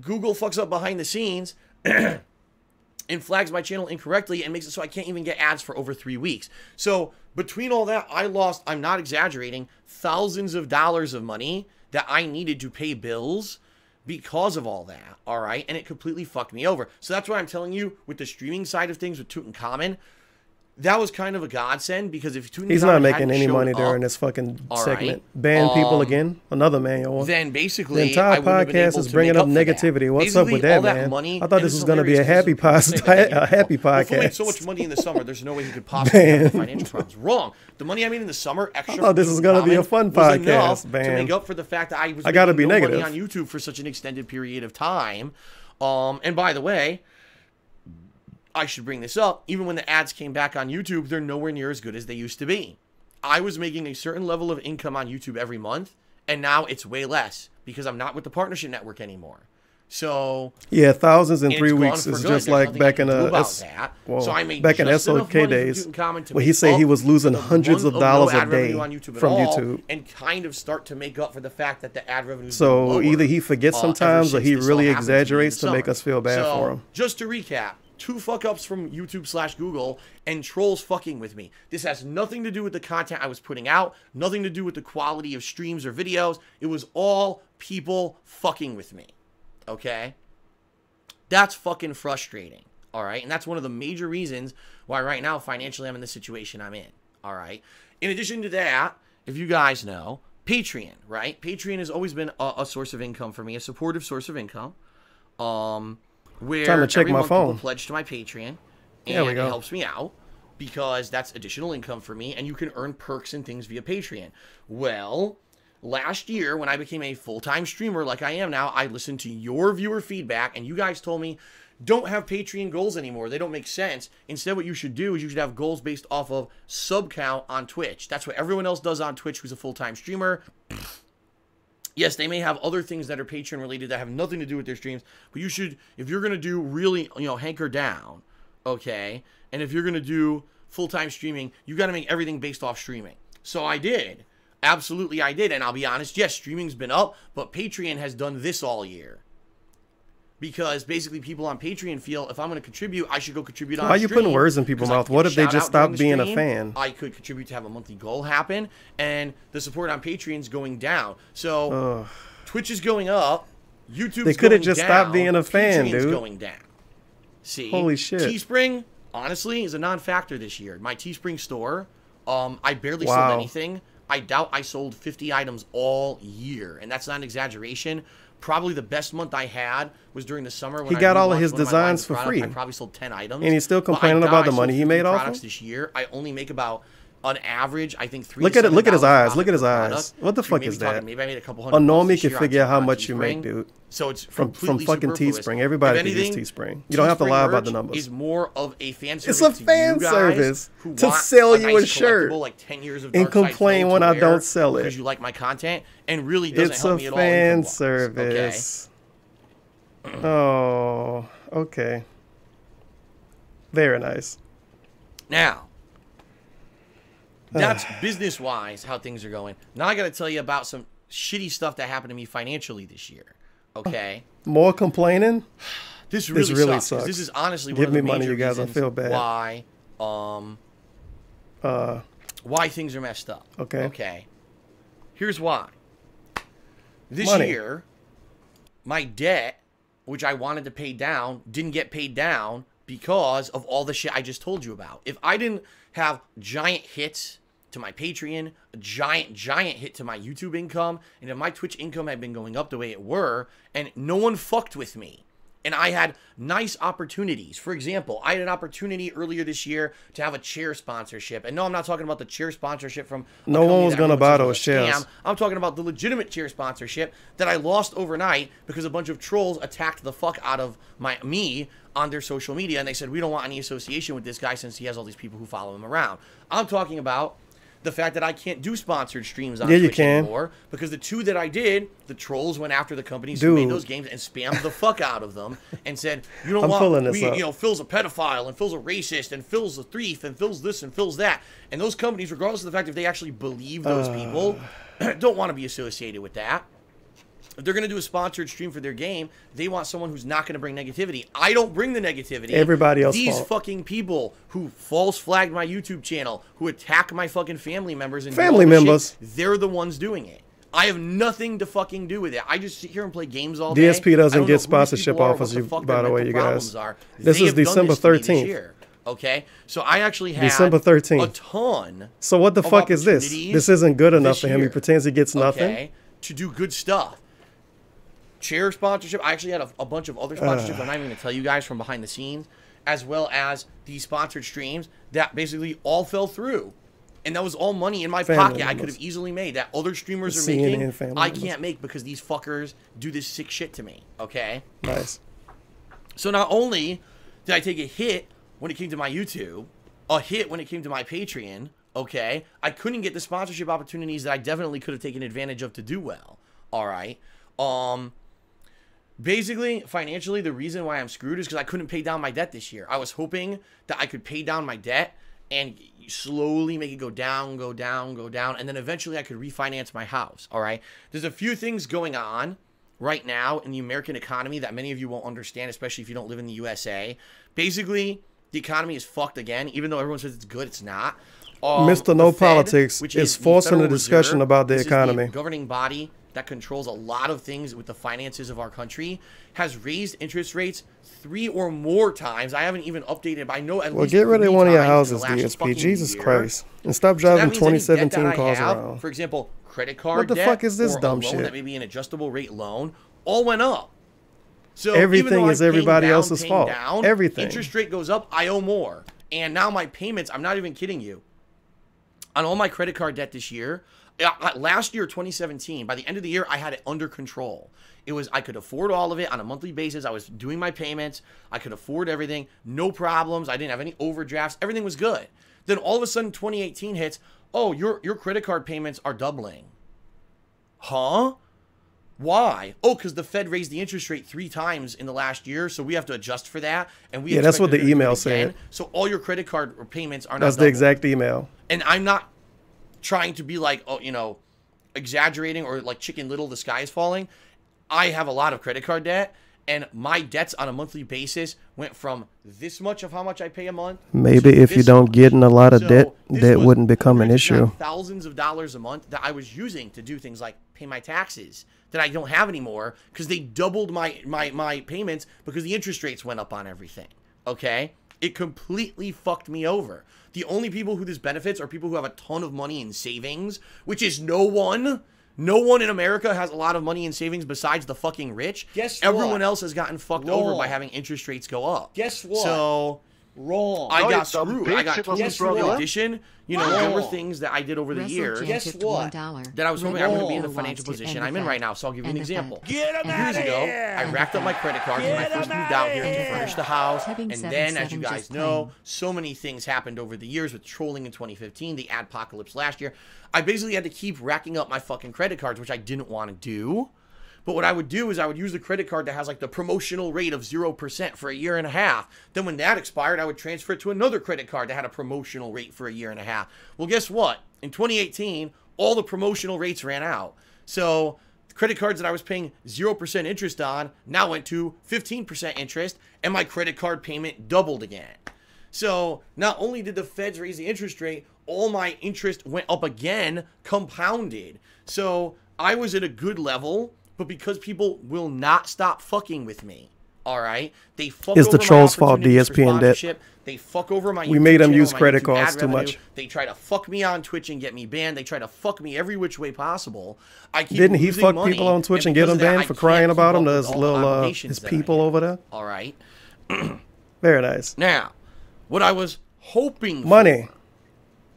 Google fucks up behind the scenes and flags my channel incorrectly and makes it so I can't even get ads for over 3 weeks. So between all that, I lost, I'm not exaggerating, thousands of dollars of money that I needed to pay bills because of all that, all right? And it completely fucked me over. So that's why I'm telling you, with the streaming side of things with Tutankhamun, that was kind of a godsend because if Tutankhamun he's not making any money during this fucking segment. Ban people again. Another manual. Then basically, the entire podcast is bringing up negativity. What's up with that, man? I thought this was going to be a happy podcast. If we made so much money in the summer, there's no way he could possibly have financial problems. Wrong. The money I made in the summer, extra. I thought this was going to be a fun podcast, man. To make up for the fact that I was making no money on YouTube for such an extended period of time. And by the way, I should bring this up. Even when the ads came back on YouTube, they're nowhere near as good as they used to be. I was making a certain level of income on YouTube every month, and now it's way less because I'm not with the partnership network anymore. So yeah, thousands in 3 weeks is just like back in so I made back in SOK days. Well, he said he was losing hundreds of dollars a day from YouTube, and kind of start to make up for the fact that the ad revenue. So either he forgets sometimes, or he really exaggerates to make us feel bad for him. Just to recap. 2 fuck-ups from YouTube/Google and trolls fucking with me. This has nothing to do with the content I was putting out, nothing to do with the quality of streams or videos. It was all people fucking with me, okay? That's fucking frustrating, all right? And that's one of the major reasons why right now financially I'm in the situation I'm in, all right? In addition to that, if you guys know, Patreon, right? Patreon has always been a source of income for me, a supportive source of income. Where time to check every my month phone. People pledge to my Patreon, and it helps me out because that's additional income for me, and you can earn perks and things via Patreon. Well, last year when I became a full-time streamer like I am now, I listened to your viewer feedback, and you guys told me, don't have Patreon goals anymore. They don't make sense. Instead, what you should do is you should have goals based off of sub count on Twitch. That's what everyone else does on Twitch who's a full-time streamer. Yes, they may have other things that are Patreon related that have nothing to do with their streams, but you should, if you're going to do really, hanker down, okay, and if you're going to do full-time streaming, you got to make everything based off streaming. So I did. Absolutely I did, and I'll be honest, yes, streaming's been up, but Patreon has done this all year. Because basically people on Patreon feel if I'm going to contribute, I should go contribute on Why are you putting words in people's mouth? What if they just stop being a fan? I could contribute to have a monthly goal happen, and the support on Patreon's going down. So Twitch is going up, YouTube's going down. They could have just stopped being a fan, Patreon's dude. going down. See? Holy shit. Teespring, honestly, is a non-factor this year. My Teespring store, I barely sold anything. I doubt I sold 50 items all year, and that's not an exaggeration. Probably the best month I had was during the summer when he got all of his designs for free. I probably sold 10 items. And he's still complaining about the money he made off of this year. I only make about, on average, I think $3 Look at it. Look at his eyes. Look at his eyes. What the fuck is that? Maybe I made a couple A hundred. normie can figure out how much you make, dude. So it's from fucking Teespring. Everybody can use Teespring. You don't have to lie about the numbers. It's more of a fan service. It's a fan service to sell you a shirt like 10 years of and complain when I don't sell it because you like my content and really doesn't it's help a me at all. Fan service. Okay. Oh, okay. Very nice. Now, that's business-wise how things are going. Now I got to tell you about some shitty stuff that happened to me financially this year. Okay. More complaining. This really sucks. This is honestly one of the major reasons I feel bad. Why things are messed up. Okay. Okay. Here's why. This year, my debt, which I wanted to pay down, didn't get paid down because of all the shit I just told you about. If I didn't have giant hits to my Patreon, a giant hit to my YouTube income, and if my Twitch income had been going up the way it were, and no one fucked with me, and I had nice opportunities. For example, I had an opportunity earlier this year to have a chair sponsorship. And no, I'm not talking about the chair sponsorship from... No one was going to buy those chairs. I'm talking about the legitimate chair sponsorship that I lost overnight because a bunch of trolls attacked the fuck out of me on their social media. And they said, we don't want any association with this guy since he has all these people who follow him around. I'm talking about the fact that I can't do sponsored streams on Twitch anymore because the 2 that I did, the trolls went after the companies who made those games and spammed the fuck out of them and said, you don't want, you know, Phil's a pedophile and Phil's a racist and Phil's a thief and Phil's this and Phil's that. And those companies, regardless of the fact if they actually believe those people, don't want to be associated with that. If they're going to do a sponsored stream for their game, they want someone who's not going to bring negativity. I don't bring the negativity. Everybody else. These fucking people who false flagged my YouTube channel, who attack my fucking family members and they're the ones doing it. I have nothing to fucking do with it. I just sit here and play games all day. DSP doesn't get sponsorship offers, by the way, you guys. This is December 13th. Okay, so I actually have December 13th. A ton. So what the fuck is this? This isn't good enough for him. He pretends he gets nothing. Okay, to do good stuff. Chair sponsorship. I actually had a bunch of other sponsorships I'm not even going to tell you guys from behind the scenes, as well as these sponsored streams that basically all fell through. And that was all money in my pocket I could have easily made that other streamers are making. I can't make because these fuckers do this sick shit to me. Okay? Nice. So not only did I take a hit when it came to my YouTube, a hit when it came to my Patreon, okay? I couldn't get the sponsorship opportunities that I definitely could have taken advantage of to do well. All right? Basically, financially, the reason why I'm screwed is because I couldn't pay down my debt this year. I was hoping that I could pay down my debt and slowly make it go down, go down, go down, and then eventually I could refinance my house, all right? There's a few things going on right now in the American economy that many of you won't understand, especially if you don't live in the USA. Basically, the economy is fucked again. Even though everyone says it's good, it's not. Mr. No Politics is forcing a discussion about the economy. The governing body that controls a lot of things with the finances of our country, has raised interest rates 3 or more times. I haven't even updated, but I know at least get rid of one of your houses, DSP. Jesus Christ. And stop driving 2017 cars around. For example, credit card what the debt fuck is this dumb loan shit? That may be an adjustable rate loan, all went up. So everything is everybody else's fault. Everything. Interest rate goes up, I owe more. And now my payments, I'm not even kidding you, on all my credit card debt this year, last year, 2017, by the end of the year, I had it under control. It was, I could afford all of it on a monthly basis. I was doing my payments. I could afford everything. No problems. I didn't have any overdrafts. Everything was good. Then all of a sudden, 2018 hits. Oh, your credit card payments are doubling. Huh? Why? Oh, because the Fed raised the interest rate 3 times in the last year, so we have to adjust for that. And we that's what the email said. So all your credit card payments are not That's the exact email. And I'm not trying to be like, oh, you know, exaggerating or like Chicken Little, the sky is falling. I have a lot of credit card debt, and my debts on a monthly basis went from this much of how much I pay a month. Maybe if you don't get in a lot of debt, that wouldn't become an issue. Thousands of dollars a month that I was using to do things like pay my taxes that I don't have anymore because they doubled my payments because the interest rates went up on everything. Okay? It completely fucked me over. The only people who this benefits are people who have a ton of money in savings, which is no one. No one in America has a lot of money in savings besides the fucking rich. Guess Everyone what? else has gotten fucked over by having interest rates go up. Guess what? So wrong. I got screwed. I got totally screwed. In addition, you know, there were things that I did over the year. Guess what? That I was hoping I wouldn't be in the financial position I'm in right now. So I'll give you an example. Years ago, I racked up my credit cards when I first moved out here to furnish the house. And then, as you guys know, so many things happened over the years with trolling in 2015, the adpocalypse last year. I basically had to keep racking up my fucking credit cards, which I didn't want to do. But what I would do is I would use the credit card that has like the promotional rate of 0% for a year and a half. Then when that expired, I would transfer it to another credit card that had a promotional rate for a year and a half. Well, guess what? In 2018, all the promotional rates ran out. So the credit cards that I was paying 0% interest on now went to 15% interest, and my credit card payment doubled again. So not only did the feds raise the interest rate, all my interest went up again, compounded. So I was at a good level, but because people will not stop fucking with me, All right, they fuck It's over the trolls' my fault. DSP and debt. They fuck over my. We YouTube made them channel, use my credit YouTube cards ad too revenue. much. They try to fuck me on Twitch and get me banned. They try to fuck me every which way possible. I keep Didn't he losing fuck money, people on Twitch and get them banned for crying about him? His little his people over there. All right. Very nice. Now, what I was hoping money for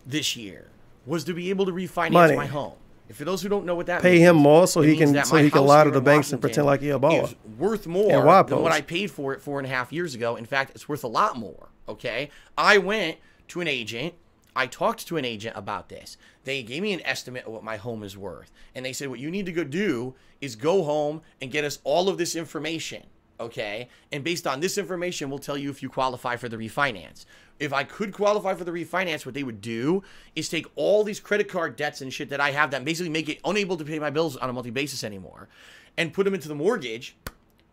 this year was to be able to refinance my home. And for those who don't know what that means, pay him more so he can lie to the banks and pretend like he a baller. It's worth more than what I paid for it 4.5 years ago. In fact, it's worth a lot more. Okay, I went to an agent. I talked to an agent about this. They gave me an estimate of what my home is worth, and they said what you need to go do is go home and get us all of this information. Okay, and based on this information, we'll tell you if you qualify for the refinance. If I could qualify for the refinance, what they would do is take all these credit card debts and shit that I have that basically make it unable to pay my bills on a monthly basis anymore and put them into the mortgage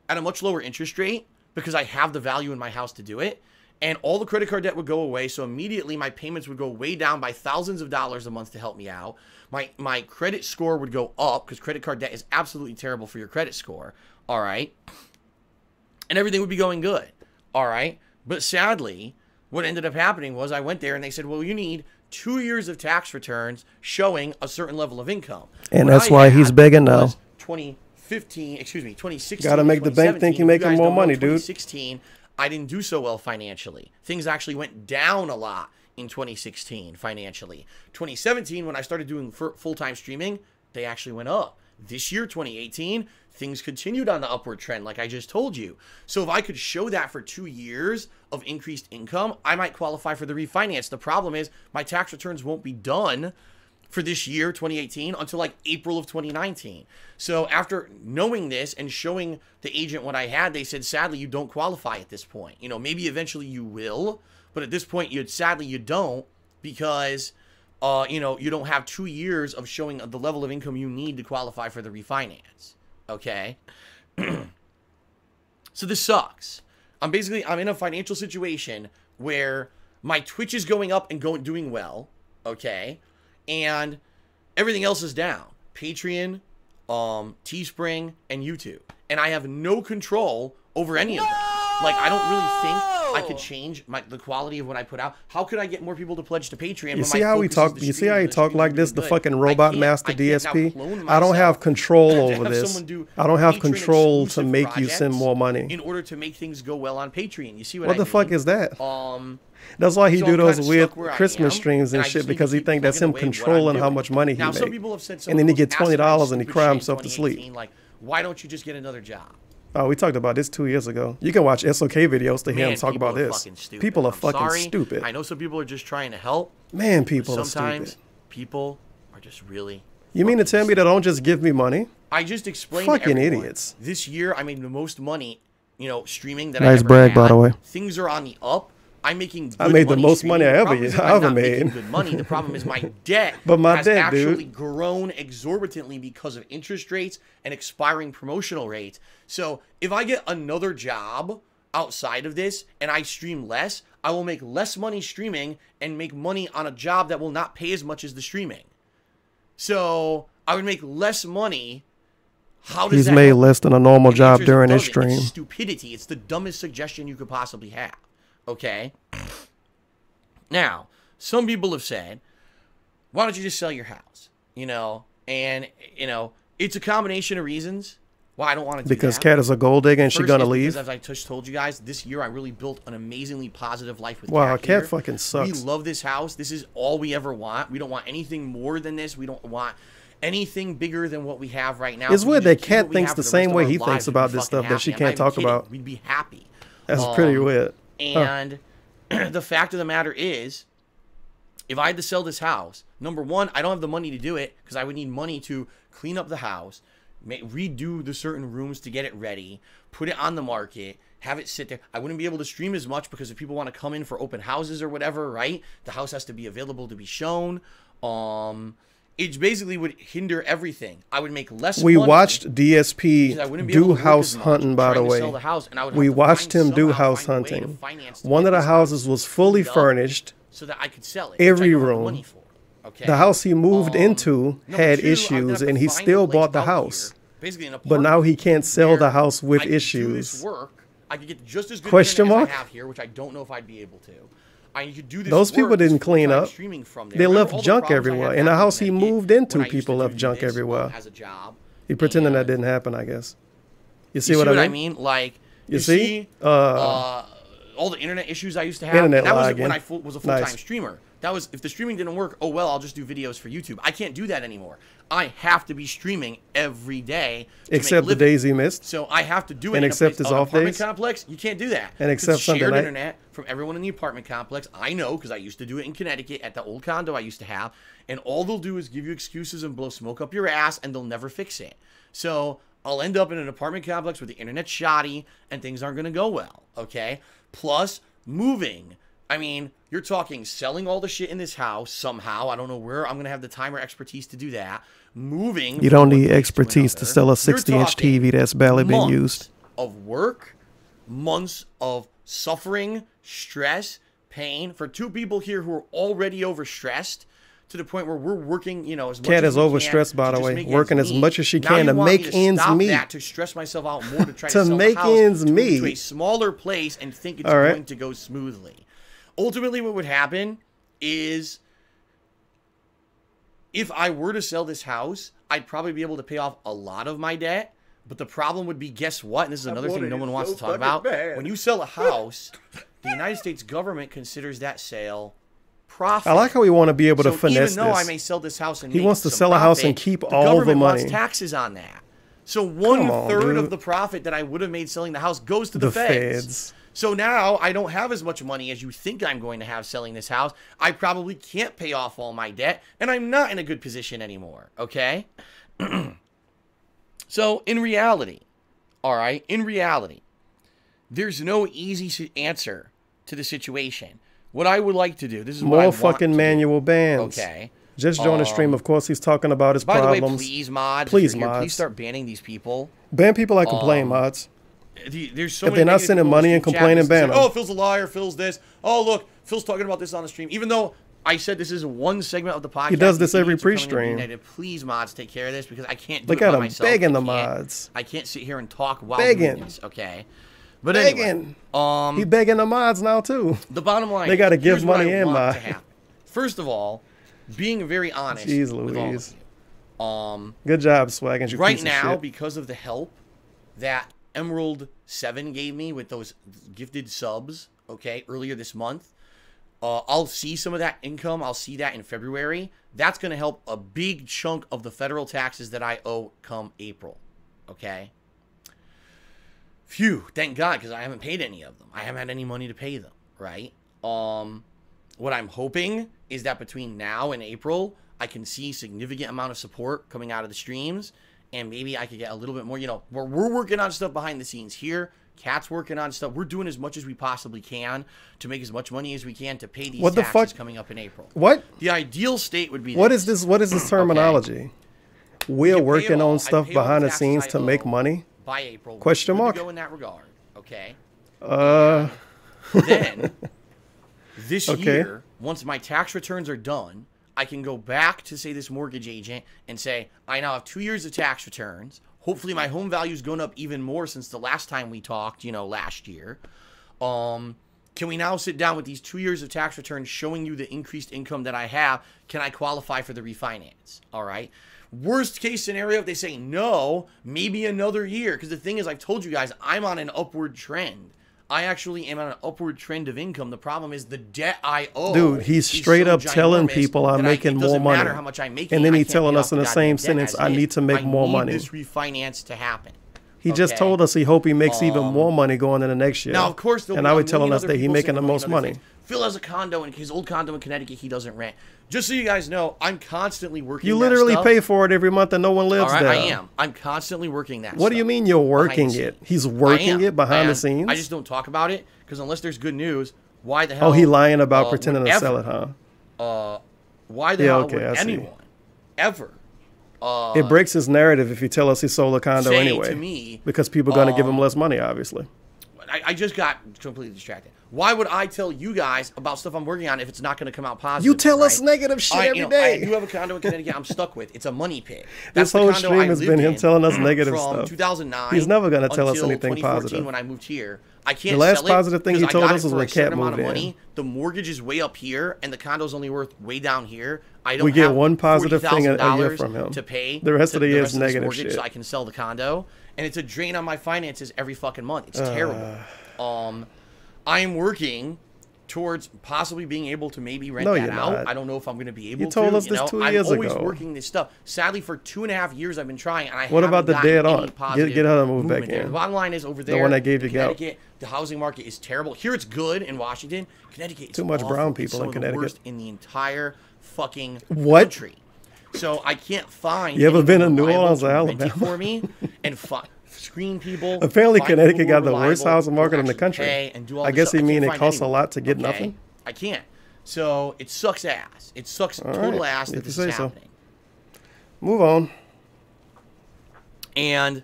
at a much lower interest rate because I have the value in my house to do it. And all the credit card debt would go away. So immediately my payments would go way down by thousands of dollars a month to help me out. My credit score would go up because credit card debt is absolutely terrible for your credit score. All right. And everything would be going good. All right. But sadly, what ended up happening was I went there and they said, well, you need 2 years of tax returns showing a certain level of income. And that's why he's begging now. 2016. Gotta make the bank think you're making more money, dude. 2016, I didn't do so well financially. Things actually went down a lot in 2016 financially. 2017, when I started doing full-time streaming, they actually went up. This year, 2018, things continued on the upward trend, like I just told you. So if I could show that for 2 years of increased income, I might qualify for the refinance. The problem is my tax returns won't be done for this year, 2018, until like April of 2019. So after knowing this and showing the agent what I had, they said, sadly, you don't qualify at this point. You know, maybe eventually you will, but at this point, sadly, you don't because, you know, you don't have 2 years of showing the level of income you need to qualify for the refinance. Okay? So this sucks. I'm in a financial situation where my Twitch is going up and doing well. Okay? And everything else is down. Patreon, Teespring, and YouTube. And I have no control over any of them. Like, I don't really think I could change the quality of what I put out. How could I get more people to pledge to Patreon? You see how we talk? You see how he talk like this? The fucking robot master DSP. I don't have control over this. I don't have control to make you send more money. In order to make things go well on Patreon, you see what I mean? What the fuck is that? That's why he do those weird Christmas streams and shit because he think that's him controlling how much money he makes. And then he get $20 and he cry himself to sleep. Like, why don't you just get another job? Oh, we talked about this 2 years ago. You can watch SOK videos to hear him talk about this. People are fucking stupid. I know some people are just trying to help. Man, people are stupid. Sometimes people are just really. You mean to tell me they don't just give me money? I just explained. Fucking idiots. This year, I made the most money, you know, streaming that nice I ever brag, had. by the way. Things are on the up. I'm making good I made the most money I ever made. Good money. The problem is my debt has actually grown exorbitantly because of interest rates and expiring promotional rates. So if I get another job outside of this and I stream less, I will make less money streaming and make money on a job that will not pay as much as the streaming. So I would make less money. How does He's made less than a normal job during his stream. It's stupidity. It's the dumbest suggestion you could possibly have. Okay. Now, some people have said, why don't you just sell your house? You know, and, you know, it's a combination of reasons why I don't want to do because that. Kat is a gold digger and she's going to leave. Because, as I just told you guys, this year I really built an amazingly positive life with Wow, Kat Kat fucking sucks. We love this house. This is all we ever want. We don't want anything more than this. We don't want anything bigger than what we have right now. It's weird that Kat thinks the same way he thinks about this stuff that she can't talk about. We'd be happy. That's pretty weird. And the fact of the matter is, if I had to sell this house, number one, I don't have the money to do it because I would need money to clean up the house, redo the certain rooms to get it ready, put it on the market, have it sit there. I wouldn't be able to stream as much because if people want to come in for open houses or whatever, right? The house has to be available to be shown. It basically would hinder everything. I would make less money. We watched DSP do house hunting, by the way. We watched him do house hunting. One of the houses was fully furnished. So that I could sell it. Every room. Okay. The house he moved into had issues, and he still bought the house. But now he can't sell the house with issues. I could get just as good Question internet mark? as I have here, which I don't know if I'd be able to. I could do this. Those people didn't clean up. From there. They Remember left all the junk problems I everywhere. had In the back house he Connecticut moved into, when I used people to left do junk this, everywhere. as a job. He pretending that didn't happen, I guess. You see what I mean? Like, you see? All the internet issues I used to have. Internet that was lagging. when I was a full-time Nice. streamer. That was, if the streaming didn't work, oh well, I'll just do videos for YouTube. I can't do that anymore. I have to be streaming every day. Except the days he missed. So I have to do it and in except a his place, off apartment days. complex. You can't do that. And except It's Sunday shared night. internet from everyone in the apartment complex. I know because I used to do it in Connecticut at the old condo I used to have. And all they'll do is give you excuses and blow smoke up your ass, and they'll never fix it. So I'll end up in an apartment complex where the internet's shoddy and things aren't going to go well. Okay. Plus moving. I mean, you're talking selling all the shit in this house somehow. I don't know where I'm going to have the time or expertise to do that. Moving. You don't need expertise to sell a 60-inch TV that's barely been used. Of work, months of suffering, stress, pain for two people here who are already overstressed to the point where we're working, you know, as much Cat as is we overstressed, can by the to just way, make working ends as meet. much as she Now can you to want me make to ends stop meet. that, to stress myself out more to try to sell make the house ends to meet. a smaller place and think it's All right. going to go smoothly. Ultimately, what would happen is if I were to sell this house, I'd probably be able to pay off a lot of my debt. But the problem would be, guess what? And this is another thing no one wants to talk about. When you sell a house, the United States government considers that sale profit. I like how we want to be able to So finesse even though I this. may sell this house and He make wants to some sell a house and profit, keep the all the government wants money. taxes on that. So on, 1/3 dude. of the profit that I would have made selling the house goes to the, The feds. So now I don't have as much money as you think I'm going to have selling this house. I probably can't pay off all my debt, and I'm not in a good position anymore, okay? So in reality, all right, in reality, there's no easy answer to the situation. What I would like to do, this is what I More want fucking to manual bans. Okay. Just join the stream. Of course, he's talking about his By the problems. way, please, mods, Please, if you're here, mods. please start banning these people. Ban people that complain, mods. There's so If many they're not negative sending people in money the and stream chat complaining, that ban say, them. oh, Phil's a liar, Phil's this. Oh, look, Phil's talking about this on the stream. Even though I said this is one segment of the podcast. He does this you every idiots are coming in pre-stream. United. Please, mods, take care of this because I can't do Look it at by him myself. begging the I can't- mods. I can't sit here and talk while Begging. doing this, okay? But Begging. anyway, He begging the mods now too. the bottom line They got to is, give here's what money I and want mod. to happen. First of all, being very honest Jeez with all of Louise. you. Good job, Swag. You Right piece of now, shit. because of the help that Emerald 7 gave me with those gifted subs, okay, earlier this month, I'll see some of that income. I'll see that in February. That's going to help a big chunk of the federal taxes that I owe come April, okay? Phew, thank God, because I haven't paid any of them. I haven't had any money to pay them, right? What I'm hoping is that between now and April, I can see significant amount of support coming out of the streams, and maybe I could get a little bit more, you know, we're working on stuff behind the scenes here. Cat's working on stuff. We're doing as much as we possibly can to make as much money as we can to pay these What the taxes fuck? coming up in April. What? The ideal state would be What is this? What is this terminology? We're pay working it all. on I stuff pay all the behind the taxes scenes I to owe make money. by April. Question We're good mark. to go in that regard, okay? Then this Okay. year, once my tax returns are done, I can go back to, say, this mortgage agent and say, I now have 2 years of tax returns. Hopefully my home value's gone up even more since the last time we talked, you know, last year. Can we now sit down with these 2 years of tax returns showing you the increased income that I have? Can I qualify for the refinance? All right. Worst case scenario, if they say no, maybe another year. Because the thing is, I've told you guys, I'm on an upward trend. I actually am on an upward trend of income. The problem is the debt I owe. Dude, he's is straight so up telling ginormous people I'm that making it more doesn't money. matter how much I'm making, And then I he can't telling pay us off in the goddamn same debt sentence, as I it need is. to make more I money. need this refinance to happen. He just Okay? told us he hope he makes even more money going into next year. Now, of course, and now he's telling us that he's making the most money. Phil has a condo in his old condo in Connecticut. He doesn't rent. Just so you guys know, I'm constantly working. You that literally stuff. pay for it every month and no one lives All right, there. I am. I'm constantly working that. What do you mean you're working it? He's working it behind the scenes? I just don't talk about it because unless there's good news, why the hell? Oh, he lying about pretending would to sell ever, it, huh? Why the hell would anyone ever? It breaks his narrative if you tell us he sold a condo say anyway. to me, because people are going to give him less money, obviously. I just got completely distracted. Why would I tell you guys about stuff I'm working on if it's not going to come out positive? You tell us negative shit every day. I do have a condo in Connecticut I'm stuck with. It's a money pit. This whole stream has been him telling us negative stuff. From 2009 He's never going to tell us anything 2014 positive. When I moved here, I can't the last sell positive thing he told us was when a Cat moved in. money. The mortgage is way up here, and the condo's only worth way down here. I don't we get one positive thing a year from him. To pay the rest of the year is negative mortgage shit. So I can sell the condo, and it's a drain on my finances every fucking month. It's terrible. I am working towards possibly being able to maybe rent that out. Not. I don't know if I'm going to be able to. You told us this 2 years ago. I'm always working this stuff. Sadly, for 2.5 years, I've been trying, and I what about the dead aunt? Get her to move back in. The bottom line is over there. The one that gave you Connecticut, the housing market is terrible. Here it's good in Washington. Connecticut is too much awful. brown people in Connecticut. The worst in the entire fucking country. So I can't find. You ever been to New Orleans or Alabama? For me and screen people. Apparently, Connecticut got the worst housing market in the country. I guess he mean it costs a lot to get nothing. I can't. So it sucks ass. It sucks total ass that this is happening. Move on. And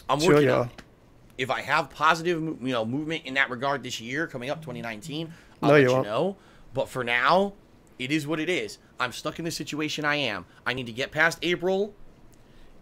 I'm working on it. If I have positive, movement in that regard this year, coming up 2019, I'll let you know. But for now, it is what it is. I'm stuck in the situation I am. I need to get past April,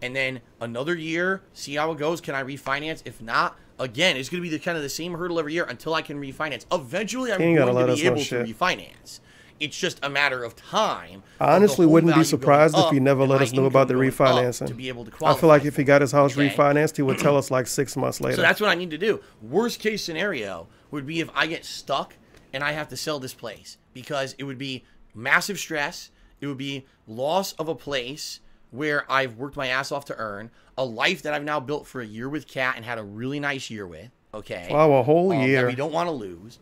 and then another year, see how it goes. Can I refinance? If not, again, it's going to be kind of the same hurdle every year until I can refinance. Eventually, I'm going to be able to refinance. It's just a matter of time. I honestly wouldn't be surprised if he never let us know about the refinancing. To be able to qualify. I feel like if he got his house refinanced, he would tell us like 6 months later. So that's what I need to do. Worst case scenario would be if I get stuck and I have to sell this place, because it would be massive stress. It would be loss of a place where I've worked my ass off to earn, a life that I've now built for a year with Kat and had a really nice year with. Okay. Wow, a whole year. That we don't want to lose.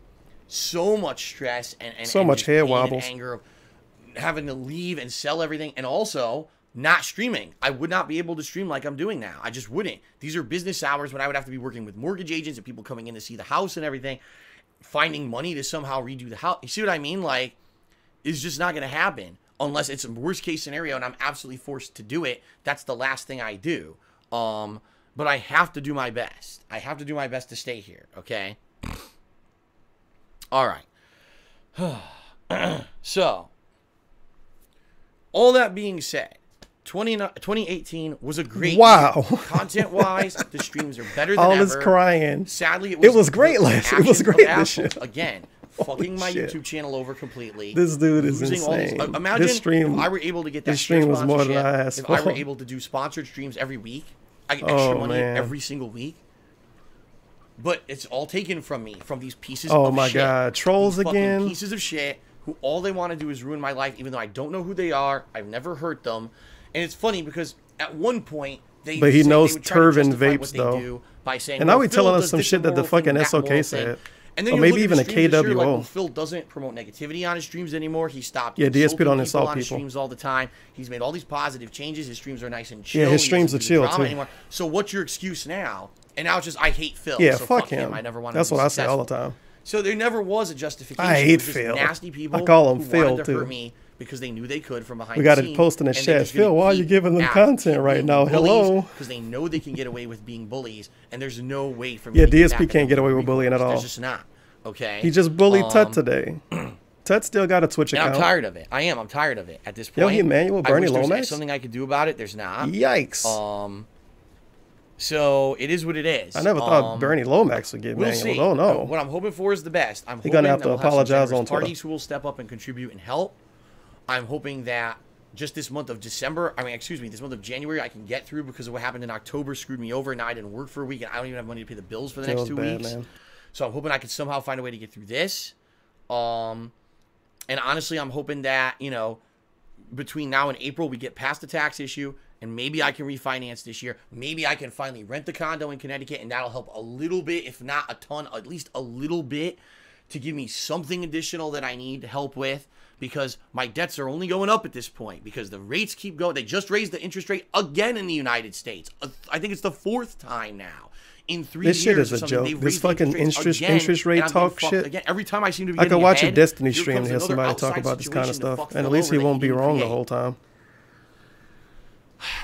So much stress and so much hair wobbles. And anger of having to leave and sell everything, and also not streaming. I would not be able to stream like I'm doing now. I just wouldn't. These are business hours when I would have to be working with mortgage agents and people coming in to see the house and everything, finding money to somehow redo the house. You see what I mean? Like, it's just not going to happen unless it's a worst case scenario and I'm absolutely forced to do it. That's the last thing I do. But I have to do my best. I have to do my best to stay here. Okay. All right. So, all that being said, 2018 was a great year. Content-wise, the streams are better than ever. All this crying. Sadly, it was great last year. It was great this year. Again, fucking my YouTube channel over completely. This dude is insane. Imagine this stream, if I were able to get that stream was more than I asked for. for. If I were able to do sponsored streams every week, I get extra money every single week. But it's all taken from me, from these pieces of shit. Oh my god, trolls again. Pieces of shit who all they want to do is ruin my life, even though I don't know who they are. I've never hurt them. And it's funny because at one point they But he knows Turvin vapes though. By saying, and now he's telling us some shit that the fucking SOK said. And then or maybe even a KWO. Like, well, Phil doesn't promote negativity on his streams anymore. He stopped. Yeah, DSP on insult people. Streams all the time. He's made all these positive changes. His streams are nice and chill. Yeah, his streams are chill too. Anymore. So what's your excuse now? And now it's just I hate Phil. Yeah, so fuck him. I never wanted. That's what I say all the time. So there never was a justification. I hate Phil. Nasty people. I call him who Phil wanted to too. hurt me because they knew they could from behind. We got to post in the chat. Phil, why are you giving them content right now? Hello. Because they know they can get away with being bullies, and there's no way for me. Yeah, DSP can't get away with bullying at all. There's just not. Okay. He just bullied Tut today. Tut still got a Twitch account. And I'm tired of it. I am. I'm tired of it at this point. Yo, he Emmanuel Bernie Lomax. There's something I could do about it. There's not. Yikes. So it is what it is. I never thought Bernie Lomax would get Emmanuel. See. Oh no. What I'm hoping for is the best. I'm hoping gonna have to apologize on Twitter. Parties who will step up and contribute and help. I'm hoping that just this month of December, this month of January, I can get through because of what happened in October screwed me over. Now I didn't work for a week and I don't even have money to pay the bills for the next 2 weeks. Man. So I'm hoping I can somehow find a way to get through this. And honestly, I'm hoping that, between now and April, we get past the tax issue and maybe I can refinance this year. Maybe I can finally rent the condo in Connecticut and that'll help a little bit, if not a ton, at least a little bit to give me something additional that I need help with because my debts are only going up at this point because the rates keep going. They just raised the interest rate again in the United States. I think it's the 4th time now. In 3 years, this shit is a joke. This fucking interest rate talk shit. Again. Every time I seem to be I could watch ahead, a Destiny stream and hear somebody talk about this kind of stuff, and at least he won't be wrong the whole time.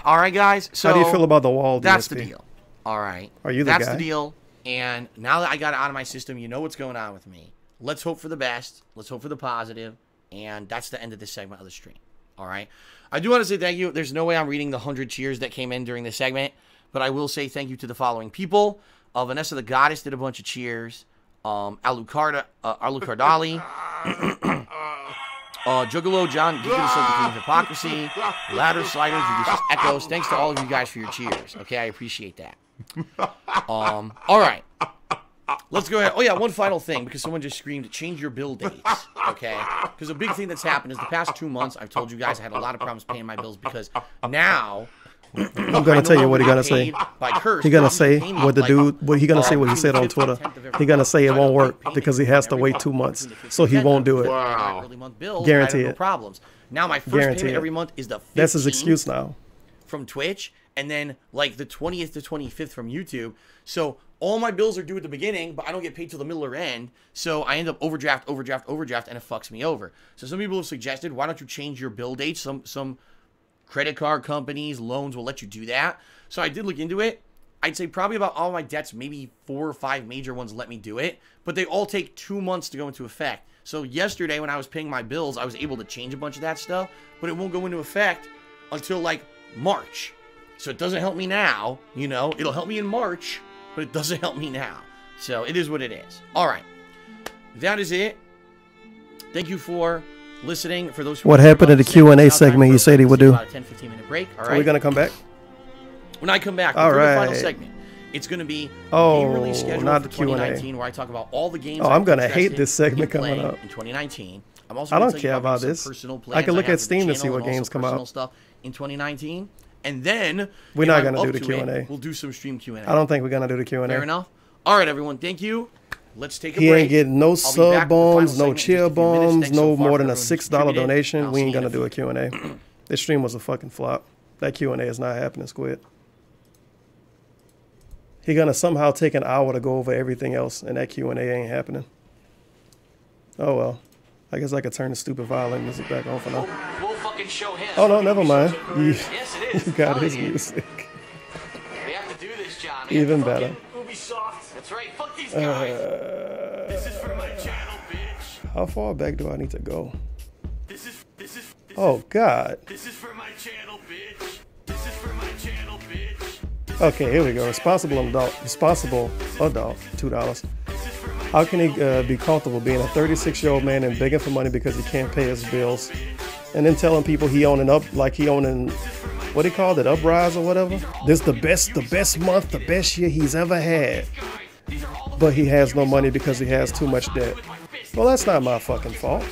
All right, guys. So how do you feel about the wall? That's the deal. All right. Are you the guy? That's the deal. And now that I got it out of my system, you know what's going on with me. Let's hope for the best. Let's hope for the positive. And that's the end of this segment of the stream. All right. I do want to say thank you. There's no way I'm reading the 100 cheers that came in during this segment, but I will say thank you to the following people. Vanessa the Goddess did a bunch of cheers. Alucardali. Juggalo John, Geek of the Silver King of Hypocrisy. Ladder Slider, produces Echoes. Thanks to all of you guys for your cheers. Okay, I appreciate that. All right. Let's go ahead. Oh, yeah, one final thing, because someone just screamed, change your bill dates, okay? Because a big thing that's happened is the past 2 months, I've told you guys I had a lot of problems paying my bills because now... I'm going to tell you what he's going to say. He's going to say what the dude, he's going to say what he said on Twitter. He's going to say it won't work because he has to wait 2 months. So he won't do it. Wow. Guarantee it. Problems. Now my first payment every month is the 15th. That's his excuse now. From Twitch, and then like the 20th to 25th from YouTube. So all my bills are due at the beginning, but I don't get paid till the middle or end. So I end up overdraft, and it fucks me over. So some people have suggested, why don't you change your bill dates? Some credit card companies, loans will let you do that. So I did look into it. I'd say probably about all my debts, maybe 4 or 5 major ones let me do it, but they all take 2 months to go into effect. So yesterday when I was paying my bills, I was able to change a bunch of that stuff, but it won't go into effect until like March. So it doesn't help me now, you know, it'll help me in March, but it doesn't help me now. So it is what it is. All right. That is it. Thank you for listening. For those who what happened to the Q&A segment you said he would do? About a 10-15 minute break. All right. Are we going to come back? When I come back, all right. The final segment, it's going to be not the Q&A, where I talk about all the games. I'm going to hate this segment coming up in 2019. I'm also I don't care about this. I can look at Steam to see what games come out. Stuff in 2019, and then we're not going to do the Q&A. We'll do some stream Q&A. I don't think we're going to do the Q&A. Fair enough. All right, everyone. Thank you. Let's take a break. He ain't getting no sub bombs, no cheer bombs, no more than a $6 donation. We ain't going to do a Q&A. This stream was a fucking flop. That Q&A is not happening, Squid. He gonna somehow take an hour to go over everything else, and that Q&A ain't happening. Oh well. I guess I could turn the stupid violin music back on for now. We'll fucking show him. Oh no, never mind. Yes, it is. You got his music. They have to do this, John. Even better. That's right. Fuck these guys. This is for my channel, bitch. How far back do I need to go? Oh God. This is for my channel, bitch. This is for my channel, bitch. Okay, here we go. Responsible adult, $2. How can he be comfortable being a 36-year-old man and begging for money because he can't pay his bills, and then telling people he owning what he called it, uprise or whatever? This the best month, the best year he's ever had, but he has no money because he has too much debt. Well, that's not my fucking fault.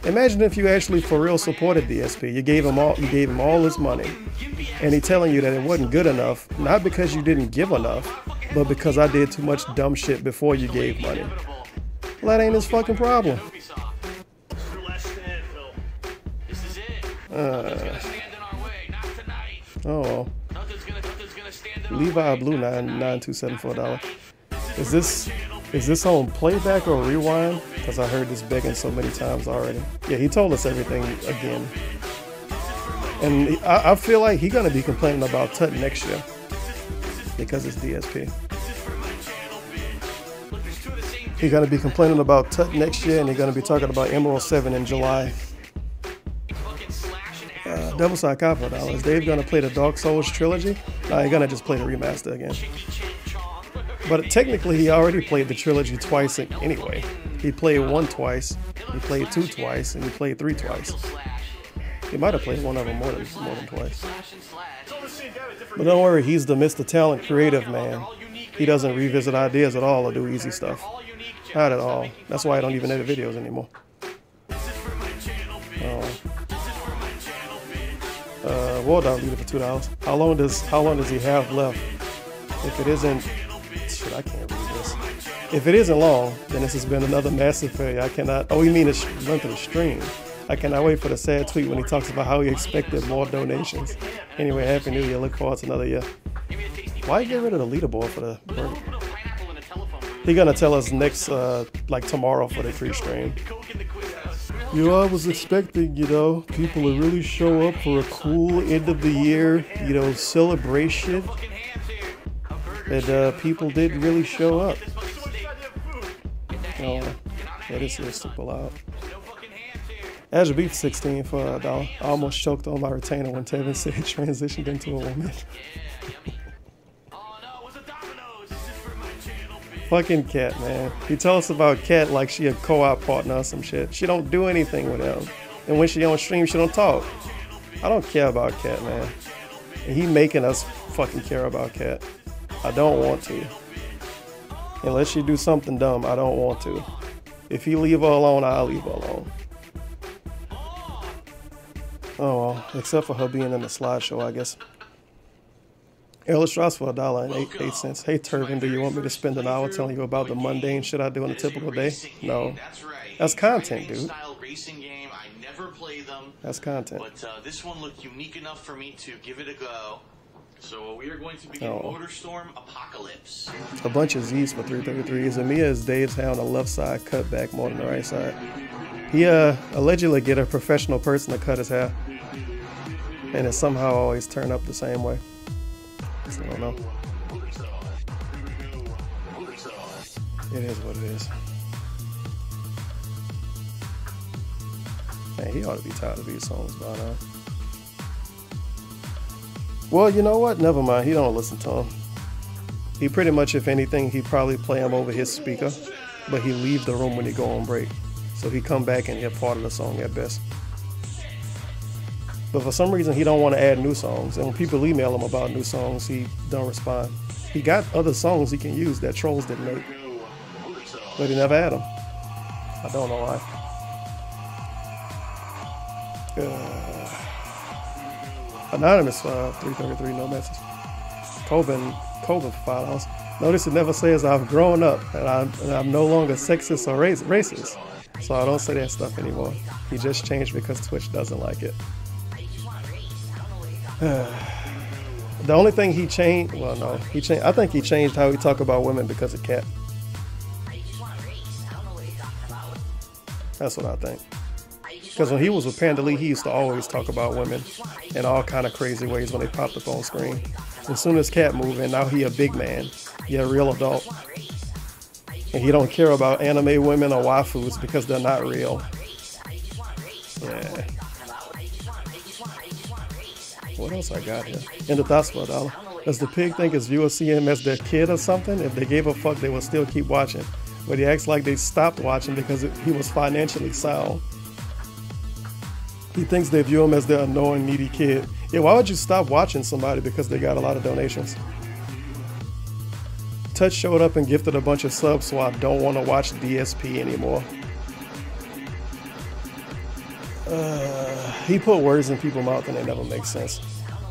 Imagine if you actually for real supported DSP. You gave him all his money, and he telling you that it wasn't good enough, not because you didn't give enough, but because I did too much dumb shit before you gave money. Well, that ain't his fucking problem. Oh, Levi Blue 9274 $. Is this on playback or rewind? Because I heard this begging so many times already. Yeah, he told us everything again. And I feel like he's going to be complaining about Tut next year because it's DSP. He's going to be complaining about Tut next year, and he's going to be talking about Emerald 7 in July. Double Side Copper $. Is Dave going to play the Dark Souls trilogy? Nah, he's going to just play the remaster again. But technically, he already played the trilogy twice anyway. He played 1 twice, he played 2 twice, and he played 3 twice. He might have played one of them more than twice. But don't worry, he's the Mr. Talent creative man. He doesn't revisit ideas at all or do easy stuff. Not at all. That's why I don't even edit videos anymore. War Dog leave it for $2. How long does he have left? If it isn't, shit, I can't read this. If it isn't long, then this has been another massive failure. I cannot. Oh, you mean the length of the stream? I cannot wait for the sad tweet when he talks about how he expected more donations. Anyway, Happy New Year. Look forward to another year. Why get rid of the leaderboard for the burger? He's gonna tell us next, like tomorrow for the free stream. You know, I was expecting, people to really show up for a cool end of the year, celebration. that people did really show up. Oh, yeah, this is to pull out. Azure Beef 16 for $1. I almost choked on my retainer when Tevin said transitioned into a woman. Fucking Cat, man. He tells us about Cat like she a co-op partner or some shit. She don't do anything with him. And when she on stream, she don't talk. I don't care about Cat, man. And he making us fucking care about Cat. I don't want to. Unless she do something dumb, I don't want to. If he leave her alone, I'll leave her alone. Oh well, except for her being in the slideshow, I guess. Earl Strauss for $1.08. Hey Turvin, do you want me to spend an hour telling you about the mundane shit I do in a typical day? No. That's content, dude. That's content. But this one looked unique enough for me to give it a go. So we are going to begin Motorstorm Apocalypse. A bunch of Z's for 333. Zamia is Dave's hair on the left side, cut back more than the right side. He allegedly get a professional person to cut his hair, and it somehow always turn up the same way. So I don't know. It is what it is. Man, he ought to be tired of these songs by now. Well, you know what? Never mind. He don't listen to him. He pretty much, if anything, he probably play him over his speaker, but he leave the room when he go on break. So he come back and hear part of the song at best. But for some reason, he don't want to add new songs. And when people email him about new songs, he don't respond. He got other songs he can use that Trolls didn't make, but he never had them. I don't know why. Anonymous 333, no message. Coben $5. Notice it never says I've grown up and I'm no longer sexist or racist. So I don't say that stuff anymore. He just changed because Twitch doesn't like it. The only thing he changed, well no, he changed. I think he changed how he talk about women because of Cat. That's what I think. Because when he was with Panda Lee, he used to always talk about women in all kind of crazy ways when they popped up on screen. As soon as Cat moved in, now he a big man. He a real adult. And he don't care about anime women or waifus because they're not real. Yeah. What else I got here? In the thoughts for $1. Does the pig think his viewers see him as their kid or something? If they gave a fuck, they would still keep watching. But he acts like they stopped watching because he was financially sound. He thinks they view him as their annoying, needy kid. Yeah, why would you stop watching somebody because they got a lot of donations? Touch showed up and gifted a bunch of subs, so I don't want to watch DSP anymore. He put words in people's mouth and they never make sense.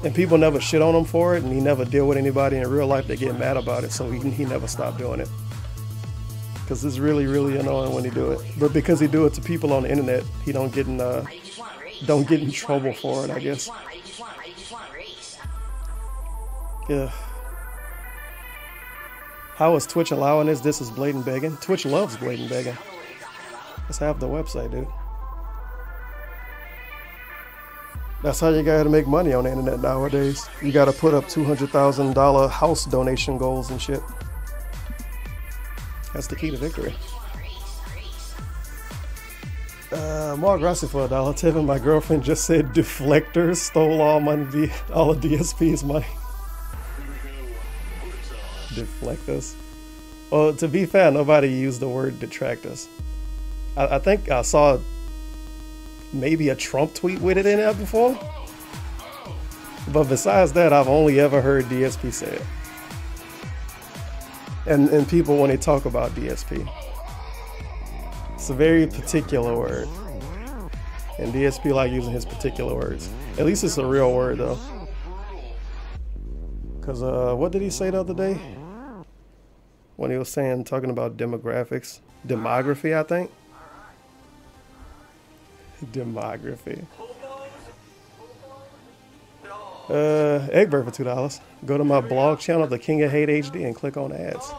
And people never shit on him for it, and he never deal with anybody in real life that get mad about it, so he never stopped doing it. Because it's really, really annoying when he do it. But because he do it to people on the internet, he don't get in trouble for it, I guess. Yeah. How is Twitch allowing this? This is blatant begging. Twitch loves blatant begging. Let's have the website, dude. That's how you gotta make money on the internet nowadays. You gotta put up $200,000 house donation goals and shit. That's the key to victory. More aggressive for $1. Tevin, my girlfriend just said deflectors stole all of DSP's money. Deflectors. Well, to be fair, nobody used the word detractors. I think I saw maybe a Trump tweet with it in there before. But besides that, I've only ever heard DSP say it. And people when they talk about DSP. It's a very particular word. And DSP like using his particular words. At least it's a real word though. Cause what did he say the other day? When he was talking about demographics. Demography, I think. Demography. Egbert for $2. Go to my blog channel, The King of Hate HD, and click on ads.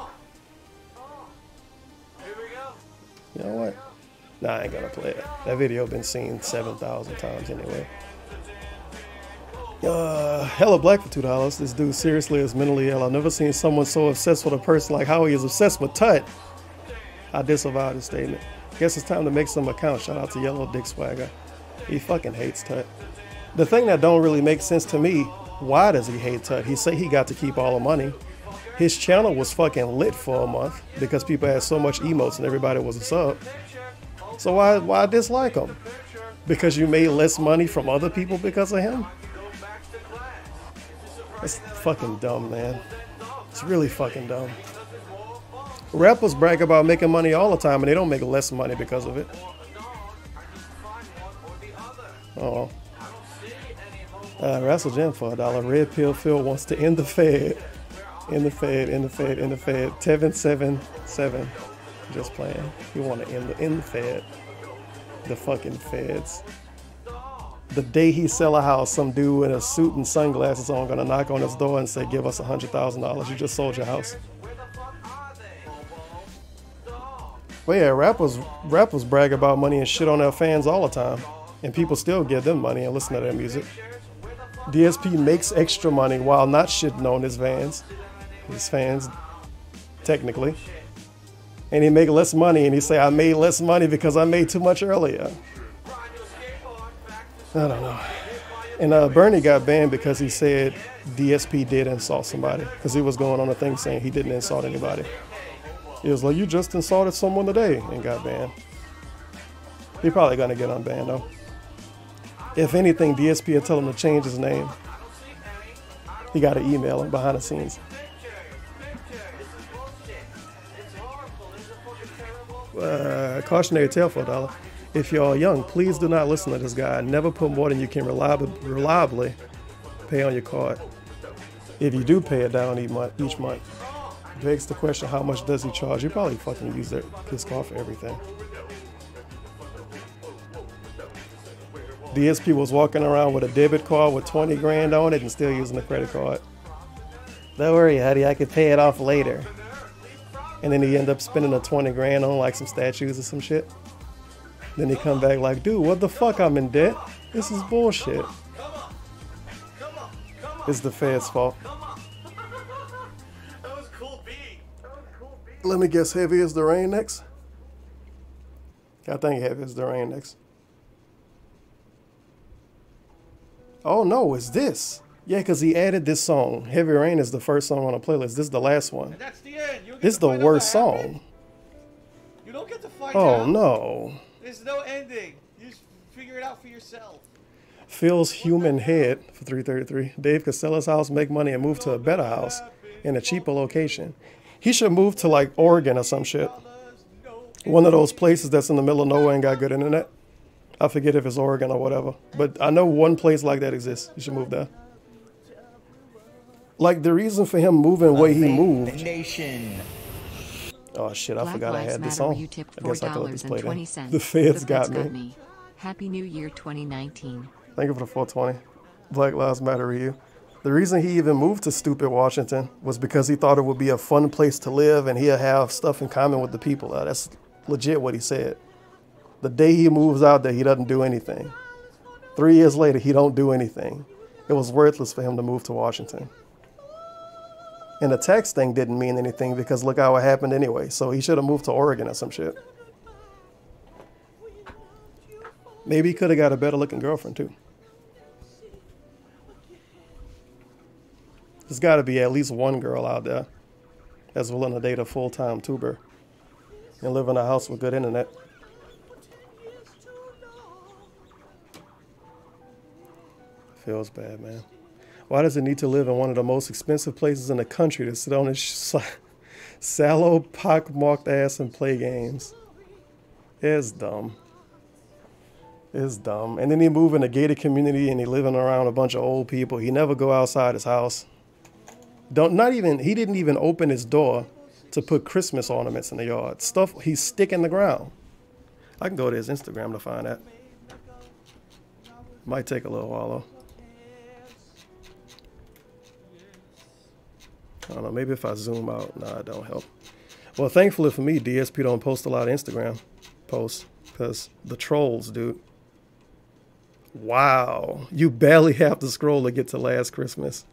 You know what? Nah, I ain't gonna play it. That video been seen 7,000 times anyway. Hella black for $2. This dude seriously is mentally ill. I've never seen someone so obsessed with a person like how he is obsessed with Tut. I disavow this statement. Guess it's time to make some accounts. Shout out to Yellow Dick Swagger. He fucking hates Tut. The thing that don't really make sense to me, why does he hate Tut? He say he got to keep all the money. His channel was fucking lit for a month because people had so much emotes and everybody was a sub. So why dislike him? Because you made less money from other people because of him? That's fucking dumb, man. It's really fucking dumb. Rappers brag about making money all the time and they don't make less money because of it. Oh. Wrestle Jim for $1. Red Pill Phil wants to end the Fed. In the Fed. Tevin77. Just playing. You want to end the Fed. The fucking Feds. The day he sell a house, some dude in a suit and sunglasses on gonna knock on his door and say, give us $100,000. You just sold your house. But yeah, rappers brag about money and shit on their fans all the time. And people still give them money and listen to their music. DSP makes extra money while not shitting on his fans, technically. And he make less money and he say, I made less money because I made too much earlier. I don't know. And Bernie got banned because he said DSP did insult somebody. Because he was going on a thing saying he didn't insult anybody. He was like, you just insulted someone today, and got banned. He probably gonna get unbanned though. If anything, DSP will tell him to change his name. He got to email him behind the scenes. Cautionary tale for $1. If you're young, please do not listen to this guy. Never put more than you can reliably pay on your card. If you do pay it down each month, begs the question, how much does he charge? You probably fucking use his card for everything. DSP was walking around with a debit card with 20 grand on it and still using a credit card. Don't worry, honey, I can pay it off later. And then he ended up spending a 20 grand on like some statues or some shit. Then he come back like, dude, what the fuck, I'm in debt? This is bullshit. It's the Fed's fault. Let me guess, Heavy is the Rain next? I think Heavy is the Rain next. Oh no, it's this. Yeah, because he added this song. Heavy Rain is the first song on the playlist. This is the last one. And that's the end. This is the worst song. You don't get to find out. Oh no. There's no ending. You just figure it out for yourself. Phil's Human Head for $333. Dave could sell his house, make money, and move to a better house in a cheaper location. He should move to like Oregon or some shit. One of those places that's in the middle of nowhere and got good internet. I forget if it's Oregon or whatever. But I know one place like that exists. You should move there. Like the reason for him moving where he moved. Oh shit, I forgot I had this on. I guess I could have just played it. The Feds got me. Happy New Year 2019. Thank you for the 420. Black Lives Matter Ryu. The reason he even moved to stupid Washington was because he thought it would be a fun place to live and he'll have stuff in common with the people. That's legit what he said. The day he moves out there, he doesn't do anything. 3 years later, he don't do anything. It was worthless for him to move to Washington. And the tax thing didn't mean anything because look how it happened anyway. So he should have moved to Oregon or some shit. Maybe he could have got a better looking girlfriend too. There's got to be at least one girl out there that's willing to date a full-time tuber and live in a house with good internet. Feels bad, man. Why does it need to live in one of the most expensive places in the country to sit on his sallow, pock-marked ass and play games? It's dumb. It's dumb. And then he move in a gated community and he living around a bunch of old people. He never go outside his house. He didn't even open his door to put Christmas ornaments in the yard. Stuff he's sticking the ground. I can go to his Instagram to find that. Might take a little while though. I don't know, maybe if I zoom out, nah, it don't help. Well, thankfully for me, DSP don't post a lot of Instagram posts because the trolls, dude. Wow. You barely have to scroll to get to Last Christmas.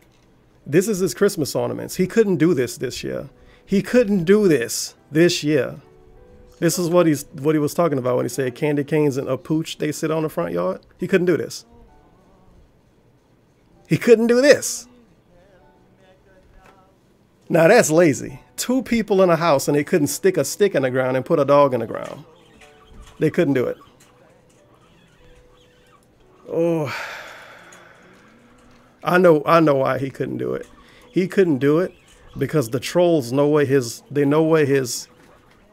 This is his Christmas ornaments. He couldn't do this year. He couldn't do this year. This is what he was talking about when he said candy canes and a pooch, they sit on the front yard. He couldn't do this. He couldn't do this. Now that's lazy. 2 people in a house and they couldn't stick a stick in the ground and put a dog in the ground. They couldn't do it. Oh, I know why he couldn't do it. He couldn't do it because the trolls know where his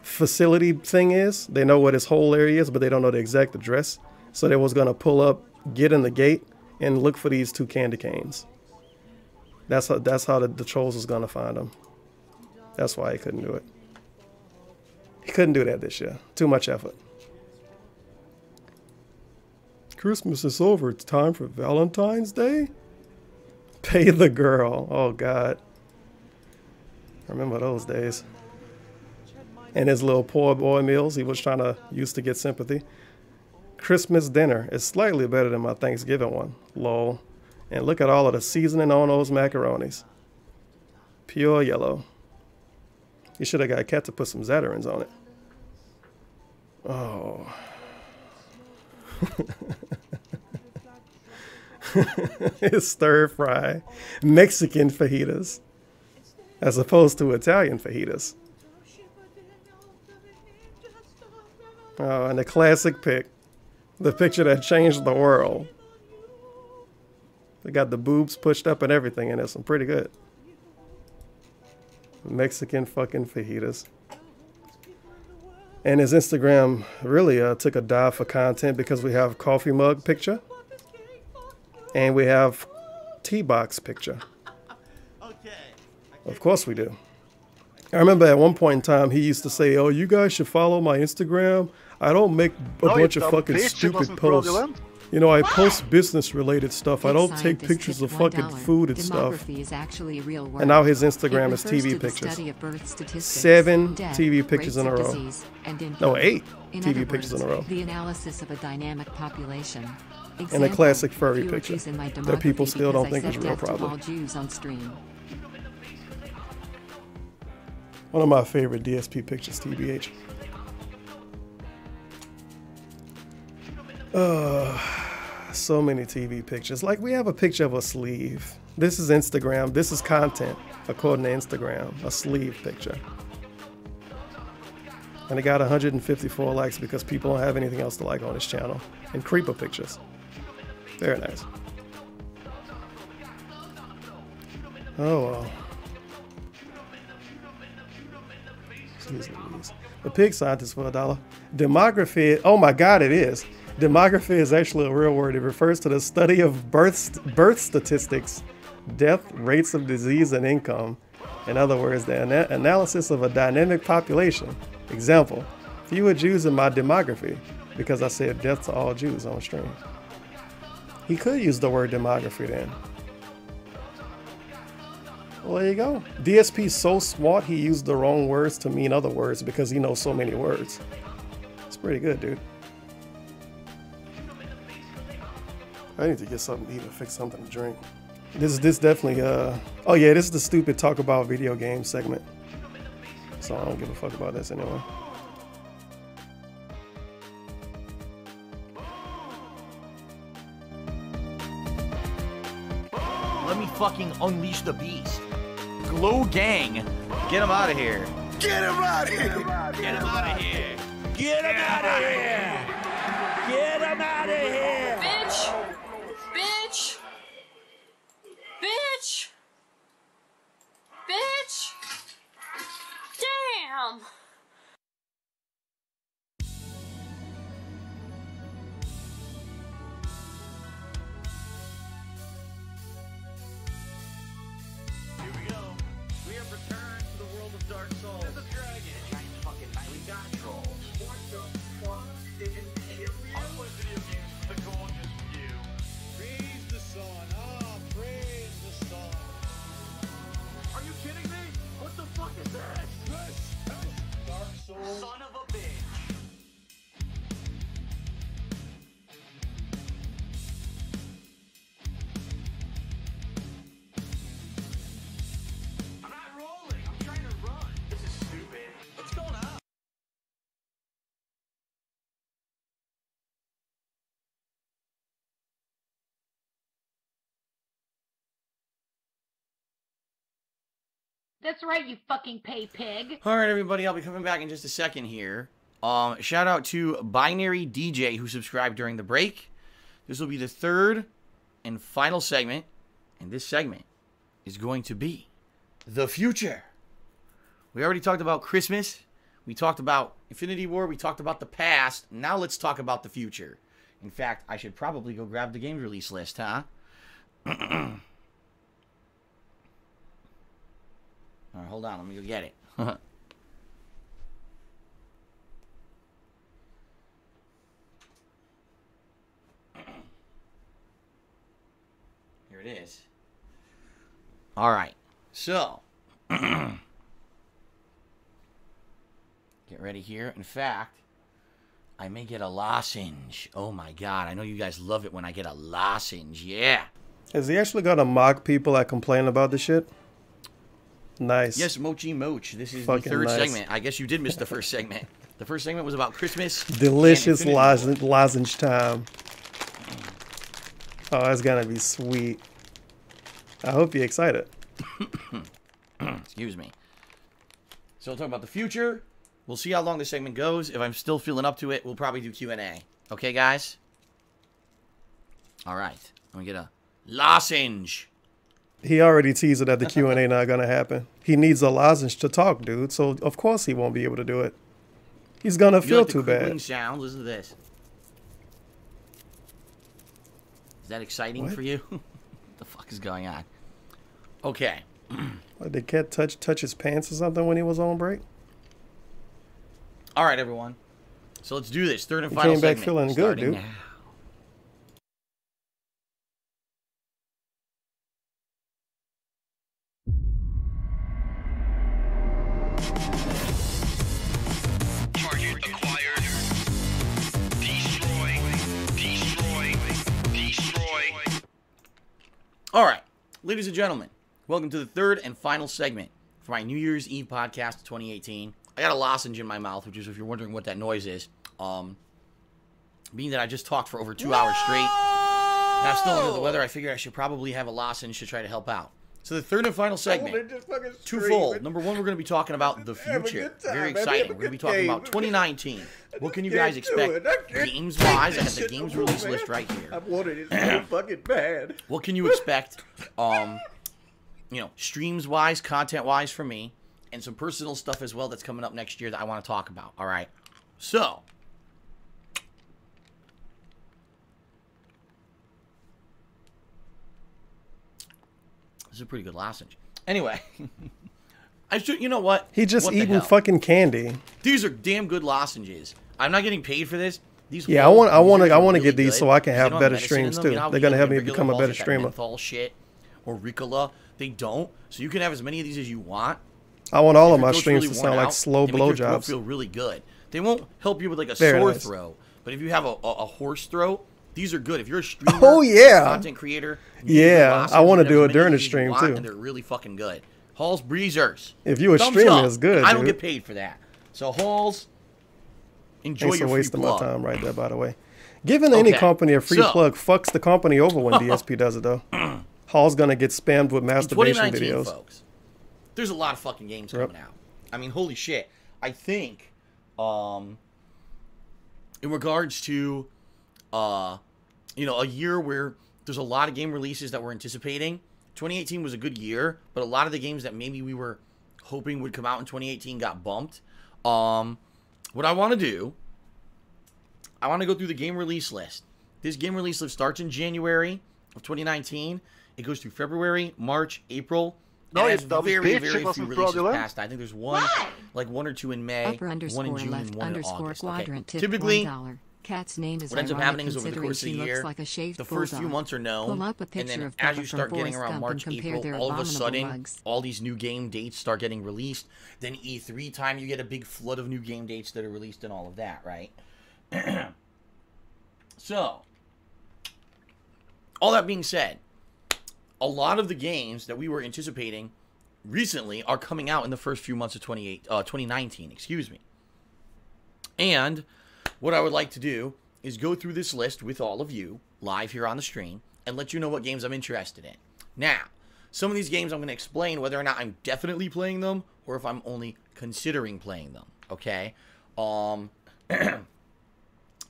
facility thing is. They know what his whole area is, but they don't know the exact address. So they was gonna pull up, get in the gate, and look for these 2 candy canes. That's how the trolls was gonna find them. That's why he couldn't do it. He couldn't do that this year. Too much effort. Christmas is over. It's time for Valentine's Day. Pay the girl. Oh God. Remember those days. And his little poor boy meals he was trying to use to get sympathy. Christmas dinner is slightly better than my Thanksgiving one. Lol. And look at all of the seasoning on those macaronis. Pure yellow. You should have got a cat to put some Zatarain's on it. Oh. It's stir fry Mexican fajitas as opposed to Italian fajitas. Oh, and the classic pic, the picture that changed the world. They got the boobs pushed up and everything in it. Some pretty good Mexican fucking fajitas. And his Instagram really took a dive for content because we have coffee mug picture and we have tea box picture. Of course we do. I remember at one point in time he used to say, "Oh, you guys should follow my Instagram. I don't make a bunch of fucking stupid posts. You know, I post business related stuff. I don't take pictures of fucking food and stuff." And now his Instagram is TV pictures. 7 TV pictures in a row. No, 8 TV pictures in a row. The analysis of a dynamic population. And a classic furry picture that people still don't think is real, probably. One of my favorite DSP pictures, TBH. So many TV pictures. Like, we have a picture of a sleeve. This is Instagram. This is content, according to Instagram. A sleeve picture. And it got 154 likes because people don't have anything else to like on this channel. And creeper pictures. Very nice. Oh, well. Jeez Louise. The pig scientist for $1. Demography. Oh my God, it is. Demography is actually a real word. It refers to the study of birth statistics, death, rates of disease, and income. In other words, the analysis of a dynamic population. Example, fewer Jews in my demography, because I said death to all Jews on stream. He could use the word demography then. Well, there you go. DSP's so smart he used the wrong words to mean other words because he knows so many words. It's pretty good, dude. I need to get something to eat or fix something to drink. This definitely, oh yeah, this is the stupid talk about video games segment. So I don't give a fuck about this anyway. Let me fucking unleash the beast. Glow gang. Get him out of here. Get him out of here! Get him out of here. Get him out of here! Get him out of here! Bitch! Bitch! Bitch! Bitch! Damn! Here we go. We have returned to the world of Dark Souls. There's a dragon. Giant fucking knight. We got trolls. What the fuck didn't kill you? I play video games for the gorgeous view. Praise the sun. Ah, praise the sun. Are you kidding me? What the fuck is that? Dark Souls. Son of a bitch. That's right, you fucking pay pig. All right, everybody, I'll be coming back in just a second here. Shout out to Binary DJ who subscribed during the break. This will be the third and final segment, and this segment is going to be the future. We already talked about Christmas. We talked about Infinity War. We talked about the past. Now let's talk about the future. In fact, I should probably go grab the game release list, huh? All right, hold on. Let me go get it. Here it is. All right. So, get ready here. In fact, I may get a lozenge. Oh, my God. I know you guys love it when I get a lozenge. Yeah. Is he actually going to mock people that complain about the shit? Nice. Yes, Mochi Moch. This is Fucking the third nice. segment. I guess you did miss the first segment. The first segment was about Christmas. Delicious lozenge time. Oh, that's going to be sweet. I hope you're excited. Excuse me. So we'll talk about the future. We'll see how long this segment goes. If I'm still feeling up to it, we'll probably do Q&A. Okay, guys? All right. I'm going to get a lozenge. He already teased that the Q&A not going to happen. He needs a lozenge to talk, dude. So, of course, he won't be able to do it. He's going to feel too bad. Sound? Listen to this. Is that exciting for you? What the fuck is going on? Okay. What, did Cat touch his pants or something when he was on break? All right, everyone. So let's do this. Third and final segment. Came back feeling good, dude. Now. Target acquired. Destroy. All right, ladies and gentlemen, welcome to the third and final segment for my New Year's Eve podcast of 2018. I got a lozenge in my mouth, which is, if you're wondering what that noise is, being that I just talked for over 2 hours straight, and I'm still under the weather, I figured I should probably have a lozenge to try to help out. So the third and final segment, twofold. Number one, we're going to be talking about the future. Very exciting. We're going to be talking about 2019. What can you guys expect games-wise? I have the games release list right here. I wanted it so fucking bad. What can you expect, streams-wise, content-wise from me, and some personal stuff as well that's coming up next year that I want to talk about. All right. So, this is a pretty good lozenge. Anyway, you know what? He just eating fucking candy. These are damn good lozenges. I'm not getting paid for this. I want to get these so I can have better streams too. They're gonna help me become a better streamer. Menthol shit or Ricola. They don't, so you can have as many of these as you want. I want all of my streams to sound like slow blowjobs. Feel really good. They won't help you with like a sore throat, but if you have a hoarse throat, these are good. If you're a streamer, content creator, I want to do it during the stream too. And they're really fucking good. Halls Breezers. If you a streamer, it's good. I don't get paid for that. So Halls, enjoy your free waste of my time right there. By the way, giving any company a free plug fucks the company over when DSP does it though. Hall's gonna get spammed with masturbation videos. Folks, there's a lot of fucking games coming out. I mean, holy shit. I think, in regards to, a year where there's a lot of game releases that we're anticipating. 2018 was a good year, but a lot of the games that maybe we were hoping would come out in 2018 got bumped. What I want to do, I want to go through the game release list. This game release list starts in January of 2019. It goes through February, March, April. No, it's very few releases past. I think there's one or two in May, one in June, and one in August. Okay. Typically, Cat's name is what ends up happening is over the course of the year, the first few months are known, and then as you start getting around March, April, all of a sudden, all these new game dates start getting released. Then E3 time, you get a big flood of new game dates that are released and all of that, right? So, all that being said, a lot of the games that we were anticipating recently are coming out in the first few months of 2019, excuse me. And what I would like to do is go through this list with all of you live here on the stream and let you know what games I'm interested in. Now, some of these games I'm going to explain whether or not I'm definitely playing them or if I'm only considering playing them, okay?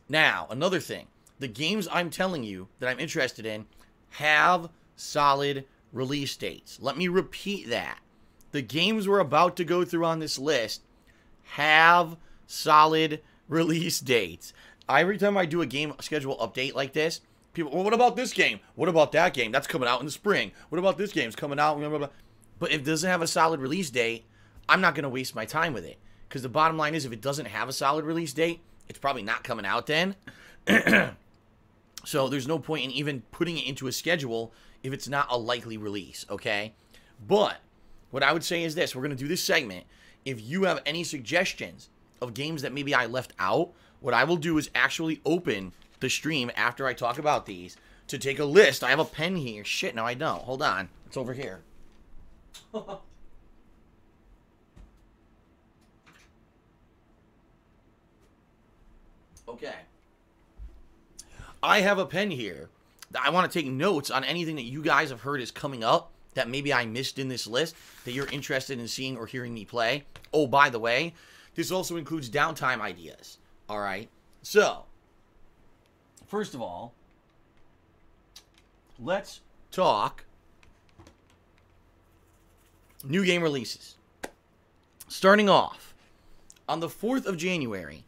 Now, another thing. The games I'm telling you that I'm interested in have solid release dates. Let me repeat that. The games we're about to go through on this list have solid release dates. Every time I do a game schedule update like this, people, well, what about this game? What about that game? That's coming out in the spring. What about this game's coming out? Blah, blah, blah. But if it doesn't have a solid release date, I'm not going to waste my time with it. Because the bottom line is, if it doesn't have a solid release date, it's probably not coming out then. So there's no point in even putting it into a schedule if it's not a likely release, okay? But what I would say is this. We're going to do this segment. If you have any suggestions of games that maybe I left out, what I will do is actually open the stream after I talk about these to take a list. I have a pen here. Shit, no I don't. Hold on. It's over here. Okay. I have a pen here. I want to take notes on anything that you guys have heard is coming up that maybe I missed in this list that you're interested in seeing or hearing me play. Oh, by the way, this also includes downtime ideas. All right. So, first of all, let's talk new game releases. Starting off, on the 4th of January,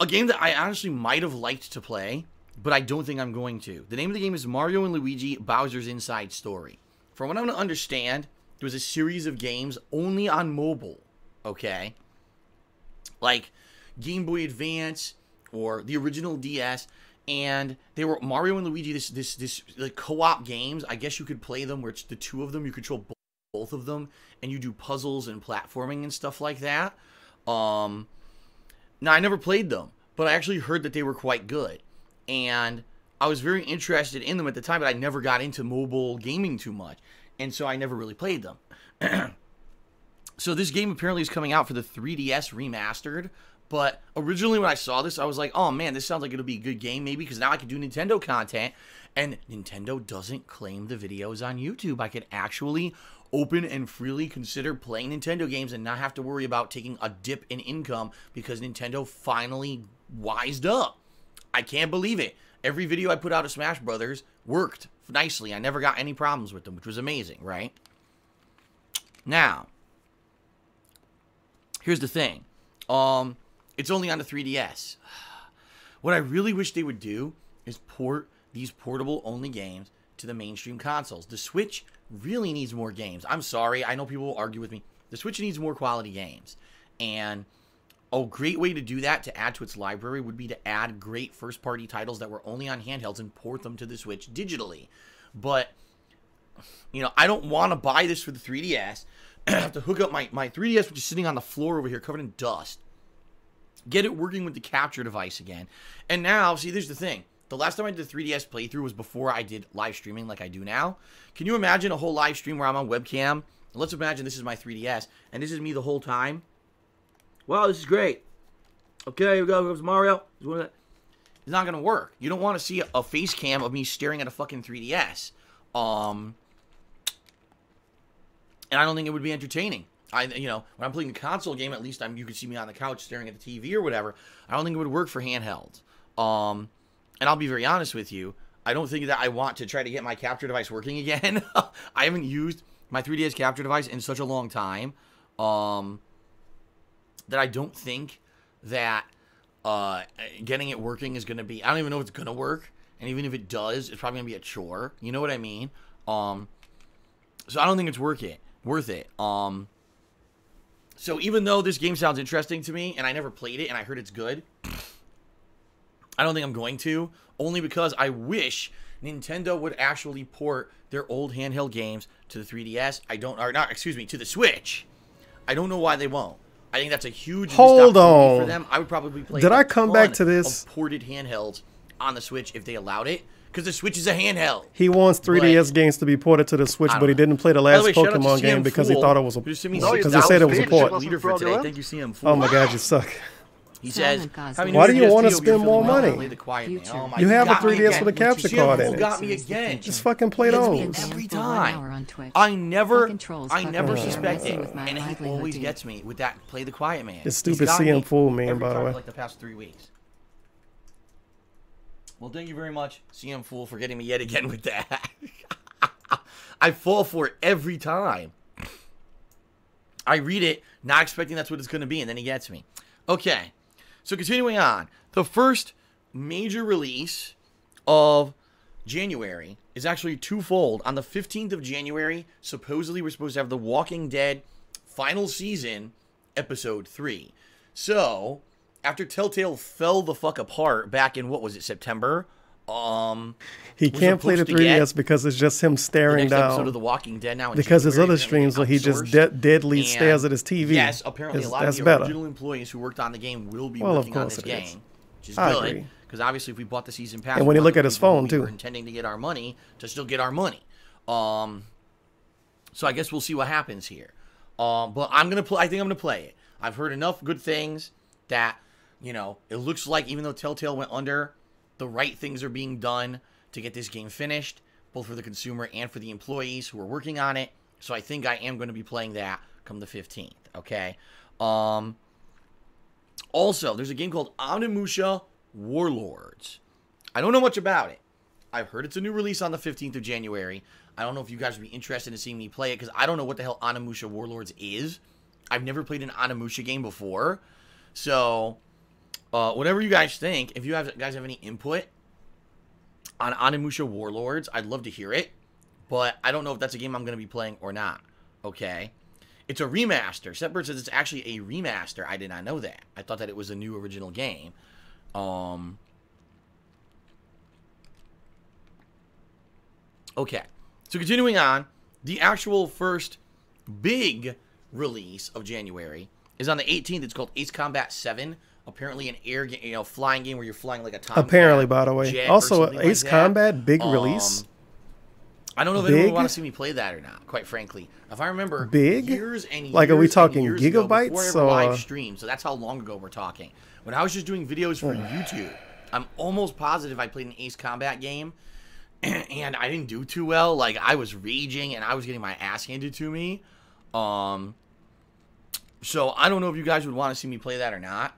a game that I honestly might have liked to play, but I don't think I'm going to. The name of the game is Mario and Luigi Bowser's Inside Story. From what I'm going to understand, there was a series of games only on mobile, okay? Like Game Boy Advance or the original DS, and they were Mario and Luigi, this like co-op games. I guess you could play them where it's the two of them, you control both of them, and you do puzzles and platforming and stuff like that. Now, I never played them, but I actually heard that they were quite good. And I was very interested in them at the time, but I never got into mobile gaming too much. And so I never really played them. So this game apparently is coming out for the 3DS remastered. But originally when I saw this, I was like, oh man, this sounds like it'll be a good game maybe, because now I can do Nintendo content. And Nintendo doesn't claim the videos on YouTube. I could actually open and freely consider playing Nintendo games and not have to worry about taking a dip in income because Nintendo finally wised up. I can't believe it. Every video I put out of Smash Brothers worked nicely. I never got any problems with them, which was amazing, right? Now, here's the thing. It's only on the 3DS. What I really wish they would do is port these portable-only games to the mainstream consoles. The Switch really needs more games. I'm sorry. I know people will argue with me. The Switch needs more quality games. And a great way to do that, to add to its library, would be to add great first-party titles that were only on handhelds and port them to the Switch digitally. But, you know, I don't want to buy this for the 3DS. I have to hook up my 3DS, which is sitting on the floor over here covered in dust. Get it working with the capture device again. And now, see, there's the thing. The last time I did a 3DS playthrough was before I did live streaming like I do now. Can you imagine a whole live stream where I'm on webcam? Let's imagine this is my 3DS, and this is me the whole time. Wow, this is great. Okay, here we go. Here's Mario. It's not going to work. You don't want to see a face cam of me staring at a fucking 3DS. And I don't think it would be entertaining. You know, when I'm playing a console game, at least you could see me on the couch staring at the TV or whatever. I don't think it would work for handheld. And I'll be very honest with you, I don't think that I want to try to get my capture device working again. I haven't used my 3DS capture device in such a long time that I don't think that getting it working is going to be... I don't even know if it's going to work. And even if it does, it's probably going to be a chore. You know what I mean? So I don't think it's worth it. So even though this game sounds interesting to me, and I never played it, and I heard it's good, I don't think I'm going to, only because I wish Nintendo would actually port their old handheld games to the 3DS. To the Switch. I don't know why they won't. I think that's a huge missed opportunity for them. I would probably play Did I come back to this? Of ported handhelds on the Switch if they allowed it, because the Switch is a handheld. He wants 3DS games to be ported to the Switch, but he didn't play the last Pokemon game because he thought it was a... Because he said it was a port. Thank you, CM. Oh my god, you suck. He says, why do you want to spend more money? Oh you have a 3DS with a capture card in it. Got me again. Just fucking play those. Every time. I never suspect it. And he always gets me with that play the quiet man. It's stupid CM Fool meme, by the way. Like the past 3 weeks. Well, thank you very much, CM Fool, for getting me yet again with that. I fall for it every time. I read it, not expecting that's what it's going to be, and then he gets me. Okay, so continuing on. The first major release of January is actually twofold. On the 15th of January, supposedly we're supposed to have The Walking Dead final season, episode 3. So, after Telltale fell the fuck apart back in, what was it, September? He can't play the 3DS because it's just him staring down. Episode of The Walking Dead now because his other streams where he just deadly stares at his TV. Yes, apparently a lot of the original employees who worked on the game will be working on this game, which is good. Because obviously, if we bought the season pass, and when you look at his phone too, we're intending to get our money to still get our money. So I guess we'll see what happens here. But I'm gonna play. I think I'm gonna play it. I've heard enough good things that, you know, it looks like even though Telltale went under, the right things are being done to get this game finished, both for the consumer and for the employees who are working on it. So I think I am going to be playing that come the 15th, okay? Also, there's a game called Onimusha Warlords. I don't know much about it. I've heard it's a new release on the 15th of January. I don't know if you guys would be interested in seeing me play it, because I don't know what the hell Onimusha Warlords is. I've never played an Onimusha game before. So, whatever you guys think, if you guys have any input on Onimusha Warlords, I'd love to hear it. But I don't know if that's a game I'm going to be playing or not. Okay. It's a remaster. Setbird says it's actually a remaster. I did not know that. I thought that it was a new original game. Okay. So continuing on, the actual first big release of January is on the 18th. It's called Ace Combat 7. Apparently an air game, you know, flying game where you're flying like a Tomcat. Apparently, by the way. Also, Ace Combat, big release. I don't know if anyone would want to see me play that or not, quite frankly. If I remember, years and years, like, are we talking years gigabytes? Ago, before I ever live stream, so that's how long ago we're talking. When I was just doing videos for YouTube, I'm almost positive I played an Ace Combat game, and I didn't do too well. Like, I was raging, and I was getting my ass handed to me. So I don't know if you guys would want to see me play that or not.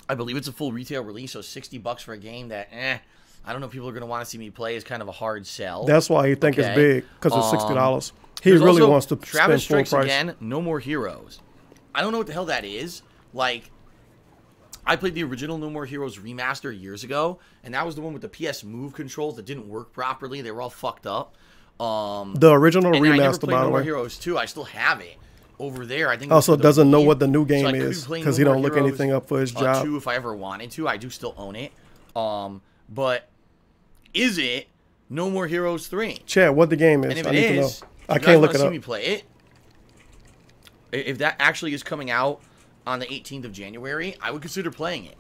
I believe it's a full retail release, so $60 for a game that, I don't know if people are going to want to see me play. Is kind of a hard sell. That's why he think it's big, because it's $60. He really wants to Travis spend full price. Again, No More Heroes. I don't know what the hell that is. Like, I played the original No More Heroes remaster years ago, and that was the one with the PS Move controls that didn't work properly. They were all fucked up. The original remaster, by the way. No More Heroes 2. I still have it over there. I think also doesn't know what the new game is because he don't look anything up for his job. 2 if I ever wanted to. I do still own it. But is it No More Heroes 3? Chad, what the game is? And if it is, I can't look it up. See me play it. If that actually is coming out on the 18th of January, I would consider playing it.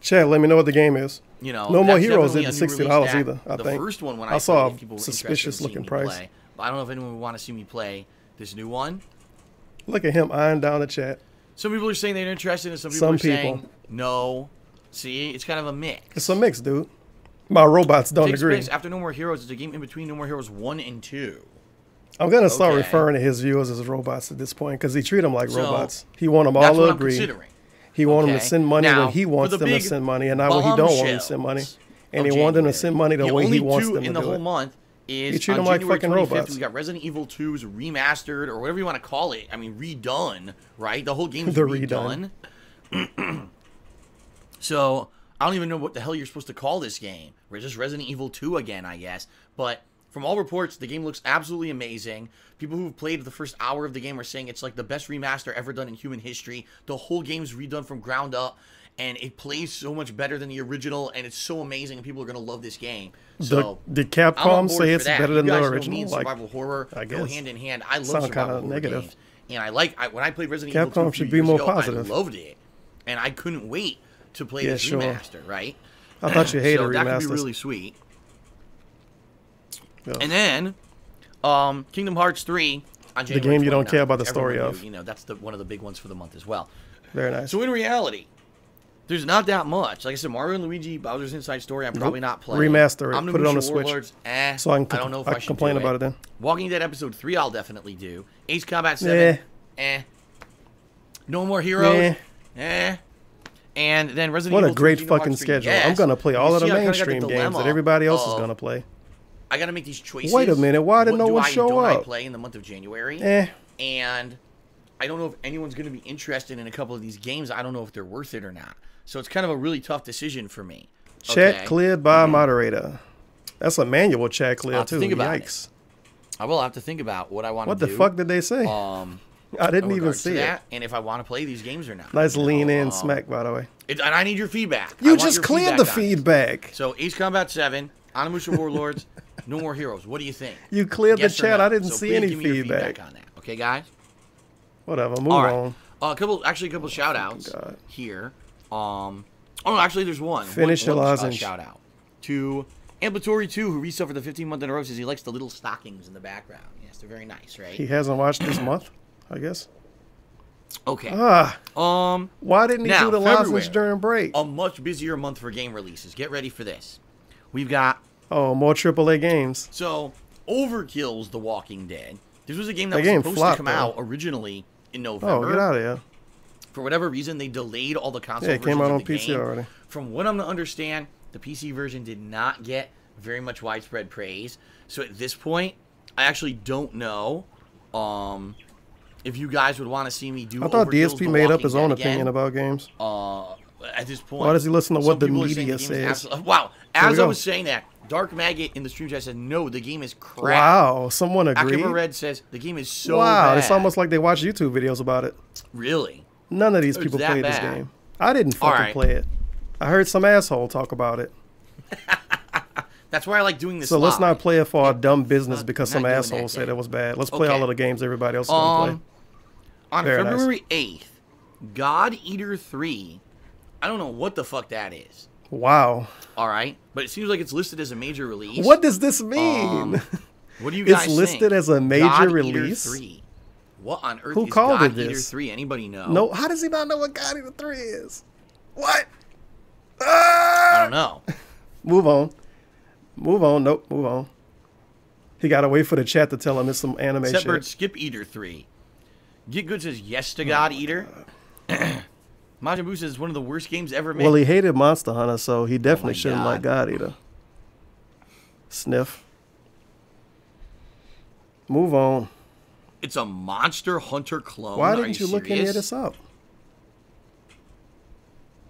Chad, let me know what the game is. You know, No More Heroes isn't $60 either. I think. The first one when I saw a suspicious looking price. Play, but I don't know if anyone would want to see me play this new one. Look at him eyeing down the chat. Some people are saying they're interested, and some people are saying no. See, it's kind of a mix. It's a mix, dude. My robots don't agree. Place after No More Heroes, it's a game in between No More Heroes 1 and 2. I'm going to start referring to his viewers as robots at this point because he treat them like robots. He want them all to agree. He want them to send money when he wants them to send money and not when he don't want them to send money. And he want them to send money the way he wants them to do it. In the whole month is you treat them like fucking robots. We got Resident Evil 2's remastered, or whatever you want to call it. I mean, redone, right? The whole game's redone. So I don't even know what the hell you're supposed to call this game. We're just Resident Evil 2 again, I guess. But from all reports, the game looks absolutely amazing. People who've played the first hour of the game are saying it's like the best remaster ever done in human history. The whole game's redone from ground up, and it plays so much better than the original, and it's so amazing, and people are going to love this game. So did Capcom say it's better than the original? Me and survival horror go hand in hand. I love survival horror games. And when I played Resident Evil 2 Capcom should be more positive. I loved it, and I couldn't wait to play this remaster, right? I thought you hated remasters. That could be really sweet. Yeah. And then, Kingdom Hearts 3 on The January game you don't 29th, care about the which story everyone of. knew, you know, that's one of the big ones for the month as well. Very nice. So in reality, there's not that much. Like I said, Mario and Luigi Bowser's Inside Story, I'm probably not playing. Remaster it. I'm Put it on the Switch. Warlords, so I don't know if I should complain do about it then. Walking Dead Episode 3, I'll definitely do. Ace Combat 7, No More Heroes, And then Resident Evil 2, What a great Kingdom fucking Hearts 3, schedule. yes. I'm going to play all of the I kinda got mainstream games dilemma that everybody else is of, going to play. I got to make these choices. Wait a minute. Why did no one show don't up? I play in the month of January? And I don't know if anyone's going to be interested in a couple of these games. I don't know if they're worth it or not. So it's kind of a really tough decision for me. Chat cleared by moderator. That's a manual chat clear too. Yikes. I will have to think about what I want to do. What the fuck did they say? I didn't even see it. And if I want to play these games or not. Nice lean in smack, by the way. And I need your feedback. You just cleared the feedback. So Ace Combat 7, Onimusha Warlords, No More Heroes. What do you think? You cleared the chat. I didn't see any feedback on that. Okay, guys? Whatever. Move on. A couple shout outs here. Actually, there's one. Finish your lozenge. Shout out to Amplatory 2, who resuffered the 15 month in a row, says he likes the little stockings in the background. Yes, they're very nice, right? He hasn't watched this month, I guess. Okay. Why didn't he do the lozenge during break? A much busier month for game releases. Get ready for this. We've got more AAA games. So Overkill's The Walking Dead. This was a game that was supposed to come out originally in November. Oh, get out of here. For whatever reason, they delayed all the console versions it came out on of the PC game. already. From what I'm to understand, the PC version did not get very much widespread praise. So at this point, I actually don't know if you guys would want to see me do. I thought Overkill's DSP The made up Walking his Dead own again. opinion about games. At this point, why does he listen to what the people are saying media the game is says? Wow. As I was saying that, Dark Maggot in the stream chat said, no, the game is crap. Wow, someone agreed? Akiba Red says, the game is so wow, bad. It's almost like they watch YouTube videos about it. Really? None of these people played this game. I didn't fucking play it. I heard some asshole talk about it. That's why I like doing this So let's live. not play it for our dumb business because some asshole said it was bad. Let's play all of the games everybody else is going to play. On February 8th, God Eater 3, I don't know what the fuck that is. Wow. All right, but it seems like it's listed as a major release. What does this mean? What do you guys It's listed think? as a major God release? Eater 3. What on earth Who is called God it Eater this? 3? Anybody know? No, how does he not know what God Eater 3 is? What? I don't know. Move on. Move on. Nope, move on. He got to wait for the chat to tell him it's some anime Setbird shit. Skip Eater 3. Get Good says yes to God Eater. Majin Buu says one of the worst games ever made. Well, he hated Monster Hunter, so he definitely shouldn't like God Eater. Sniff. Move on. It's a Monster Hunter clone. Why didn't you look any of this up?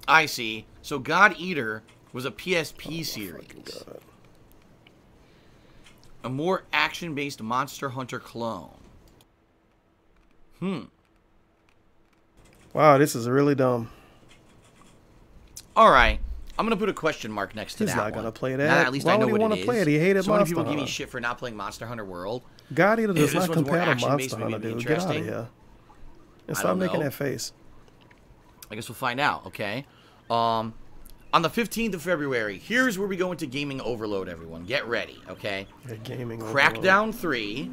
I see. So God Eater was a PSP series. A more action-based Monster Hunter clone. Wow, this is really dumb. All right. I'm going to put a question mark next to He's that not one. going to play that. Now that at least Why I know would he what want it to is. play it? He hated So many Monster people give me Hunter. shit for not playing Monster Hunter World. God Eater does This not one's more compare to action-based, Monster maybe Hunter, dude. Get out of interesting. here. And I stop don't making know. that face. I guess we'll find out, okay? On the 15th of February, here's where we go into gaming overload, everyone. Get ready, okay? Gaming Crackdown 3,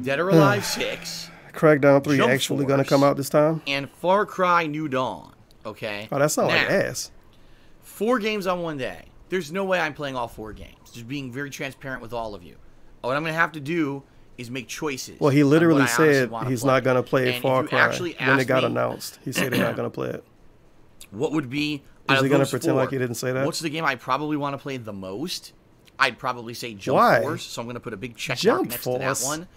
Dead or Alive 6, Crackdown 3 Jump actually going to Force, come out this time? and Far Cry New Dawn, okay? Oh, that sounds Now, like ass. 4 games on one day. There's no way I'm playing all 4 games. Just being very transparent with all of you. What I'm going to have to do is make choices. Well, he on literally what I honestly said wanna he's play. not going to play And Far if you Cry actually when it ask got me, announced. He said he's not going to play it. What would be... Is he going to pretend like he didn't say that? What's the game I probably want to play the most? I'd probably say Jump Why? Force, so I'm going to put a big check mark Jump next Force? to that one.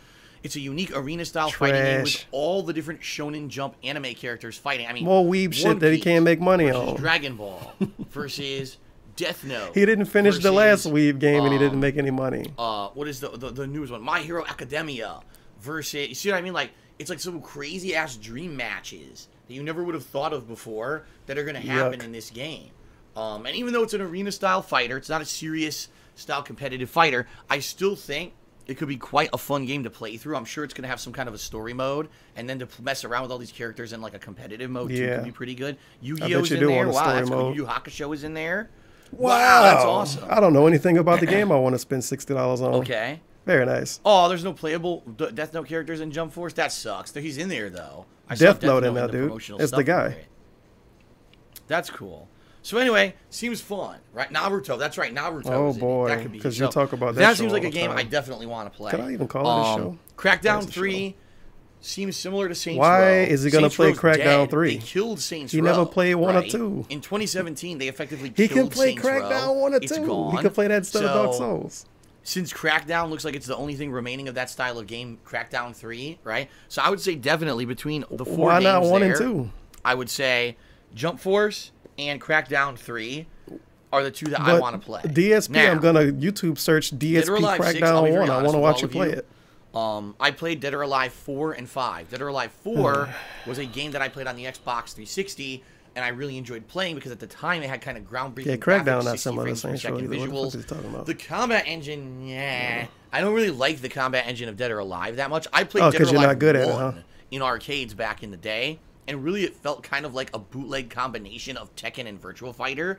It's a unique arena-style fighting game with Trash. all the different Shonen Jump anime characters fighting. I mean, More weeb shit One that he Piece can't make money versus on. Dragon Ball versus Death Note. He didn't finish the last versus, weeb game and he didn't make any money. What is the newest one? My Hero Academia versus... You see what I mean? Like, it's like some crazy-ass dream matches that you never would have thought of before that are going to happen Yuck. in this game. And even though it's an arena-style fighter, it's not a serious-style competitive fighter, I still think it could be quite a fun game to play through. I'm sure it's going to have some kind of a story mode, and then to mess around with all these characters in like a competitive mode too Yeah. could be pretty good. I Yu-Gi-Oh's bet in you do there. want a Wow, story that's cool. mode. Yu Yu Hakusho is in there. Wow, that's awesome. I don't know anything about the game I want to spend $60 on. Okay. Very nice. Oh, there's no playable Death Note characters in Jump Force? That sucks. He's in there, though. I saw Death Note in that, dude. It's the guy. That's cool. So anyway, seems fun, right? Naruto. That's right, Naruto. Oh, boy. Because you talk about that That seems like a game I definitely want to play. Can I even call it a show? Crackdown 3 seems similar to Saints Row. Why is he going to play Crackdown 3? They killed Saints Row. He never played 1 or 2. In 2017, they effectively he killed can play Saints Crackdown Row. 1 or 2. It's gone. He can play that instead of Dark Souls. Since Crackdown looks like it's the only thing remaining of that style of game, Crackdown 3, right? So I would say definitely between the 4 Why games not 1 there, and 2? I would say Jump Force and Crackdown 3 are the 2 that I want to play. DSP, now, I'm going to YouTube search DSP Crackdown 1. I want to watch you play it. I played Dead or Alive 4 and 5. Dead or Alive 4 was a game that I played on the Xbox 360, and I really enjoyed playing because at the time it had kind of groundbreaking Crackdown, graphics, not some other visuals. The combat engine, yeah. I don't really like the combat engine of Dead or Alive that much. I played Dead or Alive 1 in arcades back in the day, and really it felt kind of like a bootleg combination of Tekken and Virtua Fighter.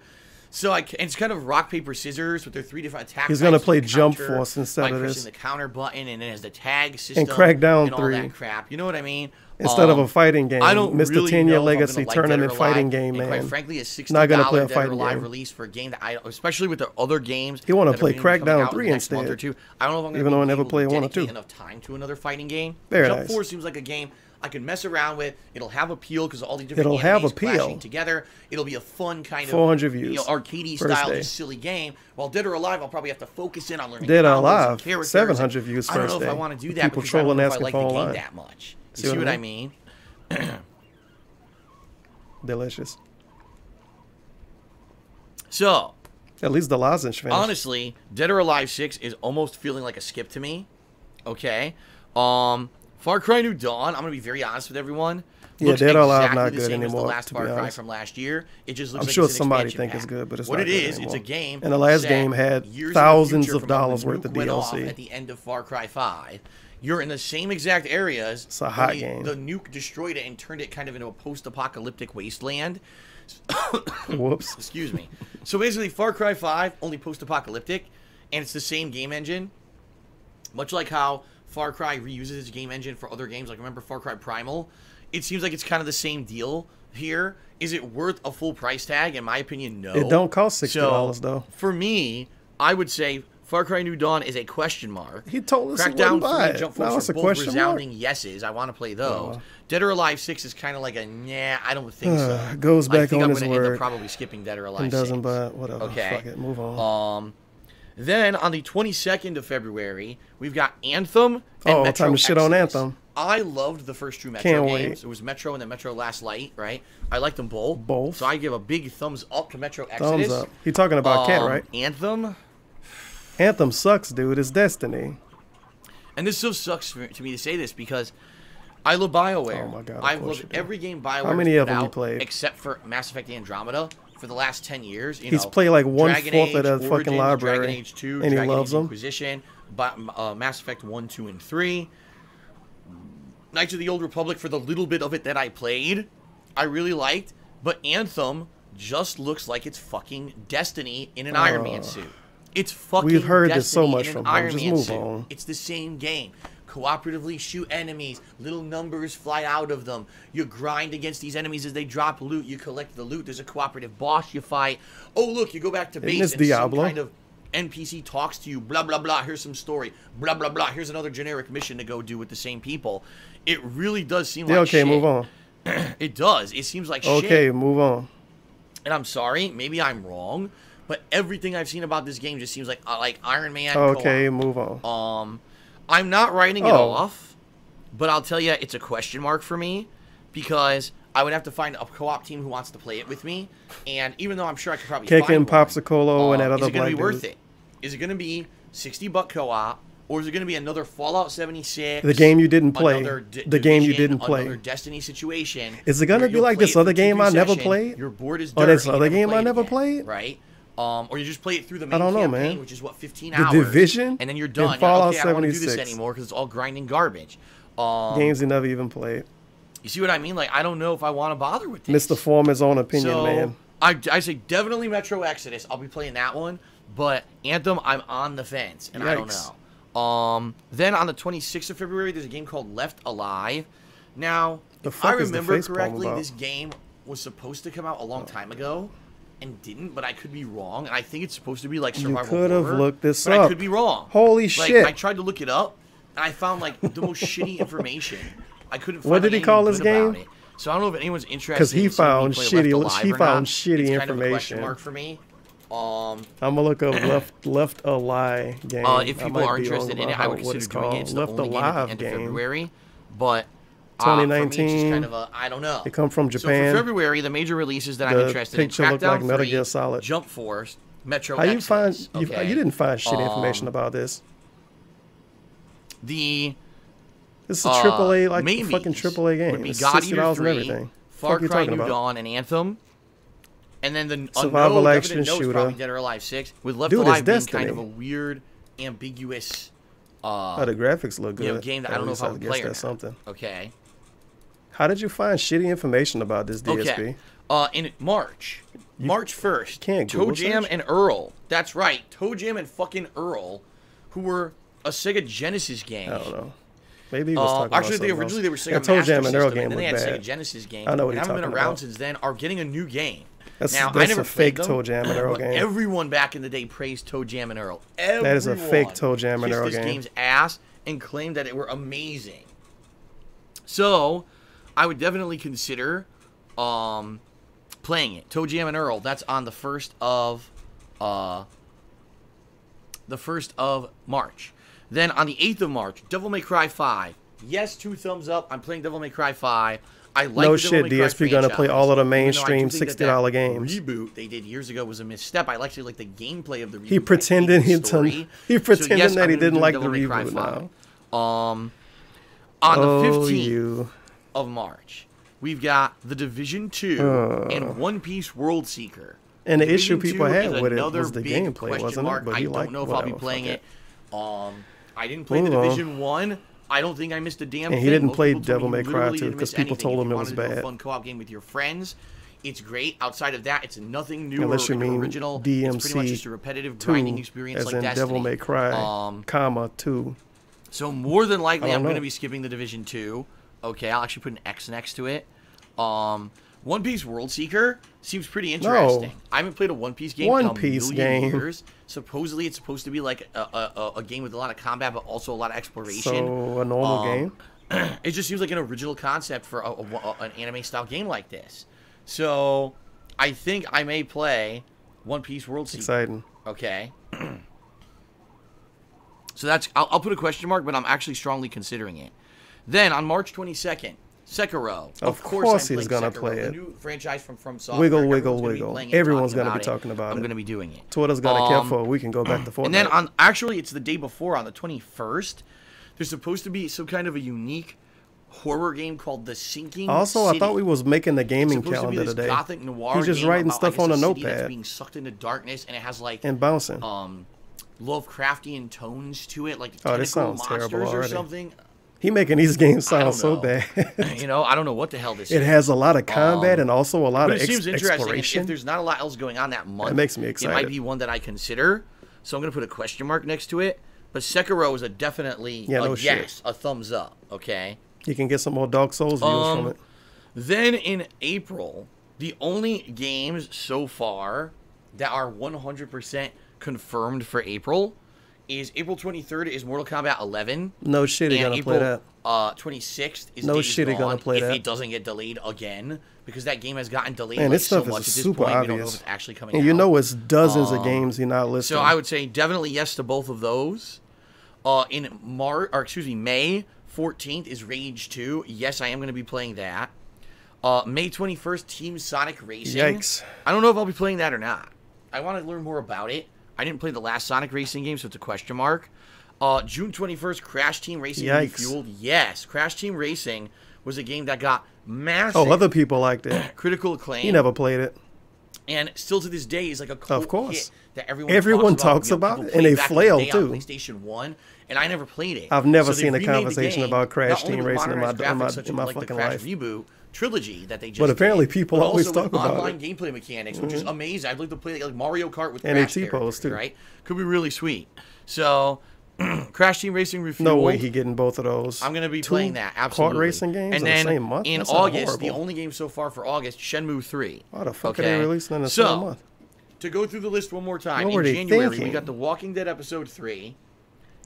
So it's kind of rock, paper, scissors with their 3 different attacks. He's going to play Jump Force instead of this. Pressing the counter button, and then has the tag system and Crackdown and all 3. that crap. You know what I mean? Instead of a fighting game. I don't Mr. really 10-year know legacy if I'm tournament like fighting game, man. Quite frankly, a $60 not gonna play a Dead or fighting Alive game. release for a game that especially with the other games. You want to play Crackdown 3 instead. Month or two. I don't know if I'm going to even though I never played 1 or 2. Enough time to another fighting game. Very Jump nice. Force seems like a game I can mess around with. It'll have appeal because all the different animes clashing together. It'll be a fun kind of 400 views. Arcadey style, just silly game. While Dead or Alive, I'll probably have to focus in on learning. Dead or Alive, 700 views first day. I don't know if I want to do that People because I don't know if I asking like for the game online. that much. You see what I mean? Delicious. So, at least the lozenge finished. Honestly, Dead or Alive 6 is almost feeling like a skip to me. Okay. Far Cry New Dawn, I'm going to be very honest with everyone. Yeah, Dead or Alive exactly not the good same anymore, as the last to be Far Cry honest. from last year. It just looks I'm like sure it's an somebody expansion think pack. it's good, but it's what not it good is, anymore. it's a game. And the last set game had years thousands in the of future dollars from when worth of nuke went off DLC. At the end of Far Cry 5. You're in the same exact areas. It's a hot game. The nuke destroyed it and turned it kind of into a post-apocalyptic wasteland. Whoops. Excuse me. So basically, Far Cry 5, only post-apocalyptic, and it's the same game engine. Much like how Far Cry reuses its game engine for other games. Like, remember Far Cry Primal? It seems like it's kind of the same deal here. Is it worth a full price tag? In my opinion, no. It don't cost $60 though. For me, I would say Far Cry New Dawn is a question mark. He told us Crackdown 3 he and Jump Force are both resounding yeses. I want to play those. Dead or Alive 6 is kind of like a nah. I don't think so. Goes back I think on I'm his gonna end word. up probably skipping Dead or Alive 6. Doesn't, but whatever. Okay. Fuck it. Move on. Then on the 22nd of February, we've got Anthem and Metro time to shit on Anthem. I loved the first 2 Metro games. It was Metro and then Metro Last Light, right? I liked them both. Both. So I give a big thumbs up to Metro Exodus. Thumbs up. You're talking about Cat, right? Anthem. Anthem sucks, dude. It's Destiny. And this still sucks to me to say this because I love BioWare. Oh my god! I've loved every game BioWare. How many of them you played? Except for Mass Effect Andromeda for the last 10 years. He's played like 1/4 of that Origins, fucking library, Dragon Age 2, and he Dragon loves Age them. Inquisition, Mass Effect 1, 2, and 3. Knights of the Old Republic for the little bit of it that I played, I really liked. But Anthem just looks like it's fucking Destiny in an Iron Man suit. It's fucking We've heard Destiny this so much in from an him. Iron Just Man move suit. on. It's the same game. Cooperatively shoot enemies. Little numbers fly out of them. You grind against these enemies as they drop loot. You collect the loot. There's a cooperative boss you fight. Oh, look, you go back to base and Diablo? some kind of NPC talks to you. Blah, blah, blah. Here's some story. Blah, blah, blah. Here's another generic mission to go do with the same people. It really does seem like shit. Okay, move on. It does. It seems like shit. Okay, move on. And I'm sorry. Maybe I'm wrong. But everything I've seen about this game just seems like Iron Man. Okay, co-op. move on. I'm not writing it off, but I'll tell you it's a question mark for me because I would have to find a co-op team who wants to play it with me. And even though I'm sure I could probably Cake find and Popsicle and that other is it going black to be worth dude. it? Is it going to be $60 co-op? Or is it going to be another Fallout 76? The game you didn't play. The game you didn't play. Another Destiny situation. Is it going to be like this other game I never played? Your board is or this other game I never played? Right. Or you just play it through the main I don't know, campaign, man. which is what 15 The hours. Division and then you're done. and Fallout okay, I don't want to do this 76. anymore because it's all grinding garbage. Games you never even played. You see what I mean? Like I don't know if I want to bother with this. Mr. Forman's own opinion, so, man. I say definitely Metro Exodus. I'll be playing that one, but Anthem I'm on the fence, and I don't know. Then on the 26th of February, there's a game called Left Alive. Now, if I remember correctly, this game was supposed to come out a long time ago and didn't, but I could be wrong. And I think it's supposed to be like survival horror. You could have looked this up. I could be wrong. Holy shit. I tried to look it up, and I found like the most shitty information. I couldn't find What did he call his game? So I don't know if anyone's interested. Because he found shitty. He found shitty information. Kind of a question mark for me. I'm gonna look up Left Alive game. If people are interested in it, I would consider doing it. It's the only game at the end of February, but 2019. For me, it's just kind of a, I don't know. It come from Japan. So for February, the major releases that I'm interested in: picture looked like Metal Gear Solid, Jump Force, Metro. How you find? You didn't find shitty information about this. This is a AAA, like maybe fucking AAA game. It's $60 and everything. Far Cry New Dawn and Anthem. And then the survival action shooter, probably Dead or Alive 6, with Left Alive being kind of a weird, ambiguous. The graphics look good. Game that I don't know if I would play or something. Okay. How did you find shitty information about this DSP? Okay. In March 1st, Toe Jam and Earl. That's right, Toe Jam and fucking Earl, who were a Sega Genesis game. I don't know. Maybe he was talking about something originally they were Sega Toe Jam and Earl game, and then they had bad. Sega Genesis game. I know what you're talking about. Haven't been around since then. Are getting a new game. That's a fake Toe Jam and Earl game. Everyone back in the day praised Toe Jam and Earl. That is a fake Toe Jam and Earl game. This game's ass and claimed that it were amazing. So, I would definitely consider playing it. Toe Jam and Earl. That's on the 1st of March. Then on the 8th of March, Devil May Cry 5. Yes, 2 thumbs up. I'm playing Devil May Cry 5. I like no shit, DSP gonna play all of the mainstream $60 games. Reboot they did years ago was a misstep. I actually like the gameplay of the reboot. He pretended that he didn't like the reboot now. On the 15th of March, we've got The Division 2 and One Piece World Seeker. And the issue people had with it was the gameplay, wasn't it? But I don't know if I'll be playing it. I didn't play The Division 1. I don't think I missed a damn thing. And he didn't play Devil May Cry 2 because people told him it was bad. A fun co-op game with your friends. It's great. Outside of that, it's nothing new Unless you mean original. DMC it's pretty much just a repetitive grinding experience as like in Destiny. Devil May Cry, 2. So more than likely, I'm going to be skipping The Division 2. Okay, I'll actually put an X next to it. One Piece World Seeker seems pretty interesting. I haven't played a One Piece game in a million years. Supposedly, it's supposed to be like a game with a lot of combat, but also a lot of exploration. So a normal game? It just seems like an original concept for an anime-style game like this. So I think I may play One Piece World Seeker. Exciting. Okay. So that's I'll put a question mark, but I'm actually strongly considering it. Then on March 22nd, Sekiro. Of course he's going to play it. The new franchise from Software. Wiggle, wiggle, wiggle. Everyone's going to be talking about it. I'm going to be doing it. Twitter's going to care for it. We can go back to Fortnite. And then actually it's the day before, on the 21st, there's supposed to be some kind of a unique horror game called The Sinking Also, City. I thought we was making the gaming calendar today. Gothic noir He's just writing stuff on a notepad. That's being sucked into darkness, and it has like and bouncing. Lovecraftian tones to it, like this sounds terrible already. Or something. He making these games sound so bad. You know, I don't know what the hell this is. It has a lot of combat and also a lot of exploration. It seems interesting. Exploration. If there's not a lot else going on that month, it makes me excited. It might be one that I consider. So I'm going to put a question mark next to it. But Sekiro is a definitely a thumbs up. Okay. You can get some more Dark Souls views from it. Then in April, the only games so far that are 100% confirmed for April is April 23rd is Mortal Kombat 11. No shit, he gonna play that. 26th is no Days shit, he gonna play if that. it doesn't get delayed again, because that game has gotten delayed. Man, this stuff so much is at this super point, obvious. We don't know if it's actually coming and out. you know, it's dozens of games you're not listing. So I would say definitely yes to both of those. In May 14th is Rage 2. Yes, I am going to be playing that. May 21st, Team Sonic Racing. Yikes! I don't know if I'll be playing that or not. I want to learn more about it. I didn't play the last Sonic Racing game, so it's a question mark. June 21st, Crash Team Racing Refueled. Yes, Crash Team Racing was a game that got massive. Oh, other people liked it. Critical acclaim. He never played it. And still to this day is like a cult hit that everyone talks about it, and they flail too. PlayStation 1, and I never played it. I've never seen a conversation about Crash Team Racing in my fucking life. Reboot trilogy that they just but apparently did, people always talk about online gameplay mechanics, which is amazing. I'd like to play like Mario Kart with and Crash characters, too. Right? Could be really sweet. So Crash Team Racing Refueled. No way he getting both of those. I'm going to be playing that, absolutely. Kart racing games and in then the same month? In That's August, the only game so far for August, Shenmue 3. Why the fuck are they releasing in the same month? To go through the list one more time, What were in they January, thinking? we got The Walking Dead Episode 3,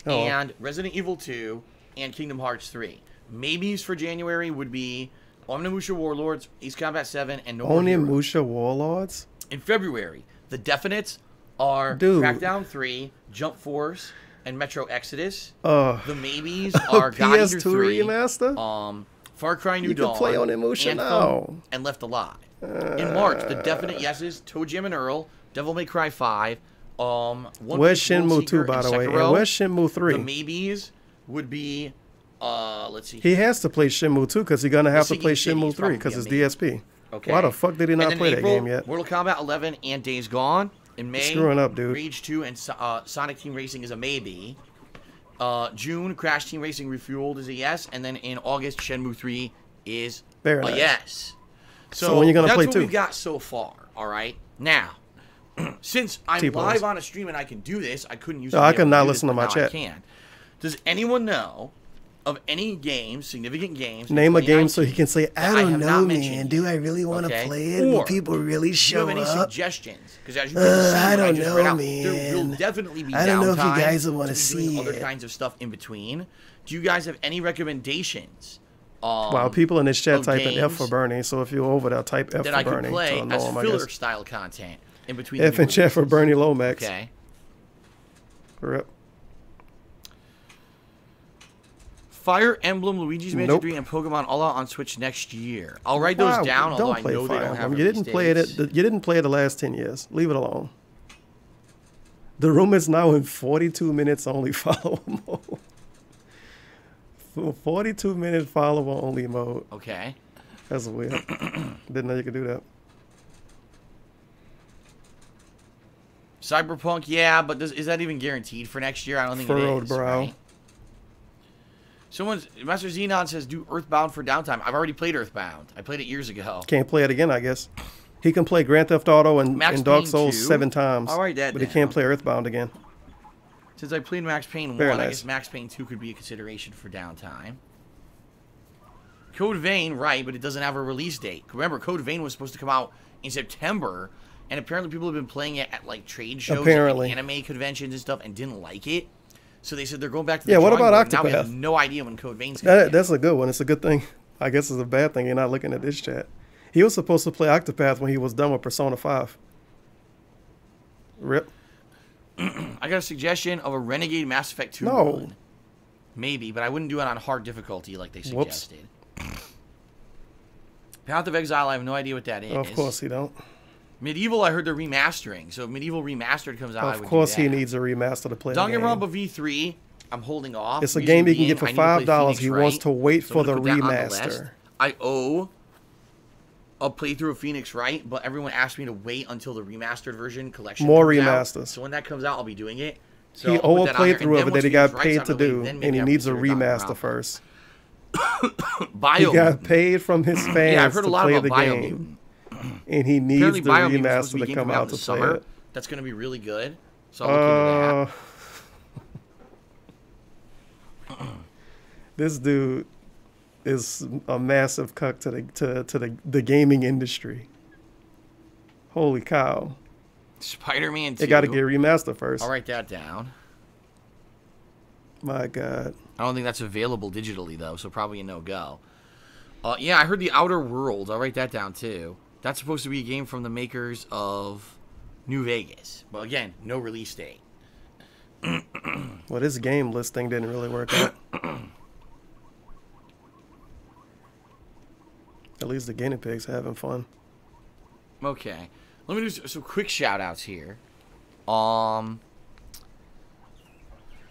and Resident Evil 2, and Kingdom Hearts 3. Maybes for January would be Onimusha Warlords, Ace Combat 7, and No More Heroes. Onimusha Warlords? In February, the definites are Crackdown 3, Jump Force, and Metro Exodus. The maybes are God Eater 3, remaster? Far Cry New Dawn, can play Onimusha now. and Left Alive. In March, the definite yeses, Toe Jam and Earl, Devil May Cry 5, where's Shenmue 2, by the way? And where's Shenmue 3? The maybes would be, let's see. He has to play Shenmue 2 because he's going to have to play Shenmue 3 because it's DSP. Okay. Why the fuck did he not play that game yet? Mortal Kombat 11 and Days Gone. In May, screwing up, dude. Rage 2 and Sonic Team Racing is a maybe. June, Crash Team Racing Refueled is a yes. And then in August, Shenmue 3 is a yes. So when you gonna play that's 2? What we've got so far, all right? Now, since I'm live on a stream and I can do this, I couldn't use I could not listen to my chat. I can. Does anyone know of any games, significant games? Name a game so he can say, I don't know, man. Do I really want to play it? Will people really show up? Do you have any suggestions? Because as you can see, I don't know, man. Man. There will definitely be I don't know if downtime you guys will want to see other kinds of stuff in between. Do you guys have any recommendations? Wow, people in this chat typing F for Bernie, so if you're over there, type F that for I Bernie. could play as filler style content in between. F and chat for Bernie Lomax. Okay. Rip. Fire Emblem, Luigi's Mansion 3, and Pokemon All Out on Switch next year. I'll write those down, although I know they don't have you didn't play it. You didn't play it the last 10 years. Leave it alone. The room is now in 42 minutes only follow mode. 42-minute follower only mode. Okay. That's weird. Didn't know you could do that. Cyberpunk, yeah, but is that even guaranteed for next year? I don't think it is. Brow. Right? Master Xenon says, do Earthbound for downtime. I've already played Earthbound. I played it years ago. Can't play it again, I guess. He can play Grand Theft Auto and Dark Souls 7 times. I'll write that but down. He can't play Earthbound again. Since I played Max Payne 1, I guess Max Payne 2 could be a consideration for downtime. Code Vein, right, but it doesn't have a release date. Remember, Code Vein was supposed to come out in September, and apparently people have been playing it at like trade shows and anime conventions and stuff and didn't like it. So they said they're going back to the what about board. Octopath? Now we have no idea when Code Vein's going to That's a good one. It's a good thing. I guess it's a bad thing you're not looking at this chat. He was supposed to play Octopath when he was done with Persona 5. Rip. I got a suggestion of a Renegade Mass Effect 2 run. Maybe, but I wouldn't do it on hard difficulty like they suggested. Path of Exile, I have no idea what that is. Of course he don't. Medieval, I heard they're remastering. So if Medieval Remastered comes out, I would do that. Of course he needs a remaster to play the game. Danganronpa V3, I'm holding off. It's a game you can get for $5. He wants to wait for the remaster. I owe a playthrough of Phoenix Wright, but everyone asked me to wait until the remastered version collection More comes remasters. Out. So when that comes out, I'll be doing it. So he owe a playthrough of it that he got paid to do, and he needs a remaster first. He got paid from his fans to play the game, and he needs the remaster to come out to play it. That's going to be really good. So I'll look into that. This dude is a massive cuck to the gaming industry. Holy cow! Spider-Man 2. They got to get remastered first. I'll write that down. My God. I don't think that's available digitally though, so probably a no-go. Yeah, I heard The Outer Worlds. I'll write that down too. That's supposed to be a game from the makers of New Vegas. But again, no release date. Well, this game listing didn't really work out. At least the guinea pigs are having fun. Okay. Let me do some quick shout-outs here.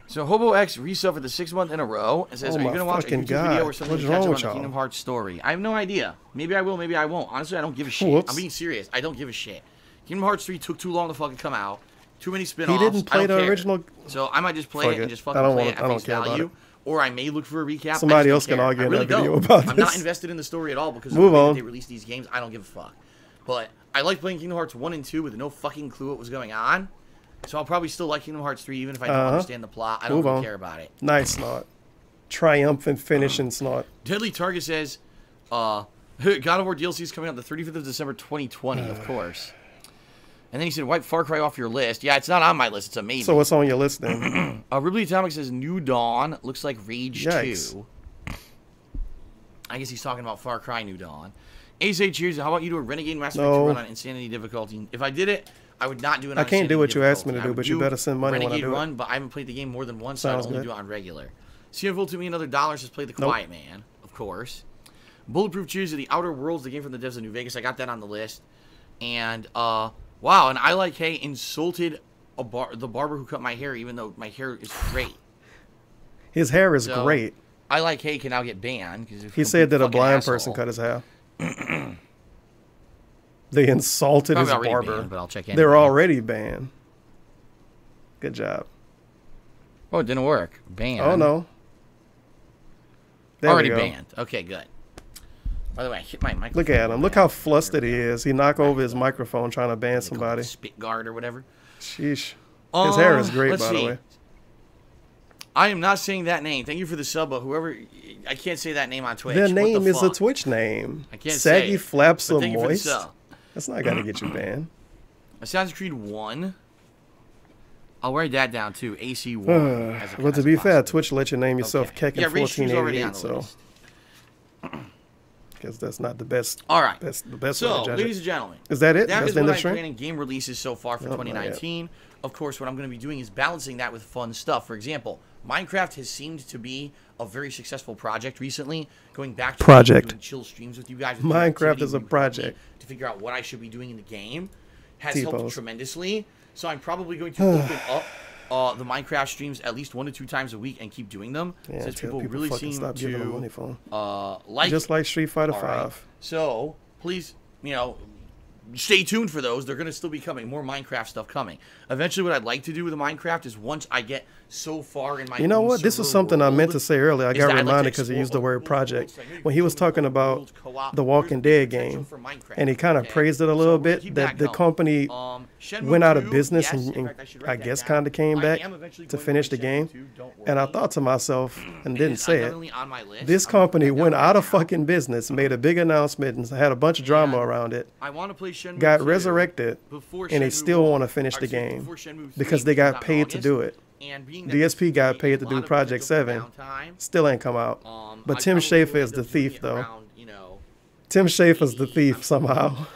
So Hobo X resub for the 6th month in a row and says, "Are you gonna watch a YouTube video or something to catch up on the Kingdom Hearts story?" I have no idea. Maybe I will. Maybe I won't. Honestly, I don't give a shit. I'm being serious. I don't give a shit. Kingdom Hearts 3 took too long to fucking come out. Too many spin-offs. He didn't play the original. So I might just play it and just fucking play it at face value. Or I may look for a recap. Somebody else can argue in that video about this. I'm not invested in the story at all because of the way they release these games. I don't give a fuck. But I like playing Kingdom Hearts 1 and 2 with no fucking clue what was going on. So I'll probably still like Kingdom Hearts 3 even if I don't understand the plot. I don't really care about it. Nice, Snot. Triumphant finish in Snot. Deadly Target says, God of War DLC is coming out the 35th of December 2020, of course. And then he said, wipe Far Cry off your list. Yeah, it's not on my list. It's a maybe. So what's on your list then? Ridley Atomic says New Dawn. Looks like Rage 2. I guess he's talking about Far Cry New Dawn. Ace 8 cheers. How about you do a Renegade Mass Effect 2 run on Insanity difficulty? If I did it, I would not do it on I can't do what you asked me to do, but you better send money Renegade when I do run, it. But I haven't played the game more than once, so I only do it on regular. CFL to me another $1 says play The Quiet Man, of course. Bulletproof cheers to The Outer Worlds, the game from the devs of New Vegas. I got that on the list. And, wow, and I Like Hay insulted the barber who cut my hair, even though my hair is great. His hair is great. I Like Hay can now get banned. He said that a blind person cut his hair. They insulted his barber. Banned, but I'll check anyway. They're already banned. Good job. Oh, it didn't work. Banned. Oh, no. There already banned. Okay, good. By the way, I hit my microphone. Look at him. Look how flustered he is. He knocked over his microphone trying to ban somebody. Spit guard or whatever. Sheesh. His hair is great, by the way. I am not saying that name. Thank you for the sub, but whoever... I can't say that name on Twitch. Their name is a Twitch name. I can't Saggy say Flaps of Moist. Moist. That's not going to get you banned. Assassin's Creed 1. I'll write that down, too. AC1. Well, to be fair, Twitch let you name yourself Kekin1488, so... Because that's not the best. All right. The best so, way to judge ladies and gentlemen. Is that it? That That's is the end what of the I'm stream? planning game releases so far for 2019. Of course, what I'm going to be doing is balancing that with fun stuff. For example, Minecraft has seemed to be a very successful project recently. Going back to doing chill streams with you guys. With Minecraft is a project. To figure out what I should be doing in the game has helped tremendously. So I'm probably going to open up the Minecraft streams at least 1 to 2 times a week and keep doing them since people really seem to like just like Street Fighter 5. So please, stay tuned for those. They're going to still be coming. More Minecraft stuff coming. Eventually, what I'd like to do with the Minecraft is once I get so far in my You know what? This is something I meant to say earlier. I got reminded because he used the word project. When he was talking about the Walking Dead game, and he kind of praised it a little bit, that the company went out of business and I guess kind of came back to finish the game. And I thought to myself, and didn't say it, this company went out of fucking business, made a big announcement, and had a bunch of drama around it, got resurrected, and they still want to finish the game because they got paid to do it. DSP got paid to do Project 7. Still ain't come out. But Tim Schafer is the thief, though. Tim Schafer's the thief somehow.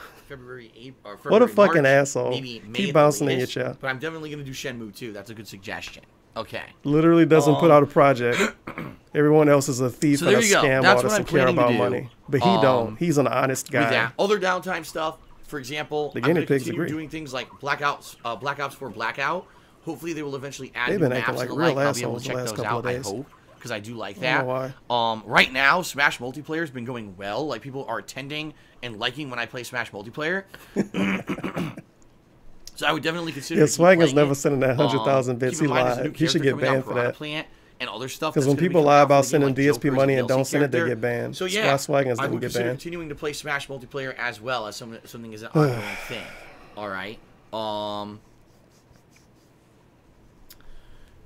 What a fucking asshole. Keep bouncing in your chair. But I'm definitely going to do Shenmue 2. That's a good suggestion. Okay. Literally doesn't put out a project. Everyone else is a thief and a scam artist and care about money. But he don't. He's an honest guy. Other downtime stuff, for example, the guinea pigs agree. Doing things like Black Ops 4 Blackout. Hopefully they will eventually add They've been acting like real assholes the last couple of days. I hope, because I do like that. I don't know why. Right now, Smash multiplayer has been going well. Like, people are attending and liking when I play Smash multiplayer. So I would definitely consider. Yeah, Swagger's never sending that 100,000 bits. He lied. He should get banned for that. And other stuff. Because when people lie about sending DSP money and don't send it, they get banned. So yeah, Swagger's I didn't would get consider banned. continuing to play Smash multiplayer as well as something is an ongoing thing. All right.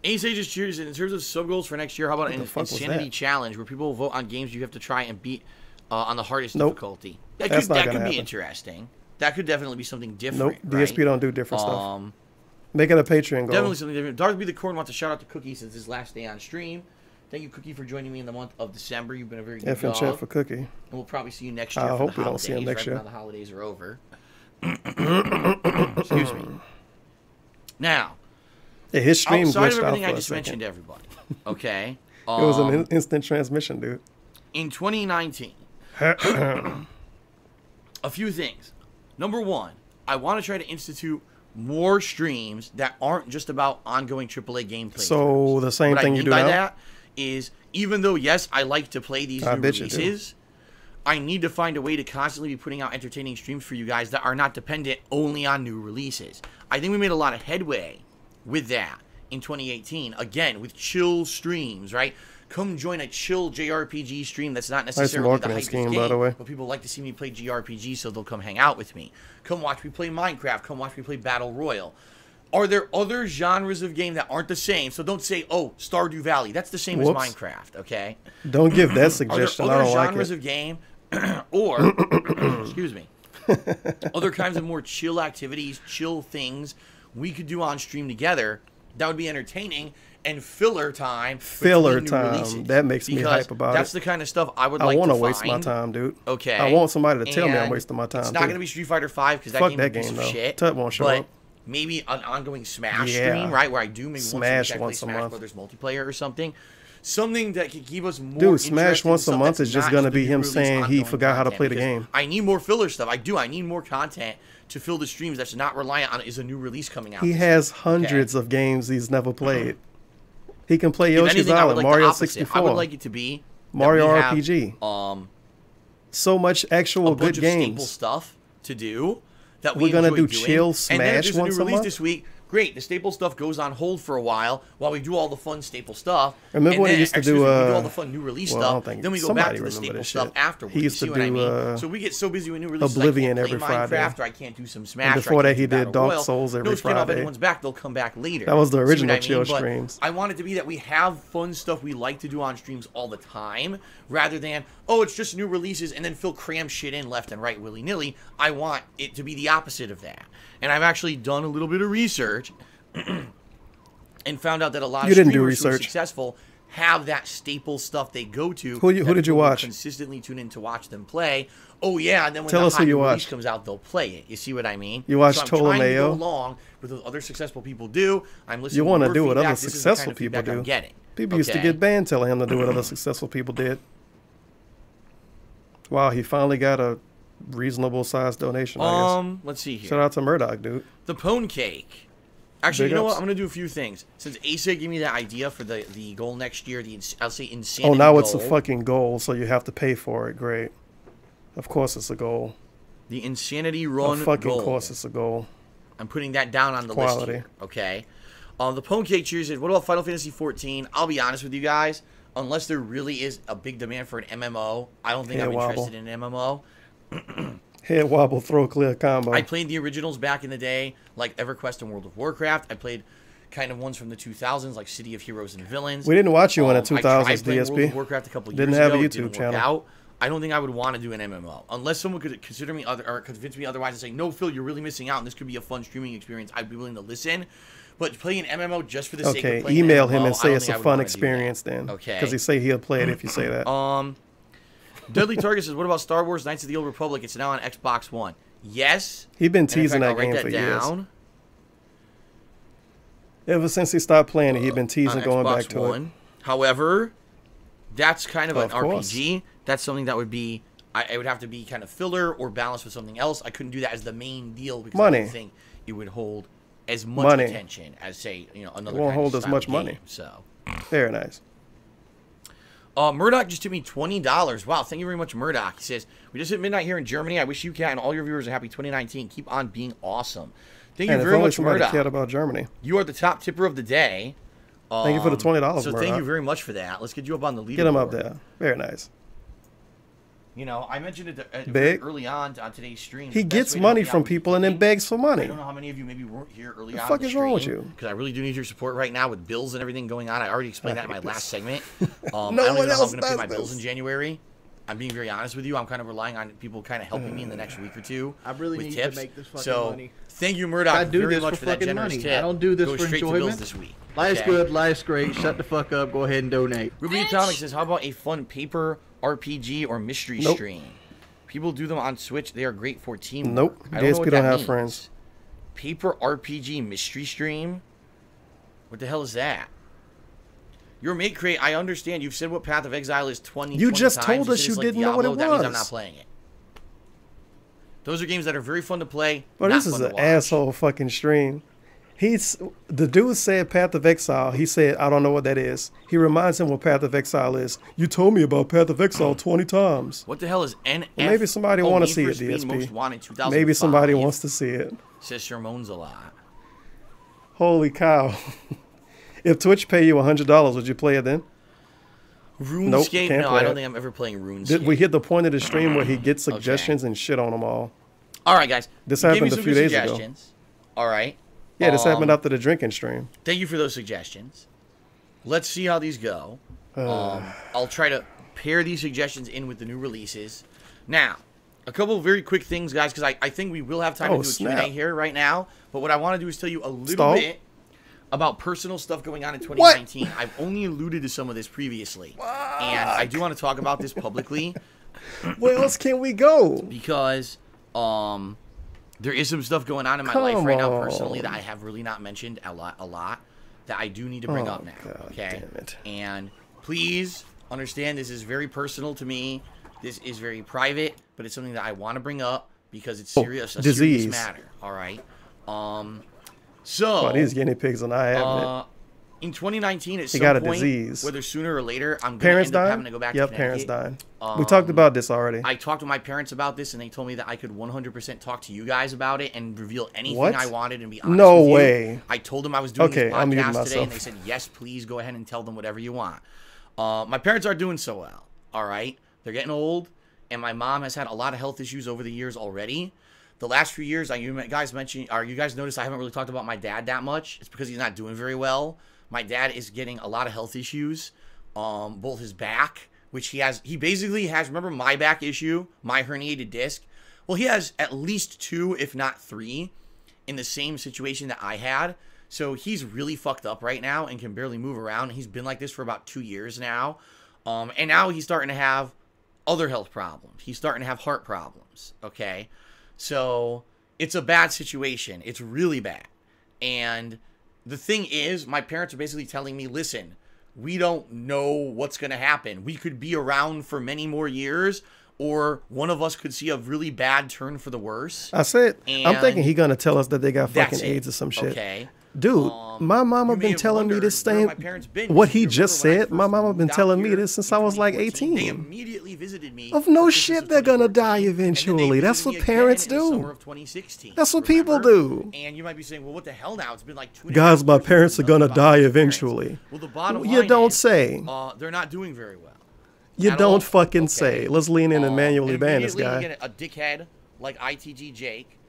Ace Ages cheers. In terms of sub goals for next year, how about an insanity challenge where people will vote on games you have to try and beat on the hardest difficulty? That could be interesting. That could definitely be something different. Nope, DSP don't do different stuff. Make it a Patreon goal. Definitely something different. Darth B. the Corn wants to shout out to Cookie since his last day on stream. Thank you, Cookie, for joining me in the month of December. You've been a very good dog. chat for Cookie. And we'll probably see you next year. I hope we don't see him next year. Now the holidays are over. Excuse me. Now, his stream outside glitched of everything out for I just mentioned to everybody, okay? It was an instant transmission, dude. In 2019, a few things. Number one, I want to try to institute more streams that aren't just about ongoing AAA gameplay. So the same thing you do now? What I mean by that is, even though, yes, I like to play these new releases, I need to find a way to constantly be putting out entertaining streams for you guys that are not dependent only on new releases. I think we made a lot of headway with that in 2018. Again, with chill streams, right? Come join a chill JRPG stream that's not necessarily the hype game, by the way. But people like to see me play JRPG, so they'll come hang out with me. Come watch me play Minecraft. Come watch me play Battle Royale. Are there other genres of game that aren't the same? So don't say, oh, Stardew Valley. That's the same as Minecraft, okay? Don't give that suggestion. Are there I don't like it. genres of game or, excuse me, other kinds of more chill activities, chill things we could do on stream together that would be entertaining and filler time. Filler time. That makes me hype about it. That's the kind of stuff I would like to find. I want want to waste my time, dude. Okay. I want somebody to tell me I'm wasting my time. It's not going to be Street Fighter 5 because that game is a piece of shit. Tut won't show up. Maybe an ongoing Smash stream, right? Where I do maybe Smash once a month. Brothers multiplayer or something. Something that could keep us more. Dude, Smash once a month is just gonna be him saying he forgot how to play the game. I need more filler stuff. I do. I need more content to fill the streams that's not reliant on is a new release coming out. He has hundreds of games he's never played. He can play Yoshi's Island, Mario 64. I would like it to be Mario RPG. So much actual good games. Staple stuff to do. That we're gonna do chill Smash once a month. This week. Great, the staple stuff goes on hold for a while we do all the fun staple stuff. Remember when he used to do we do all the fun new release stuff. Then we go back to the staple stuff afterwards. He used to do so we get so busy with new releases. Oblivion I can't play every Friday. Minecraft, or I can't do some Smash. And before that, he did Dark Souls every Friday. No skin off anyone's back. They'll come back later. That was the original chill streams. I want it to be that we have fun stuff we like to do on streams all the time, rather than it's just new releases and then Phil cram shit in left and right willy nilly. I want it to be the opposite of that. And I've actually done a little bit of research. And found out that a lot of streamers who are successful have that staple stuff they go to. Who did you watch? Consistently tune in to watch them play. Oh yeah, and then when Tell the hot release comes out, they'll play it. You see what I mean? You watch Tolomeo? I'm trying to go along with what other successful people do. I'm listening. You want to do what other successful people do. People used to get banned telling him to do what other successful people did. Wow, he finally got a reasonable sized donation. I guess. Let's see here. Shout out to Murdoch, dude. The Pone Cake. Actually, you know what? I'm going to do a few things. Since Asa gave me the idea for the goal next year, I'll say insanity goal. Oh, now goal. it's a fucking goal, so you have to pay for it. Great. Of course it's a goal. The Insanity Run Of fucking goal. course it's a goal. I'm putting that down on the list here, okay? The Pone Cake cheers is, what about Final Fantasy 14? I'll be honest with you guys. Unless there really is a big demand for an MMO, I don't think I'm interested in an MMO. Head wobble, throw clear combo. I played the originals back in the day, like EverQuest and World of Warcraft. I played kind of ones from the 2000s, like City of Heroes and Villains. We didn't watch you in the 2000s, DSP. World of Warcraft a couple years didn't have ago. a YouTube channel. Out. I don't think I would want to do an MMO unless someone could consider me or convince me otherwise and say, "No, Phil, you're really missing out, and this could be a fun streaming experience." I'd be willing to listen. But playing an MMO just for the sake of playing email an MMO, him and say it's a fun experience then. Okay. Because he say he'll play it if you say that. Deadly Target says, "What about Star Wars: Knights of the Old Republic? It's now on Xbox One." Yes. He's been teasing that game for years. Ever since he stopped playing it, he's been teasing going back to it. However, that's kind of an RPG. That's something that would be, it would have to be kind of filler or balanced with something else. I couldn't do that as the main deal because I don't think it would hold as much attention as, say, another. It won't hold as much money. So very nice. Murdoch just took me $20. Wow, thank you very much, Murdoch. He says, "We just hit midnight here in Germany. I wish you and all your viewers a happy 2019. Keep on being awesome." Thank you very much, Murdoch. Cared about Germany. You are the top tipper of the day. Thank you for the $20, So Murdoch. Thank you very much for that. Let's get you up on the leaderboard. Get him up there. Very nice. I mentioned it very early on today's stream. He gets money from people and then begs for money. I don't know how many of you maybe weren't here early on. What the fuck is wrong with you? Because I really do need your support right now with bills and everything going on. I already explained that in my last segment. No I don't even one know how I'm else going to pay my does bills this. in January. I'm being very honest with you. I'm kind of relying on people kind of helping me in the next week or two. I really with need tips. to make this fucking money. Thank you, Murdoch, I do very this much for that fucking generous money. tip. I don't do this Go for straight to enjoyment. bills this week. Life's good, life's great. Shut the fuck up. Go ahead and donate. Ruby Atomic says, "How about a fun paper RPG or mystery stream? People do them on Switch. They are great for teamwork." Nope. I don't know what DSP that don't have means. friends. Paper RPG mystery stream? What the hell is that? Your mate crate, I understand. You've said what Path of Exile is 20 You just times. told us said you it's like didn't know what it Diablo. That means I'm was. not playing it. Those are games that are very fun to play. But not this is fun to an watch. asshole fucking stream. The dude said Path of Exile. He said, I don't know what that is. He reminds him what Path of Exile is. You told me about Path of Exile 20 times. What the hell is NF? Well, maybe somebody want to see it, Need for Speed Most DSP. Wanted 2005. Maybe somebody wants to see it. Says Shermones a lot. Holy cow. If Twitch pay you $100, would you play it then? RuneScape? Nope, can't No, play I don't it. think I'm ever playing RuneScape. Did we hit the point of the stream where he gets suggestions and shit on them all? All right, guys. This You gave happened me a some few good days ago. suggestions. All right. Yeah, this happened after the drinking stream. Thank you for those suggestions. Let's see how these go. I'll try to pair these suggestions in with the new releases. Now, a couple of very quick things, guys, because I think we will have time to do a Q&A here right now. But what I want to do is tell you a little bit about personal stuff going on in 2019. What? I've only alluded to some of this previously. And I do want to talk about this publicly. Where else can we go? Because there is some stuff going on in my life right now personally that I have really not mentioned a lot that I do need to bring up now. God, okay? Damn it. And please understand this is very personal to me. This is very private, but it's something that I want to bring up because it's serious, a serious matter. All right. So these guinea pigs and I have it. In 2019, at some point, whether sooner or later, I'm going to end up having to go back to Connecticut. Parents dying. We talked about this already. I talked to my parents about this, and they told me that I could 100% talk to you guys about it and reveal anything I wanted and be honest with you. way. I told them I was doing this podcast today, and they said, yes, please go ahead and tell them whatever you want. My parents are doing so well, all right? They're getting old, and my mom has had a lot of health issues over the years already. The last few years, you guys noticed I haven't really talked about my dad that much. It's because he's not doing very well. My dad is getting a lot of health issues, both his back, which he basically has, remember my back issue, my herniated disc? Well, he has at least 2, if not 3, in the same situation that I had. So he's really fucked up right now and can barely move around. He's been like this for about 2 years now. And now he's starting to have other health problems. He's starting to have heart problems, okay? So it's a bad situation. It's really bad. And the thing is, my parents are basically telling me, listen, we don't know what's going to happen. We could be around for many more years, or one of us could see a really bad turn for the worse. I said, I'm thinking he's going to tell us that they got fucking AIDS or some shit. Okay. Dude, my mama been telling me this thing. What he just said, my mama been telling me this since I was like 18. They immediately visited me. Of no shit, they're gonna die eventually. That's what parents do. That's what people do. And you might be saying, well, what the hell now? It's been like 2 Guys, my parents are gonna die eventually. Well, the bottom line you don't say. They're not doing very well. You don't fucking say. Let's lean in and manually ban this guy. You get a dickhead like ITG Jake.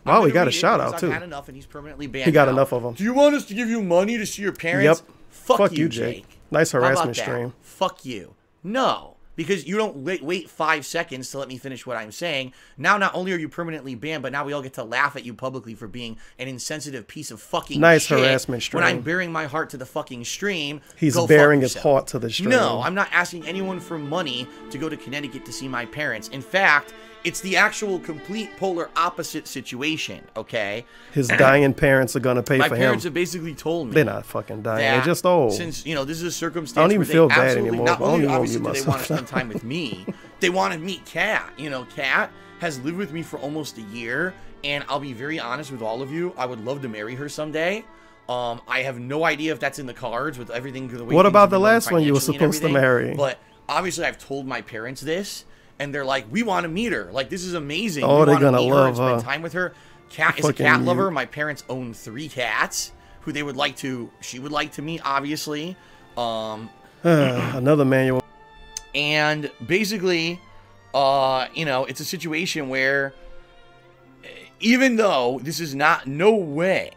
Wow, he got a shout out too. I've had enough and he's permanently banned. He got enough of them. Do you want us to give you money to see your parents? Yep. Fuck you, Jake. Nice harassment stream. Fuck you. No, because you don't wait 5 seconds to let me finish what I'm saying. Now, not only are you permanently banned, but now we all get to laugh at you publicly for being an insensitive piece of fucking nice shit. Harassment stream. When I'm bearing my heart to the fucking stream, he's bearing his heart to the stream. No, I'm not asking anyone for money to go to Connecticut to see my parents. In fact, it's the actual complete polar opposite situation, okay? His dying parents are going to pay for him. My parents have basically told me. They're not fucking dying. They're just old. Since, this is a circumstance I don't even feel bad anymore. Not only obviously do they want to spend time with me, they want to meet Kat. Kat has lived with me for almost a year, and I'll be very honest with all of you. I would love to marry her someday. I have no idea if that's in the cards with everything. The way what about the last one you were supposed to marry? But obviously I've told my parents this. And they're like, we want to meet her. Like, this is amazing. Oh, they're going to love her. Spend time with her. Kat is a cat lover. My parents own 3 cats who she would like to meet, obviously. Another manual. And basically, it's a situation where even though this is no way,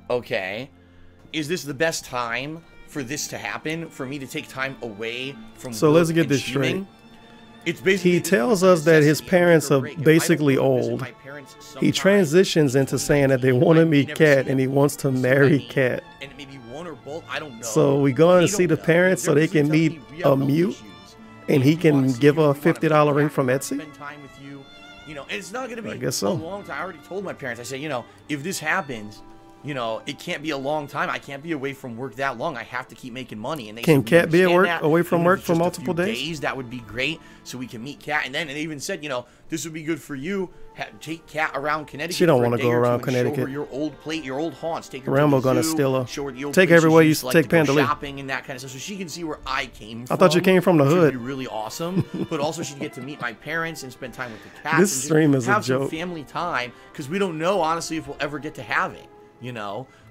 okay, is this the best time for this to happen, for me to take time away from So let's get this straight. He tells us that his parents are basically old. He transitions into saying that they want to meet Kat and he wants to marry Kat. So we're going to see the parents so they can meet a mute and he can give her a $50 ring from Etsy? And it's not going to be a long time. I already told my parents, I said, if this happens, it can't be a long time. I can't be away from work that long. I have to keep making money. And they can Kat be away from work for multiple days? That would be great, so we can meet Kat. And then they even said, this would be good for you. Take Kat around Connecticut. She don't want to go around Connecticut. Show her your old plate, your old haunts. Take her Rambo to the gonna zoo, steal her. show her the old take everywhere you used to take Pandalay. Shopping and that kind of stuff, so she can see where I came from. I thought you came from the hood. Which would be really awesome. But also she'd get to meet my parents and spend time with the cats. This stream is a joke. Have some family time, because we don't know honestly if we'll ever get to have it.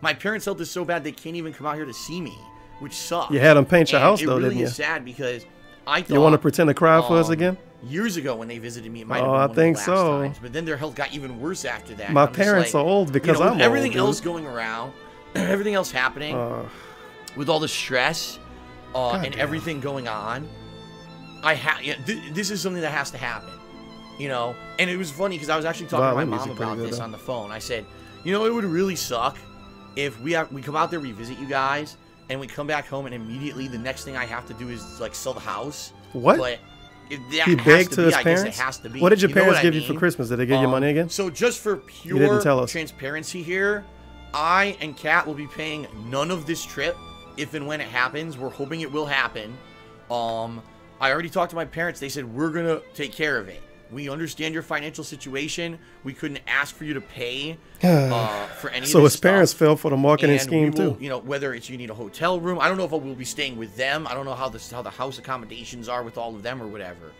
My parents felt this so bad they can't even come out here to see me, which sucks. You had them paint your house though, didn't you? It really is sad because I thought, you want to pretend to cry for us again? Years ago when they visited me, it might have been one I think of the last so. times, but then their health got even worse after that. My parents are old because I'm old, everything dude. else going around, everything else happening, with all the stress and everything going on, this is something that has to happen, you know. And it was funny because I was actually talking to my mom about this on the phone. I said, you know, it would really suck if we come out there, we visit you guys, and we come back home, and immediately the next thing I have to do is like sell the house. What? But he begged to his parents? It has to be. What did your parents give you for Christmas? Did they give you money again? So just for pure transparency here, I and Kat will be paying none of this trip if and when it happens. We're hoping it will happen. I already talked to my parents. They said, we're going to take care of it. We understand your financial situation. We couldn't ask for you to pay for any of this So his stuff. parents fell for the marketing scheme will, too. You know, whether it's you need a hotel room. I don't know if we'll be staying with them. I don't know how the house accommodations are with all of them or whatever.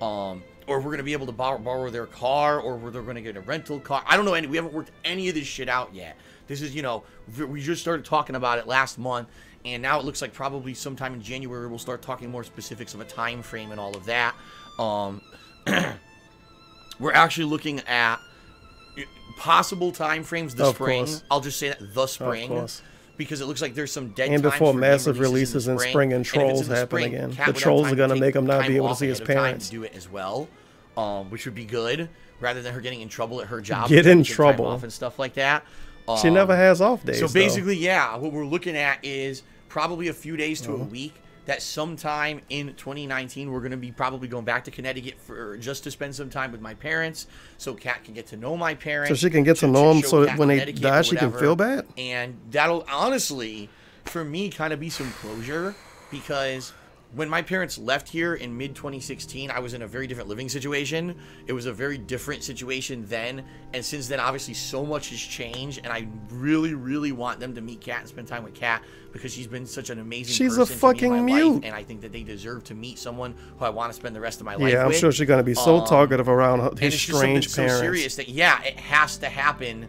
Or we're going to be able to borrow their car, or they're going to get a rental car. I don't know. We haven't worked any of this shit out yet. This is, you know, we just started talking about it last month. And now it looks like probably sometime in January we'll start talking more specifics of a time frame and all of that. We're actually looking at possible time frames this spring. I'll just say that the spring, because it looks like there's some dead and times before for massive releases in spring and trolls happen again. The trolls are going to make him not be able to see his parents. To do it as well, which would be good, rather than her getting in trouble at her job. Get in trouble off and stuff like that. She never has off days. So basically, yeah, what we're looking at is probably a few days to a week. That sometime in 2019 we're going to be probably going back to Connecticut for just to spend some time with my parents, so Kat can get to know my parents. So she can get to know them, so that when they die, she can feel bad. And that'll honestly, for me, kind of be some closure, because when my parents left here in mid-2016, I was in a very different living situation. It was a very different situation then, and since then, obviously, so much has changed, and I really, really want them to meet Kat and spend time with Kat, because she's been such an amazing person a fucking to me in my mute. life, and I think that they deserve to meet someone who I want to spend the rest of my life with. Yeah, I'm sure she's going to be so talkative around his strange parents. So serious that, yeah, it has to happen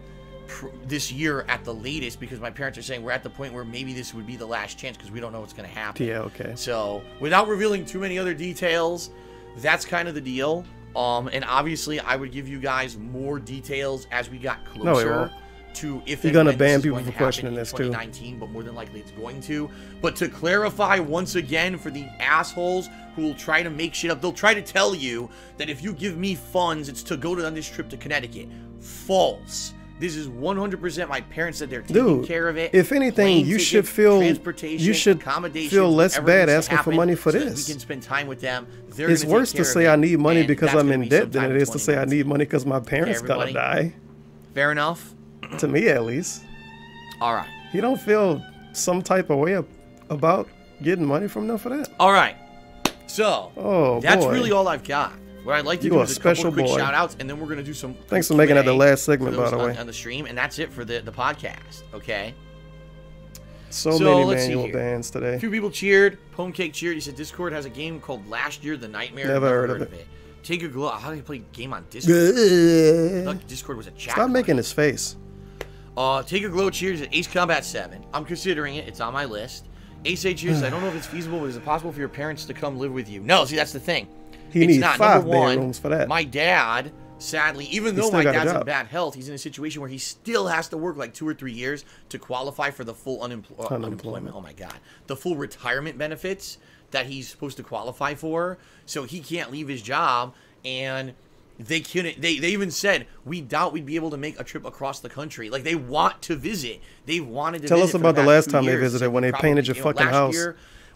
this year at the latest, because my parents are saying we're at the point where maybe this would be the last chance, because we don't know what's going to happen. Yeah, okay. So without revealing too many other details, that's kind of the deal. And obviously I would give you guys more details as we got closer to if you're gonna ban people for questioning this too. 2019, but more than likely it's going to. But to clarify once again, for the assholes who will try to make shit up, they'll try to tell you that if you give me funds, it's to go on this trip to Connecticut. False. This is 100% my parents said they're taking care of it. If anything, you should feel less bad asking for money for this. We can spend time with them. It's worse to say I need money because I'm in debt than it is to say I need money because my parents gonna die. Fair enough. To me, at least. All right. You don't feel some type of way about getting money from them for that? All right. So, that's really all I've got. What I'd like to do is a couple quick shout outs, and then we're going to do some. Thanks for making that the last segment, by the way. On the stream, and that's it for the podcast, okay? So many manual bans today. A few people cheered. Pome Cake cheered. He said Discord has a game called Last Year the Nightmare. Never heard of it. Take a glow. How do you play a game on Discord? I thought Discord was a chat. Stop making his face. Take a glow cheers at Ace Combat 7. I'm considering it. It's on my list. Ace A cheers. I don't know if it's feasible, but is it possible for your parents to come live with you? No. See, that's the thing. He needs 5 bedrooms for that. My dad, sadly, even though my dad's in bad health, he's in a situation where he still has to work like 2 or 3 years to qualify for the full unemployment. Oh my God, the full retirement benefits that he's supposed to qualify for. So he can't leave his job, and they couldn't. They even said we doubt we'd be able to make a trip across the country. Like, they want to visit. They wanted to. Tell visit us about the last time they years. visited, when they painted your fucking house.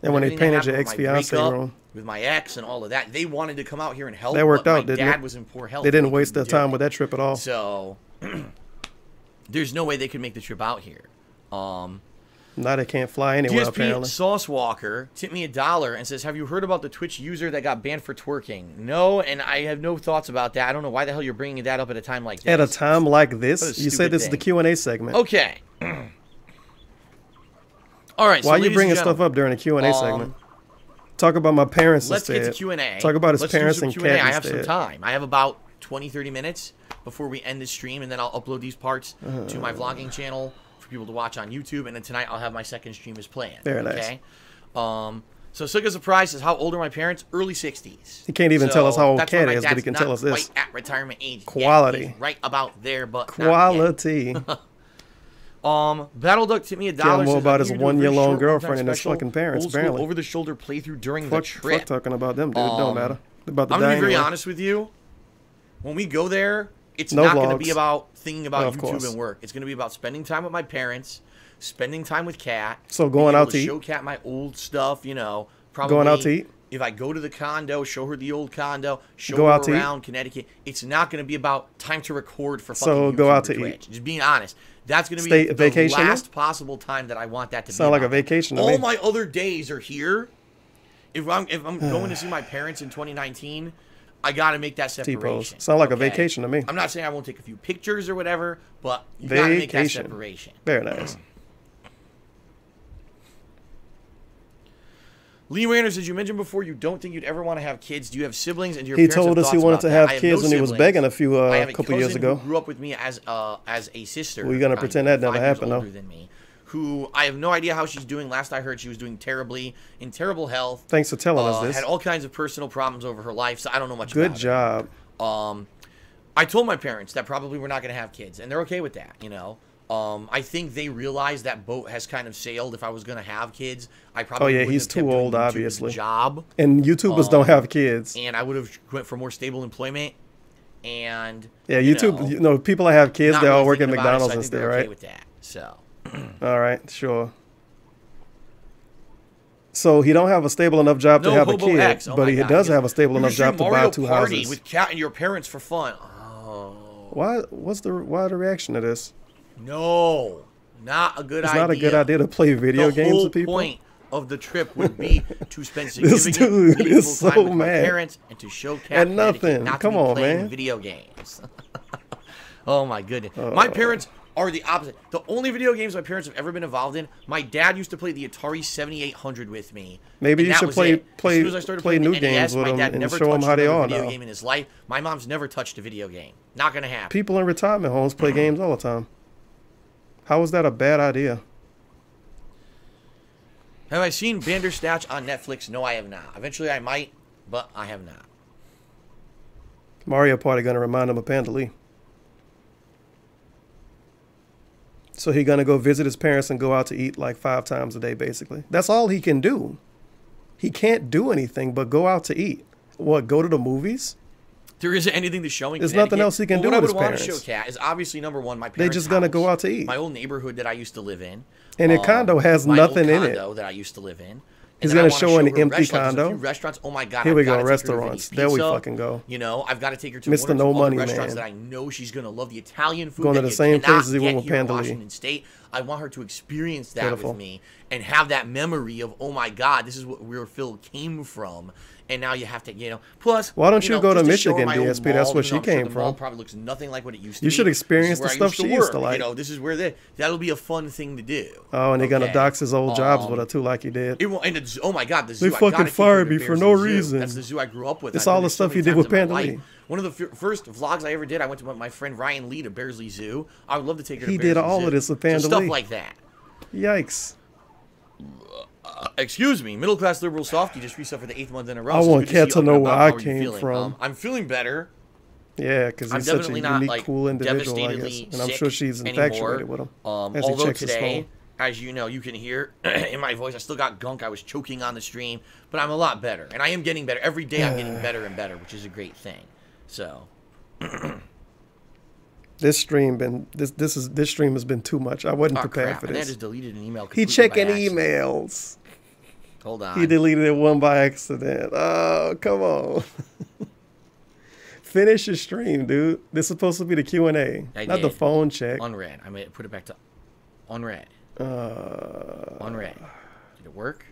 And when they painted your ex-fiance room. With my ex and all of that, they wanted to come out here and help. That worked out, didn't it? My dad was in poor health. They didn't waste their time with that trip at all. So, there's no way they could make the trip out here. Now they can't fly anywhere, apparently. Sauce Walker tipped me $1 and says, have you heard about the Twitch user that got banned for twerking? No, and I have no thoughts about that. I don't know why the hell you're bringing that up at a time like this. At a time like this? You say this is the Q&A segment. Okay. All right. Why are you bringing stuff up during the Q&A segment? Talk about my parents instead. Let's get to Q&A. Talk about his parents and Kat. I have some time. I have about 20-30 minutes before we end the stream, and then I'll upload these parts to my vlogging channel for people to watch on YouTube, and then tonight I'll have my second stream as planned. Very nice. Okay? So Suga's surprise is how old are my parents? Early 60s. He can't even tell us how old Cat is, but he can tell us this. Quite at retirement age. Quality. He's right about there, but quality. Battle Duck tipped me $1. Yeah, more about his 1 year long girlfriend and his fucking parents, apparently. Over the shoulder playthrough during the trip. Fuck talking about them, dude. Don't matter. About the I'm gonna be very honest with you. When we go there, it's not gonna be about thinking about YouTube and work. It's gonna be about spending time with my parents, spending time with Cat. So going out to eat. Show Cat my old stuff, you know. Probably going out to eat. If I go to the condo, show her the old condo, show her around Connecticut. It's not going to be about time to record for fucking YouTube go out to Twitch. eat. Just being honest. That's going to be the last possible time that I want that to be. Sound like a vacation to me. All my other days are here. If I'm going to see my parents in 2019, I got to make that separation. Sound like a vacation to me. I'm not saying I won't take a few pictures or whatever, but you got to make that separation. Very nice. Lee Rayner says, you mentioned before you don't think you'd ever want to have kids. Do you have siblings? And do your he parents told us he wanted to have kids when he was begging a couple years ago. Who grew up with me as a sister. We're gonna pretend that never happened, though. Than me, who I have no idea how she's doing. Last I heard, she was doing terribly, in terrible health. Thanks for telling us this. Had all kinds of personal problems over her life, so I don't know much. Good job. I told my parents that probably we're not gonna have kids, and they're okay with that. You know. I think they realized that boat has kind of sailed. If I was going to have kids, I probably he's too old, obviously. Job. And YouTubers don't have kids. And I would have went for more stable employment. And YouTube, people that have kids, they all work at McDonald's and stuff, right? Okay with that. So. All right, sure. So he don't have a stable enough job to have a kid, but he does have a stable enough job to buy 2 houses. With Cat and your parents for fun. Why the reaction to this? No, not a good idea. It's not a good idea to play video games with people. The whole point of the trip would be to spend significant time with my parents and to show Cat and nothing. Not Come to be on, playing man. video games. Oh my goodness. My parents are the opposite. The only video games my parents have ever been involved in, my dad used to play the Atari 7800 with me. Maybe you should play new games with my him dad and never show him how they are video now. game in his life. My mom's never touched a video game. Not gonna happen. People in retirement homes play games all the time. How is that a bad idea? Have I seen Bandersnatch on Netflix? No, I have not. Eventually I might, but I have not. Mario Party gonna remind him of Panda Lee. So he gonna go visit his parents and go out to eat like 5 times a day, basically. That's all he can do. He can't do anything but go out to eat. What, go to the movies? There isn't anything to show in There's nothing else he can do with his parents. What I would want to show Cat is obviously, number one, my parents' They're just going to go out to eat. My old neighborhood that I used to live in. And your condo has nothing in it. My old condo that I used to live in. He's going to show an empty condo. There's a few restaurants. Oh my God. Here we go, restaurants. There we fucking go. You know, I've got to take her to Mr. No Money restaurants Man. that I know she's going to love. The Italian food going to the same places he went with Panda Lee. Washington State. I want her to experience that with me and have that memory of, oh my God, this is where Phil came from. And now you have to, you know. Plus, why don't you go to Michigan, DSP? That's where she came the from. mall probably looks nothing like what it used to be. You should experience the stuff she used to like. You know, this is where that'll be a fun thing to do. Oh, and they're gonna dox his old jobs with her too, like you did. Oh my God, the zoo! They fucking fired me for no reason. That's the zoo I grew up with. It's all the stuff you did with Panda Lee. One of the first vlogs I ever did, I went to my friend Ryan Lee to Bearsley Zoo. I would love to take her to Bearsley Zoo. He did all of this with Panda Lee. Stuff like that. Yikes. Excuse me, middle class liberal softy just reset for the 8th month in a row. I want Cat to know where I came from. I'm feeling better. Yeah, because he's such a unique, cool individual, I guess. And I'm sure she's infatuated with him. Although today, as you know, you can hear in my voice, I still got gunk. I was choking on the stream, but I'm a lot better. And I am getting better. Every day I'm getting better and better, which is a great thing. So... This stream has been too much. I wasn't prepared for this. And I just deleted an email. He checking emails. Hold on. He deleted it one by accident. Oh, come on. Finish your stream, dude. This is supposed to be the Q&A, not the phone check. Unread. I put it back to unread. Unread. Did it work?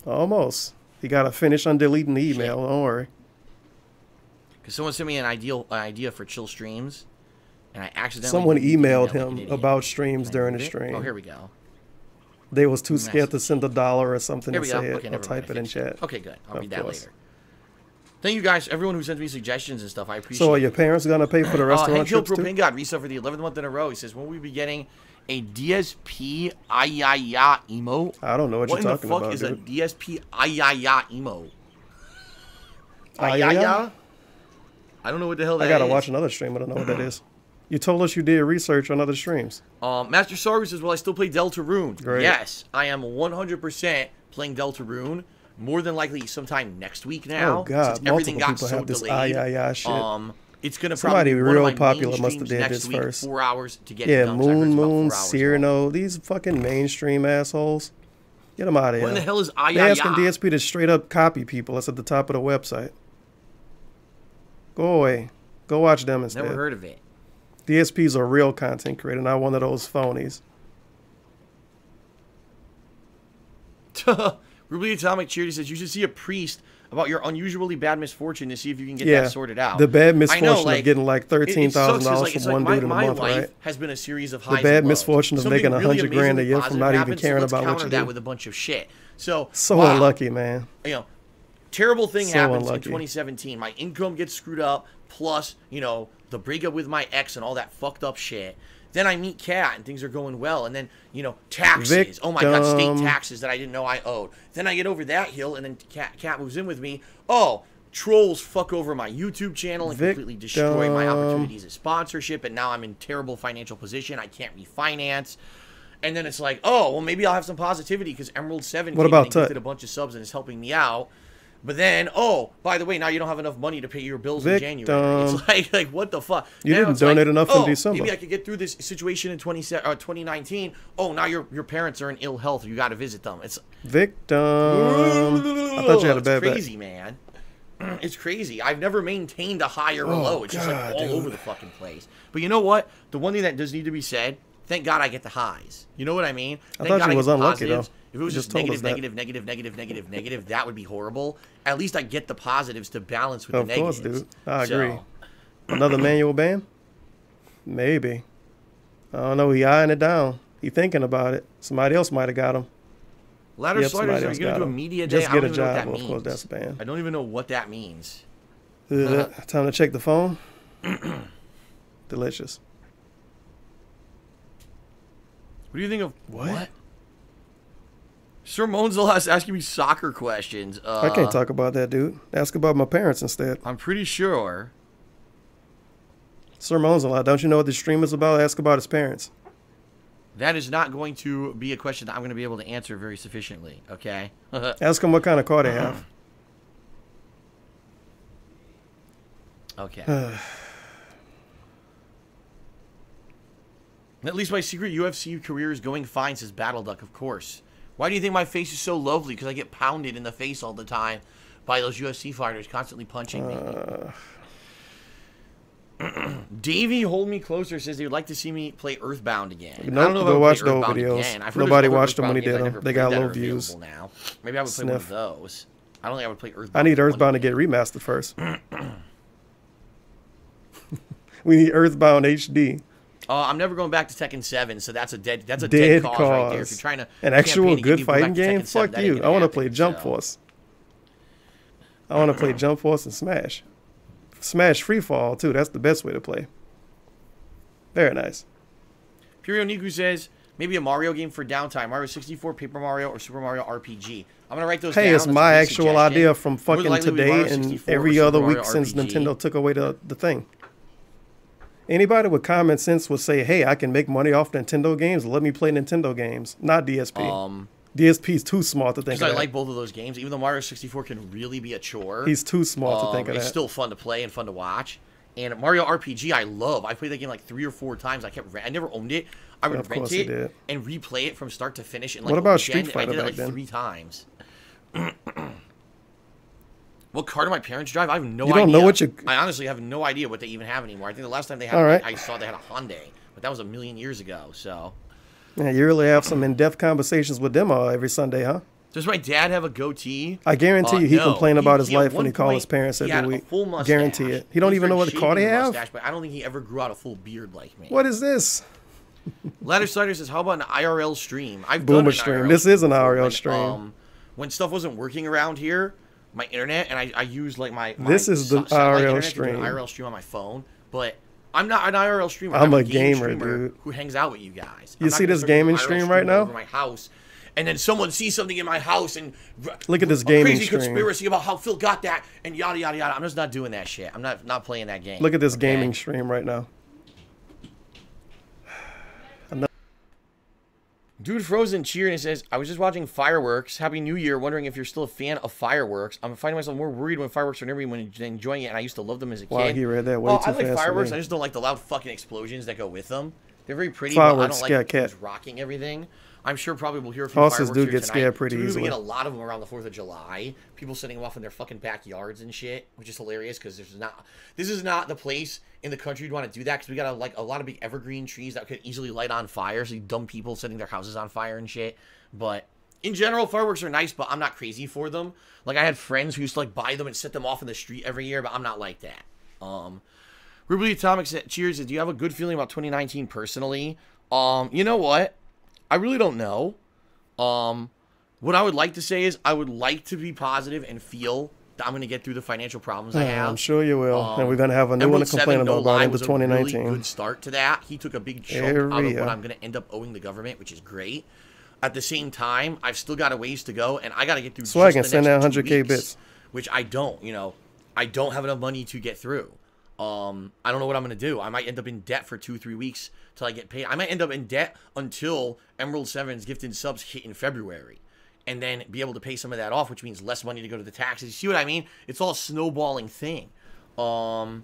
Almost. You got to finish on deleting the email. Don't worry. Because someone sent me an idea for chill streams, and I accidentally... Someone emailed him about streams during the stream. Oh, here we go. They was too scared to send $1 or something to say it or type it in chat. Okay, good. I'll read that later. Thank you guys, everyone who sends me suggestions and stuff. I appreciate it. So are your parents going to pay for the restaurant trips too? Propane God resub for the 11th month in a row. He says, when will we be getting A DSP ayaya emote? I don't know what you're talking about, What in the fuck dude. is a DSP ayaya emote? Ayaya? I don't know what the hell that is. I gotta watch another stream. I don't know what that is. You told us you did research on other streams. Master Sargus says, well, I still play Deltarune. Great. Yes, I am 100% playing Deltarune. More than likely sometime next week now. Oh, God. Since everything Multiple got people so have this delayed. ayaya shit. It's going to Somebody probably be one of real my popular main must have streams did next this week, first. 4 hours to get Yeah, it done. Moon, Cyrano, these fucking mainstream assholes. Get them out of here. What in the hell is ayaya? They're asking DSP to straight up copy people. That's at the top of the website. Go away. Go watch them instead. Never heard of it. DSP's a real content creator, not one of those phonies. Ruby Atomic Charity says, you should see a priest about your unusually bad misfortune to see if you can get that sorted out. The bad misfortune of getting like $13,000 from one dude in a month, my life right? has been a series of highs The bad and lows. misfortune of Something making really $100 grand a amazingly year from not even positive caring happens, so about let's what you counter that do. with a bunch of shit. So So unlucky, man. You know, terrible thing So happens unlucky. in 2017. My income gets screwed up, plus, you know, the breakup with my ex and all that fucked up shit. Then I meet Kat and things are going well. And then, you know, taxes. Oh my God, state taxes that I didn't know I owed. Then I get over that hill and then Kat moves in with me. Oh, trolls fuck over my YouTube channel and completely destroy my opportunities at sponsorship. And now I'm in terrible financial position. I can't refinance. And then it's like, oh, well, maybe I'll have some positivity because Emerald 7 came in and gifted a bunch of subs and is helping me out. But then, oh, by the way, now you don't have enough money to pay your bills in January. It's like what the fuck? You now didn't donate enough in December. Maybe I could get through this situation in 2019. Oh, now your parents are in ill health. You got to visit them. It's victim. I thought you had a bad It's crazy, man. It's crazy. I've never maintained a high or a low. It's just like all over the fucking place. But you know what? The one thing that does need to be said, thank God I get the highs. You know what I mean? I thought you was unlucky, though. If it was just negative, that would be horrible. At least I get the positives to balance with the negatives. Of course, dude. I agree. Another manual ban? Maybe. I don't know. He eyeing it down. He thinking about it. Somebody else might have got him. Ladder sliders, are you going to do a media day? Just get a job. Of course, that's banned. I don't even know what that means. Time to check the phone. Delicious. What do you think of what? Sir Monzel asking me soccer questions. I can't talk about that, dude. Ask about my parents instead. I'm pretty sure. Sir Monzel, don't you know what this stream is about? Ask about his parents. That is not going to be a question that I'm going to be able to answer very sufficiently, okay? Ask him what kind of car they have. Okay. At least my secret UFC career is going fine, says Battle Duck, of course. Why do you think my face is so lovely? Because I get pounded in the face all the time by those UFC fighters constantly punching me. Davey Hold Me Closer says they would like to see me play Earthbound again. Nope, I don't know if go watch the old videos. Nobody watched them when he did them. They got low views. Now. Maybe I would play one of those. I don't think I would play Earthbound. I need Earthbound to get remastered first. We need Earthbound HD. I'm never going back to Tekken 7, so that's a dead cause right there. If you're trying to an actual good fighting game, fuck you. I want to play Jump Force. I want to play Jump Force and Smash. Smash Free Fall too. That's the best way to play. Very nice. Purio Niku says maybe a Mario game for downtime. Mario 64, Paper Mario, or Super Mario RPG. I'm gonna write those down. Hey, it's my actual idea from fucking today and every other week since Nintendo took away the thing. Anybody with common sense would say, hey, I can make money off Nintendo games. Let me play Nintendo games, not DSP. DSP's too smart to think of that. Because I like both of those games. Even though Mario 64 can really be a chore. He's too smart to think of that. It's still fun to play and fun to watch. And Mario RPG, I love. I played that game like 3 or 4 times. I never owned it. I would rent it and replay it from start to finish. In like what about Street Fighter I did it like 3 times. What car do my parents drive? I have no idea. You don't know what you... I honestly have no idea what they even have anymore. I think the last time they had I saw they had a Hyundai. But that was a million years ago, so... Yeah, you really have some in-depth conversations with them every Sunday, huh? Does my dad have a goatee? I guarantee you he complained about his life when he called his parents every week. Guarantee it. He don't even know what car they have? But I don't think he ever grew out a full beard like me. What is this? Ladder Slider says, how about an IRL stream? I've Boomer stream. This is an IRL stream. When stuff wasn't working around here, my internet, and I use like my this is the IRL stream. IRL stream on my phone, but I'm not an IRL streamer. I'm a gamer, dude. Who hangs out with you guys. You see this gaming stream right now? Over my house, and then someone sees something in my house and look at this gaming crazy stream. Conspiracy about how Phil got that and yada yada yada. I'm just not doing that shit. I'm not playing that game. Look at this gaming stream right now. Dude Frozen cheering and says, I was just watching fireworks. Happy New Year. Wondering if you're still a fan of fireworks. I'm finding myself more worried when fireworks are near me when enjoying it, and I used to love them as a kid. Wow, he read that way too fast. I like fireworks. I just don't like the loud fucking explosions that go with them. They're very pretty, fireworks but I don't like rocking everything. I'm sure probably we'll hear a few Horses fireworks do get scared pretty easily. We get a lot of them around the 4th of July. People setting them off in their fucking backyards and shit, which is hilarious because this is not the place in the country you'd want to do that because we got like a lot of big evergreen trees that could easily light on fire. So you dumb people setting their houses on fire and shit. But in general, fireworks are nice, but I'm not crazy for them. Like I had friends who used to like buy them and set them off in the street every year, but I'm not like that. Ruby Atomic said, cheers. Do you have a good feeling about 2019 personally? You know what? I really don't know. What I would like to say is I would like to be positive and feel that I'm going to get through the financial problems I have. I'm sure you will. And we're going to have a new one to complain about into 2019. Was a really good start to that. He took a big chunk out of what I'm going to end up owing the government, which is great. At the same time, I've still got a ways to go, and I got to get through so I can send out 100K bits. Which I don't, I don't have enough money to get through. I don't know what I'm going to do. I might end up in debt for 2-3 weeks till I get paid. I might end up in debt until Emerald 7's gifted subs hit in February. And then be able to pay some of that off, which means less money to go to the taxes. You see what I mean? It's all a snowballing thing. I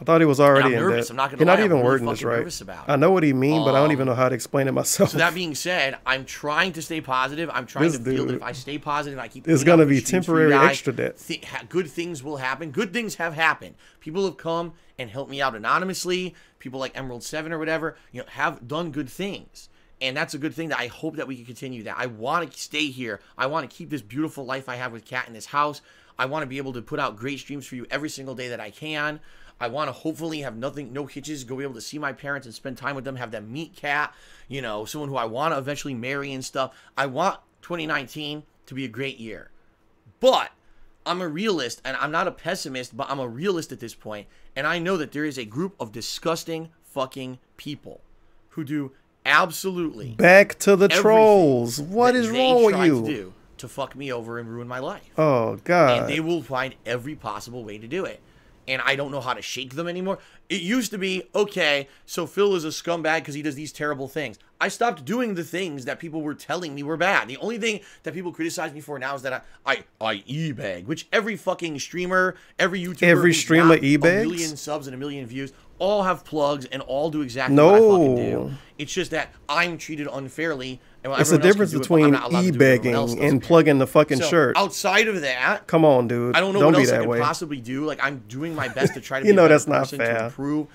thought he was already in nervous. debt. I'm not gonna You're lie, not even I'm wording really this right. nervous about it. I know what he means, but I don't even know how to explain it myself. So that being said, I'm trying to stay positive. I'm trying to feel that if I stay positive, I keep. It's gonna be temporary extra debt. Good things will happen. Good things have happened. People have come and helped me out anonymously. People like Emerald 7 or whatever, have done good things. And that's a good thing that I hope that we can continue that. I want to stay here. I want to keep this beautiful life I have with Kat in this house. I want to be able to put out great streams for you every single day that I can. I want to hopefully have no hitches, go be able to see my parents and spend time with them, have them meet Kat, someone who I want to eventually marry and stuff. I want 2019 to be a great year. But I'm a realist, and I'm not a pessimist, but I'm a realist at this point. And I know that there is a group of disgusting fucking people who do absolutely back to the trolls. What is wrong with you? To fuck me over and ruin my life. Oh God! And they will find every possible way to do it. And I don't know how to shake them anymore. It used to be, okay, so Phil is a scumbag because he does these terrible things. I stopped doing the things that people were telling me were bad. The only thing that people criticize me for now is that I e-bag, which every fucking streamer, every YouTuber, every streamer e-bags? a million subs and a million views, all have plugs and all do exactly what I fucking do. It's just that I'm treated unfairly. And it's a difference between e-bagging and plugging the fucking shirt. Outside of that, come on, dude. I don't know what else I can possibly do. Like, I'm doing my best to try to be a better person to improve.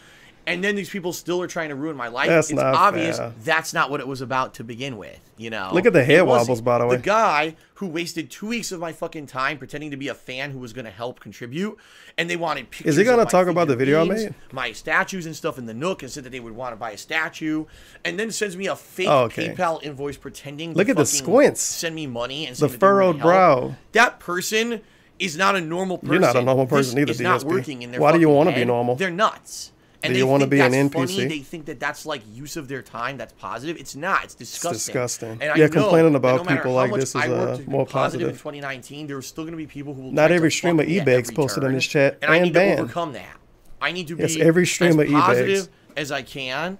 And then these people still are trying to ruin my life. It's not obvious that's not what it was about to begin with, Look at the head wobbles, by the way. The guy who wasted 2 weeks of my fucking time pretending to be a fan who was going to help contribute, and they wanted pictures. Is he going to talk about the video I made? My statues and stuff in the Nook, and said that they would want to buy a statue, and then sends me a fake PayPal invoice pretending Look to at the squints. Send me money and the furrowed brow. That person is not a normal person. You're not a normal person either, DSP. Not working in their Why do you want to be normal? They're nuts. And do you want to be an NPC? Funny. They think that that's like use of their time. That's positive. It's not. It's disgusting. It's disgusting. And yeah, I know complaining about no people like this is more positive. In 2019, there are still going to be people who will. Not every streamer e-bags posted in this chat and I need to banned. overcome that. I need to be every streamer as positive as I can.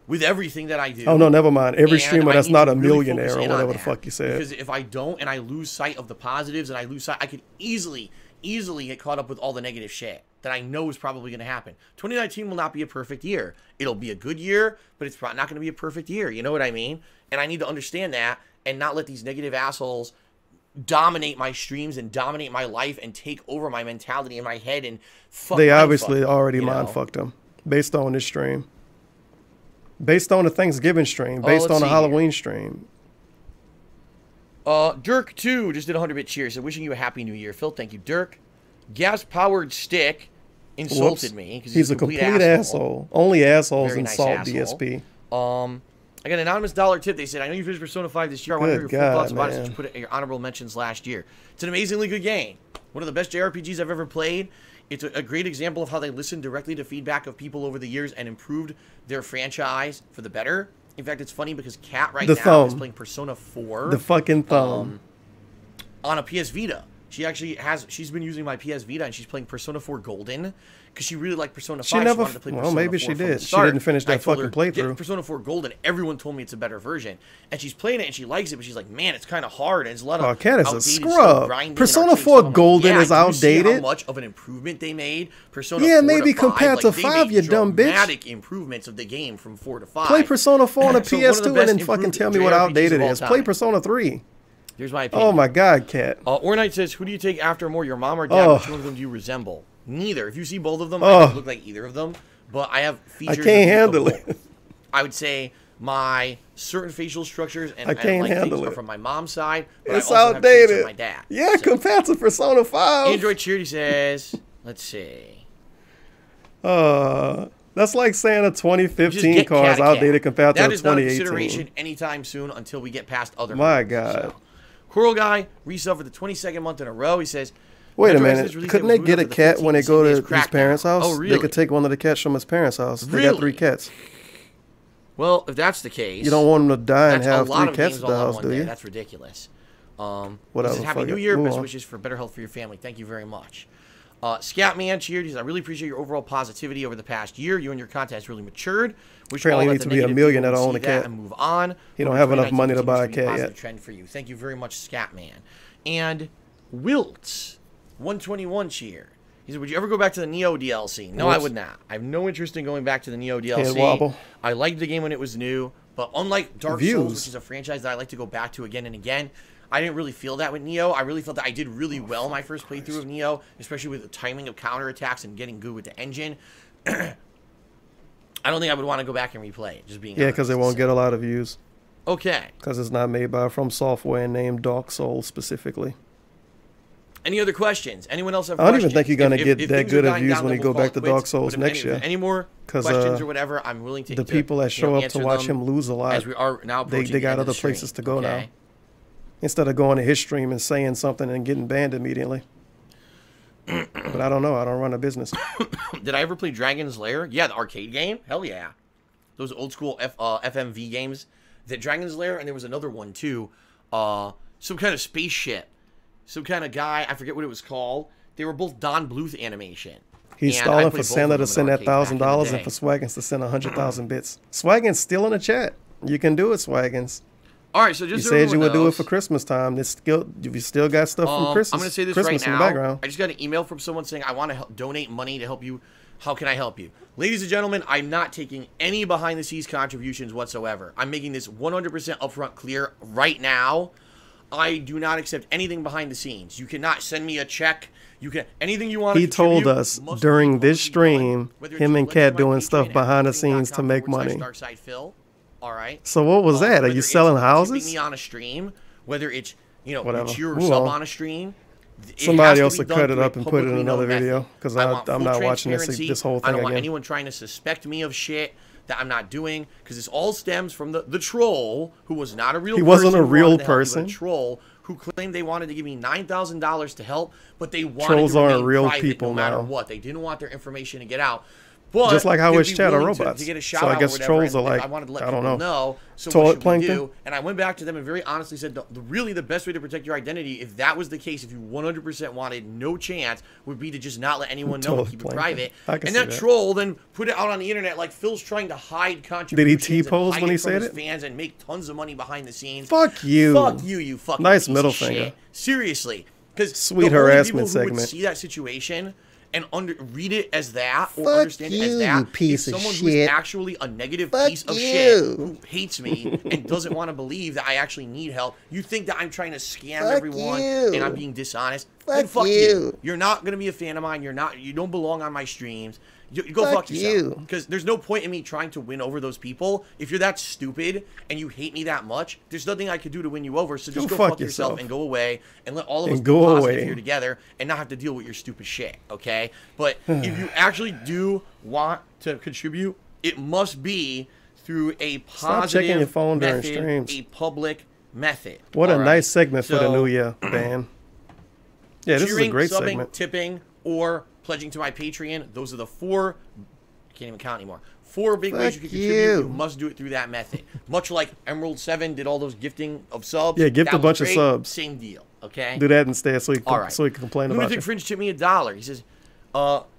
With everything that I do. Oh no, never mind. Every streamer that's not a millionaire or whatever the fuck you said. Because if I don't and I lose sight of the positives and I lose sight, I could easily get caught up with all the negative shit that I know is probably going to happen. 2019 will not be a perfect year. It'll be a good year, but it's not going to be a perfect year. You know what I mean? And I need to understand that and not let these negative assholes dominate my streams and dominate my life and take over my mentality in my head and fuck. They obviously already mind fucked them based on this stream. Based on the Thanksgiving stream. Based on the Halloween stream. Dirk 2 just did a 100-bit cheer. So wishing you a happy new year. Phil, thank you. Dirk. Gas-powered stick insulted me. He's a complete asshole. Only assholes insult DSP. I got an anonymous dollar tip. They said, I know you finished Persona 5 this year. I want to hear your full thoughts about it since you put it in your honorable mentions last year. It's an amazingly good game. One of the best JRPGs I've ever played. It's a great example of how they listened directly to feedback of people over the years and improved their franchise for the better. In fact, it's funny because Kat now is playing Persona 4. The fucking thumb. On a PS Vita. She's been using my PS Vita and she's playing Persona 4 Golden because she really liked Persona 5. She never, wanted to play Persona maybe 4 she from did. the start. She didn't finish that fucking playthrough. Get Persona 4 Golden. Everyone told me it's a better version. And she's playing it and she likes it, but she's like, man, it's kind of hard. And it's a lot of Cat is a scrub. Persona 4 Golden is outdated. How much of an improvement they made? Persona 4 maybe to 5, compared to 5, you dumb bitch. Dramatic improvements of the game from 4 to 5. Play Persona 4 on a PS2 and then fucking tell me what outdated it is. Play Persona 3. Here's my opinion. Oh my God, Cat. Ornite says, who do you take after more, your mom or dad? Which one of them do you resemble? Neither. If you see both of them, I don't look like either of them. But I have features. I can't handle it. I would say my certain facial structures and I can't handle are it from my mom's side. But it's I also outdated. have my dad. Yeah, compared to Persona 5. Android Charity says, let's see. That's like saying a 2015 car is outdated compared to a 2018. That is not a consideration anytime soon until we get past other. My God. So. Coral Guy resub for the 22nd month in a row. He says, wait a minute. Couldn't they get a cat when they go to his parents' house? Oh, really? They could take one of the cats from his parents' house. They got 3 cats. Well, if that's the case, you don't want them to die and have 3 cats at the house, do you? That's ridiculous. Whatever. Happy New Year. Best wishes for better health for your family. Thank you very much. Scatman cheers. I really appreciate your overall positivity over the past year. You and your content has really matured. Apparently, need to be a millionaire to own a cat. And move on. He don't have enough money to buy a cat yet. Trend for you. Thank you very much, Scatman. And Wilts 121 cheer. He said, would you ever go back to the Neo DLC? No, I would not. I have no interest in going back to the Neo DLC. I liked the game when it was new, but unlike Dark Souls, which is a franchise that I like to go back to again and again, I didn't really feel that with Neo. I really felt that I did really well my first playthrough of Neo, especially with the timing of counterattacks and getting good with the engine. I don't think I would want to go back and replay it, just being honest. Because it won't get a lot of views. Okay. Because it's not made by From Software and named Dark Souls specifically. Any other questions? Anyone else have questions? questions? I don't even think you're going to get that good of views when you go back to Dark Souls next year. Any more questions or whatever, I'm willing to the people that show up to watch him lose a lot, as we are now they got other places to go now. Instead of going to his stream and saying something and getting banned immediately. But I don't know. I don't run a business. Did I ever play Dragon's Lair? Yeah, the arcade game? Hell yeah. Those old school FMV games. The Dragon's Lair, and there was another one too. Some kind of spaceship. Some kind of guy. I forget what it was called. They were both Don Bluth animation. He's stalling for Santa to send that $1,000 and for Swaggins to send 100,000 bits. Swaggins still in the chat. You can do it, Swaggins. All right, so just you said you would do it for Christmas time. You still got stuff from Christmas. I'm going to say this Christmas right now. In the background. I just got an email from someone saying, I want to donate money to help you. How can I help you? Ladies and gentlemen, I'm not taking any behind-the-scenes contributions whatsoever. I'm making this 100% upfront clear right now. I do not accept anything behind the scenes. You cannot send me a check. You can anything you want. He told us during this stream, him and Kat doing stuff behind the scenes to make money. All right. So what was that? Are you selling houses? Me on a stream, whether it's whatever. It's your sub on a stream. Somebody else will cut it up and put it in another video because I'm not watching this whole thing again. I don't want again. anyone trying to suspect me of shit that I'm not doing because this all stems from the troll who was not a real person. He wasn't a real person. A troll who claimed they wanted to give me $9,000 to help, but they wanted Trolls to aren't real private people no matter now. what. They didn't want their information to get out. But just like how it's chat are robots. To get a shout so I out guess trolls are like, I wanted to let I don't people know. So toilet what plankton? do? And I went back to them and very honestly said, really the best way to protect your identity, if that was the case, if you 100% wanted no chance, would be to just not let anyone know and keep it private. And that troll then put it out on the internet like Phil's trying to hide contributions. Did he T-pose when he said it? Fans and make tons of money behind the scenes. Fuck you. Fuck you, you fucking nice piece middle of finger. Shit. Seriously. Because sweet harassment segment. Who would see that situation and read it as that or Fuck understand it as that, piece if of someone shit. who is actually a negative Fuck piece of you. shit who hates me and doesn't want to believe that I actually need help, you think that I'm trying to scam everyone and I'm being dishonest? Then fuck you. You're not gonna be a fan of mine. You don't belong on my streams. You go fuck yourself. Because there's no point in me trying to win over those people. If you're that stupid and you hate me that much, there's nothing I could do to win you over. So just go fuck yourself and go away and let all of us be positive here together and not have to deal with your stupid shit, okay? But if you actually do want to contribute, it must be through a positive Stop checking your phone during method, streams. a public method. What a nice segment for the new year, man. Yeah, this is a great subbing, segment. Tipping, or pledging to my Patreon. Those are the 4, I can't even count anymore. 4 big ways you can contribute. You must do it through that method. Much like Emerald 7 did all those gifting of subs. Yeah, gift a bunch of subs. Same deal, okay? Do that instead so he can complain about Lunatic you. Fringe tipped me $1. He says,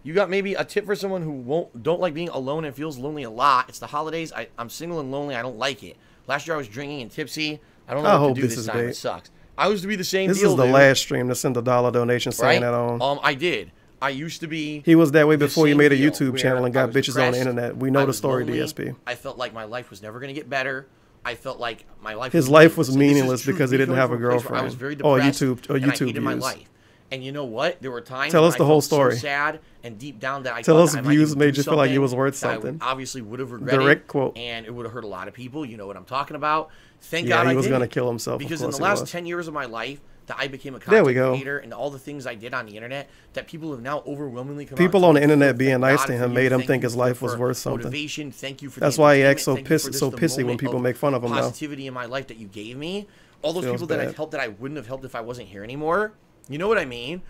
you got maybe a tip for someone who don't like being alone and feels lonely a lot. It's the holidays. I'm single and lonely. I don't like it. Last year I was drinking and tipsy. I don't know what to do this time. It sucks. I used to be the same deal, This is the last stream to send a $1 donation saying that on. I did. I used to be. He was that way before you made a YouTube channel and got bitches on the internet. We know the story, lonely. DSP. I felt like my life was never going to get better. I felt like my life. His life was meaningless because he didn't have a girlfriend. I was very depressed. YouTube and I hated my life. And you know what? There were times. Tell us the whole story. So sad and deep down that I tell us that views made you feel like it was worth something. I obviously would have regretted. Direct quote. And it would have hurt a lot of people. You know what I'm talking about. Thank God he was going to kill himself because in the last 10 years of my life. That I became a content creator and all the things I did on the internet that people have now overwhelmingly come people on the internet being nice to him made him think his life was worth something. Motivation. Thank you for that's why he acts so pissy when people make fun of him now. Positivity in my life that you gave me. All those people that I've helped that I wouldn't have helped if I wasn't here anymore. You know what I mean?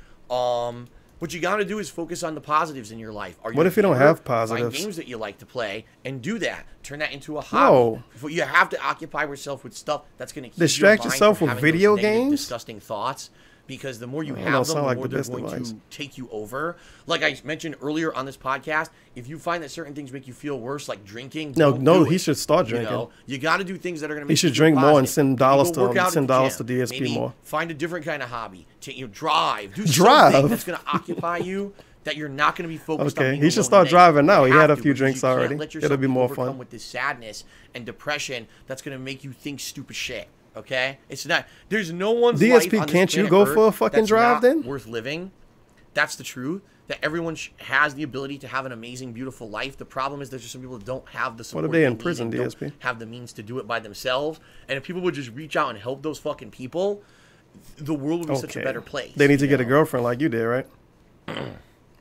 What you got to do is focus on the positives in your life. What if you don't have positives? Find games that you like to play and do that. Turn that into a hobby. No. You have to occupy yourself with stuff that's going to keep distract yourself with video games, disgusting thoughts. Because the more you have them, the more they're going to take you over. Like I mentioned earlier on this podcast, if you find that certain things make you feel worse, like drinking, he should start drinking. You got to do things that are going to make you feel positive. He should drink more and send dollars to DSP Maybe more. Find a different kind of hobby. Drive. Do something that's going to occupy you. That you're not going to be focused on. Okay, he should start driving now. He had a few drinks already. It'll be more fun. With this sadness and depression, that's going to make you think stupid shit. Okay, it's not. There's no one's DSP. Life on can't you go for a fucking drive then? Worth living. That's the truth. That everyone has the ability to have an amazing, beautiful life. The problem is there's just some people that don't have the support. What if they in prison, DSP? Don't have the means to do it by themselves. And if people would just reach out and help those fucking people, the world would be such a better place. They need to get a girlfriend like you did, right?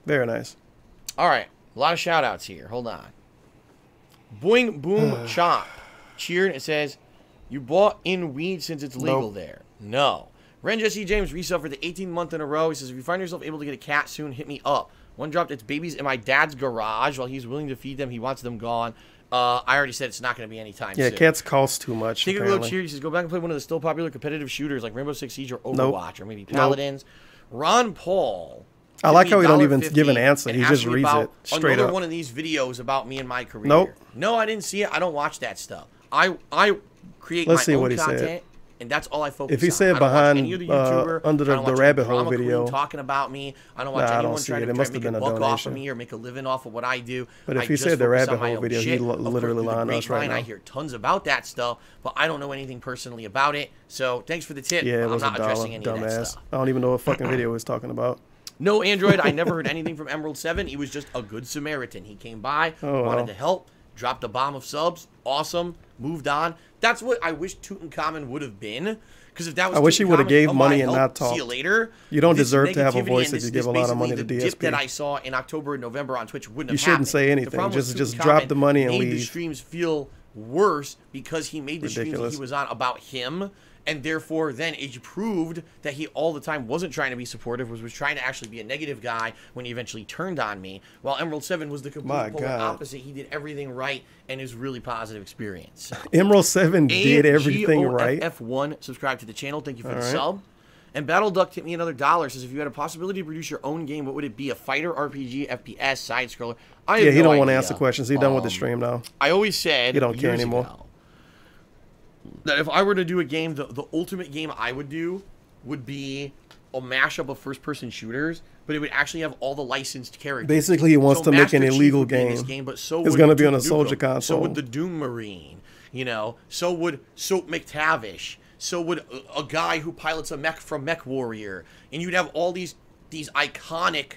Very nice. All right, a lot of shout outs here. Hold on. Boing Boom Chop cheered and says, "You bought in weed since it's legal there." No. Ren Jesse James resell for the 18th month in a row. He says, "If you find yourself able to get a cat soon, hit me up. One dropped its babies in my dad's garage. While he's willing to feed them, he wants them gone." I already said it's not going to be anytime soon. Yeah, cats cost too much. Take a little cheer. He says, "Go back and play one of the still popular competitive shooters like Rainbow Six Siege or Overwatch or maybe Paladins." Ron Paul. I like how he don't even give an answer. He just reads it straight another up. One of these videos about me and my career. Nope. No, I didn't see it. I don't watch that stuff. I create Let's my see own what he content, said. And that's all I focus on. If he said behind under the rabbit hole video, talking about me, I don't watch anyone trying to make a buck off of me or make a living off of what I do. But if he said the rabbit hole video, he literally lying to us right now. I hear tons about that stuff, but I don't know anything personally about it. So thanks for the tip. Yeah, it was I'm not a addressing any of that dumbass. stuff. I don't even know what fucking video he's talking about. No, Android, I never heard anything from Emerald 7. He was just a good Samaritan. He came by, wanted to help, dropped a bomb of subs, awesome, moved on. That's what I wish Tutankhamun would have been. Because if that was I wish he would have gave money and not talked. See you later. You don't deserve to have a voice that you give a lot of money to DSP. Dip that I saw in October and November on Twitch wouldn't have happened. You shouldn't say anything. Just drop the money and leave. Made the streams feel worse because he made the streams that he was on about him. And therefore, then it proved that he all the time wasn't trying to be supportive, was trying to actually be a negative guy when he eventually turned on me. While Emerald 7 was the complete polar opposite. He did everything right and is really positive experience. So. Emerald 7 did everything right. F1, subscribe to the channel. Thank you for the sub. And Battle Duck tipped me another $1. Says, if you had a possibility to produce your own game, what would it be? A fighter, RPG, FPS, side scroller? Yeah, he don't want to answer questions. He's done with the stream now. I always said he don't care anymore. That if I were to do a game, the ultimate game I would do would be a mashup of first-person shooters, but it would actually have all the licensed characters. Basically, he wants to make an illegal game. But so it's going to be on a Soldier console. So would the Doom Marine, you know. So would Soap McTavish. So would a guy who pilots a mech from Mech Warrior. And you'd have all these iconic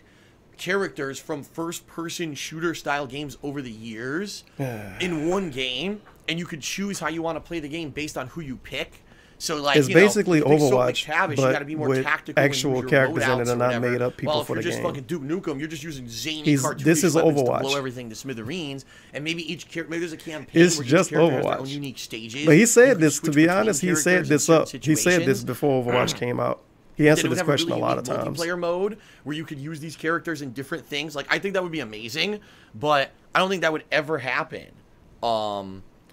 characters from first-person shooter-style games over the years in one game. And you could choose how you want to play the game based on who you pick. So, like, it's basically Overwatch, but you gotta be more with actual characters in it and not made up people for the game. Well, if you're just fucking Duke Nukem, you're just using zany cartoonish this is weapons Overwatch. to blow everything to smithereens. And maybe each character, maybe there's a campaign it's where just each character Overwatch. has their own unique stages. But he said this, to be honest, he said this up. He said this before Overwatch came out. He answered this question a lot of times. Multiplayer mode where you could use these characters in different things. Like, I think that would be amazing, but I don't think that would ever happen.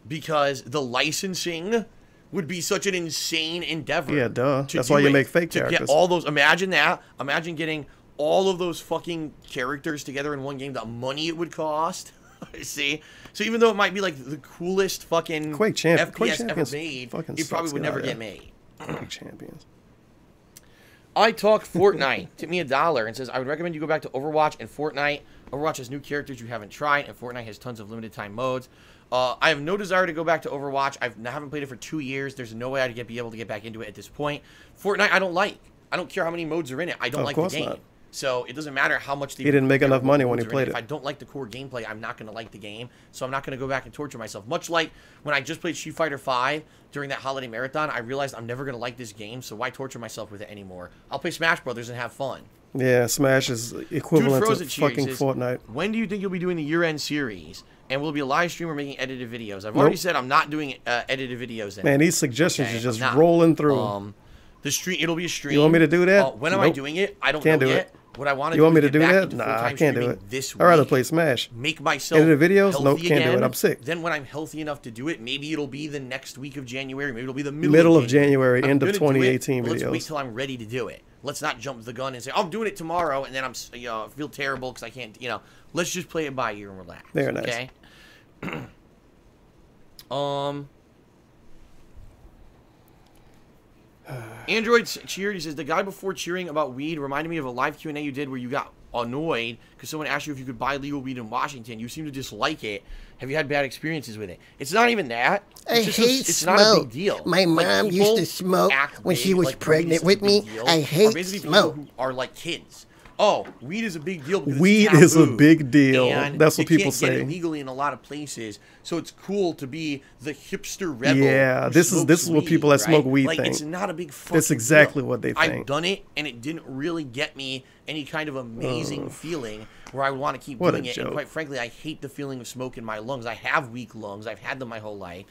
Because the licensing would be such an insane endeavor. Yeah, duh. That's why you make fake characters. Get all those. Imagine that. Imagine getting all of those fucking characters together in one game. The money it would cost. See? So even though it might be like the coolest fucking FPS ever made, it probably would never get made. Quake Champions. I Talk Fortnite tipped me $1 and says, I would recommend you go back to Overwatch and Fortnite. Overwatch has new characters you haven't tried, and Fortnite has tons of limited time modes. I have no desire to go back to Overwatch. I haven't played it for 2 years. There's no way I'd be able to get back into it at this point. Fortnite, I don't like. I don't care how many modes are in it. I don't like the game. Not. So it doesn't matter how much he didn't make enough money when he played it. If I don't like the core gameplay, I'm not going to like the game. So I'm not going to go back and torture myself. Much like when I just played Street Fighter V during that holiday marathon, I realized I'm never going to like this game, so why torture myself with it anymore? I'll play Smash Brothers and have fun. Yeah, Smash is equivalent to fucking Fortnite. When do you think you'll be doing the year-end series? And will it be a live stream or making edited videos? I've already said I'm not doing edited videos anymore. Man, these suggestions are just rolling through. The stream, it'll be a stream. You want me to do that? When am I doing it? I don't know yet. What I want to do. You want me to do that? Nah, I can't do it. I'd rather play Smash. Make myself edited videos? Nope, can't do it. I'm sick. Then when I'm healthy enough to do it, maybe it'll be the next week of January. Maybe it'll be the middle of January, end of 2018 videos. Let's wait till I'm ready to do it. Let's not jump the gun and say, I'm doing it tomorrow, and then I'm, I feel terrible because I can't, Let's just play it by ear and relax. Very nice. Okay? Android cheered. He says, the guy before cheering about weed reminded me of a live Q&A you did where you got annoyed because someone asked you if you could buy legal weed in Washington. You seem to dislike it. Have you had bad experiences with it? It's not even that. It's not a big deal. My mom used to smoke when she was pregnant with me. I hate smoke. People who are like kids. Oh, weed is a big deal. Weed is a big deal. That's what people say. You can't get it legally in a lot of places, so it's cool to be the hipster rebel. Yeah, this is what people that smoke weed think. It's not a big fucking That's exactly deal. what they think. I've done it, and it didn't really get me any kind of amazing feeling where I would want to keep doing it. And quite frankly, I hate the feeling of smoke in my lungs. I have weak lungs. I've had them my whole life.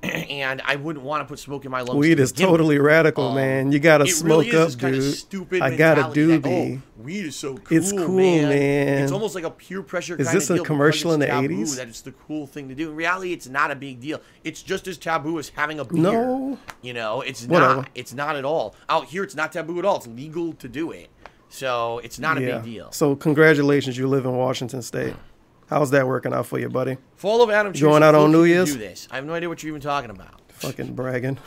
And I wouldn't want to put smoke in my lungs. Weed is totally radical, man. You gotta smoke up, dude. I gotta do the. Weed is so cool. It's cool, man. It's almost like a peer pressure kind of deal. Is this a commercial in the '80s? That it's the cool thing to do. In reality, it's not a big deal. It's just as taboo as having a beer. No, it's not. It's not at all. Out here, it's not taboo at all. It's legal to do it, so it's not a big deal. So congratulations, you live in Washington State. How's that working out for you, buddy? Fall of Adam. Going out on New Year's? Do this. I have no idea what you're even talking about. Fucking bragging.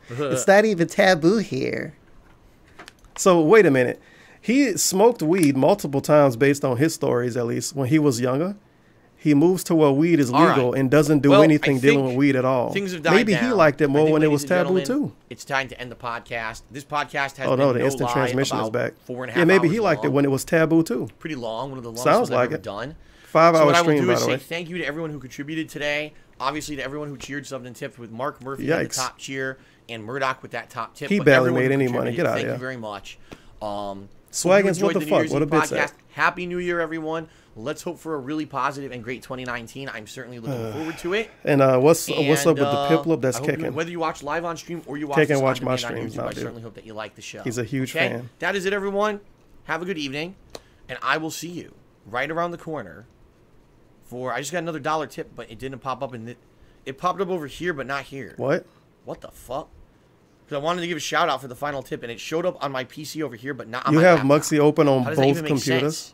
It's not even taboo here. So wait a minute. He smoked weed multiple times based on his stories, at least when he was younger. He moves to where weed is legal and doesn't do anything dealing with weed at all. Things have died Maybe down. he liked it more when it was taboo too. It's time to end the podcast. This podcast has the instant transmission is back. 4.5 Yeah, maybe he hours liked long. it when it was taboo too. Pretty long, one of the longest Sounds ones like I've ever it. done. 5-hour stream, by the way. So what I will do is say thank you to everyone who contributed today. Obviously, to everyone who cheered, subbed, and tipped, with Mark Murphy at the top cheer and Murdoch with that top tip. He barely made any money. Get out of here. Thank you very much. Swaggins, what the fuck? What a bitch. Happy New Year, everyone. Let's hope for a really positive and great 2019. I'm certainly looking forward to it. And what's up with the Piplup that's kicking? Whether you watch live on stream or you watch this on my demand on streams, YouTube, I certainly hope that you like the show. He's a huge fan. That is it, everyone. Have a good evening, and I will see you right around the corner. I just got another $1 tip, but it didn't pop up it popped up over here, but not here. What? What the fuck? Because I wanted to give a shout out for the final tip, and it showed up on my PC over here, but not on my laptop. You have Muxy open on both computers?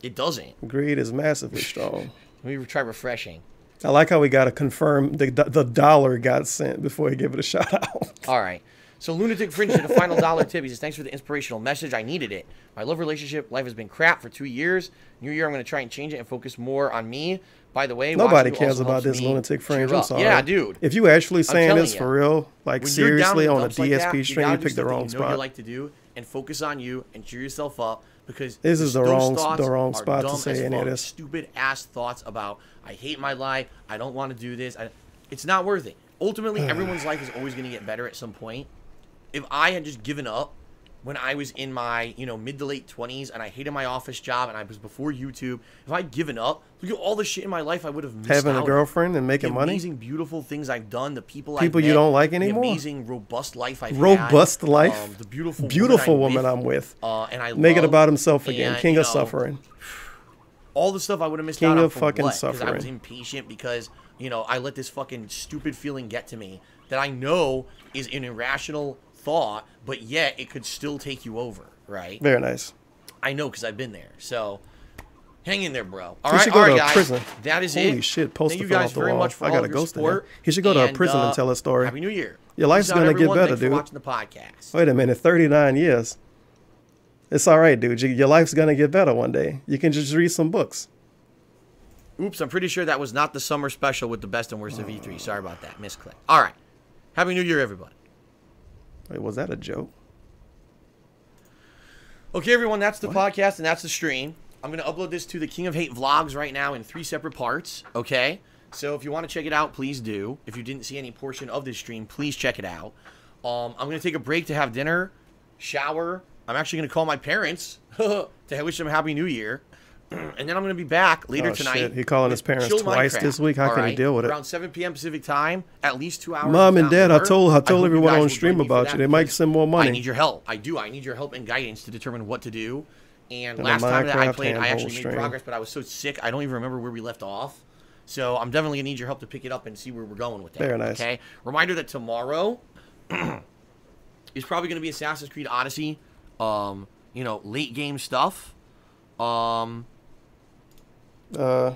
It doesn't. Greed is massively strong. Let me try refreshing. I like how we got to confirm the $1 got sent before he gave it a shout out. All right. So Lunatic Fringe did a final $1 tip. He says, thanks for the inspirational message. I needed it. My love relationship life has been crap for 2 years. New year, I'm going to try and change it and focus more on me. By the way, nobody cares about this Lunatic Fringe. I'm sorry. Yeah, dude. If you actually saying this for real, like seriously on a DSP stream, you picked the wrong spot. You like to do and focus on you and cheer yourself up, because this is the wrong spot to say any of this. Stupid ass thoughts about I hate my life, I don't want to do this. It's not worth it. Ultimately, everyone's life is always going to get better at some point. If I had just given up when I was in my, you know, mid to late 20s and I hated my office job and I was before YouTube, if I'd given up, look at all the shit in my life I would have missed Having out a girlfriend and making the money. amazing, beautiful things I've done, the people you met, don't like anymore. The amazing, robust life I've robust had. life. The beautiful woman I'm with. And I make love, it about himself again. and, King you of know, suffering. All the stuff I would have missed King out on of for fucking what? Because I suffering. was impatient because, you know, I let this fucking stupid feeling get to me that I know is an irrational thought, but yet it could still take you over, right? Very nice. I know because I've been there. So hang in there, bro. All he right, should go to guys. prison. That is it. Holy shit! Poster Thank you fell guys off the very wall. much for I all got of a your ghost in support. here. He should go to a And, prison and tell a story. Happy New Year. Your life's Peace out, gonna get everyone. better, Thanks dude. for watching the podcast. Wait a minute, 39 years. It's all right, dude. Your life's gonna get better one day. You can just read some books. Oops, I'm pretty sure that was not the summer special with the best and worst of E3. Sorry about that. Misclick. All right. Happy New Year, everybody. Wait, was that a joke? Okay, everyone, that's the podcast and that's the stream. I'm going to upload this to the King of Hate vlogs right now in 3 separate parts, okay? So if you want to check it out, please do. If you didn't see any portion of this stream, please check it out. I'm going to take a break to have dinner, shower. I'm actually going to call my parents to wish them a Happy New Year. And then I'm going to be back later tonight. Shit. He calling his parents twice this week. How can he deal with it? Around 7 p.m. Pacific time, at least 2 hours. Mom and Dad, I told everyone on will stream join me for about that you. They might send more money. I need your help. I do. I need your help and guidance to determine what to do. And And last time that I Minecraft played, I actually made stream. progress, but I was so sick, I don't even remember where we left off. So I'm definitely going to need your help to pick it up and see where we're going with that. Very nice. Okay? Reminder that tomorrow is probably going to be Assassin's Creed Odyssey, you know, late game stuff. And I'm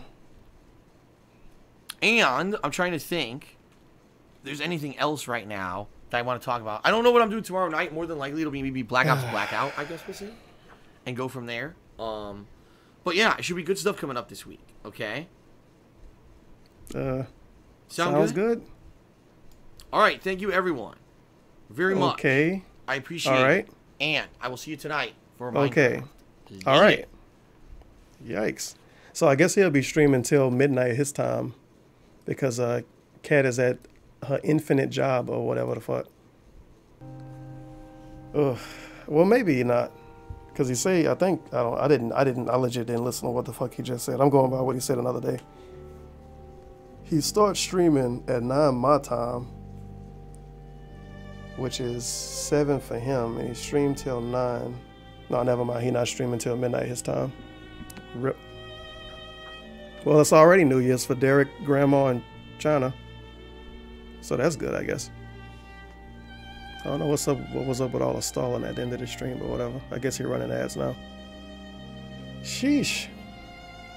trying to think if there's anything else right now that I want to talk about. I don't know what I'm doing tomorrow night. More than likely it'll be maybe Black Ops Blackout, I guess we'll see. And go from there. But yeah, it should be good stuff coming up this week. Okay? Sounds good. All right, thank you everyone very much. Okay. I appreciate All right. it. And I will see you tonight for Minecraft. Okay. All right. Yikes. So I guess he'll be streaming till midnight his time because Kat is at her infinite job or whatever the fuck. Ugh. Well, maybe not. Because he say, I legit didn't listen to what the fuck he just said. I'm going by what he said another day. He starts streaming at 9 my time, which is 7 for him, and he streamed till 9. No, never mind. He not streaming till midnight his time. Rip. Well, it's already New Year's for Derek, Grandma, and China. So that's good, I guess. I don't know what was up with all the stalling at the end of the stream or whatever. I guess you're running ads now. Sheesh.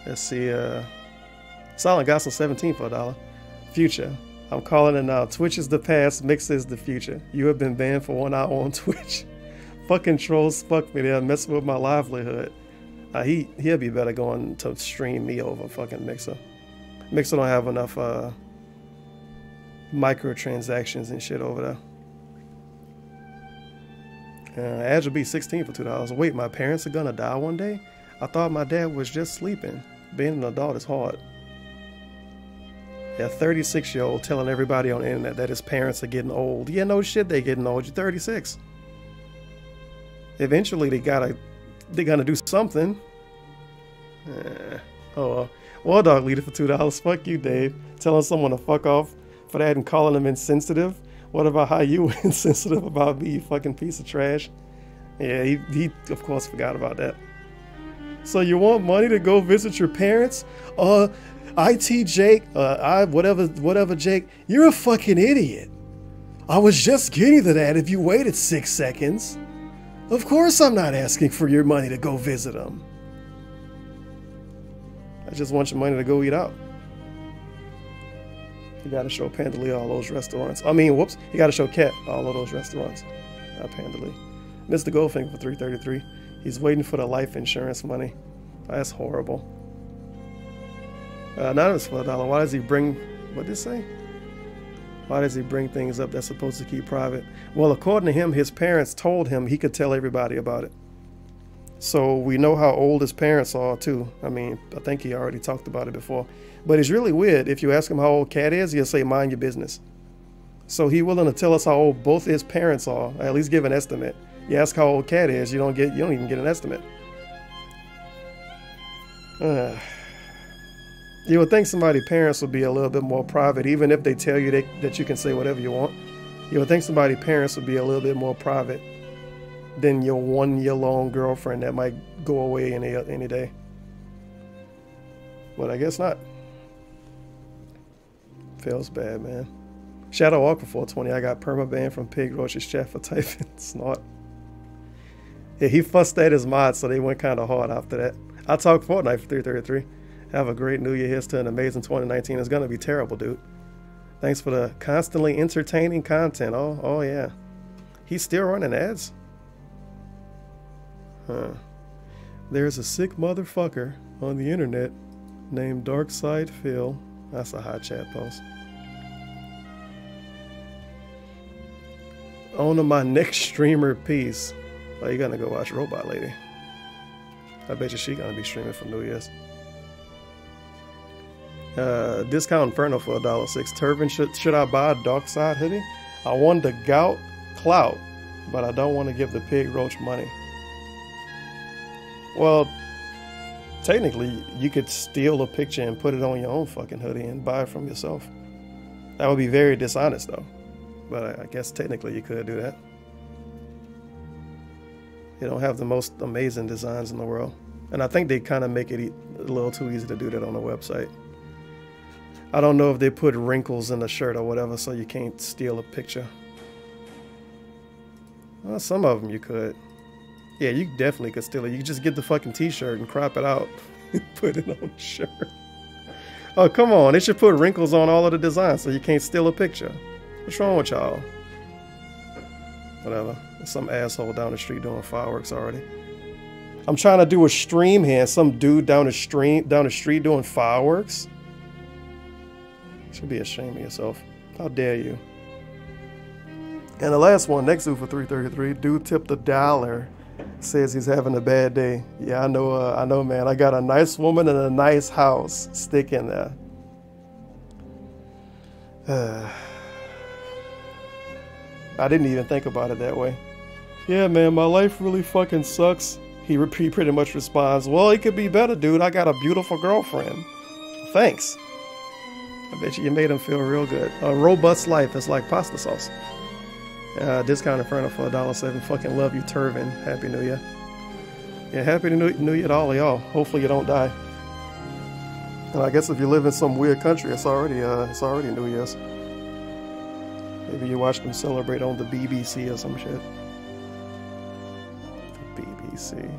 Let's see. Silent Gospel 17 for $1. Future. I'm calling it now. Twitch is the past, Mix is the future. You have been banned for 1 hour on Twitch. Fucking trolls fuck me. They're messing with my livelihood. He'll be better going to stream me over fucking Mixer. Mixer don't have enough microtransactions and shit over there. Ads will be 16 for $2. Wait, my parents are gonna die one day? I thought my dad was just sleeping. Being an adult is hard. Yeah, 36-year-old telling everybody on the internet that his parents are getting old. Yeah, no shit, they getting old. You're 36. Eventually, they're gonna do something. Oh, well, dog leader for $2. Fuck you, Dave. Telling someone to fuck off for that and calling them insensitive. What about how you were insensitive about me, you fucking piece of trash? Yeah, he of course forgot about that. So you want money to go visit your parents? IT Jake, whatever Jake, you're a fucking idiot. I was just getting to that if you waited 6 seconds. Of course I'm not asking for your money to go visit them. I just want your money to go eat out. You gotta show Panda Lee all those restaurants. You gotta show Cat all of those restaurants. Not Panda Lee. Mr. Goldfinger for $3.33. He's waiting for the life insurance money. That's horrible. Anonymous for $1. Why does he bring... What did it say? Why does he bring things up that's supposed to keep private? Well, according to him, his parents told him he could tell everybody about it. So we know how old his parents are, too. I think he already talked about it before. But it's really weird. If you ask him how old Cat is, he'll say, mind your business. So he's willing to tell us how old both his parents are, or at least give an estimate. You ask how old Cat is, you don't even get an estimate. You would think somebody's parents would be a little bit more private, even if they tell you that you can say whatever you want. You would think somebody's parents would be a little bit more private than your 1-year-long girlfriend that might go away any day. But I guess not. Feels bad, man. Shadow Walker 420. I got permaban from Pig Roach's chat for typing snort. Yeah, he fussed at his mods, so they went kind of hard after that. I talked Fortnite for 333. Have a great new year. Here's to an amazing 2019. It's gonna be terrible, dude. Thanks for the constantly entertaining content. Oh yeah. He's still running ads? Huh. There's a sick motherfucker on the internet named Darkside Phil. That's a hot chat post. On to my next streamer piece. Oh, you gonna go watch Robot Lady. I bet you she gonna be streaming for New Year's. Discount Inferno for $1.06. Turban, should I buy a Darkside hoodie? I want the gout clout, but I don't want to give the Pig Roach money. Well, technically, you could steal a picture and put it on your own fucking hoodie and buy it from yourself. That would be very dishonest, though. But I guess technically you could do that. They don't have the most amazing designs in the world. And I think they kind of make it a little too easy to do that on the website. I don't know if they put wrinkles in the shirt or whatever, so you can't steal a picture. Well, some of them you could. Yeah, you definitely could steal it. You could just get the fucking t-shirt and crop it out and put it on the shirt. Oh, come on. They should put wrinkles on all of the designs so you can't steal a picture. What's wrong with y'all? Whatever. There's some asshole down the street doing fireworks already. I'm trying to do a stream here and some dude down the street doing fireworks. Should be ashamed of yourself. How dare you? And the last one, next dude for 333. Dude tipped $1. Says he's having a bad day. Yeah, I know, man. I got a nice woman and a nice house. Stick in there. I didn't even think about it that way. Yeah, man, my life really fucking sucks. He pretty much responds, well, it could be better, dude. I got a beautiful girlfriend. Thanks. I bet you made him feel real good. A robust life is like pasta sauce. Discount Inferno for $1.07. Fucking love you, Turvin. Happy New Year. Yeah, happy New Year to all of y'all. Hopefully you don't die. And I guess if you live in some weird country, it's already New Year's. Maybe you watch them celebrate on the BBC or some shit. The BBC.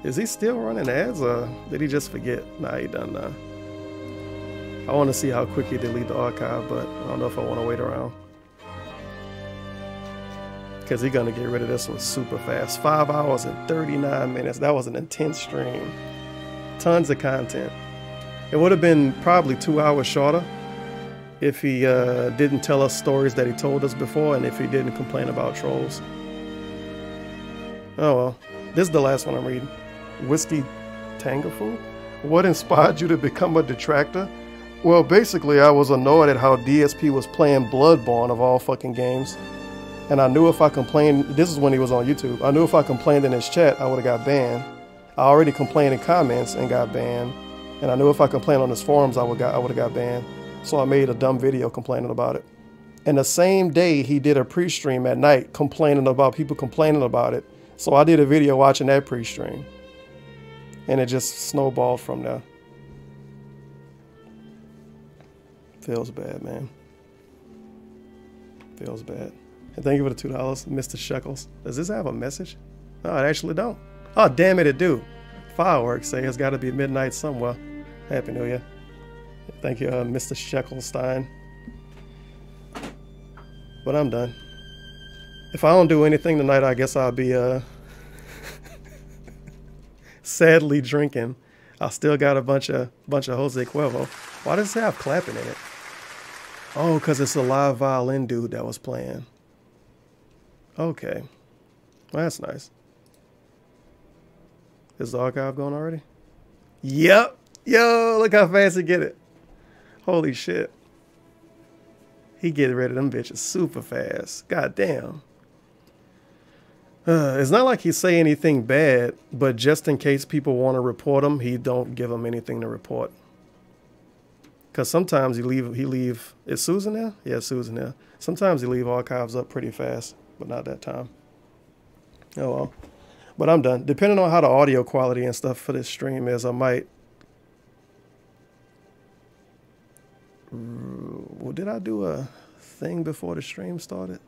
Is he still running ads or did he just forget? Nah, he done now. I want to see how quick he delete the archive, but I don't know if I want to wait around. Because he's going to get rid of this one super fast. 5 hours and 39 minutes. That was an intense stream. Tons of content. It would have been probably 2 hours shorter if he didn't tell us stories that he told us before and if he didn't complain about trolls. Oh well. This is the last one I'm reading. Whiskey Tangafu? What inspired you to become a detractor? Well, basically, I was annoyed at how DSP was playing Bloodborne of all fucking games. And I knew if I complained, this is when he was on YouTube, I knew if I complained in his chat, I would have got banned. I already complained in comments and got banned. And I knew if I complained on his forums, I would have got banned. So I made a dumb video complaining about it. And the same day, he did a pre-stream at night complaining about people complaining about it. So I did a video watching that pre-stream. And it just snowballed from there. Feels bad, man. Feels bad. And thank you for the $2, Mr. Shekels. Does this have a message? No, it actually don't. Oh, damn it, it do. Fireworks say it's got to be midnight somewhere. Happy New Year. Thank you, Mr. Sheckelstein. But I'm done. If I don't do anything tonight, I guess I'll be sadly drinking. I still got a bunch of Jose Cuervo. Why does it have clapping in it? Oh, because it's a live violin dude that was playing. Okay. Well, that's nice. Is the archive going already? Yep. Yo, look how fast he get it. Holy shit. He get rid of them bitches super fast. God damn. It's not like he say anything bad, but just in case people want to report him, he don't give them anything to report. Cause sometimes he leave. Is Susan there? Yeah, Susan there. Sometimes he leave archives up pretty fast, but not that time. Oh well. But I'm done. Depending on how the audio quality and stuff for this stream is, I might. Well, did I do a thing before the stream started?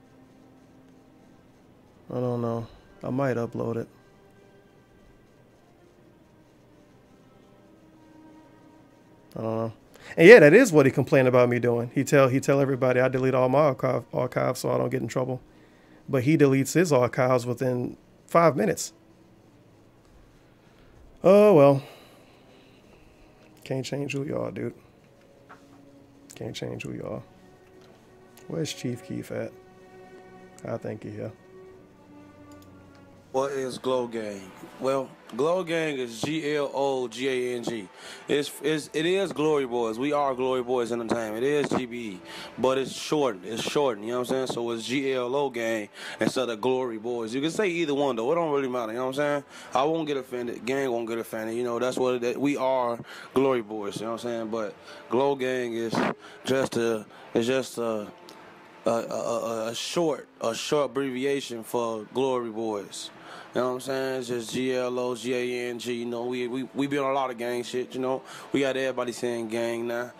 I don't know. I might upload it. I don't know. And yeah, that is what he complained about me doing. He tell everybody I delete all my archives so I don't get in trouble. But he deletes his archives within 5 minutes. Oh well. Can't change who you are, dude. Can't change who you are. Where's Chief Keef at? I think he's here. What is Glow Gang? Well, Glow Gang is GLOGANG. It is Glory Boys. We are Glory Boys Entertainment. It is GBE, but it's shortened. It's shortened. You know what I'm saying? So it's GLO Gang instead of Glory Boys. You can say either one though. It don't really matter. You know what I'm saying? I won't get offended. Gang won't get offended. You know that's what we are Glory Boys. You know what I'm saying? But Glow Gang is just a short abbreviation for Glory Boys. You know what I'm saying? It's just GLOGANG. You know, we be on a lot of gang shit, you know. We got everybody saying gang now.